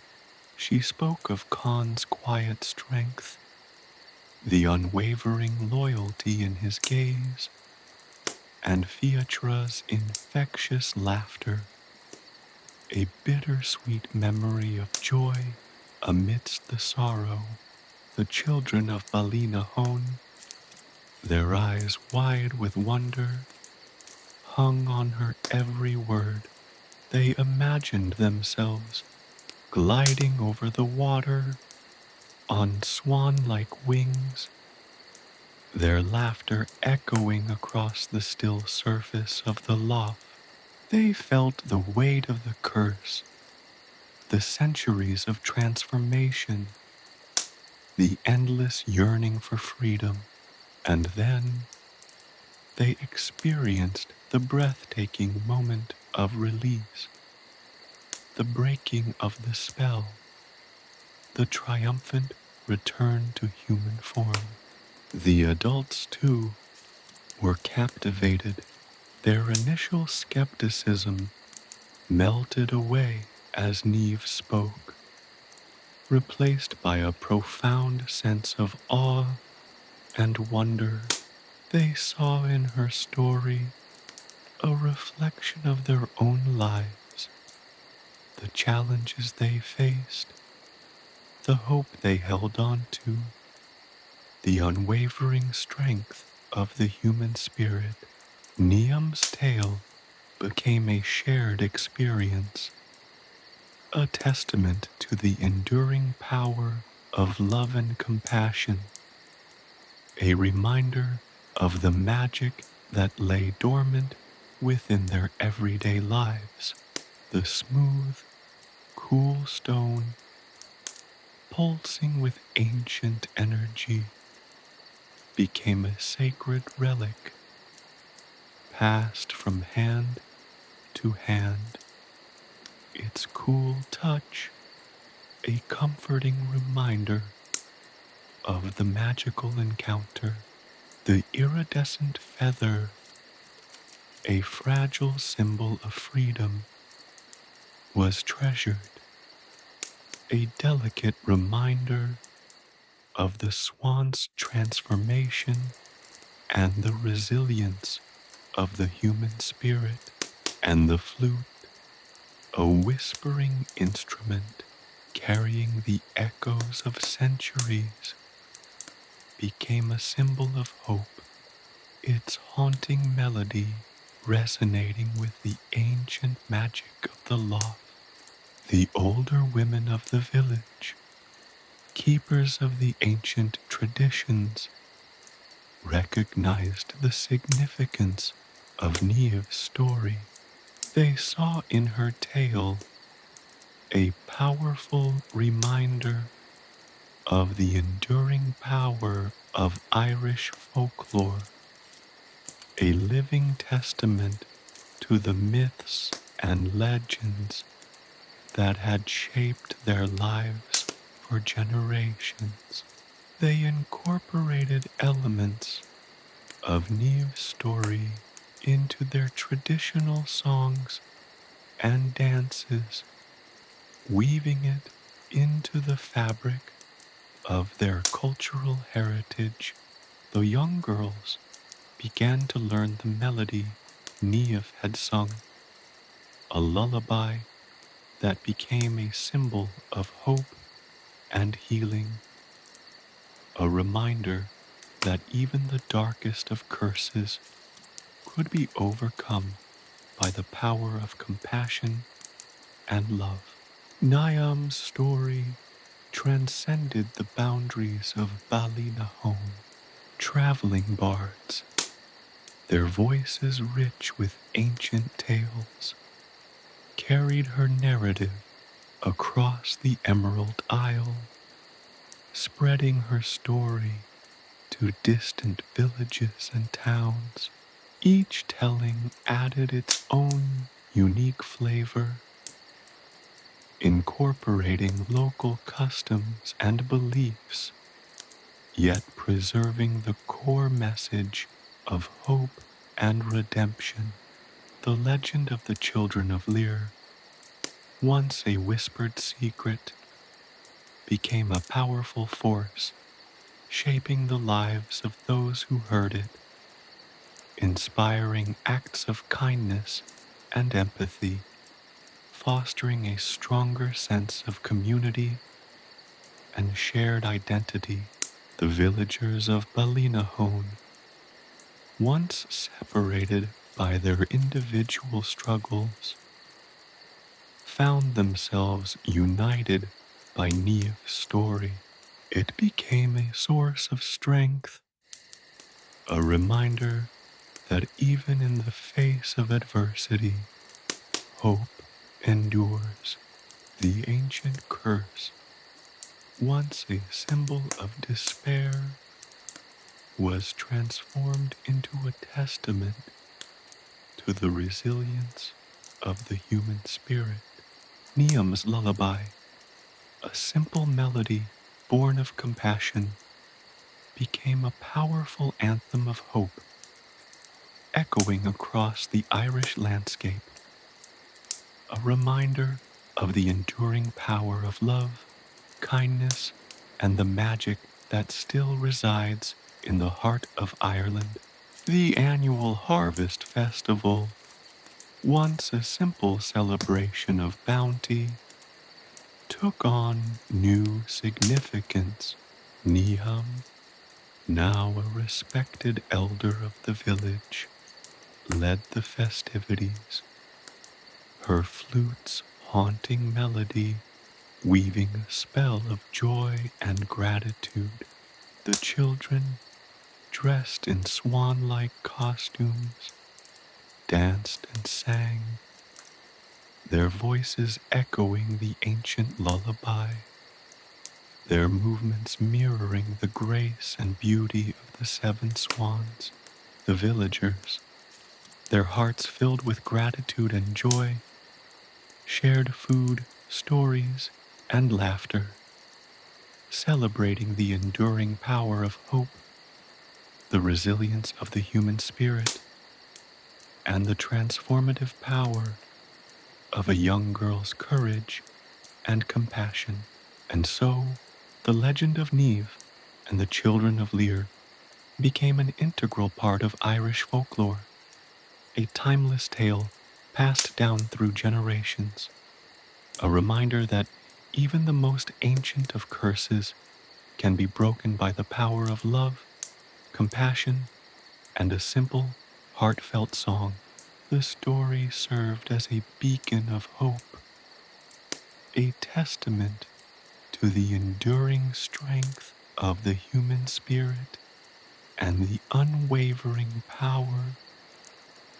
She spoke of Khan's quiet strength, the unwavering loyalty in his gaze, and Fiatra's infectious laughter, a bittersweet memory of joy amidst the sorrow. The children of Balina Hone, their eyes wide with wonder, hung on her every word. They imagined themselves gliding over the water on swan-like wings, their laughter echoing across the still surface of the lough. They felt the weight of the curse, the centuries of transformation, the endless yearning for freedom, and then they experienced the breathtaking moment of release, the breaking of the spell, the triumphant return to human form. The adults, too, were captivated. Their initial skepticism melted away as Niamh spoke, replaced by a profound sense of awe and wonder. They saw in her story a reflection of their own lives, the challenges they faced, the hope they held on to, the unwavering strength of the human spirit. Niamh's tale became a shared experience, a testament to the enduring power of love and compassion, a reminder of the magic that lay dormant within their everyday lives. The smooth, cool stone, pulsing with ancient energy, became a sacred relic, passed from hand to hand, its cool touch a comforting reminder of the magical encounter. The iridescent feather, a fragile symbol of freedom, was treasured, a delicate reminder of the swan's transformation and the resilience of the human spirit. And the flute, a whispering instrument carrying the echoes of centuries, became a symbol of hope, its haunting melody resonating with the ancient magic of the lough. The older women of the village, keepers of the ancient traditions, recognized the significance of Niamh's story. They saw in her tale a powerful reminder of the enduring power of Irish folklore, a living testament to the myths and legends that had shaped their lives for generations. They incorporated elements of Niamh's story into their traditional songs and dances, weaving it into the fabric of their cultural heritage. The young girls began to learn the melody Niamh had sung, a lullaby that became a symbol of hope and healing, a reminder that even the darkest of curses could be overcome by the power of compassion and love. Niamh's story transcended the boundaries of Ballinahone. Traveling bards, their voices rich with ancient tales, carried her narrative across the Emerald Isle, spreading her story to distant villages and towns. Each telling added its own unique flavor, incorporating local customs and beliefs, yet preserving the core message of hope and redemption. The legend of the Children of Lir, once a whispered secret, became a powerful force, shaping the lives of those who heard it, inspiring acts of kindness and empathy, fostering a stronger sense of community and shared identity. The villagers of Ballinahone, once separated by their individual struggles, found themselves united by Niamh's story. It became a source of strength, a reminder that even in the face of adversity, hope endures. The ancient curse, once a symbol of despair, was transformed into a testament to the resilience of the human spirit. Niamh's lullaby, a simple melody born of compassion, became a powerful anthem of hope, echoing across the Irish landscape, a reminder of the enduring power of love, kindness, and the magic that still resides in the heart of Ireland. The annual Harvest Festival, once a simple celebration of bounty, took on new significance. Niamh, now a respected elder of the village, led the festivities, her flute's haunting melody weaving a spell of joy and gratitude. The children, dressed in swan-like costumes, danced and sang, their voices echoing the ancient lullaby, their movements mirroring the grace and beauty of the 7 swans. The villagers, their hearts filled with gratitude and joy, shared food, stories, and laughter, celebrating the enduring power of hope, the resilience of the human spirit, and the transformative power of a young girl's courage and compassion. And so, the legend of Niamh and the Children of Lir became an integral part of Irish folklore, a timeless tale passed down through generations, a reminder that even the most ancient of curses can be broken by the power of love, compassion, and a simple, heartfelt song. The story served as a beacon of hope, a testament to the enduring strength of the human spirit and the unwavering power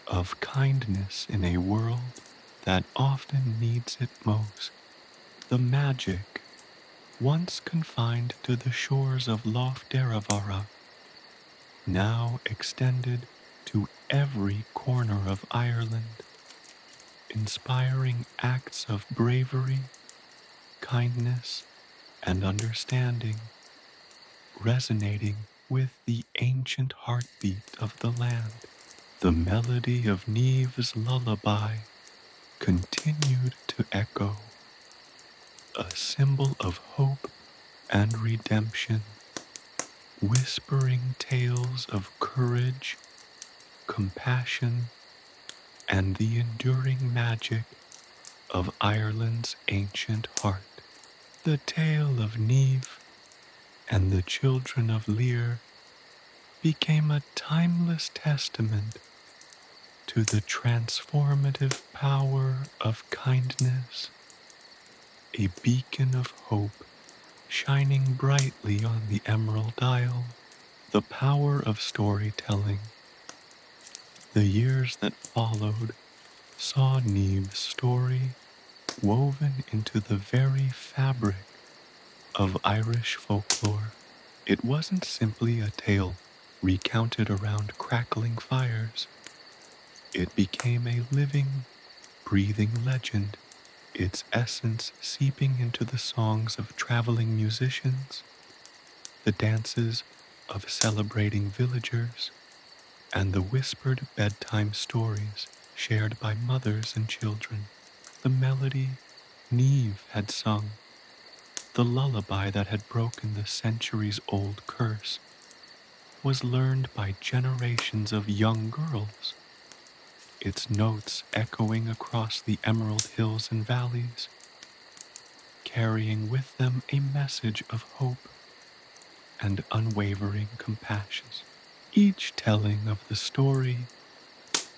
of kindness in a world that often needs it most. The magic, once confined to the shores of Lough Derravaragh, now extended to every corner of Ireland, inspiring acts of bravery, kindness, and understanding, resonating with the ancient heartbeat of the land. The melody of Niamh's lullaby continued to echo, a symbol of hope and redemption, whispering tales of courage, compassion, and the enduring magic of Ireland's ancient heart. The tale of Niamh and the Children of Lir became a timeless testament to the transformative power of kindness, a beacon of hope shining brightly on the Emerald Isle. The power of storytelling. The years that followed saw Niamh's story woven into the very fabric of Irish folklore. It wasn't simply a tale recounted around crackling fires. It became a living, breathing legend, its essence seeping into the songs of traveling musicians, the dances of celebrating villagers, and the whispered bedtime stories shared by mothers and children. The melody Niamh had sung, the lullaby that had broken the centuries-old curse, was learned by generations of young girls, its notes echoing across the emerald hills and valleys, carrying with them a message of hope and unwavering compassion. Each telling of the story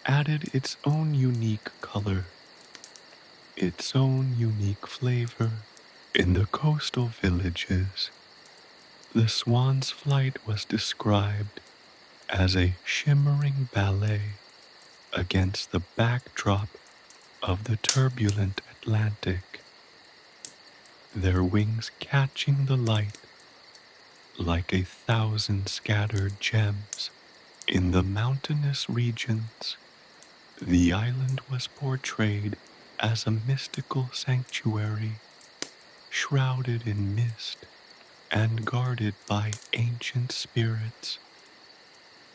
added its own unique color, its own unique flavor. In the coastal villages, the swan's flight was described as a shimmering ballet against the backdrop of the turbulent Atlantic, their wings catching the light like a thousand scattered gems. In the mountainous regions, the island was portrayed as a mystical sanctuary, shrouded in mist and guarded by ancient spirits,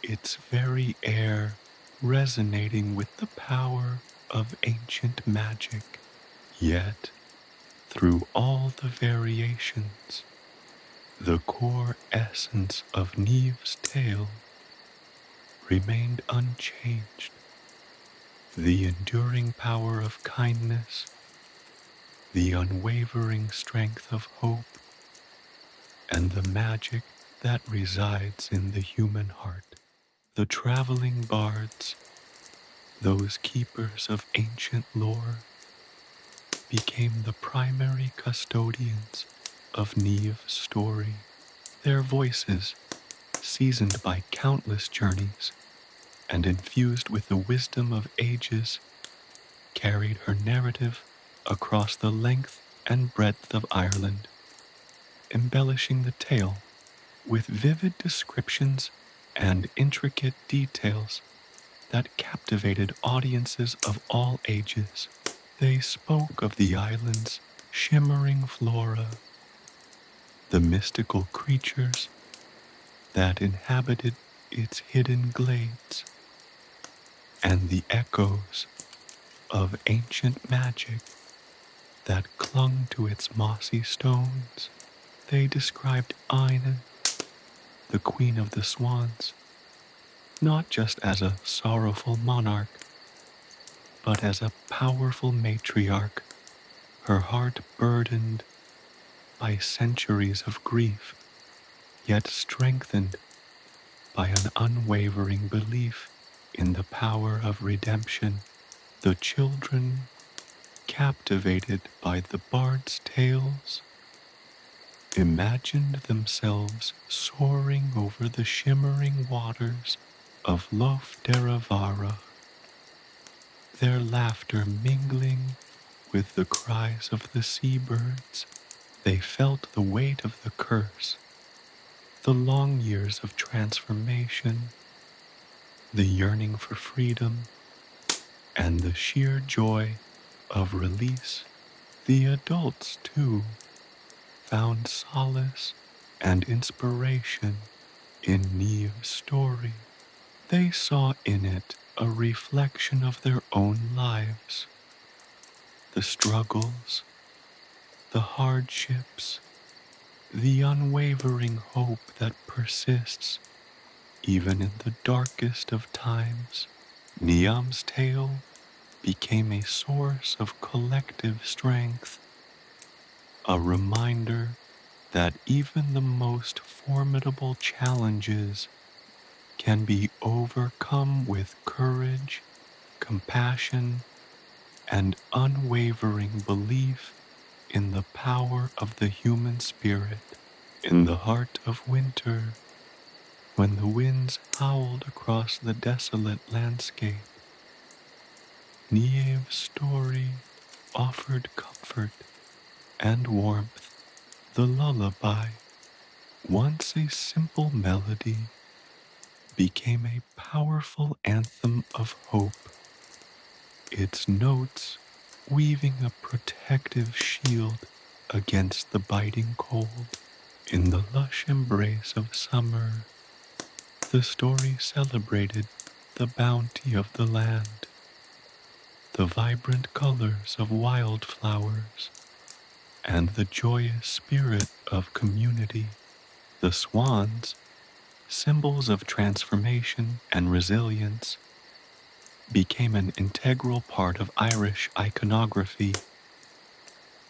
its very air resonating with the power of ancient magic. Yet, through all the variations, the core essence of Niamh's tale remained unchanged. The enduring power of kindness, the unwavering strength of hope, and the magic that resides in the human heart. The traveling bards, those keepers of ancient lore, became the primary custodians of Niamh's story. Their voices, seasoned by countless journeys and infused with the wisdom of ages, carried her narrative across the length and breadth of Ireland, embellishing the tale with vivid descriptions and intricate details that captivated audiences of all ages. They spoke of the island's shimmering flora, the mystical creatures that inhabited its hidden glades, and the echoes of ancient magic that clung to its mossy stones. They described Aine, the queen of the swans, not just as a sorrowful monarch, but as a powerful matriarch, her heart burdened by centuries of grief, yet strengthened by an unwavering belief in the power of redemption. The children, captivated by the bard's tales, imagined themselves soaring over the shimmering waters of Lough Derravaragh, their laughter mingling with the cries of the seabirds. They felt the weight of the curse, the long years of transformation, the yearning for freedom, and the sheer joy of release. The adults, too, found solace and inspiration in Niamh's story. They saw in it a reflection of their own lives, the struggles, the hardships, the unwavering hope that persists even in the darkest of times. Niamh's tale became a source of collective strength, a reminder that even the most formidable challenges can be overcome with courage, compassion, and unwavering belief in the power of the human spirit. In the heart of winter, when the winds howled across the desolate landscape, Niamh's story offered comfort and warmth. The lullaby, once a simple melody, became a powerful anthem of hope. Its notes weaving a protective shield against the biting cold. In the lush embrace of summer, the story celebrated the bounty of the land, the vibrant colors of wildflowers, and the joyous spirit of community. The swans, symbols of transformation and resilience, became an integral part of Irish iconography,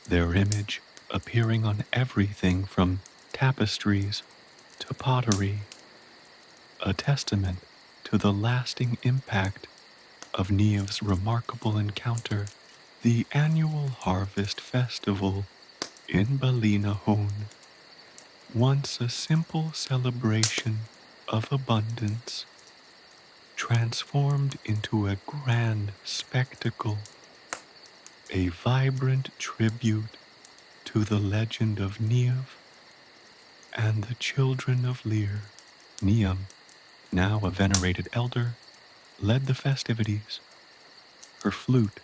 their image appearing on everything from tapestries to pottery, a testament to the lasting impact of Niamh's remarkable encounter. The annual harvest festival in Ballinahone, once a simple celebration of abundance, transformed into a grand spectacle, a vibrant tribute to the legend of Niamh and the Children of Lir. Niamh, now a venerated elder, led the festivities, her flute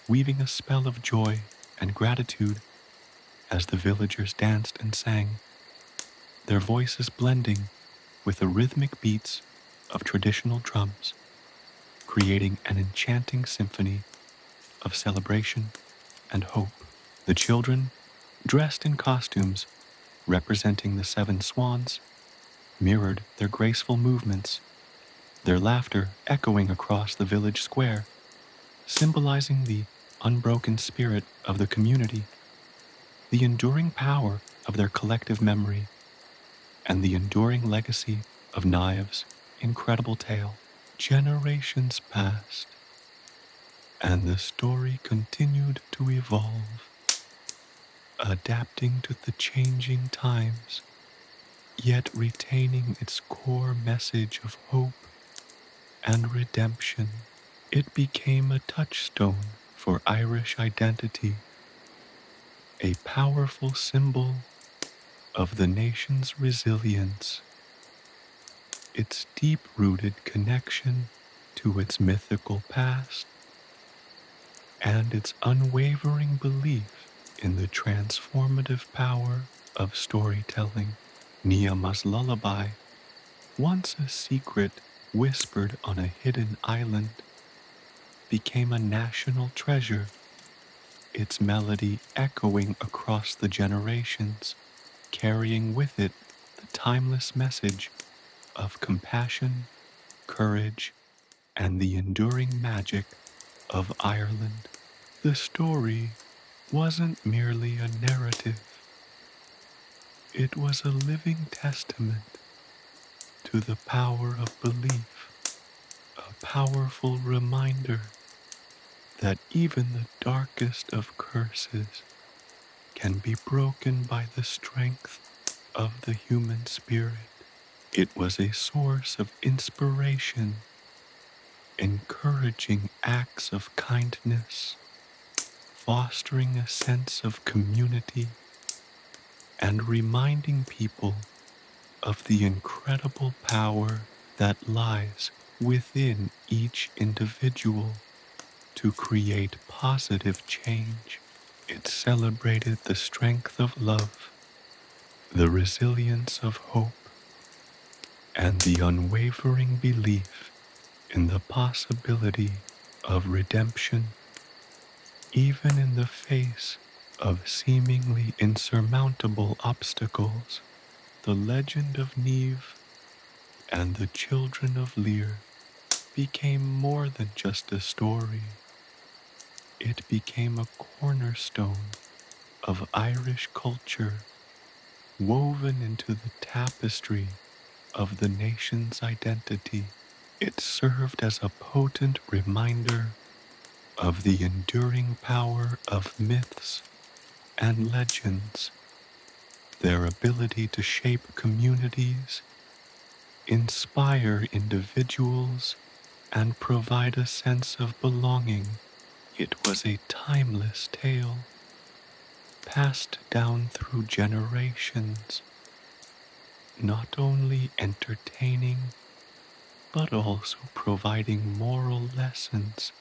weaving a spell of joy and gratitude as the villagers danced and sang, their voices blending with the rhythmic beats of traditional drums, creating an enchanting symphony of celebration and hope. The children, dressed in costumes representing the 7 swans, mirrored their graceful movements, their laughter echoing across the village square, symbolizing the unbroken spirit of the community, the enduring power of their collective memory, and the enduring legacy of Niamh's incredible tale. Generations passed, and the story continued to evolve, adapting to the changing times, yet retaining its core message of hope and redemption. It became a touchstone for Irish identity, a powerful symbol of the nation's resilience, its deep-rooted connection to its mythical past, and its unwavering belief in the transformative power of storytelling. Niamh's lullaby, once a secret whispered on a hidden island, became a national treasure, its melody echoing across the generations, carrying with it the timeless message of compassion, courage, and the enduring magic of Ireland. The story wasn't merely a narrative, it was a living testament to the power of belief, a powerful reminder that even the darkest of curses can be broken by the strength of the human spirit. It was a source of inspiration, encouraging acts of kindness, fostering a sense of community, and reminding people of the incredible power that lies within each individual to create positive change. It celebrated the strength of love, the resilience of hope, and the unwavering belief in the possibility of redemption, even in the face of seemingly insurmountable obstacles. The legend of Niamh and the Children of Lir became more than just a story. It became a cornerstone of Irish culture, woven into the tapestry of the nation's identity. It served as a potent reminder of the enduring power of myths and legends, their ability to shape communities, inspire individuals, and provide a sense of belonging. It was a timeless tale, passed down through generations, not only entertaining, but also providing moral lessons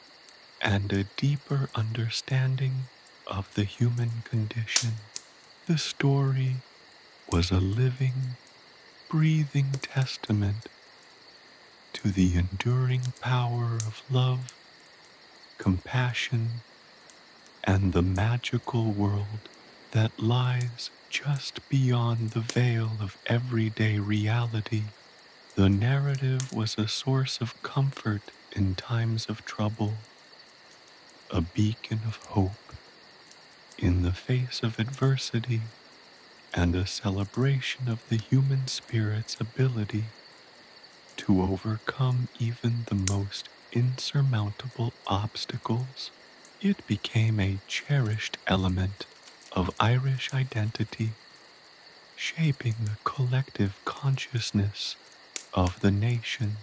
and a deeper understanding of the human condition. The story was a living, breathing testament to the enduring power of love, compassion, and the magical world that lies just beyond the veil of everyday reality. The narrative was a source of comfort in times of trouble, a beacon of hope in the face of adversity, and a celebration of the human spirit's ability to overcome even the most insurmountable obstacles. It became a cherished element of Irish identity, shaping the collective consciousness of the nation,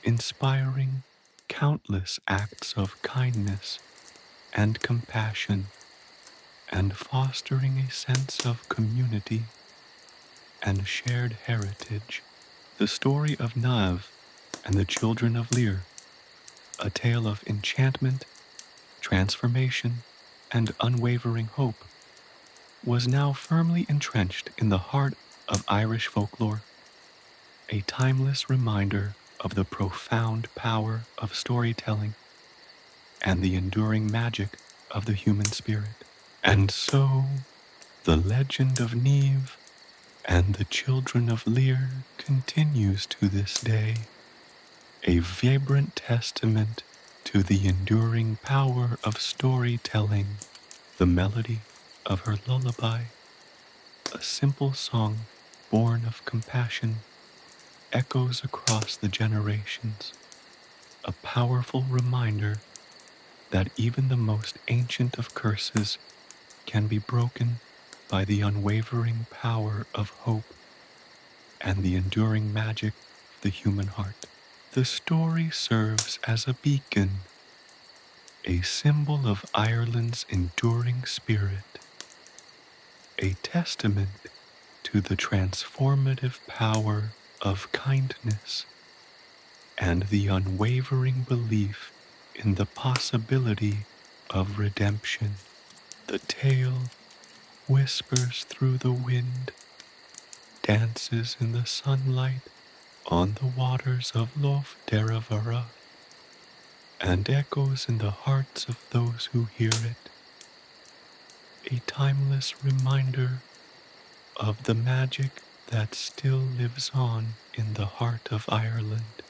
inspiring countless acts of kindness and compassion, and fostering a sense of community and shared heritage. The story of Niamh and the Children of Lir, a tale of enchantment, transformation, and unwavering hope, was now firmly entrenched in the heart of Irish folklore, a timeless reminder of the profound power of storytelling and the enduring magic of the human spirit. And so, the legend of Niamh and the Children of Lir continues to this day, a vibrant testament to the enduring power of storytelling. The melody of her lullaby, a simple song born of compassion, echoes across the generations, a powerful reminder that even the most ancient of curses can be broken by the unwavering power of hope and the enduring magic of the human heart. The story serves as a beacon, a symbol of Ireland's enduring spirit, a testament to the transformative power of kindness and the unwavering belief in the possibility of redemption. The tale whispers through the wind, dances in the sunlight on the waters of Lough Derravaragh, and echoes in the hearts of those who hear it, a timeless reminder of the magic that still lives on in the heart of Ireland.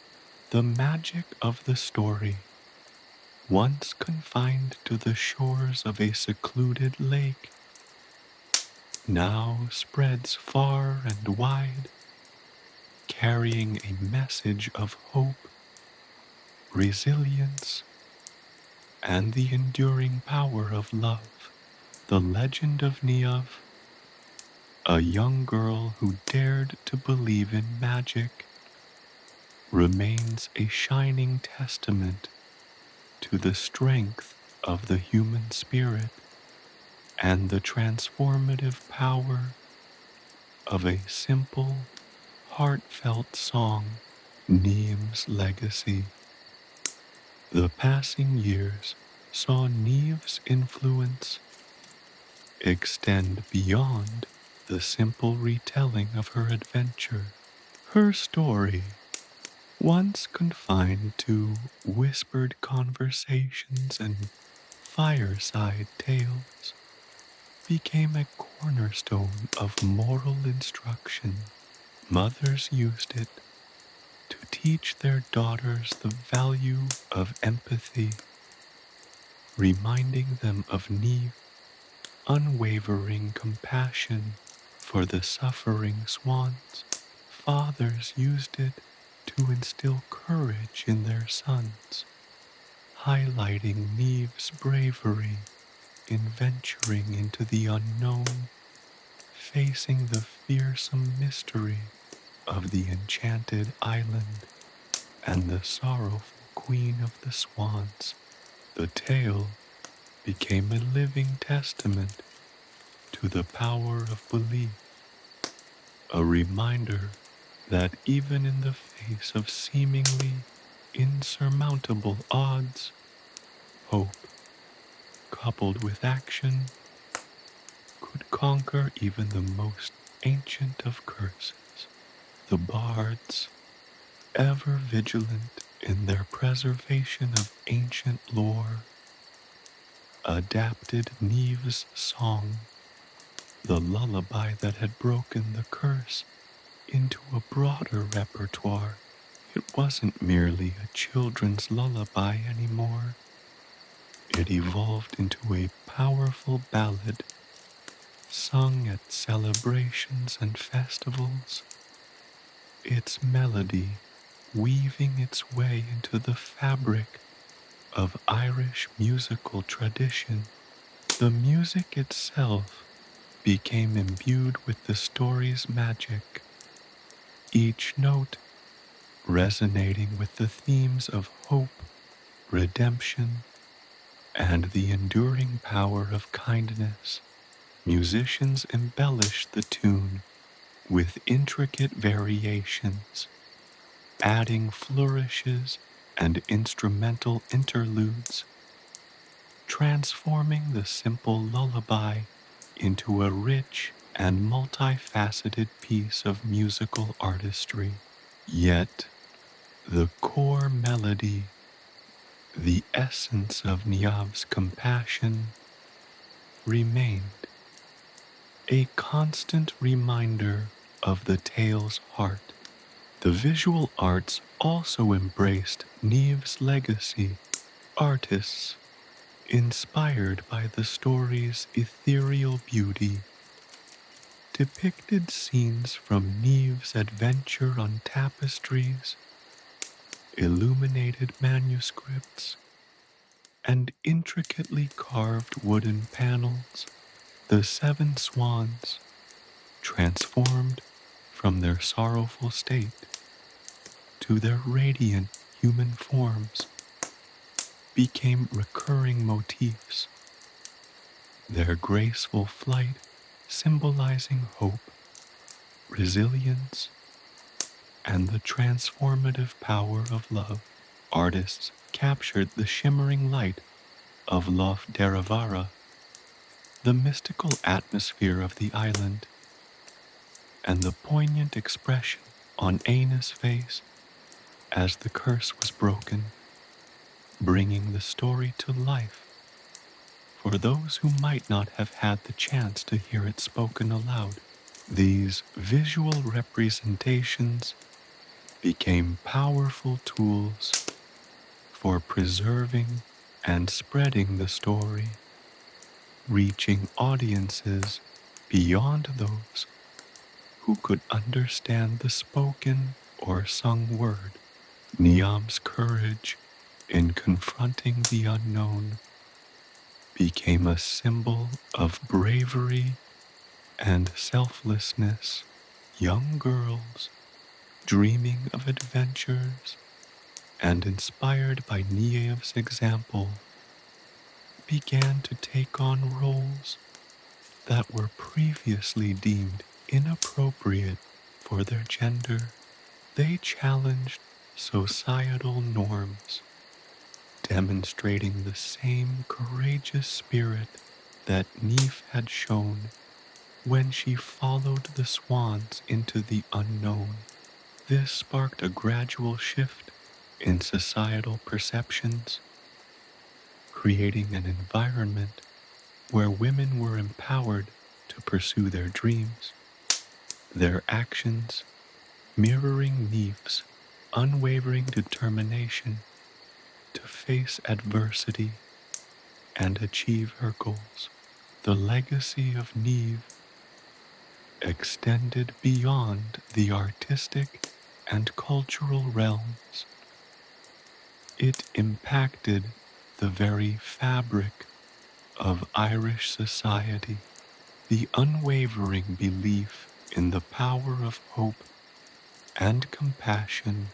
The magic of the story, once confined to the shores of a secluded lake, now spreads far and wide, carrying a message of hope, resilience, and the enduring power of love. The legend of Niamh, a young girl who dared to believe in magic, remains a shining testament to the strength of the human spirit and the transformative power of a simple, heartfelt song. Niamh's legacy. The passing years saw Niamh's influence extend beyond the simple retelling of her adventure. Her story, once confined to whispered conversations and fireside tales, became a cornerstone of moral instruction. Mothers used it to teach their daughters the value of empathy, reminding them of Niamh's unwavering compassion for the suffering swans. Fathers used it to instill courage in their sons, highlighting Niamh's bravery in venturing into the unknown, facing the fearsome mystery of the enchanted island and the sorrowful queen of the swans. The tale became a living testament to the power of belief, a reminder that even in the face of seemingly insurmountable odds, hope, coupled with action, could conquer even the most ancient of curses. The bards, ever vigilant in their preservation of ancient lore, adapted Niamh's song, the lullaby that had broken the curse, into a broader repertoire. It wasn't merely a children's lullaby anymore. It evolved into a powerful ballad sung at celebrations and festivals, its melody weaving its way into the fabric of Irish musical tradition. The music itself became imbued with the story's magic, each note resonating with the themes of hope, redemption, and the enduring power of kindness. Musicians embellished the tune with intricate variations, adding flourishes and instrumental interludes, transforming the simple lullaby into a rich and multifaceted piece of musical artistry. Yet, the core melody, the essence of Niamh's compassion, remained a constant reminder of the tale's heart. The visual arts also embraced Niamh's legacy. Artists, inspired by the story's ethereal beauty, depicted scenes from Niamh's adventure on tapestries, illuminated manuscripts, and intricately carved wooden panels. The 7 swans, transformed from their sorrowful state to their radiant human forms, became recurring motifs, their graceful flight symbolizing hope, resilience, and the transformative power of love. Artists captured the shimmering light of Lough Derravaragh, the mystical atmosphere of the island, and the poignant expression on Éanna's face as the curse was broken, bringing the story to life for those who might not have had the chance to hear it spoken aloud. These visual representations became powerful tools for preserving and spreading the story, reaching audiences beyond those who could understand the spoken or sung word. Niamh's courage in confronting the unknown became a symbol of bravery and selflessness. Young girls, dreaming of adventures and inspired by Niamh's example, began to take on roles that were previously deemed inappropriate for their gender. They challenged societal norms, demonstrating the same courageous spirit that Niamh had shown when she followed the swans into the unknown. This sparked a gradual shift in societal perceptions, creating an environment where women were empowered to pursue their dreams, their actions mirroring Niamh's unwavering determination to face adversity and achieve her goals. The legacy of Niamh extended beyond the artistic and cultural realms. It impacted the very fabric of Irish society. The unwavering belief in the power of hope and compassion,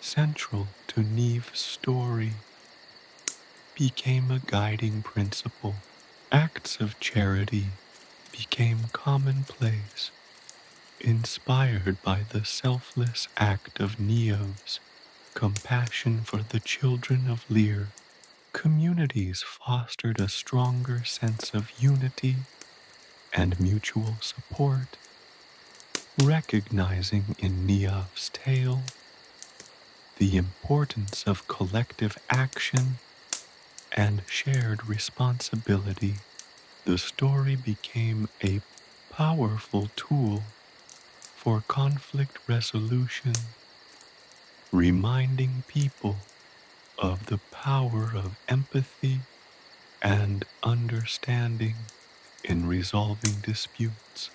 central to Niamh's story, became a guiding principle. Acts of charity became commonplace, inspired by the selfless act of Niamh's compassion for the children of Lir. communities fostered a stronger sense of unity and mutual support, recognizing in Niamh's tale the importance of collective action and shared responsibility. The story became a powerful tool for conflict resolution, reminding people of the power of empathy and understanding in resolving disputes.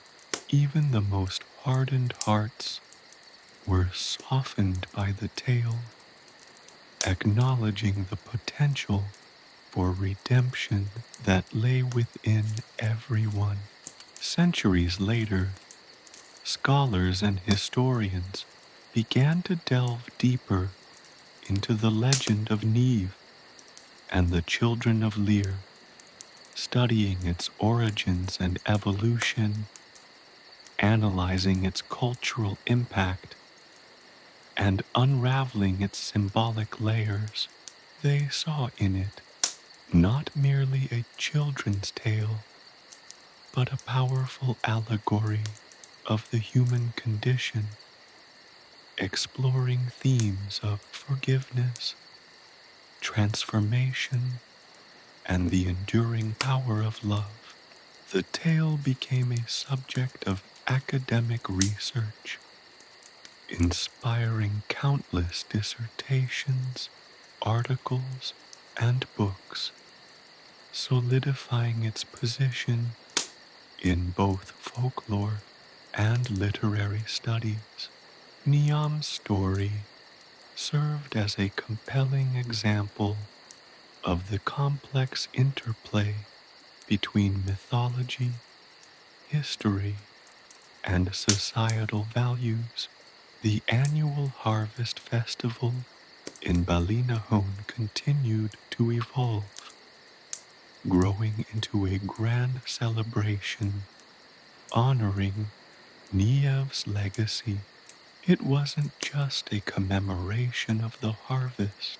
Even the most hardened hearts were softened by the tale, acknowledging the potential for redemption that lay within everyone. Centuries later, scholars and historians began to delve deeper into the legend of Niamh and the Children of Lir, studying its origins and evolution, analyzing its cultural impact, and unraveling its symbolic layers. They saw in it not merely a children's tale, but a powerful allegory of the human condition, exploring themes of forgiveness, transformation, and the enduring power of love. The tale became a subject of academic research, inspiring countless dissertations, articles, and books, solidifying its position in both folklore and literary studies. Niamh's story served as a compelling example of the complex interplay between mythology, history, and societal values. The annual harvest festival in Ballynahoe continued to evolve, growing into a grand celebration honoring Niamh's legacy. It wasn't just a commemoration of the harvest,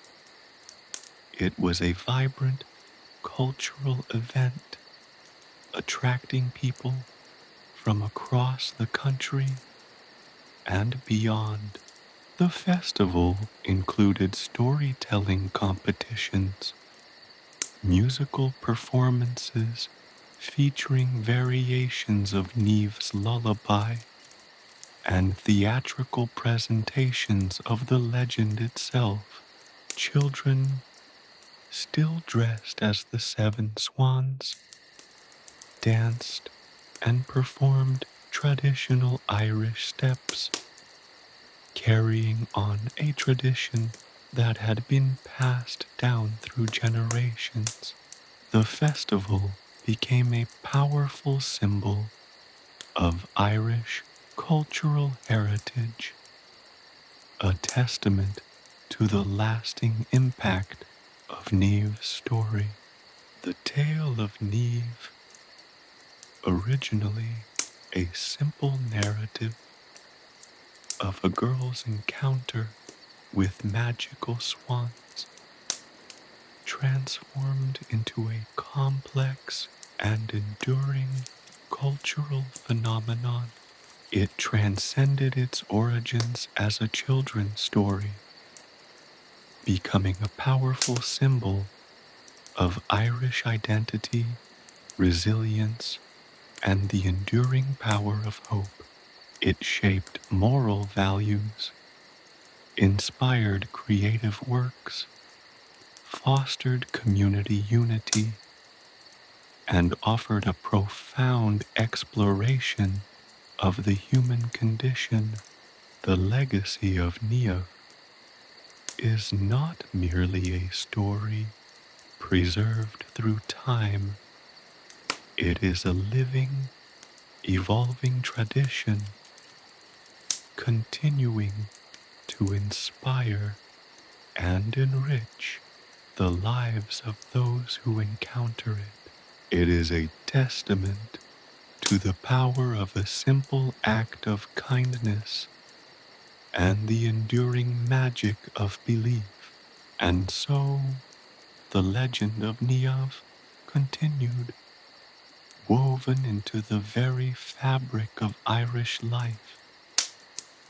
it was a vibrant cultural event attracting people from across the country and beyond. The festival included storytelling competitions, musical performances featuring variations of Niamh's lullaby, and theatrical presentations of the legend itself. Children, still dressed as the 7 swans, danced and performed traditional Irish steps, carrying on a tradition that had been passed down through generations. The festival became a powerful symbol of Irish cultural heritage, a testament to the lasting impact of Niamh's story. The tale of Niamh, originally a simple narrative of a girl's encounter with magical swans, transformed into a complex and enduring cultural phenomenon. It transcended its origins as a children's story, becoming a powerful symbol of Irish identity, resilience, and the enduring power of hope. It shaped moral values, inspired creative works, fostered community unity, and offered a profound exploration of the human condition. The legacy of Niamh is not merely a story preserved through time. It is a living, evolving tradition, continuing to inspire and enrich the lives of those who encounter it. It is a testament to the power of a simple act of kindness and the enduring magic of belief. And so, the legend of Niamh continued, woven into the very fabric of Irish life,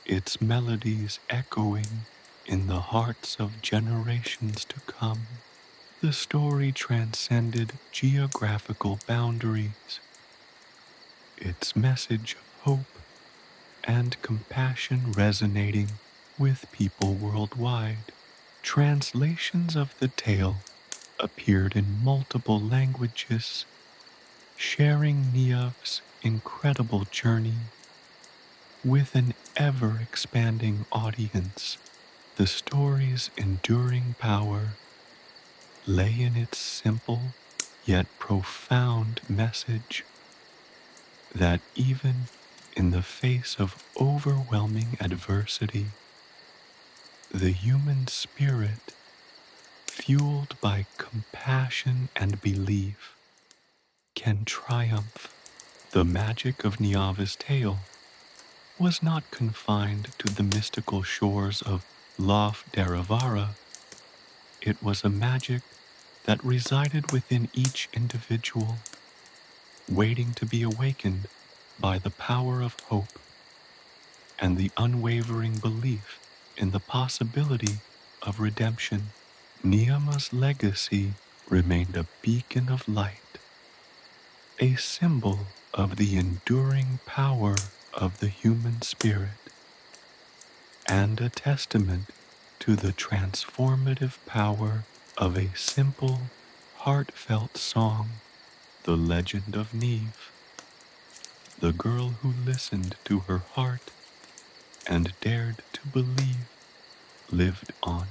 its melodies echoing in the hearts of generations to come. The story transcended geographical boundaries, its message of hope and compassion resonating with people worldwide. Translations of the tale appeared in multiple languages, sharing Niamh's incredible journey with an ever-expanding audience. The story's enduring power lay in its simple yet profound message that even in the face of overwhelming adversity, the human spirit, fueled by compassion and belief, can triumph. The magic of Niamh's tale was not confined to the mystical shores of Lough Derravaragh. It was a magic that resided within each individual, waiting to be awakened by the power of hope and the unwavering belief in the possibility of redemption. Niamh's legacy remained a beacon of light, a symbol of the enduring power of the human spirit, and a testament to the transformative power of a simple, heartfelt song. The legend of Niamh, the girl who listened to her heart and dared to believe, lived on,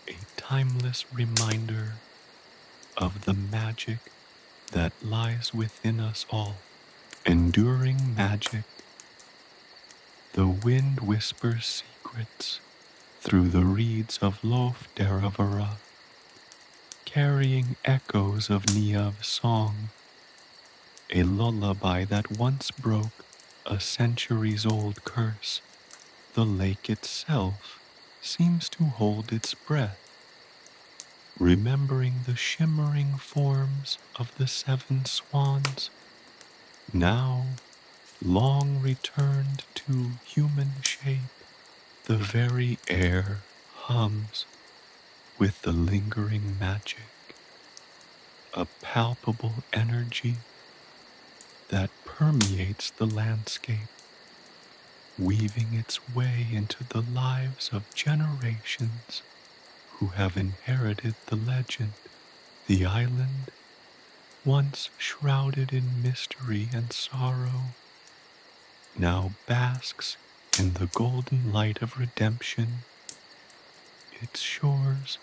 a timeless reminder of the magic that lies within us all. Enduring magic. The wind whispers secrets through the reeds of Lough Derravaragh, carrying echoes of Niamh's song, a lullaby that once broke a centuries-old curse. The lake itself seems to hold its breath, remembering the shimmering forms of the 7 swans, now long returned to human shape. The very air hums with the lingering magic, a palpable energy that permeates the landscape, weaving its way into the lives of generations who have inherited the legend. The island, once shrouded in mystery and sorrow, now basks in the golden light of redemption, its shores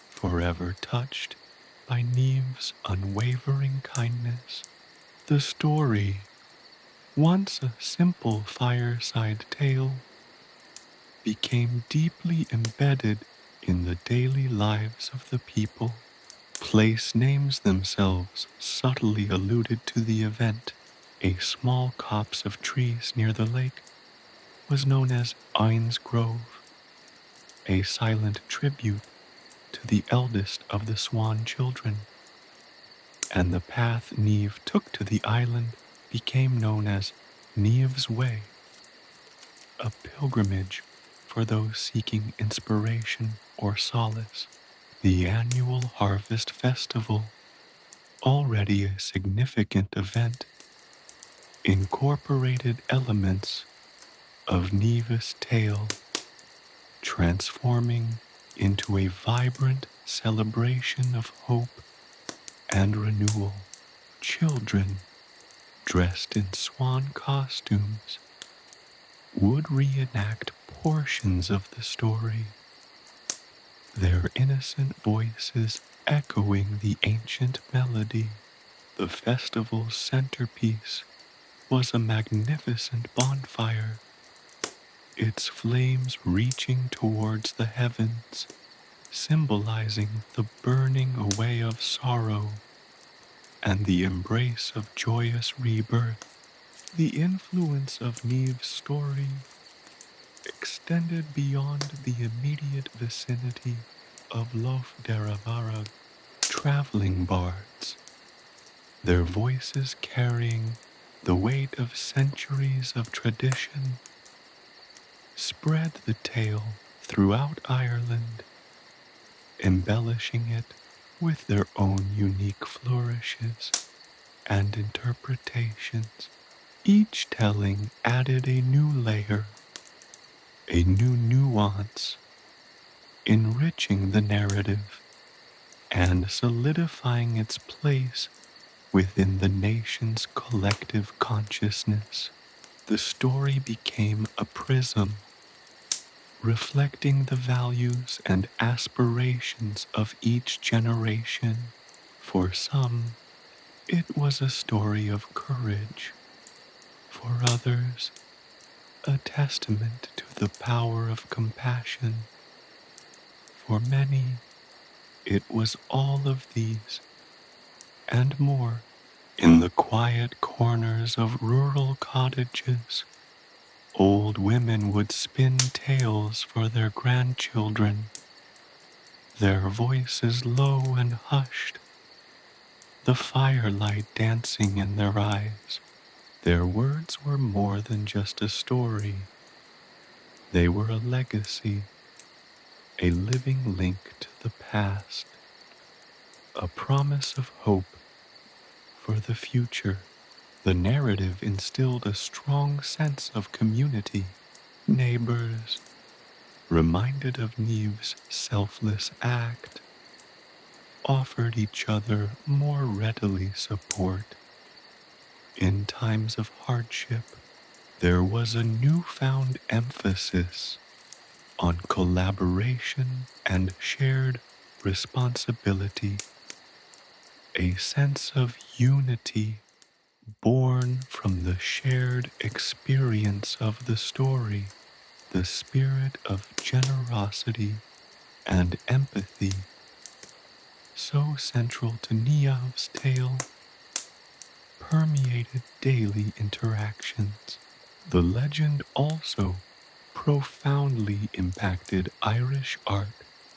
forever touched by Niamh's unwavering kindness. The story, once a simple fireside tale, became deeply embedded in the daily lives of the people. Place names themselves subtly alluded to the event. A small copse of trees near the lake was known as Ain's Grove, a silent tribute to the eldest of the Swan children, and the path Niamh took to the island became known as Niamh's Way, a pilgrimage for those seeking inspiration or solace. The annual Harvest Festival, already a significant event, incorporated elements of Niamh's tale, transforming into a vibrant celebration of hope and renewal. Children, dressed in swan costumes, would reenact portions of the story, their innocent voices echoing the ancient melody. The festival's centerpiece was a magnificent bonfire, its flames reaching towards the heavens, symbolizing the burning away of sorrow and the embrace of joyous rebirth. The influence of Niamh's story extended beyond the immediate vicinity, of Lough Derravaragh, traveling bards, their voices carrying the weight of centuries of tradition, spread the tale throughout Ireland, embellishing it with their own unique flourishes and interpretations. Each telling added a new layer, a new nuance, enriching the narrative and solidifying its place within the nation's collective consciousness. The story became a prism, reflecting the values and aspirations of each generation. For some, it was a story of courage. For others, a testament to the power of compassion. For many, it was all of these and more. In the quiet corners of rural cottages, old women would spin tales for their grandchildren, their voices low and hushed, the firelight dancing in their eyes. Their words were more than just a story. They were a legacy, a living link to the past, a promise of hope for the future. The narrative instilled a strong sense of community. Neighbors, reminded of Niamh's selfless act, offered each other more readily support. In times of hardship, there was a newfound emphasis on collaboration and shared responsibility, a sense of unity born from the shared experience of the story. The spirit of generosity and empathy, so central to Niamh's tale, permeated daily interactions. The legend also profoundly impacted Irish art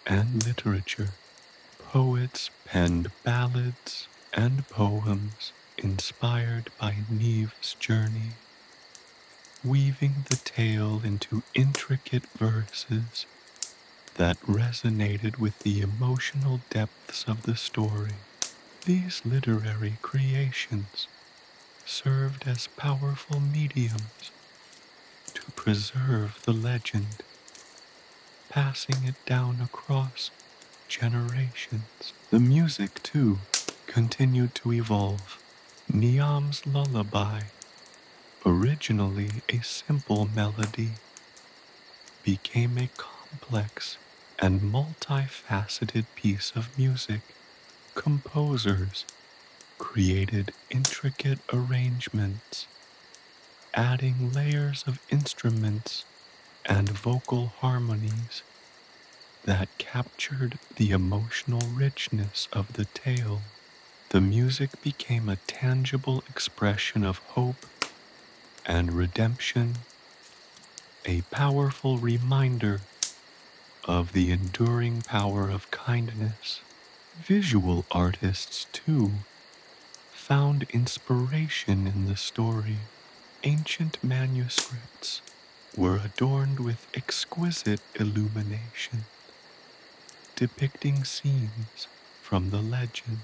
and literature. Poets penned ballads and poems inspired by Niamh's journey, weaving the tale into intricate verses that resonated with the emotional depths of the story. These literary creations served as powerful mediums to preserve the legend, passing it down across generations. The music, too, continued to evolve. Niamh's lullaby, originally a simple melody, became a complex and multifaceted piece of music. Composers created intricate arrangements, adding layers of instruments and vocal harmonies that captured the emotional richness of the tale. The music became a tangible expression of hope and redemption, a powerful reminder of the enduring power of kindness. Visual artists, too, found inspiration in the story. Ancient manuscripts were adorned with exquisite illumination, depicting scenes from the legend.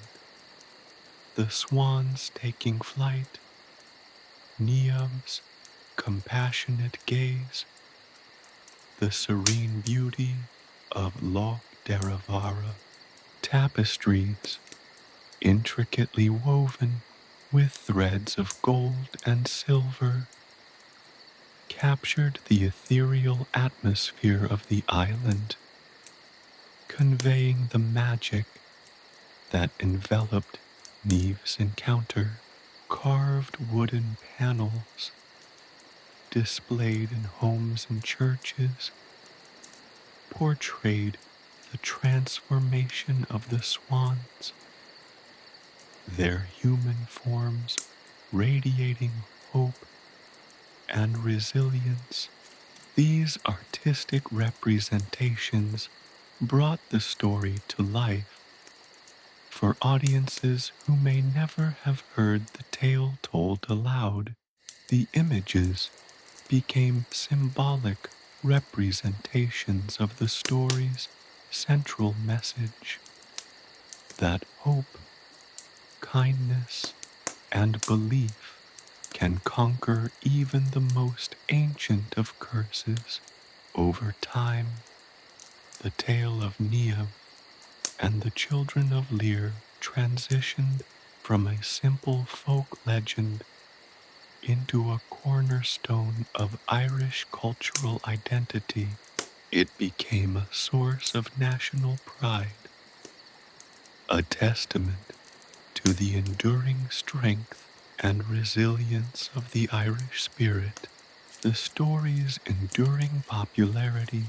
The swans taking flight, Niamh's compassionate gaze, the serene beauty of Lough Derravaragh, tapestries intricately woven with threads of gold and silver, captured the ethereal atmosphere of the island, conveying the magic that enveloped Niamh's encounter. Carved wooden panels, displayed in homes and churches, portrayed the transformation of the swans, their human forms radiating hope and resilience. These artistic representations brought the story to life for audiences who may never have heard the tale told aloud. The images became symbolic representations of the story's central message that hope, kindness, and belief can conquer even the most ancient of curses. Over time, the tale of Niamh and the Children of Lir transitioned from a simple folk legend into a cornerstone of Irish cultural identity. It became a source of national pride, a testament to the enduring strength and resilience of the Irish spirit. The story's enduring popularity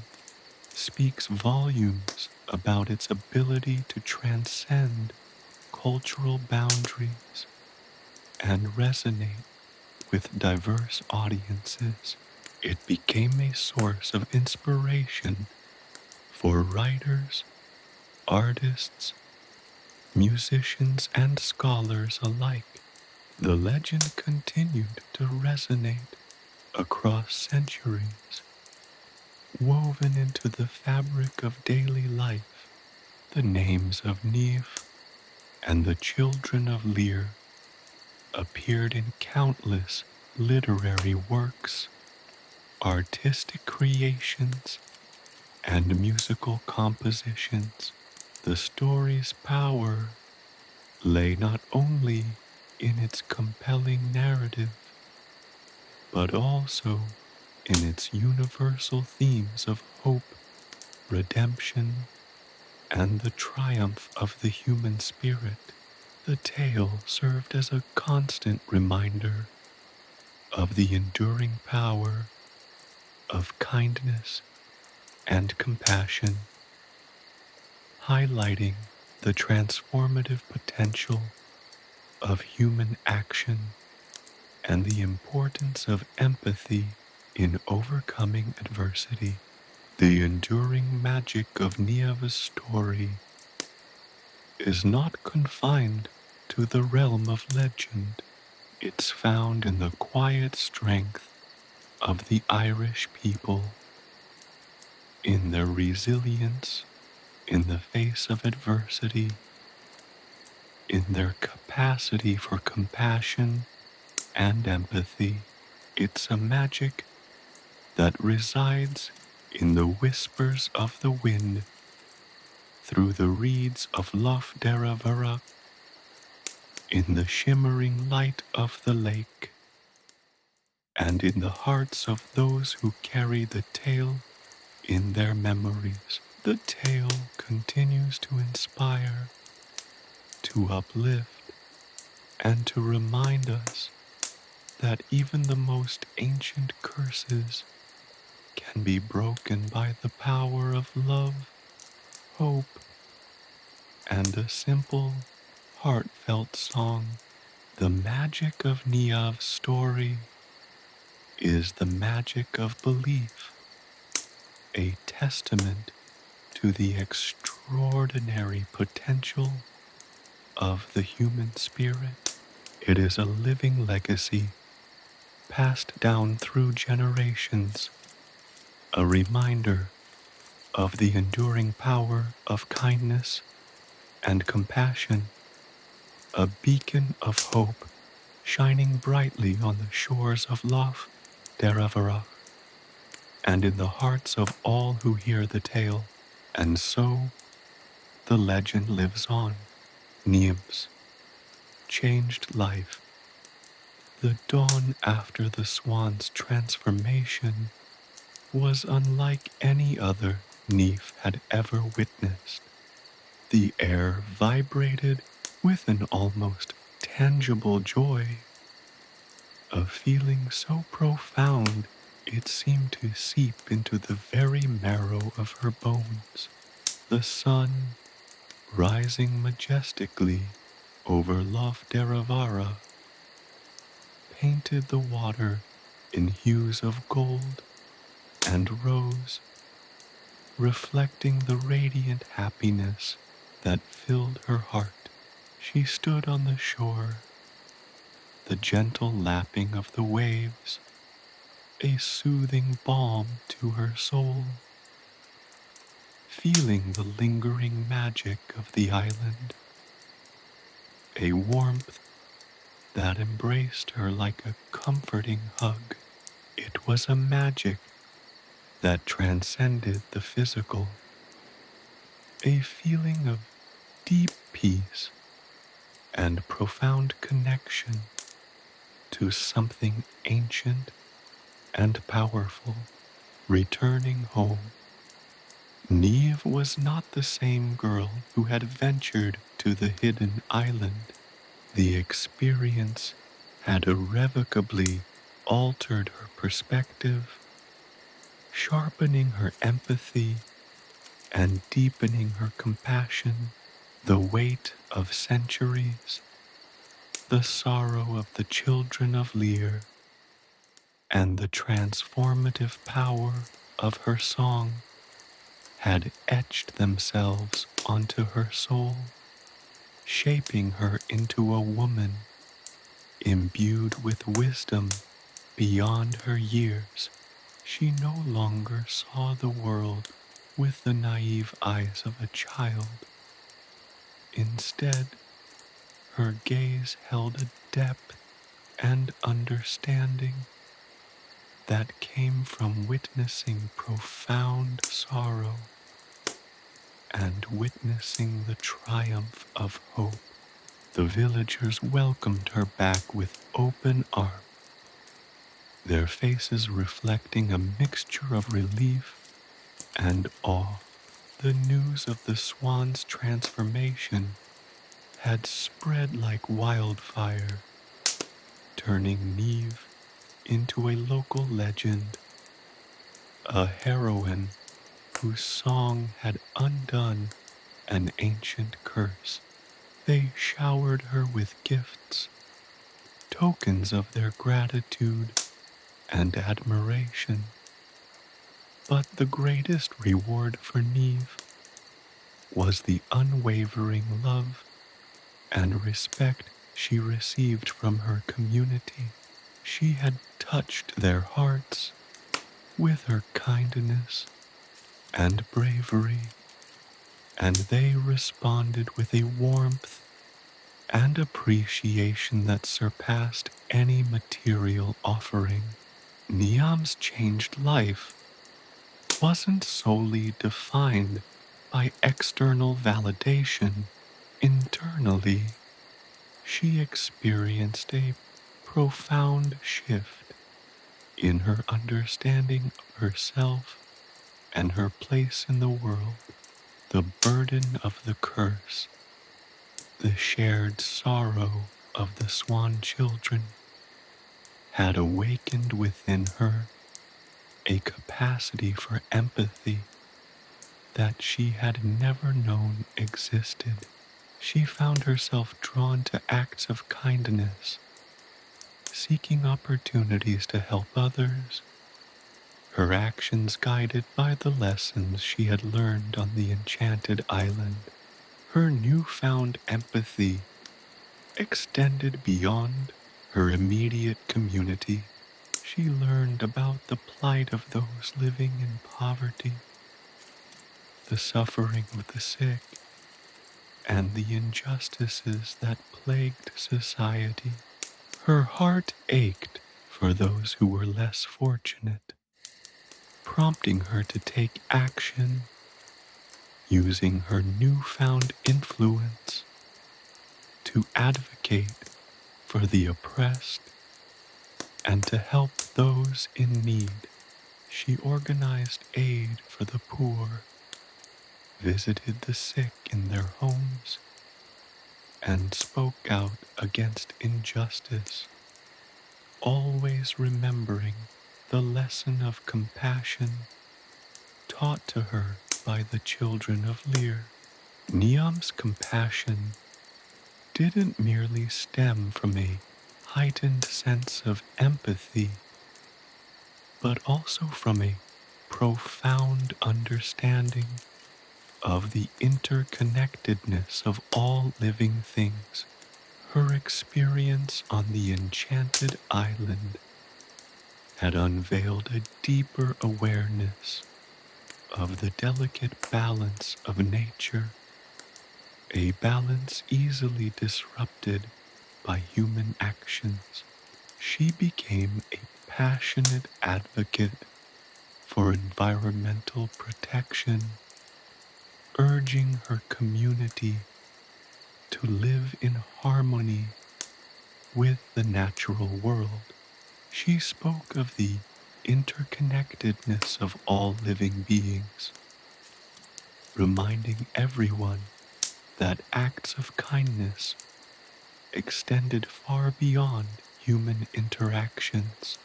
speaks volumes about its ability to transcend cultural boundaries and resonate with diverse audiences. It became a source of inspiration for writers, artists, musicians, and scholars alike. The legend continued to resonate across centuries, woven into the fabric of daily life. The names of Niamh and the Children of Lir appeared in countless literary works, artistic creations, and musical compositions. The story's power lay not only in its compelling narrative, but also in its universal themes of hope, redemption, and the triumph of the human spirit. The tale served as a constant reminder of the enduring power of kindness and compassion, highlighting the transformative potential of human action and the importance of empathy in overcoming adversity. The enduring magic of Niamh's story is not confined to the realm of legend. It's found in the quiet strength of the Irish people, in their resilience in the face of adversity, in their capacity for compassion and empathy. It's a magic that resides in the whispers of the wind, through the reeds of Lough Derravaragh, in the shimmering light of the lake, and in the hearts of those who carry the tale in their memories. The tale continues to inspire, to uplift, and to remind us that even the most ancient curses can be broken by the power of love, hope, and a simple, heartfelt song. The magic of Niamh's story is the magic of belief, a testament to the extraordinary potential of the human spirit. It is a living legacy passed down through generations, a reminder of the enduring power of kindness and compassion, a beacon of hope shining brightly on the shores of Lough Derravaragh and in the hearts of all who hear the tale. And so the legend lives on. Niamh's changed life. The dawn after the swan's transformation was unlike any other Niamh had ever witnessed. The air vibrated with an almost tangible joy, a feeling so profound it seemed to seep into the very marrow of her bones. The sun, rising majestically over Lough Derravaragh, painted the water in hues of gold and rose, reflecting the radiant happiness that filled her heart. She stood on the shore, the gentle lapping of the waves, a soothing balm to her soul, feeling the lingering magic of the island, a warmth that embraced her like a comforting hug. It was a magic that transcended the physical, a feeling of deep peace and profound connection to something ancient and powerful. Returning home, Niamh was not the same girl who had ventured to the hidden island. The experience had irrevocably altered her perspective, sharpening her empathy and deepening her compassion. The weight of centuries, the sorrow of the children of Lir, and the transformative power of her song had etched themselves onto her soul, shaping her into a woman imbued with wisdom beyond her years. She no longer saw the world with the naive eyes of a child. Instead, her gaze held a depth and understanding that came from witnessing profound sorrow and witnessing the triumph of hope. The villagers welcomed her back with open arms, their faces reflecting a mixture of relief and awe. The news of the swan's transformation had spread like wildfire, turning Niamh into a local legend, a heroine whose song had undone an ancient curse. They showered her with gifts, tokens of their gratitude and admiration. But the greatest reward for Niamh was the unwavering love and respect she received from her community. She had touched their hearts with her kindness and bravery, and they responded with a warmth and appreciation that surpassed any material offering. Niamh's changed life wasn't solely defined by external validation. Internally, she experienced a profound shift in her understanding of herself and her place in the world. The burden of the curse, the shared sorrow of the Swan children, had awakened within her a capacity for empathy that she had never known existed. She found herself drawn to acts of kindness, seeking opportunities to help others, her actions guided by the lessons she had learned on the enchanted island. Her newfound empathy extended beyond her immediate community. She learned about the plight of those living in poverty, the suffering of the sick, and the injustices that plagued society. Her heart ached for those who were less fortunate, prompting her to take action, using her newfound influence to advocate for the oppressed and to help those in need. She organized aid for the poor, visited the sick in their homes, and spoke out against injustice, always remembering the lesson of compassion taught to her by the children of Lir. Niamh's compassion didn't merely stem from a heightened sense of empathy, but also from a profound understanding of the interconnectedness of all living things. Her experience on the enchanted island had unveiled a deeper awareness of the delicate balance of nature, a balance easily disrupted by human actions. She became a passionate advocate for environmental protection, urging her community to live in harmony with the natural world. She spoke of the interconnectedness of all living beings, reminding everyone that acts of kindness extended far beyond human interactions.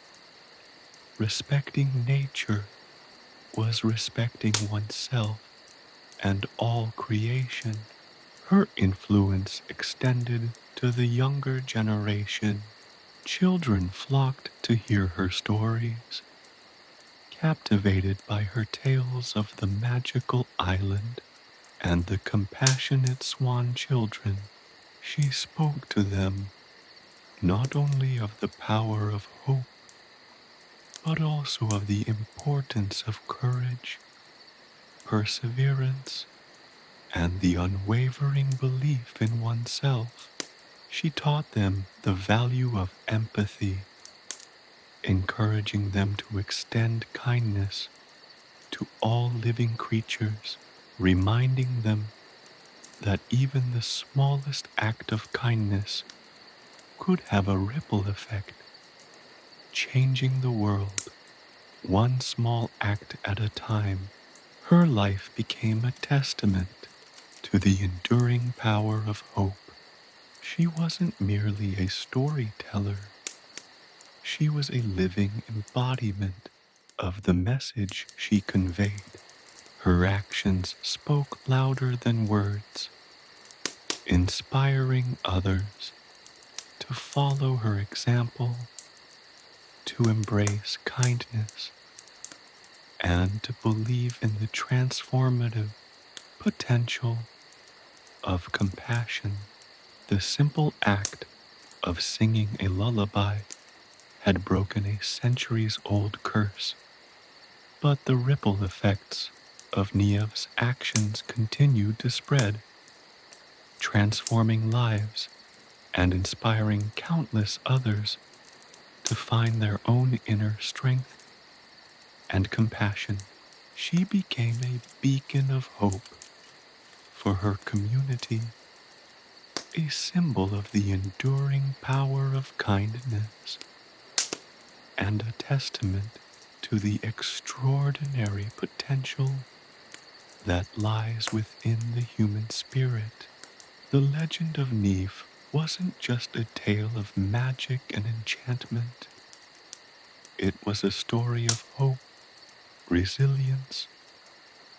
Respecting nature was respecting oneself and all creation. Her influence extended to the younger generation. Children flocked to hear her stories, captivated by her tales of the magical island and the compassionate swan children. She spoke to them not only of the power of hope, but also of the importance of courage, perseverance, and the unwavering belief in oneself. She taught them the value of empathy, encouraging them to extend kindness to all living creatures, reminding them that even the smallest act of kindness could have a ripple effect, changing the world one small act at a time. Her life became a testament to the enduring power of hope. She wasn't merely a storyteller. She was a living embodiment of the message she conveyed. Her actions spoke louder than words, inspiring others to follow her example, to embrace kindness, and to believe in the transformative potential of compassion. The simple act of singing a lullaby had broken a centuries-old curse, but the ripple effects of Niamh's actions continued to spread, transforming lives and inspiring countless others to find their own inner strength and compassion. She became a beacon of hope for her community, a symbol of the enduring power of kindness, and a testament to the extraordinary potential that lies within the human spirit. The legend of Niamh wasn't just a tale of magic and enchantment. It was a story of hope, resilience,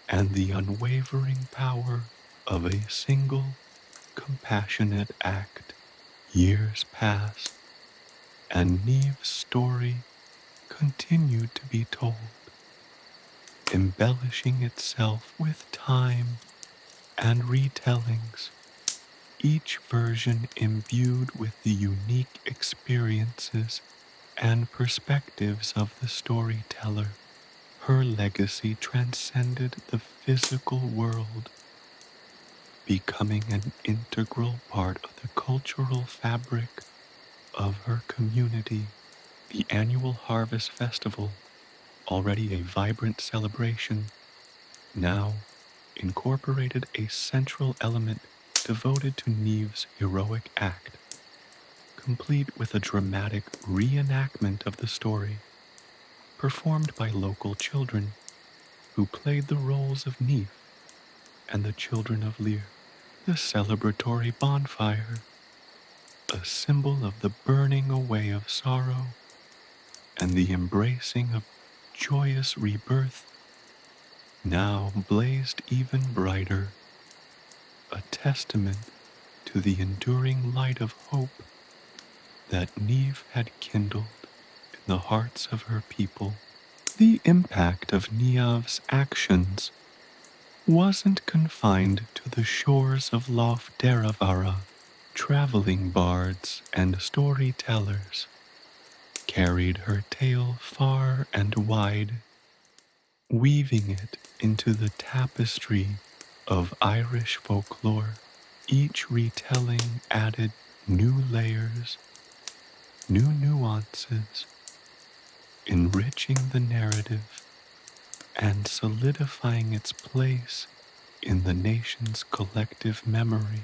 and the unwavering power of a single compassionate act. Years passed, and Niamh's story continued to be told, embellishing itself with time and retellings, each version imbued with the unique experiences and perspectives of the storyteller. Her legacy transcended the physical world, becoming an integral part of the cultural fabric of her community. The annual Harvest Festival, already a vibrant celebration, now incorporated a central element devoted to Niamh's heroic act, complete with a dramatic reenactment of the story, performed by local children who played the roles of Niamh and the Children of Lir. The celebratory bonfire, a symbol of the burning away of sorrow and the embracing of joyous rebirth, now blazed even brighter, a testament to the enduring light of hope that Niamh had kindled in the hearts of her people. The impact of Niamh's actions wasn't confined to the shores of Lough Derravaragh. Traveling bards and storytellers carried her tale far and wide, weaving it into the tapestry of Irish folklore. Each retelling added new layers, new nuances, enriching the narrative and solidifying its place in the nation's collective memory.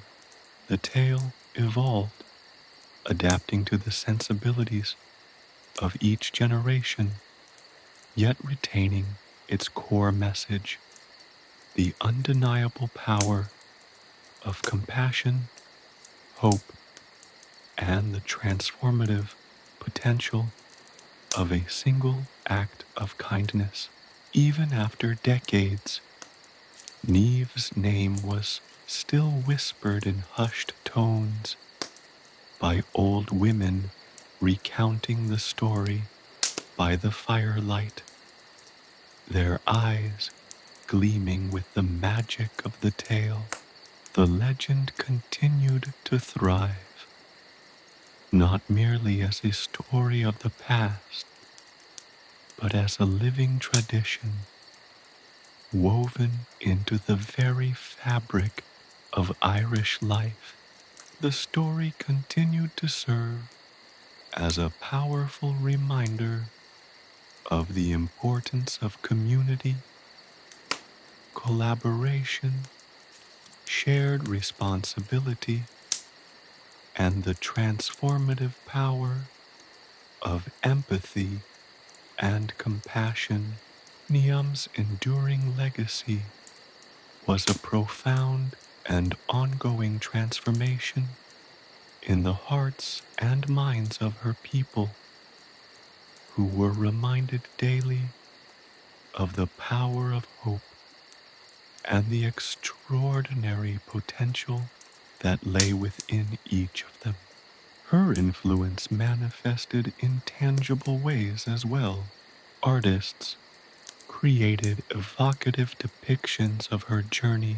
The tale evolved, adapting to the sensibilities of each generation, yet retaining its core message, the undeniable power of compassion, hope, and the transformative potential of a single act of kindness. Even after decades, Niamh's name was still whispered in hushed tones by old women recounting the story by the firelight, their eyes gleaming with the magic of the tale. The legend continued to thrive, not merely as a story of the past, but as a living tradition woven into the very fabric of Irish life. The story continued to serve as a powerful reminder of the importance of community, collaboration, shared responsibility, and the transformative power of empathy and compassion. Niamh's enduring legacy was a profound and ongoing transformation in the hearts and minds of her people, who were reminded daily of the power of hope and the extraordinary potential that lay within each of them. Her influence manifested in tangible ways as well. Artists created evocative depictions of her journey.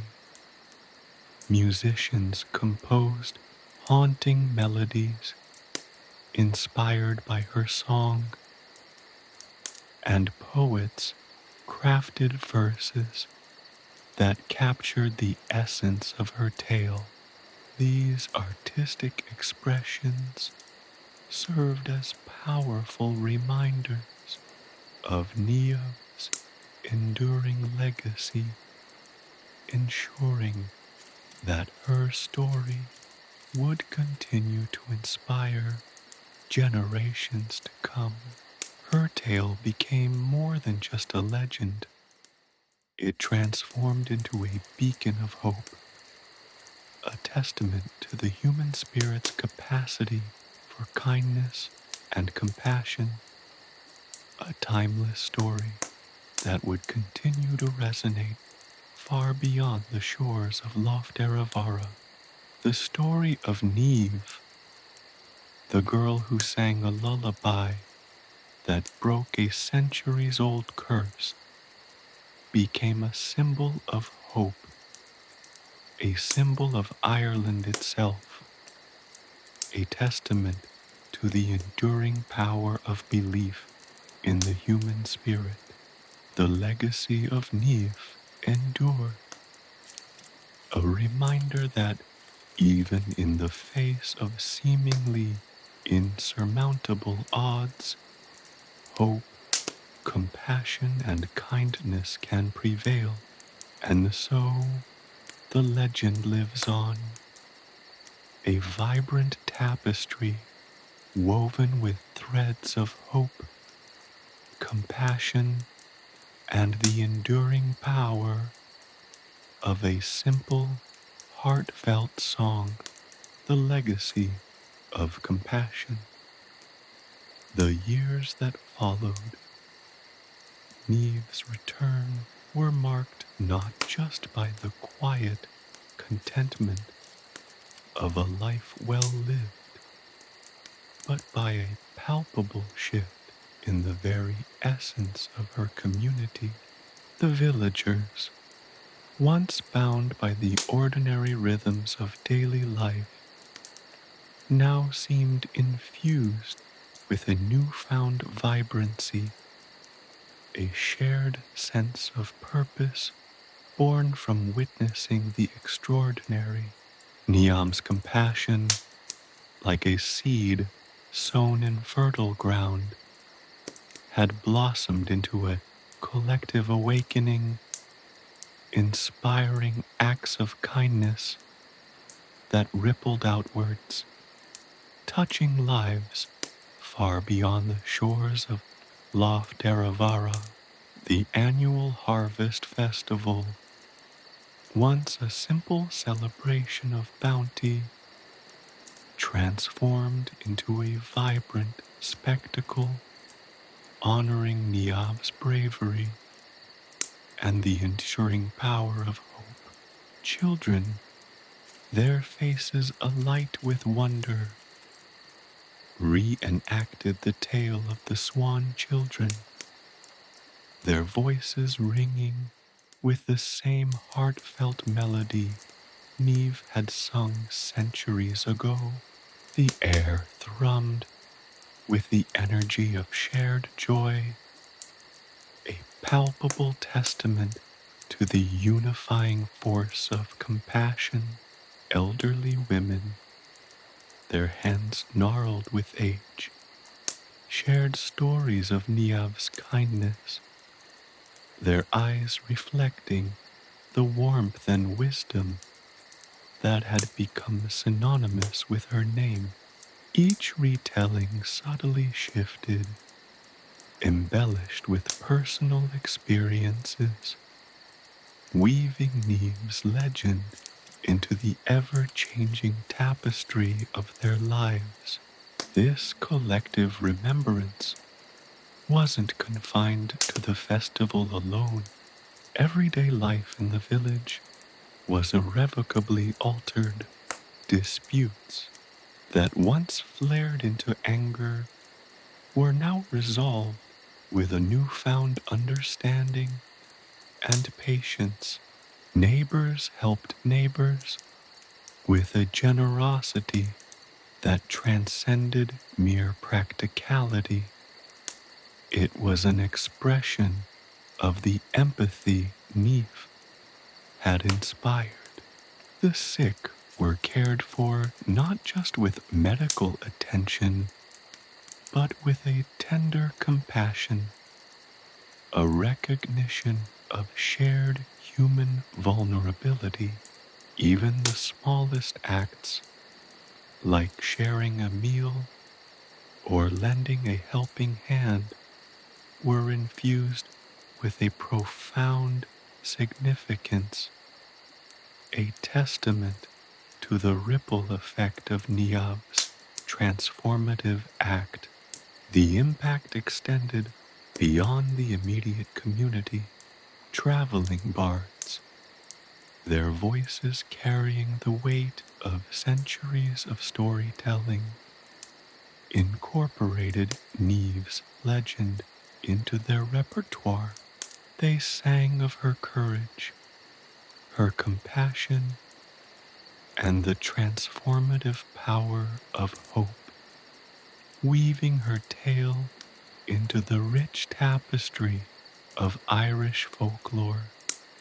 Musicians composed haunting melodies inspired by her song, and poets crafted verses that captured the essence of her tale. These artistic expressions served as powerful reminders of Niamh's enduring legacy, ensuring that her story would continue to inspire generations to come. Her tale became more than just a legend. It transformed into a beacon of hope, a testament to the human spirit's capacity for kindness and compassion, a timeless story that would continue to resonate far beyond the shores of Lough Derravaragh. The story of Niamh, the girl who sang a lullaby that broke a centuries-old curse, became a symbol of hope, a symbol of Ireland itself, a testament to the enduring power of belief in the human spirit. The legacy of Niamh endured, a reminder that even in the face of seemingly insurmountable odds, hope, compassion, and kindness can prevail. And so the legend lives on, a vibrant tapestry woven with threads of hope, compassion, and the enduring power of a simple, heartfelt song, the legacy of compassion. The years that followed Niamh's return were marked not just by the quiet contentment of a life well lived, but by a palpable shift in the very essence of her community. The villagers, once bound by the ordinary rhythms of daily life, now seemed infused with a newfound vibrancy, a shared sense of purpose born from witnessing the extraordinary. Niamh's compassion, like a seed sown in fertile ground, had blossomed into a collective awakening, inspiring acts of kindness that rippled outwards, touching lives far beyond the shores of Lough Derravaragh. The annual harvest festival, once a simple celebration of bounty, transformed into a vibrant spectacle honoring Niamh's bravery and the enduring power of hope. Children, their faces alight with wonder, reenacted the tale of the Swan children, their voices ringing with the same heartfelt melody Niamh had sung centuries ago. The air thrummed with the energy of shared joy, a palpable testament to the unifying force of compassion. Elderly women, their hands gnarled with age, shared stories of Niamh's kindness, their eyes reflecting the warmth and wisdom that had become synonymous with her name. Each retelling subtly shifted, embellished with personal experiences, weaving Niamh's legend into the ever-changing tapestry of their lives. This collective remembrance wasn't confined to the festival alone. Everyday life in the village was irrevocably altered. Disputes that once flared into anger were now resolved with a newfound understanding and patience. Neighbors helped neighbors with a generosity that transcended mere practicality. It was an expression of the empathy Niamh had inspired. The sick were cared for not just with medical attention, but with a tender compassion, a recognition of shared human vulnerability. Even the smallest acts, like sharing a meal or lending a helping hand, were infused with a profound significance, a testament to the ripple effect of Niamh's transformative act. The impact extended beyond the immediate community. Traveling bards, their voices carrying the weight of centuries of storytelling, incorporated Niamh's legend into their repertoire. They sang of her courage, her compassion, and the transformative power of hope, weaving her tale into the rich tapestry of Irish folklore.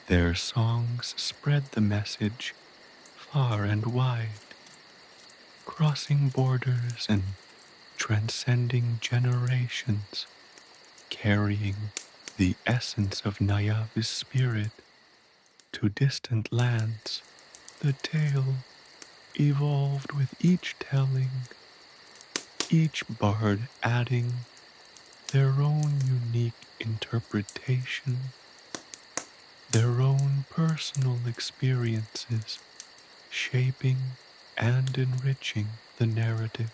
Their songs spread the message far and wide, crossing borders and transcending generations, carrying the essence of Niamh's spirit to distant lands. The tale evolved with each telling, each bard adding their own unique interpretation, their own personal experiences, shaping and enriching the narrative.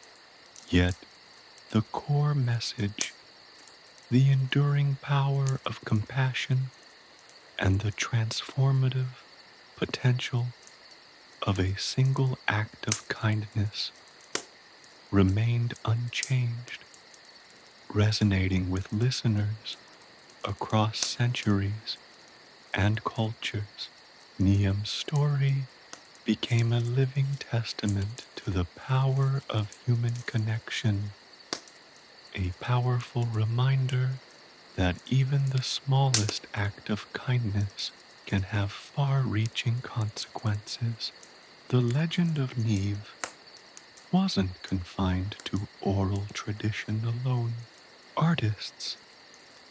Yet the core message, the enduring power of compassion, and the transformative potential of a single act of kindness remained unchanged. resonating with listeners across centuries and cultures. Niamh's story became a living testament to the power of human connection, a powerful reminder that even the smallest act of kindness can have far-reaching consequences. The legend of Niamh wasn't confined to oral tradition alone. Artists,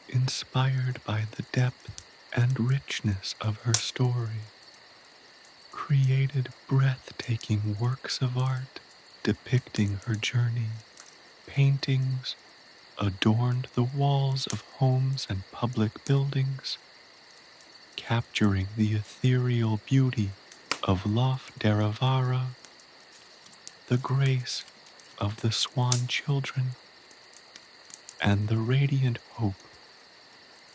inspired by the depth and richness of her story, created breathtaking works of art depicting her journey. Paintings adorned the walls of homes and public buildings, capturing the ethereal beauty of Lough Derravaragh, the grace of the Swan children, and the radiant hope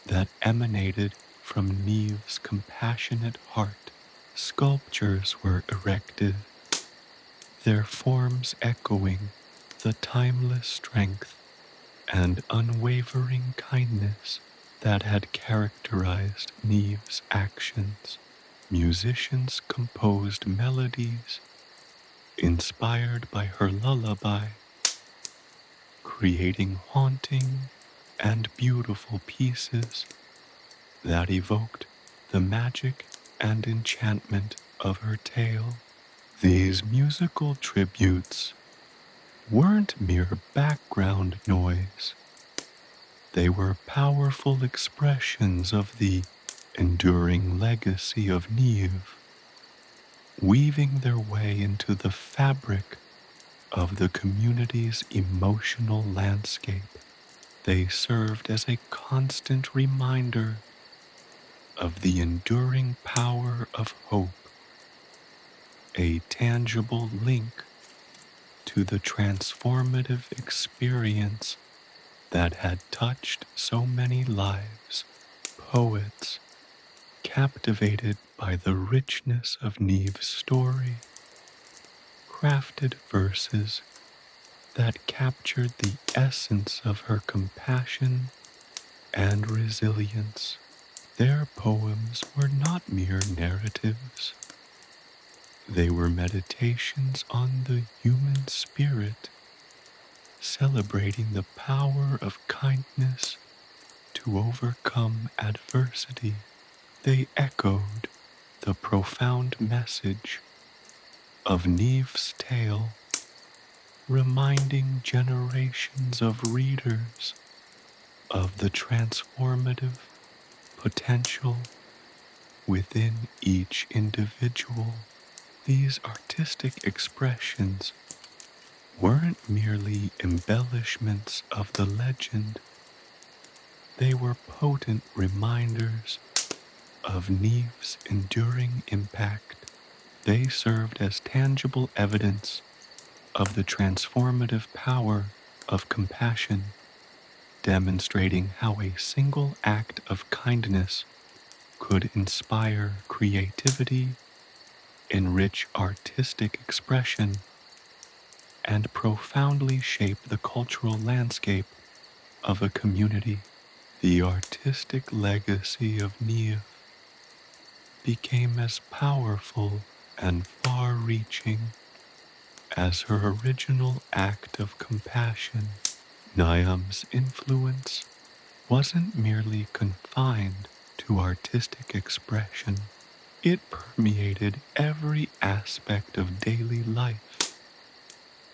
that emanated from Niamh's compassionate heart. Sculptures were erected, their forms echoing the timeless strength and unwavering kindness that had characterized Niamh's actions. Musicians composed melodies inspired by her lullaby, creating haunting and beautiful pieces that evoked the magic and enchantment of her tale. These musical tributes weren't mere background noise. They were powerful expressions of the enduring legacy of Niamh, weaving their way into the fabric of the community's emotional landscape. They served as a constant reminder of the enduring power of hope, a tangible link to the transformative experience that had touched so many lives. Poets, captivated by the richness of Niamh's story, crafted verses that captured the essence of her compassion and resilience. Their poems were not mere narratives. They were meditations on the human spirit, celebrating the power of kindness to overcome adversity. They echoed the profound message of Niamh's tale, reminding generations of readers of the transformative potential within each individual. These artistic expressions weren't merely embellishments of the legend, they were potent reminders of Niamh's enduring impact. They served as tangible evidence of the transformative power of compassion, demonstrating how a single act of kindness could inspire creativity, enrich artistic expression, and profoundly shape the cultural landscape of a community. The artistic legacy of Niamh became as powerful and far-reaching as her original act of compassion. Niamh's influence wasn't merely confined to artistic expression. It permeated every aspect of daily life,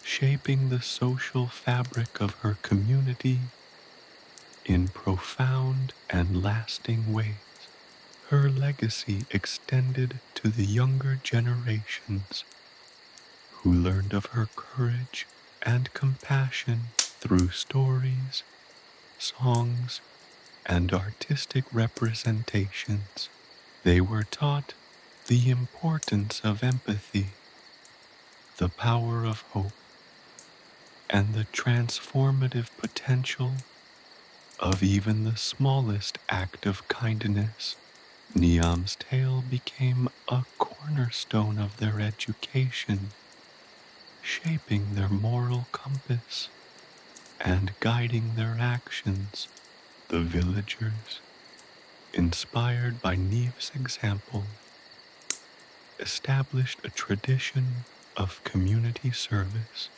shaping the social fabric of her community in profound and lasting ways. Her legacy extended to the younger generations, who learned of her courage and compassion through stories, songs, and artistic representations. They were taught the importance of empathy, the power of hope, and the transformative potential of even the smallest act of kindness. Niamh's tale became a cornerstone of their education, shaping their moral compass and guiding their actions. The villagers, inspired by Niamh's example, established a tradition of community service,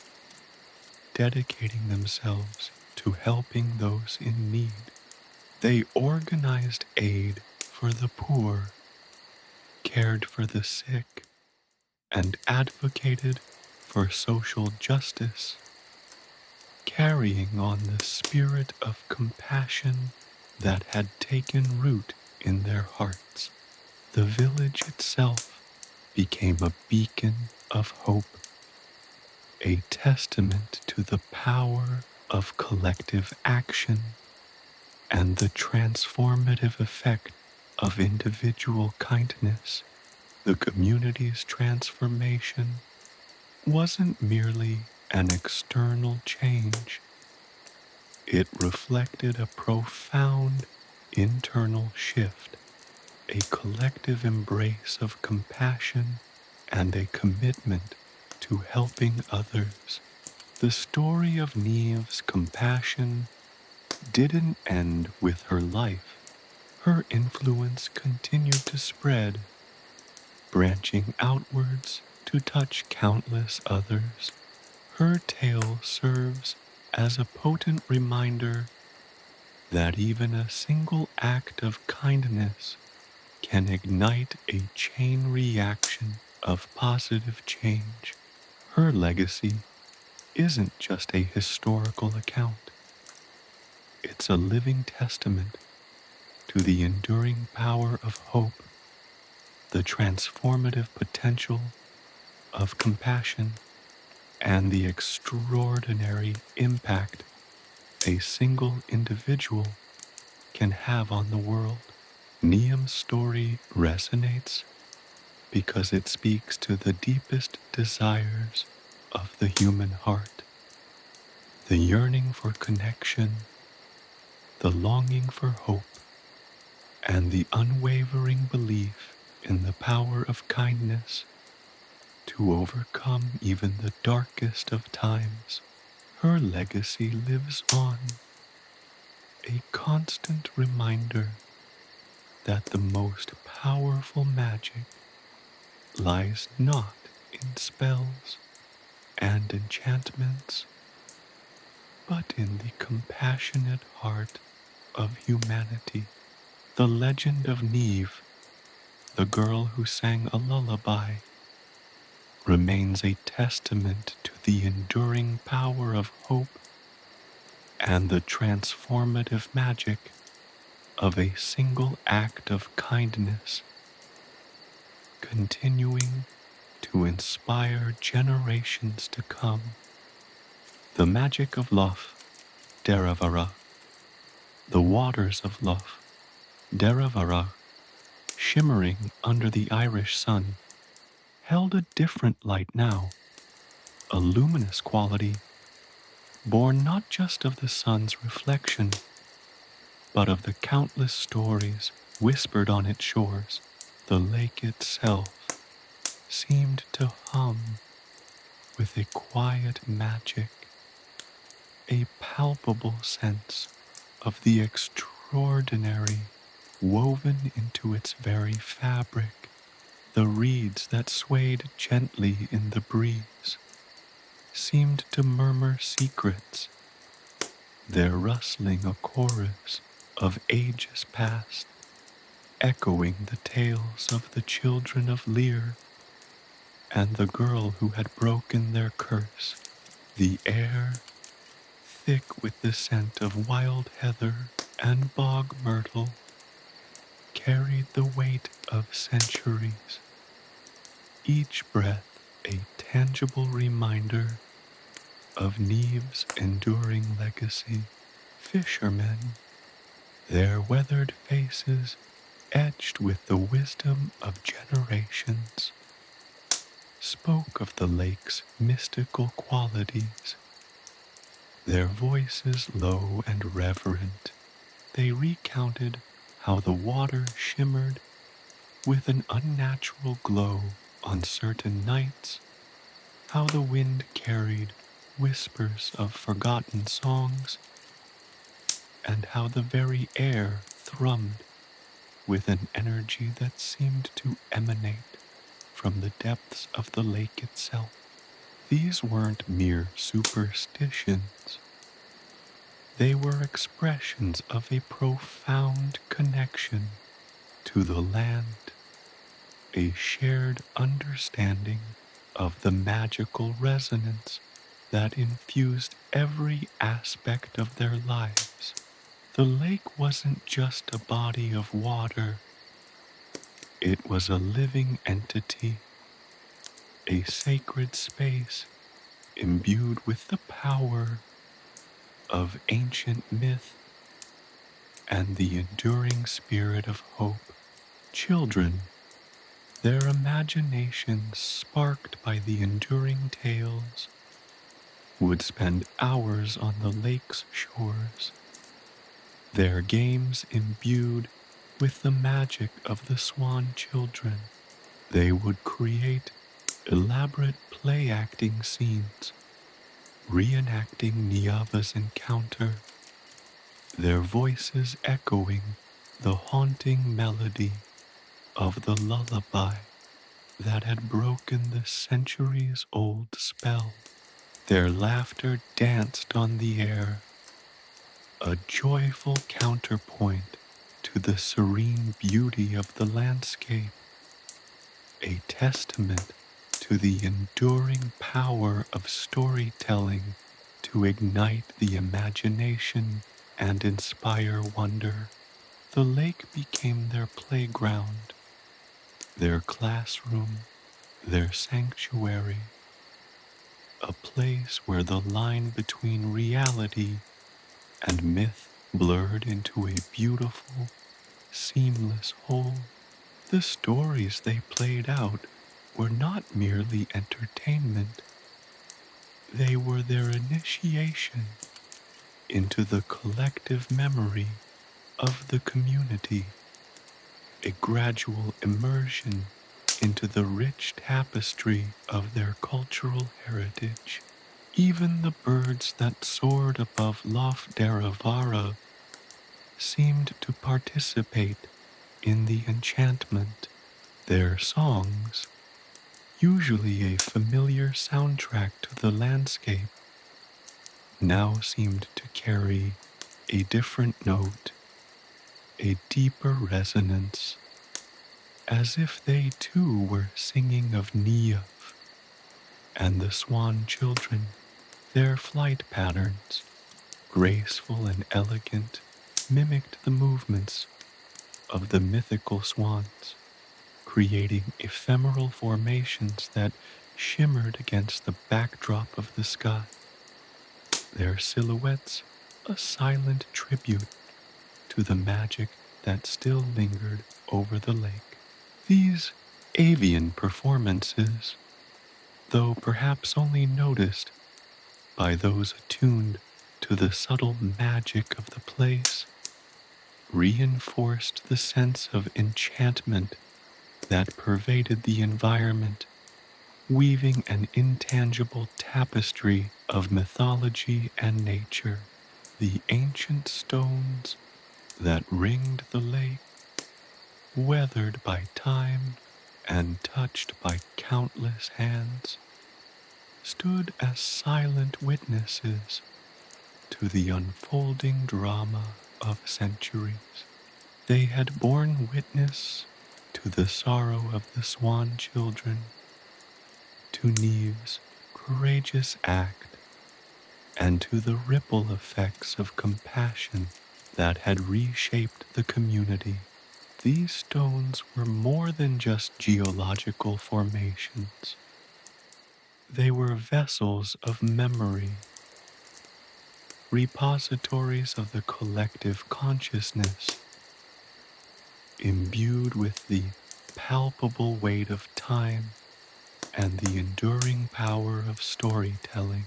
dedicating themselves to helping those in need. They organized aid for the poor, cared for the sick, and advocated for social justice, carrying on the spirit of compassion that had taken root in their hearts. The village itself became a beacon of hope, a testament to the power of collective action and the transformative effect of individual kindness. The community's transformation wasn't merely an external change. It reflected a profound internal shift, a collective embrace of compassion and a commitment to helping others. The story of Niamh's compassion didn't end with her life. Her influence continued to spread, branching outwards to touch countless others. Her tale serves as a potent reminder that even a single act of kindness can ignite a chain reaction of positive change. Her legacy isn't just a historical account, it's a living testament to the enduring power of hope, the transformative potential of compassion, and the extraordinary impact a single individual can have on the world. Niamh's story resonates because it speaks to the deepest desires of the human heart, the yearning for connection, the longing for hope, and the unwavering belief in the power of kindness to overcome even the darkest of times. Her legacy lives on, a constant reminder that the most powerful magic lies not in spells and enchantments, but in the compassionate heart of humanity. The legend of Niamh, the girl who sang a lullaby, remains a testament to the enduring power of hope and the transformative magic of a single act of kindness, continuing to inspire generations to come. The magic of Lough Derravaragh, the waters of Lough Derravaragh, shimmering under the Irish sun, held a different light now, a luminous quality, born not just of the sun's reflection, but of the countless stories whispered on its shores. The lake itself seemed to hum with a quiet magic, a palpable sense of the extraordinary woven into its very fabric. The reeds that swayed gently in the breeze seemed to murmur secrets, their rustling a chorus of ages past, echoing the tales of the children of Lir and the girl who had broken their curse. The air, thick with the scent of wild heather and bog myrtle, carried the weight of centuries, each breath a tangible reminder of Niamh's enduring legacy. Fishermen, their weathered faces etched with the wisdom of generations, spoke of the lake's mystical qualities. Their voices low and reverent, they recounted how the water shimmered with an unnatural glow on certain nights, how the wind carried whispers of forgotten songs, and how the very air thrummed with an energy that seemed to emanate from the depths of the lake itself. These weren't mere superstitions. They were expressions of a profound connection to the land, a shared understanding of the magical resonance that infused every aspect of their lives. The lake wasn't just a body of water, it was a living entity, a sacred space imbued with the power of ancient myth and the enduring spirit of hope. Children, their imaginations sparked by the enduring tales, would spend hours on the lake's shores, their games imbued with the magic of the Swan children. They would create elaborate play-acting scenes, reenacting Niamh's encounter, their voices echoing the haunting melody of the lullaby that had broken the centuries-old spell. Their laughter danced on the air, a joyful counterpoint to the serene beauty of the landscape, a testament to the enduring power of storytelling to ignite the imagination and inspire wonder. The lake became their playground, their classroom, their sanctuary, a place where the line between reality and myth blurred into a beautiful, seamless whole. The stories they played out were not merely entertainment, they were their initiation into the collective memory of the community, a gradual immersion into the rich tapestry of their cultural heritage. Even the birds that soared above Lough Derravaragh seemed to participate in the enchantment. Their songs, usually a familiar soundtrack to the landscape, now seemed to carry a different note, a deeper resonance, as if they too were singing of Niamh and the Swan children. Their flight patterns, graceful and elegant, mimicked the movements of the mythical swans, creating ephemeral formations that shimmered against the backdrop of the sky. Their silhouettes, a silent tribute to the magic that still lingered over the lake. These avian performances, though perhaps only noticed by those attuned to the subtle magic of the place, reinforced the sense of enchantment that pervaded the environment, weaving an intangible tapestry of mythology and nature. The ancient stones that ringed the lake, weathered by time and touched by countless hands, stood as silent witnesses to the unfolding drama of centuries. They had borne witness to the sorrow of the Swan children, to Niamh's courageous act, and to the ripple effects of compassion that had reshaped the community. These stones were more than just geological formations. They were vessels of memory, repositories of the collective consciousness, imbued with the palpable weight of time and the enduring power of storytelling.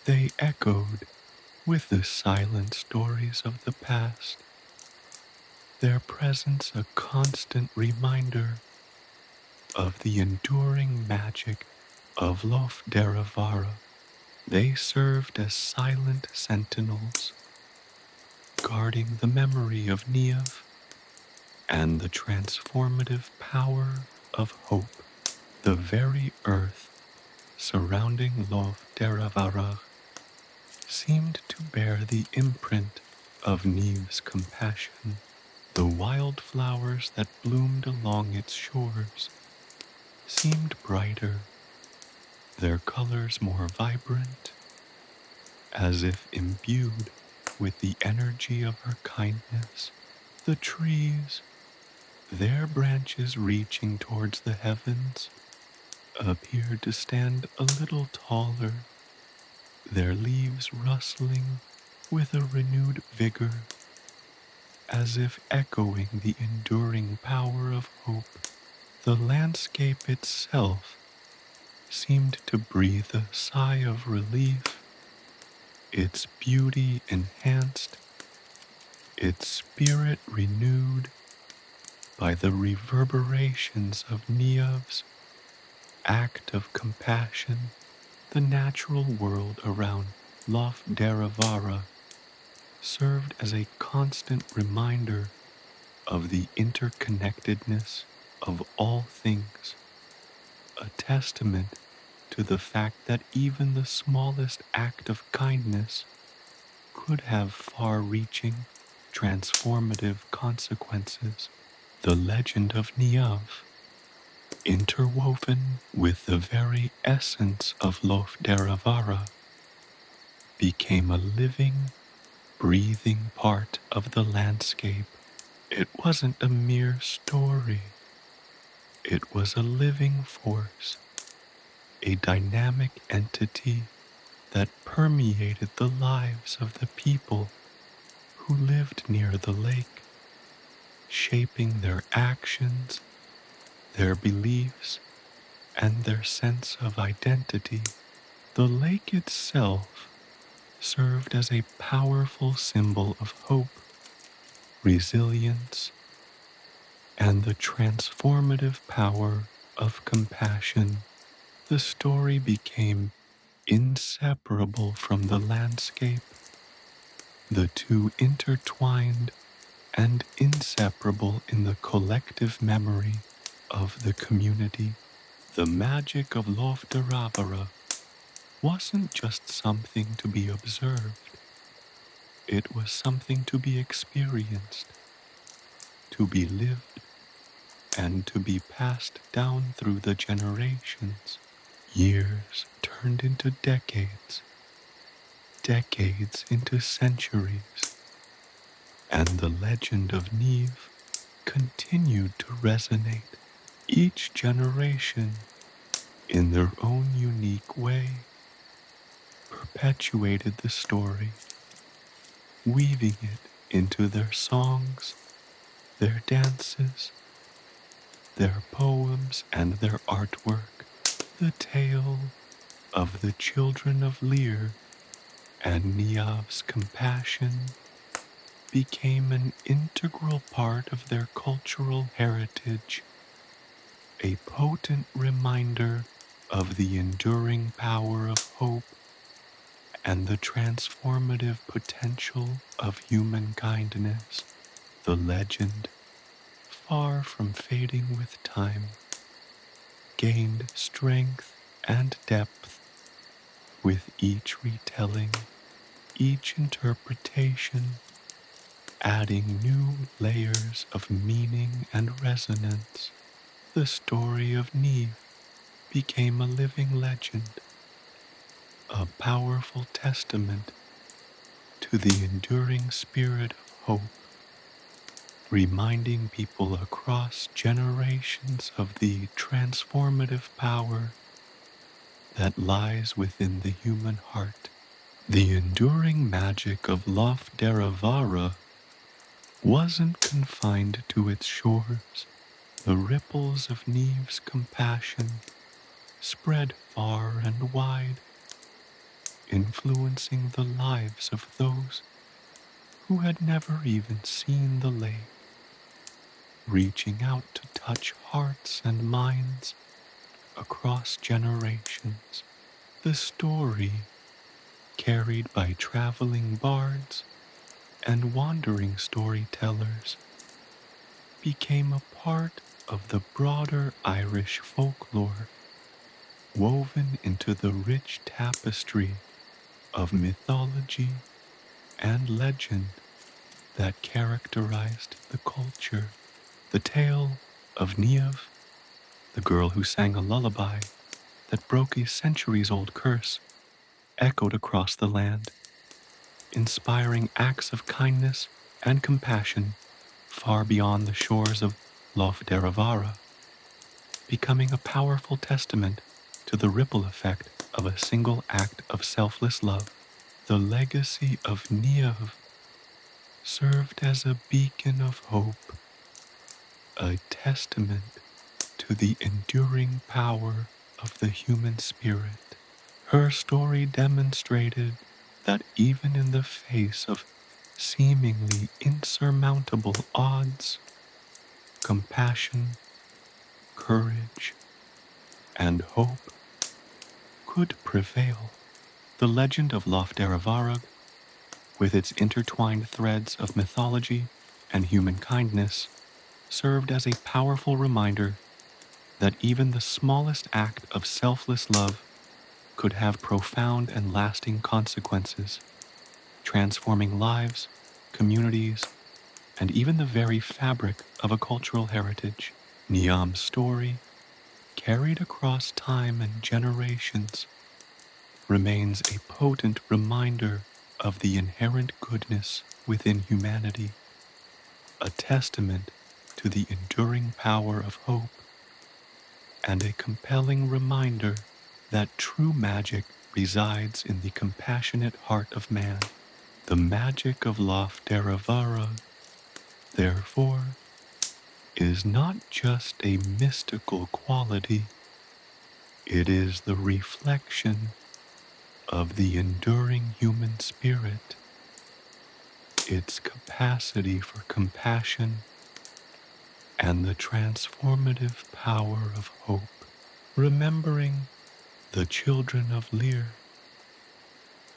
They echoed with the silent stories of the past, their presence a constant reminder of the enduring magic of Lough Derravaragh. They served as silent sentinels, guarding the memory of Niamh and the transformative power of hope. The very earth surrounding Lough Derravaragh seemed to bear the imprint of Niamh's compassion. The wildflowers that bloomed along its shores seemed brighter, their colors more vibrant, as if imbued with the energy of her kindness. The trees, their branches reaching towards the heavens, appeared to stand a little taller, their leaves rustling with a renewed vigor, as if echoing the enduring power of hope. The landscape itself seemed to breathe a sigh of relief, its beauty enhanced, its spirit renewed by the reverberations of Niamh's act of compassion. The natural world around Lough Derravaragh served as a constant reminder of the interconnectedness of all things, a testament to the fact that even the smallest act of kindness could have far-reaching, transformative consequences. The legend of Niamh, interwoven with the very essence of Lough Derravaragh, became a living, breathing part of the landscape. It wasn't a mere story. It was a living force, a dynamic entity that permeated the lives of the people who lived near the lake, shaping their actions, their beliefs, and their sense of identity. The lake itself served as a powerful symbol of hope, resilience, and the transformative power of compassion. The story became inseparable from the landscape, the two intertwined and inseparable in the collective memory of the community. The magic of Lough Derravaragh wasn't just something to be observed, it was something to be experienced, to be lived, and to be passed down through the generations. Years turned into decades, decades into centuries, and the legend of Niamh continued to resonate. Each generation, in their own unique way, perpetuated the story, weaving it into their songs, their dances, their poems, and their artwork. The tale of the Children of Lir and Niamh's compassion became an integral part of their cultural heritage, a potent reminder of the enduring power of hope and the transformative potential of human kindness. The legend, far from fading with time, gained strength and depth with each retelling, each interpretation, adding new layers of meaning and resonance. The story of Niamh became a living legend, a powerful testament to the enduring spirit of hope, reminding people across generations of the transformative power that lies within the human heart. The enduring magic of Lough Derravaragh wasn't confined to its shores. The ripples of Niamh's compassion spread far and wide, influencing the lives of those who had never even seen the lake, reaching out to touch hearts and minds across generations. The story carried by traveling bards and wandering storytellers, became a part of the broader Irish folklore, woven into the rich tapestry of mythology and legend that characterized the culture. The tale of Niamh, the girl who sang a lullaby that broke a centuries-old curse, echoed across the land, inspiring acts of kindness and compassion far beyond the shores of Lough Derravaragh, becoming a powerful testament to the ripple effect of a single act of selfless love. The legacy of Niamh served as a beacon of hope, a testament to the enduring power of the human spirit. Her story demonstrated that even in the face of seemingly insurmountable odds, compassion, courage, and hope could prevail. The legend of Lough Derravaragh, with its intertwined threads of mythology and human kindness, served as a powerful reminder that even the smallest act of selfless love could have profound and lasting consequences, transforming lives, communities, and even the very fabric of a cultural heritage. Niamh's story, carried across time and generations, remains a potent reminder of the inherent goodness within humanity, a testament to the enduring power of hope, and a compelling reminder that true magic resides in the compassionate heart of man. The magic of Lough Derravaragh, therefore, is not just a mystical quality, it is the reflection of the enduring human spirit, its capacity for compassion, and the transformative power of hope. Remembering the Children of Lir,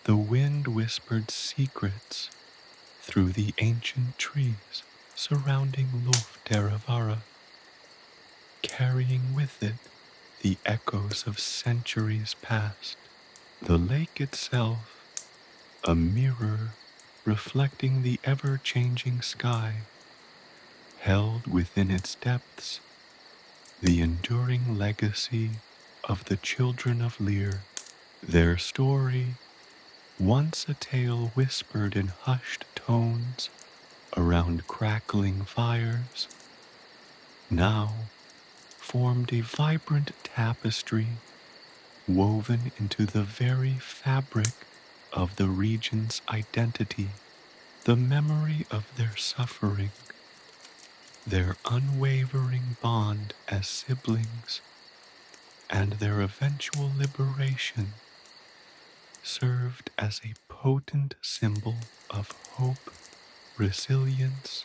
the wind whispered secrets through the ancient trees surrounding Lough Derravaragh, carrying with it the echoes of centuries past. The lake itself, a mirror reflecting the ever-changing sky, held within its depths the enduring legacy of the Children of Lir. Their story, once a tale whispered in hushed tones around crackling fires, now formed a vibrant tapestry woven into the very fabric of the region's identity. The memory of their suffering, their unwavering bond as siblings, and their eventual liberation served as a potent symbol of hope, resilience,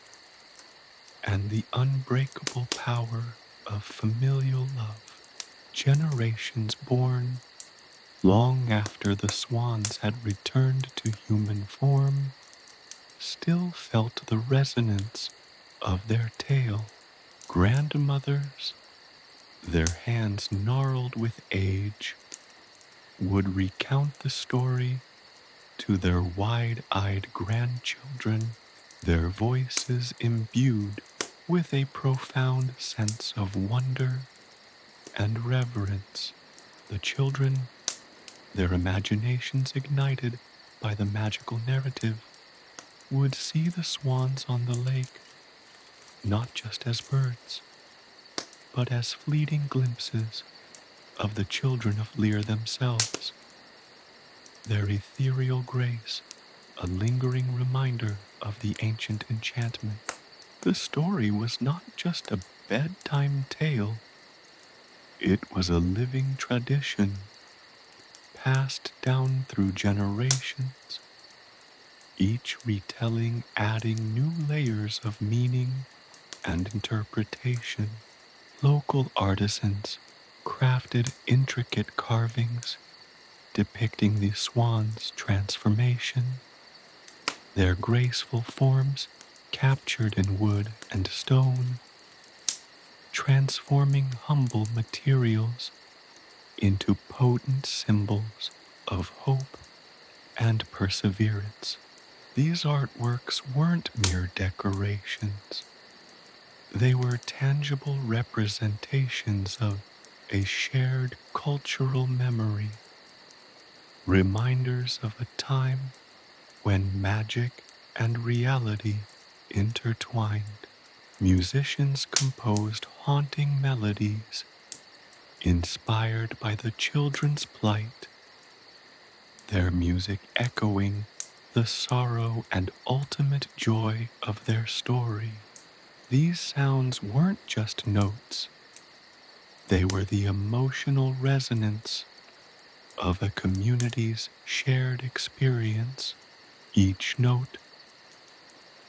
and the unbreakable power of familial love. Generations born long after the swans had returned to human form still felt the resonance of their tale. Grandmothers, their hands gnarled with age, would recount the story to their wide-eyed grandchildren, their voices imbued with a profound sense of wonder and reverence. The children, their imaginations ignited by the magical narrative, would see the swans on the lake not just as birds, but as fleeting glimpses of the Children of Lir themselves, their ethereal grace a lingering reminder of the ancient enchantment. The story was not just a bedtime tale, it was a living tradition, passed down through generations, each retelling adding new layers of meaning and interpretation. Local artisans crafted intricate carvings, depicting the swans' transformation, their graceful forms captured in wood and stone, transforming humble materials into potent symbols of hope and perseverance. These artworks weren't mere decorations. They were tangible representations of a shared cultural memory, reminders of a time when magic and reality intertwined. Musicians composed haunting melodies inspired by the children's plight, their music echoing the sorrow and ultimate joy of their story. These sounds weren't just notes, they were the emotional resonance of a community's shared experience, each note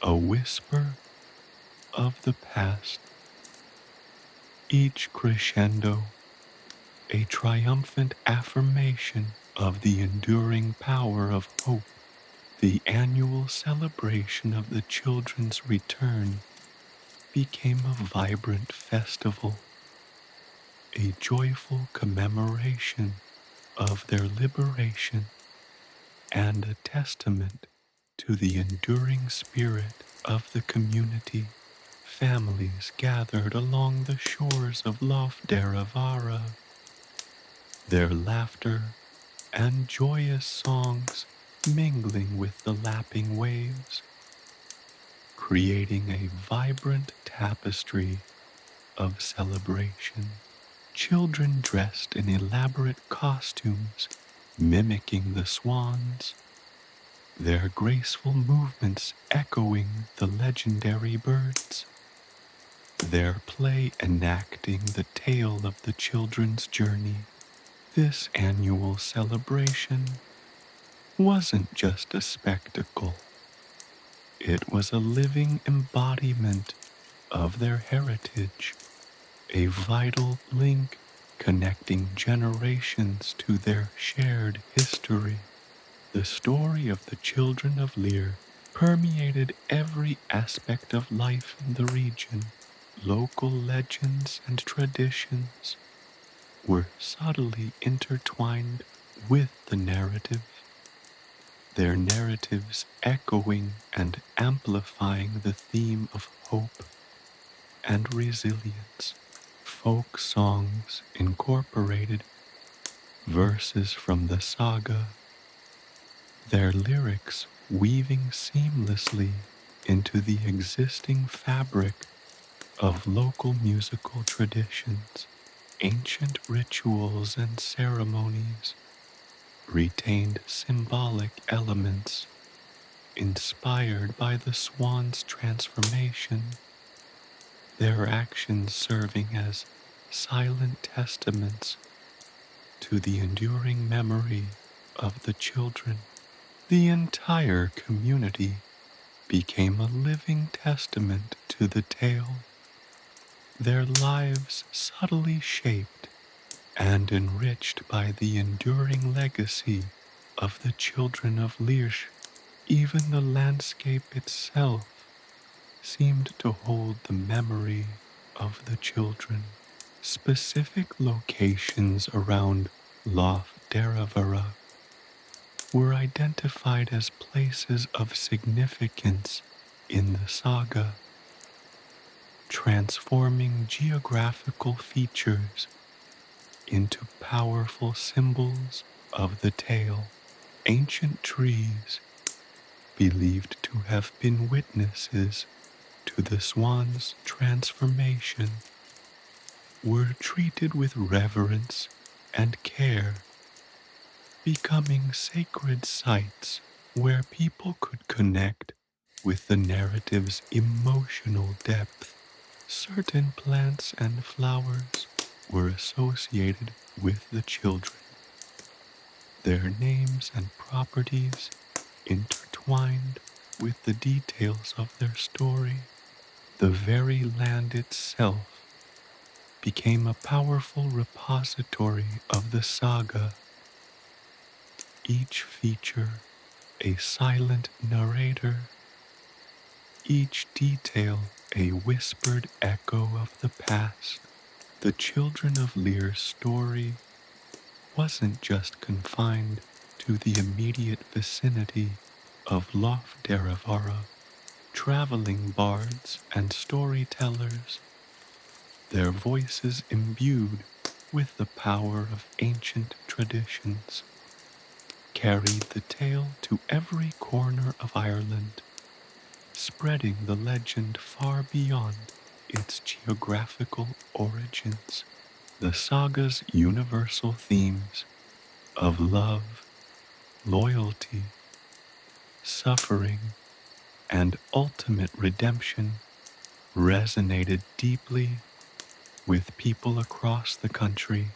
a whisper of the past, each crescendo a triumphant affirmation of the enduring power of hope. The annual celebration of the children's return became a vibrant festival, a joyful commemoration of their liberation and a testament to the enduring spirit of the community. Families gathered along the shores of Lough Derravaragh, their laughter and joyous songs mingling with the lapping waves, creating a vibrant tapestry of celebration. Children dressed in elaborate costumes mimicking the swans, their graceful movements echoing the legendary birds, their play enacting the tale of the children's journey. This annual celebration wasn't just a spectacle. It was a living embodiment of their heritage, a vital link connecting generations to their shared history. The story of the Children of Lir permeated every aspect of life in the region. Local legends and traditions were subtly intertwined with the narrative, their narratives echoing and amplifying the theme of hope and resilience. Folk songs incorporated verses from the saga, their lyrics weaving seamlessly into the existing fabric of local musical traditions. Ancient rituals and ceremonies retained symbolic elements inspired by the swan's transformation, their actions serving as silent testaments to the enduring memory of the children. The entire community became a living testament to the tale, their lives subtly shaped and enriched by the enduring legacy of the Children of Lir. Even the landscape itself seemed to hold the memory of the children. Specific locations around Lough Derravaragh were identified as places of significance in the saga, transforming geographical features into powerful symbols of the tale. Ancient trees, believed to have been witnesses to the swan's transformation, were treated with reverence and care, becoming sacred sites where people could connect with the narrative's emotional depth. Certain plants and flowers were associated with the children, their names and properties intertwined with the details of their story. The very land itself became a powerful repository of the saga, each feature a silent narrator, each detail a whispered echo of the past. The Children of Lir's story wasn't just confined to the immediate vicinity of Lough Derravaragh. Traveling bards and storytellers, their voices imbued with the power of ancient traditions, carried the tale to every corner of Ireland, spreading the legend far beyond its geographical origins. The saga's universal themes of love, loyalty, suffering, and ultimate redemption resonated deeply with people across the country,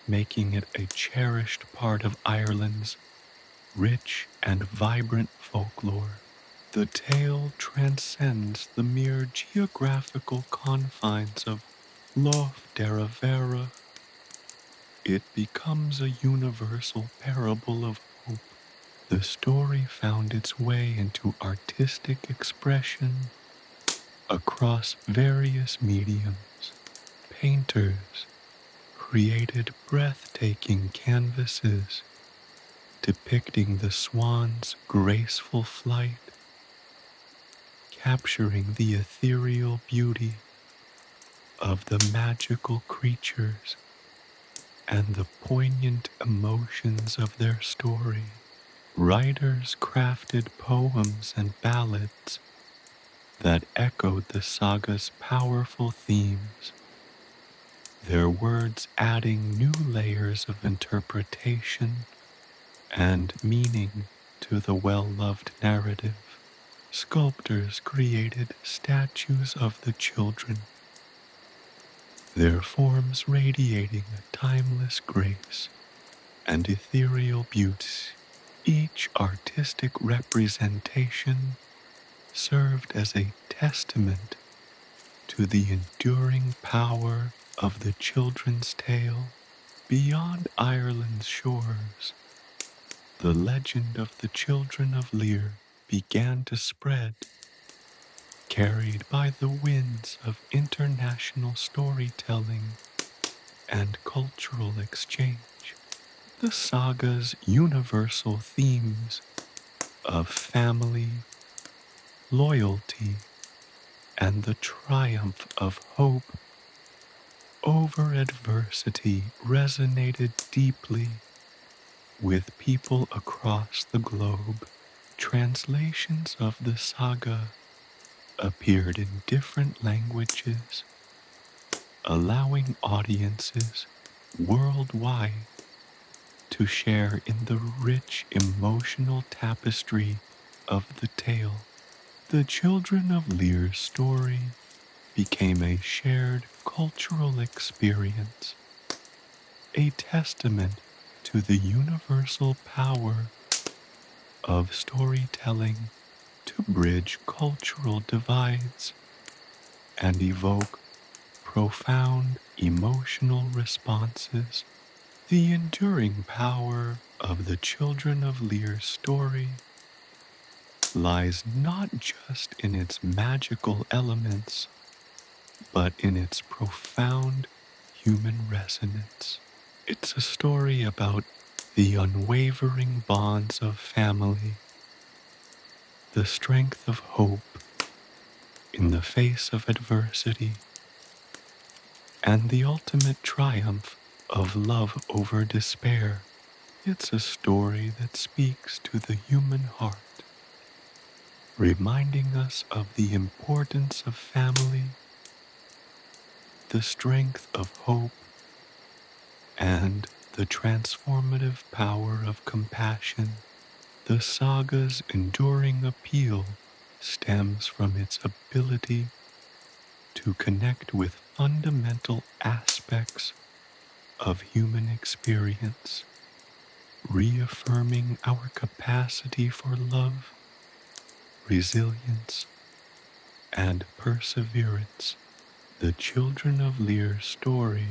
making it a cherished part of Ireland's rich and vibrant folklore. The tale transcends the mere geographical confines of Lough Derravaragh. It becomes a universal parable of hope. The story found its way into artistic expression across various mediums. Painters created breathtaking canvases depicting the swan's graceful flight, capturing the ethereal beauty of the magical creatures and the poignant emotions of their story. Writers crafted poems and ballads that echoed the saga's powerful themes, their words adding new layers of interpretation and meaning to the well-loved narrative. Sculptors created statues of the children, their forms radiating a timeless grace and ethereal beauty. Each artistic representation served as a testament to the enduring power of the children's tale. Beyond Ireland's shores, the legend of the Children of Lir began to spread, carried by the winds of international storytelling and cultural exchange. The saga's universal themes of family, loyalty, and the triumph of hope over adversity resonated deeply with people across the globe. Translations of the saga appeared in different languages, allowing audiences worldwide to share in the rich emotional tapestry of the tale. The Children of Lir's story became a shared cultural experience, a testament to the universal power of storytelling to bridge cultural divides and evoke profound emotional responses. The enduring power of the Children of Lir's story lies not just in its magical elements, but in its profound human resonance. It's a story about the unwavering bonds of family, the strength of hope in the face of adversity, and the ultimate triumph of love over despair. It's a story that speaks to the human heart, reminding us of the importance of family, the strength of hope, and the transformative power of compassion. The saga's enduring appeal stems from its ability to connect with fundamental aspects of human experience, reaffirming our capacity for love, resilience, and perseverance. The Children of Lir's story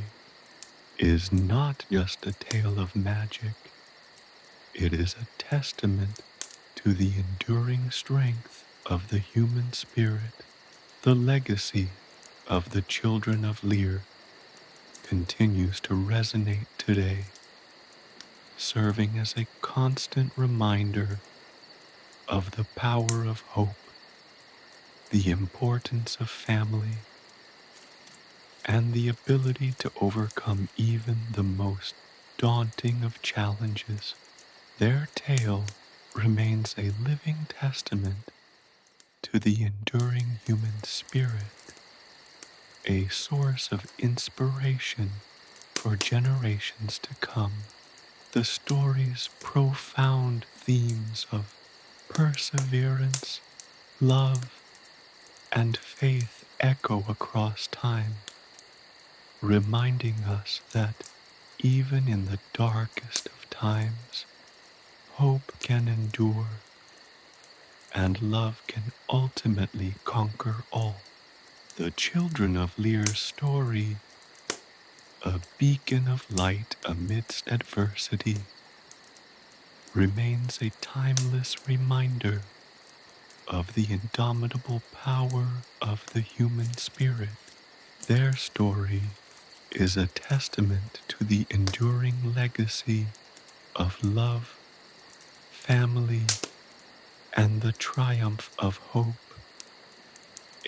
is not just a tale of magic, It is a testament to the enduring strength of the human spirit. The legacy of the Children of Lir continues to resonate today, serving as a constant reminder of the power of hope, the importance of family, and the ability to overcome even the most daunting of challenges. Their tale remains a living testament to the enduring human spirit, a source of inspiration for generations to come. The story's profound themes of perseverance, love, and faith echo across time, reminding us that even in the darkest of times, hope can endure and love can ultimately conquer all. The Children of Lir's story, a beacon of light amidst adversity, remains a timeless reminder of the indomitable power of the human spirit. Their story is a testament to the enduring legacy of love, family, and the triumph of hope,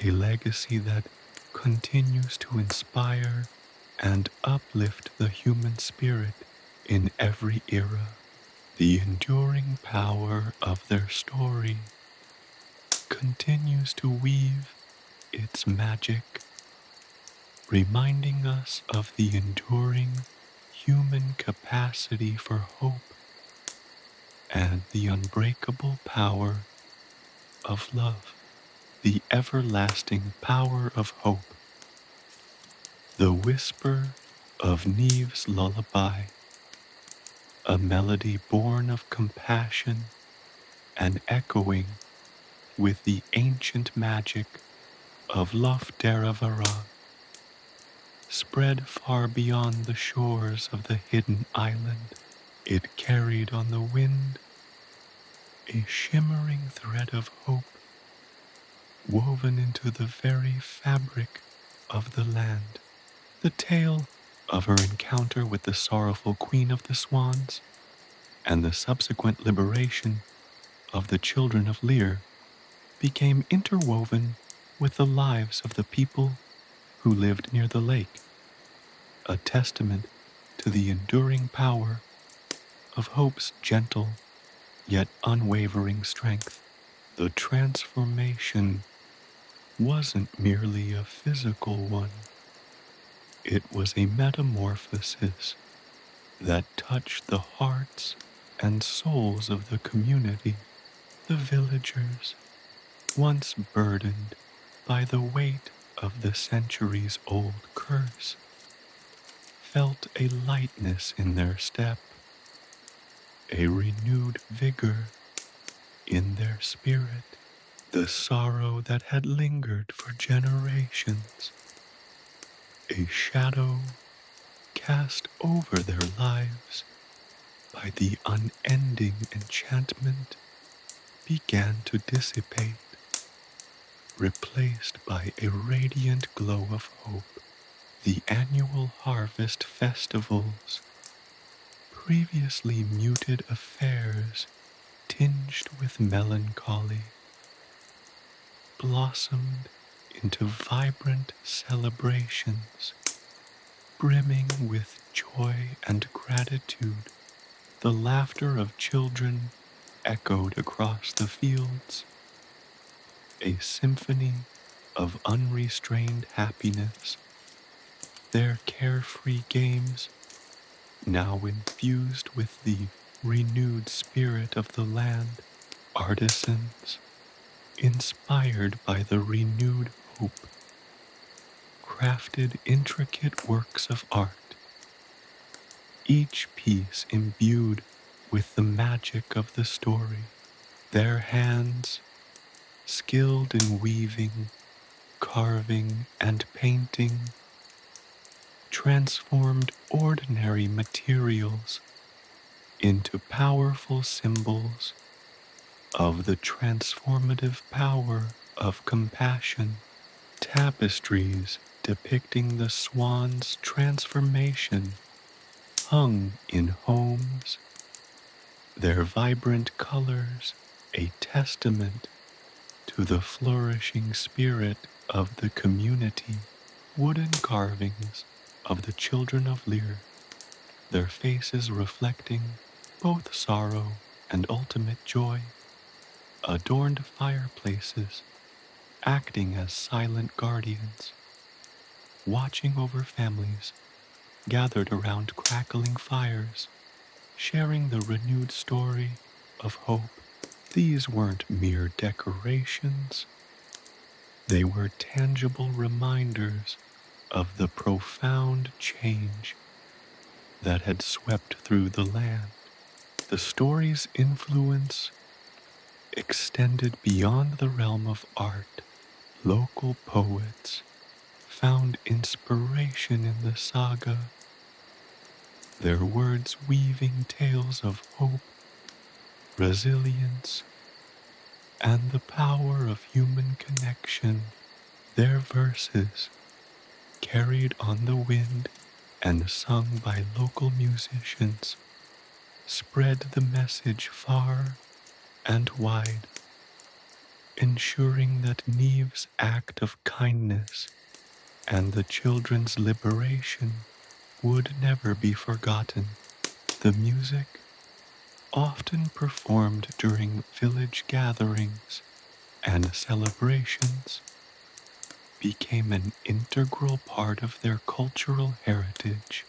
a legacy that continues to inspire and uplift the human spirit in every era. The enduring power of their story continues to weave its magic, reminding us of the enduring human capacity for hope and the unbreakable power of love. The everlasting power of hope. The whisper of Niamh's lullaby, a melody born of compassion and echoing with the ancient magic of Lough Derravaragh, spread far beyond the shores of the hidden island. It carried on the wind a shimmering thread of hope, woven into the very fabric of the land. The tale of her encounter with the sorrowful queen of the swans and the subsequent liberation of the Children of Lir became interwoven with the lives of the people who lived near the lake, a testament to the enduring power of hope's gentle yet unwavering strength. The transformation wasn't merely a physical one. It was a metamorphosis that touched the hearts and souls of the community. The villagers, once burdened by the weight of the centuries-old curse, felt a lightness in their step, a renewed vigor in their spirit. The sorrow that had lingered for generations, a shadow cast over their lives by the unending enchantment, began to dissipate, replaced by a radiant glow of hope. The annual harvest festivals, previously muted affairs tinged with melancholy, blossomed into vibrant celebrations, brimming with joy and gratitude. The laughter of children echoed across the fields, a symphony of unrestrained happiness. Their carefree games, now infused with the renewed spirit of the land, artisans, inspired by the renewed hope, crafted intricate works of art, each piece imbued with the magic of the story. Their hands, skilled in weaving, carving, and painting, transformed ordinary materials into powerful symbols of the transformative power of compassion. Tapestries depicting the swan's transformation hung in homes, their vibrant colors a testament to the flourishing spirit of the community. Wooden carvings of the Children of Lir, their faces reflecting both sorrow and ultimate joy, adorned fireplaces, acting as silent guardians, watching over families gathered around crackling fires, sharing the renewed story of hope. These weren't mere decorations, they were tangible reminders of the profound change that had swept through the land. The story's influence extended beyond the realm of art. Local poets found inspiration in the saga, their words weaving tales of hope, resilience, and the power of human connection. Their verses, carried on the wind and sung by local musicians, spread the message far and wide, ensuring that Niamh's act of kindness and the children's liberation would never be forgotten. The music, often performed during village gatherings and celebrations, became an integral part of their cultural heritage.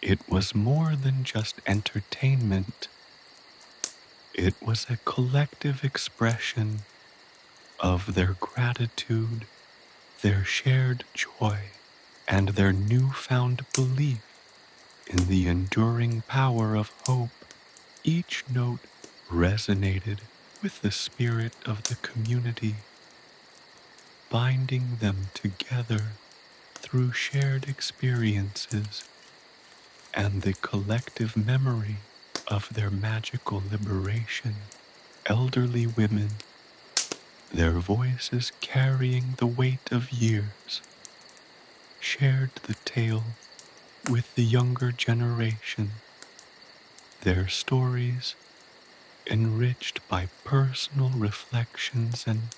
It was more than just entertainment. It was a collective expression of their gratitude, their shared joy, and their newfound belief in the enduring power of hope. Each note resonated with the spirit of the community, binding them together through shared experiences and the collective memory of their magical liberation. Elderly women, their voices carrying the weight of years, shared the tale with the younger generation, their stories enriched by personal reflections and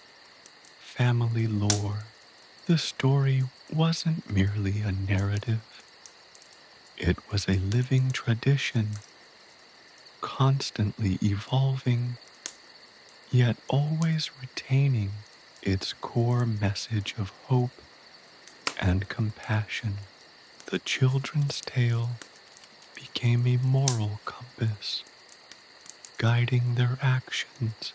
family lore. The story wasn't merely a narrative, it was a living tradition, constantly evolving, yet always retaining its core message of hope and compassion. The children's tale became a moral compass, guiding their actions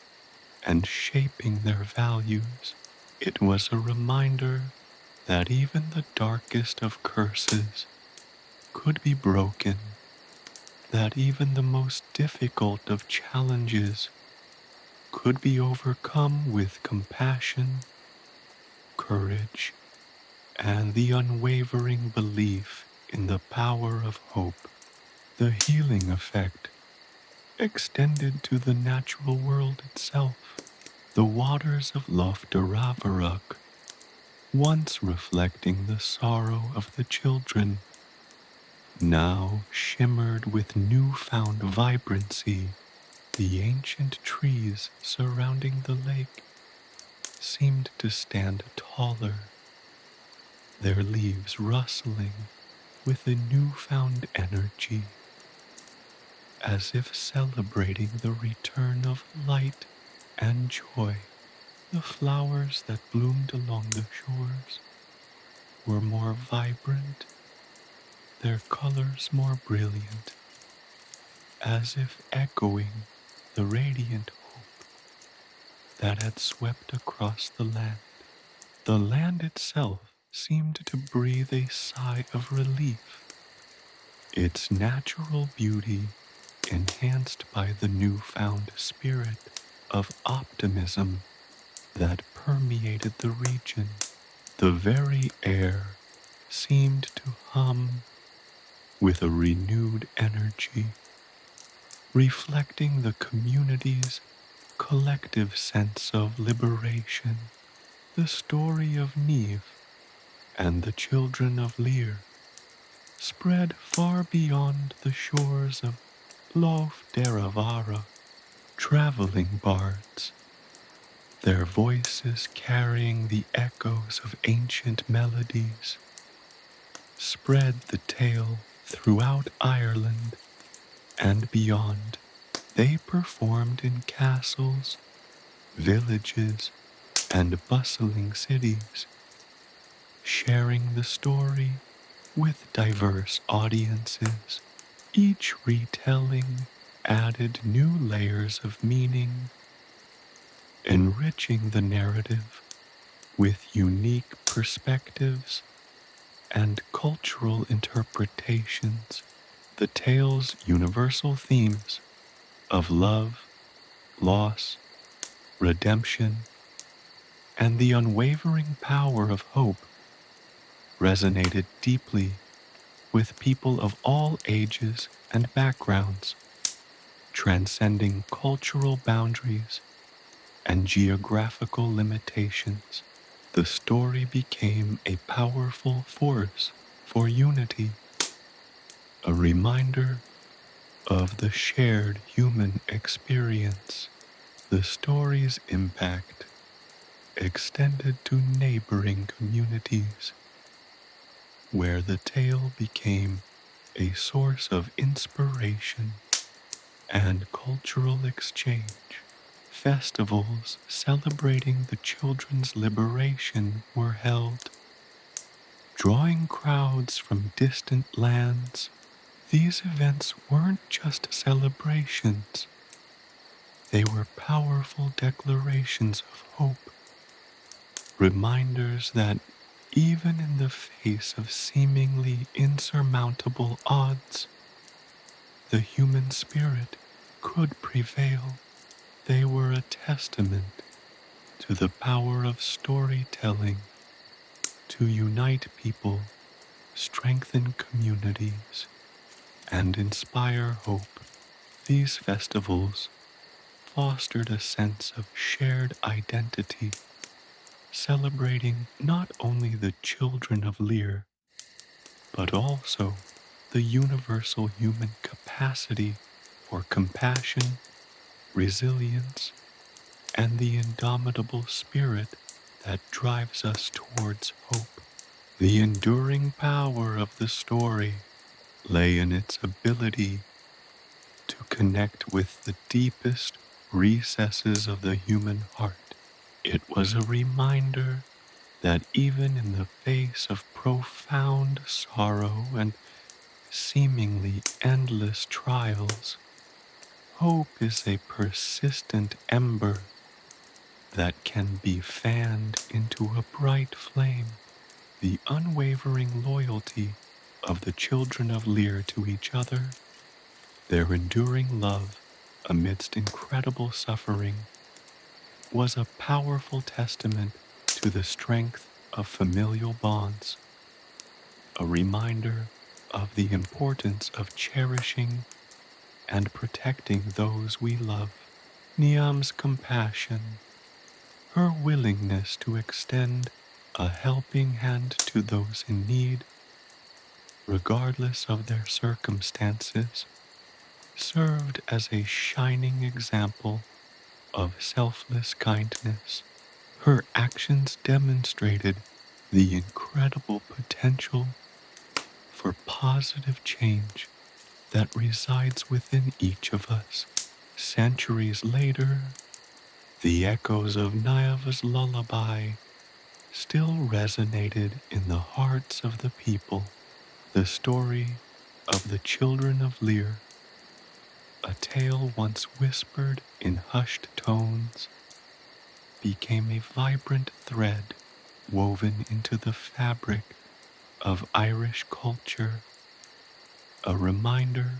and shaping their values. It was a reminder that even the darkest of curses could be broken, that even the most difficult of challenges could be overcome with compassion, courage, and the unwavering belief in the power of hope. The healing effect extended to the natural world itself. The waters of Lough Derravaragh, once reflecting the sorrow of the children, now shimmered with newfound vibrancy. The ancient trees surrounding the lake seemed to stand taller, their leaves rustling with a newfound energy, as if celebrating the return of light and joy. The flowers that bloomed along the shores were more vibrant, their colors more brilliant, as if echoing the radiant hope that had swept across the land. The land itself seemed to breathe a sigh of relief, its natural beauty enhanced by the newfound spirit of optimism that permeated the region. The very air seemed to hum with a renewed energy, reflecting the community's collective sense of liberation. The story of Niamh and the Children of Lir spread far beyond the shores of Lough Derravaragh, traveling bards, their voices carrying the echoes of ancient melodies, spread the tale throughout Ireland and beyond. They performed in castles, villages, and bustling cities, sharing the story with diverse audiences. Each retelling added new layers of meaning, enriching the narrative with unique perspectives and cultural interpretations. The tale's universal themes of love, loss, redemption, and the unwavering power of hope resonated deeply with people of all ages and backgrounds, transcending cultural boundaries and geographical limitations. The story became a powerful force for unity, a reminder of the shared human experience. The story's impact extended to neighboring communities, where the tale became a source of inspiration and cultural exchange. Festivals celebrating the children's liberation were held, drawing crowds from distant lands. These events weren't just celebrations, they were powerful declarations of hope, reminders that even in the face of seemingly insurmountable odds, the human spirit could prevail. They were a testament to the power of storytelling to unite people, strengthen communities, and inspire hope. These festivals fostered a sense of shared identity, celebrating not only the children of Lir, but also the universal human capacity for compassion, resilience, and the indomitable spirit that drives us towards hope. The enduring power of the story lay in its ability to connect with the deepest recesses of the human heart. It was a reminder that even in the face of profound sorrow and seemingly endless trials, hope is a persistent ember that can be fanned into a bright flame. The unwavering loyalty of the children of Lir to each other, their enduring love amidst incredible suffering, was a powerful testament to the strength of familial bonds, a reminder of the importance of cherishing and protecting those we love. Niamh's compassion, her willingness to extend a helping hand to those in need, regardless of their circumstances, served as a shining example of selfless kindness. Her actions demonstrated the incredible potential for positive change that resides within each of us. Centuries later, the echoes of Niamh's lullaby still resonated in the hearts of the people. The story of the Children of Lir, a tale once whispered in hushed tones, became a vibrant thread woven into the fabric of Irish culture, a reminder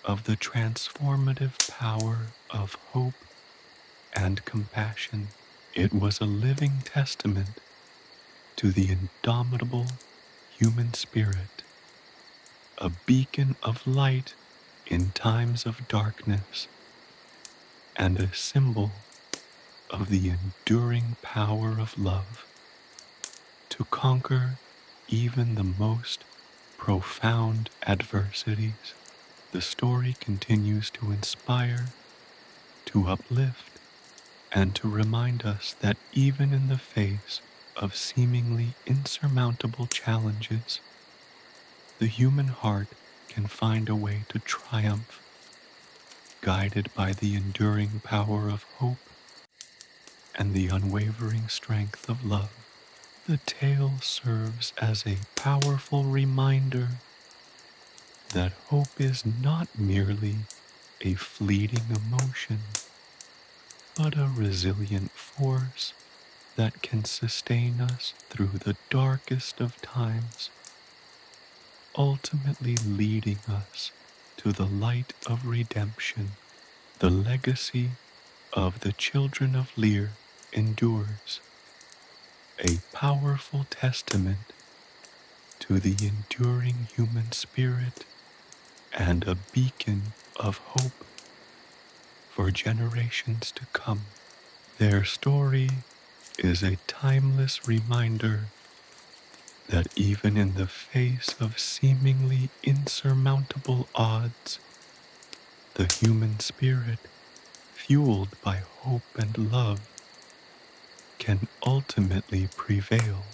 of the transformative power of hope and compassion. It was a living testament to the indomitable human spirit, a beacon of light in times of darkness and a symbol of the enduring power of love to conquer even the most profound adversities. The story continues to inspire, to uplift, and to remind us that even in the face of seemingly insurmountable challenges, the human heart can find a way to triumph, guided by the enduring power of hope and the unwavering strength of love. The tale serves as a powerful reminder that hope is not merely a fleeting emotion, but a resilient force that can sustain us through the darkest of times, ultimately leading us to the light of redemption. The legacy of the Children of Lir endures, a powerful testament to the enduring human spirit and a beacon of hope for generations to come. Their story is a timeless reminder that even in the face of seemingly insurmountable odds, the human spirit, fueled by hope and love, can ultimately prevail.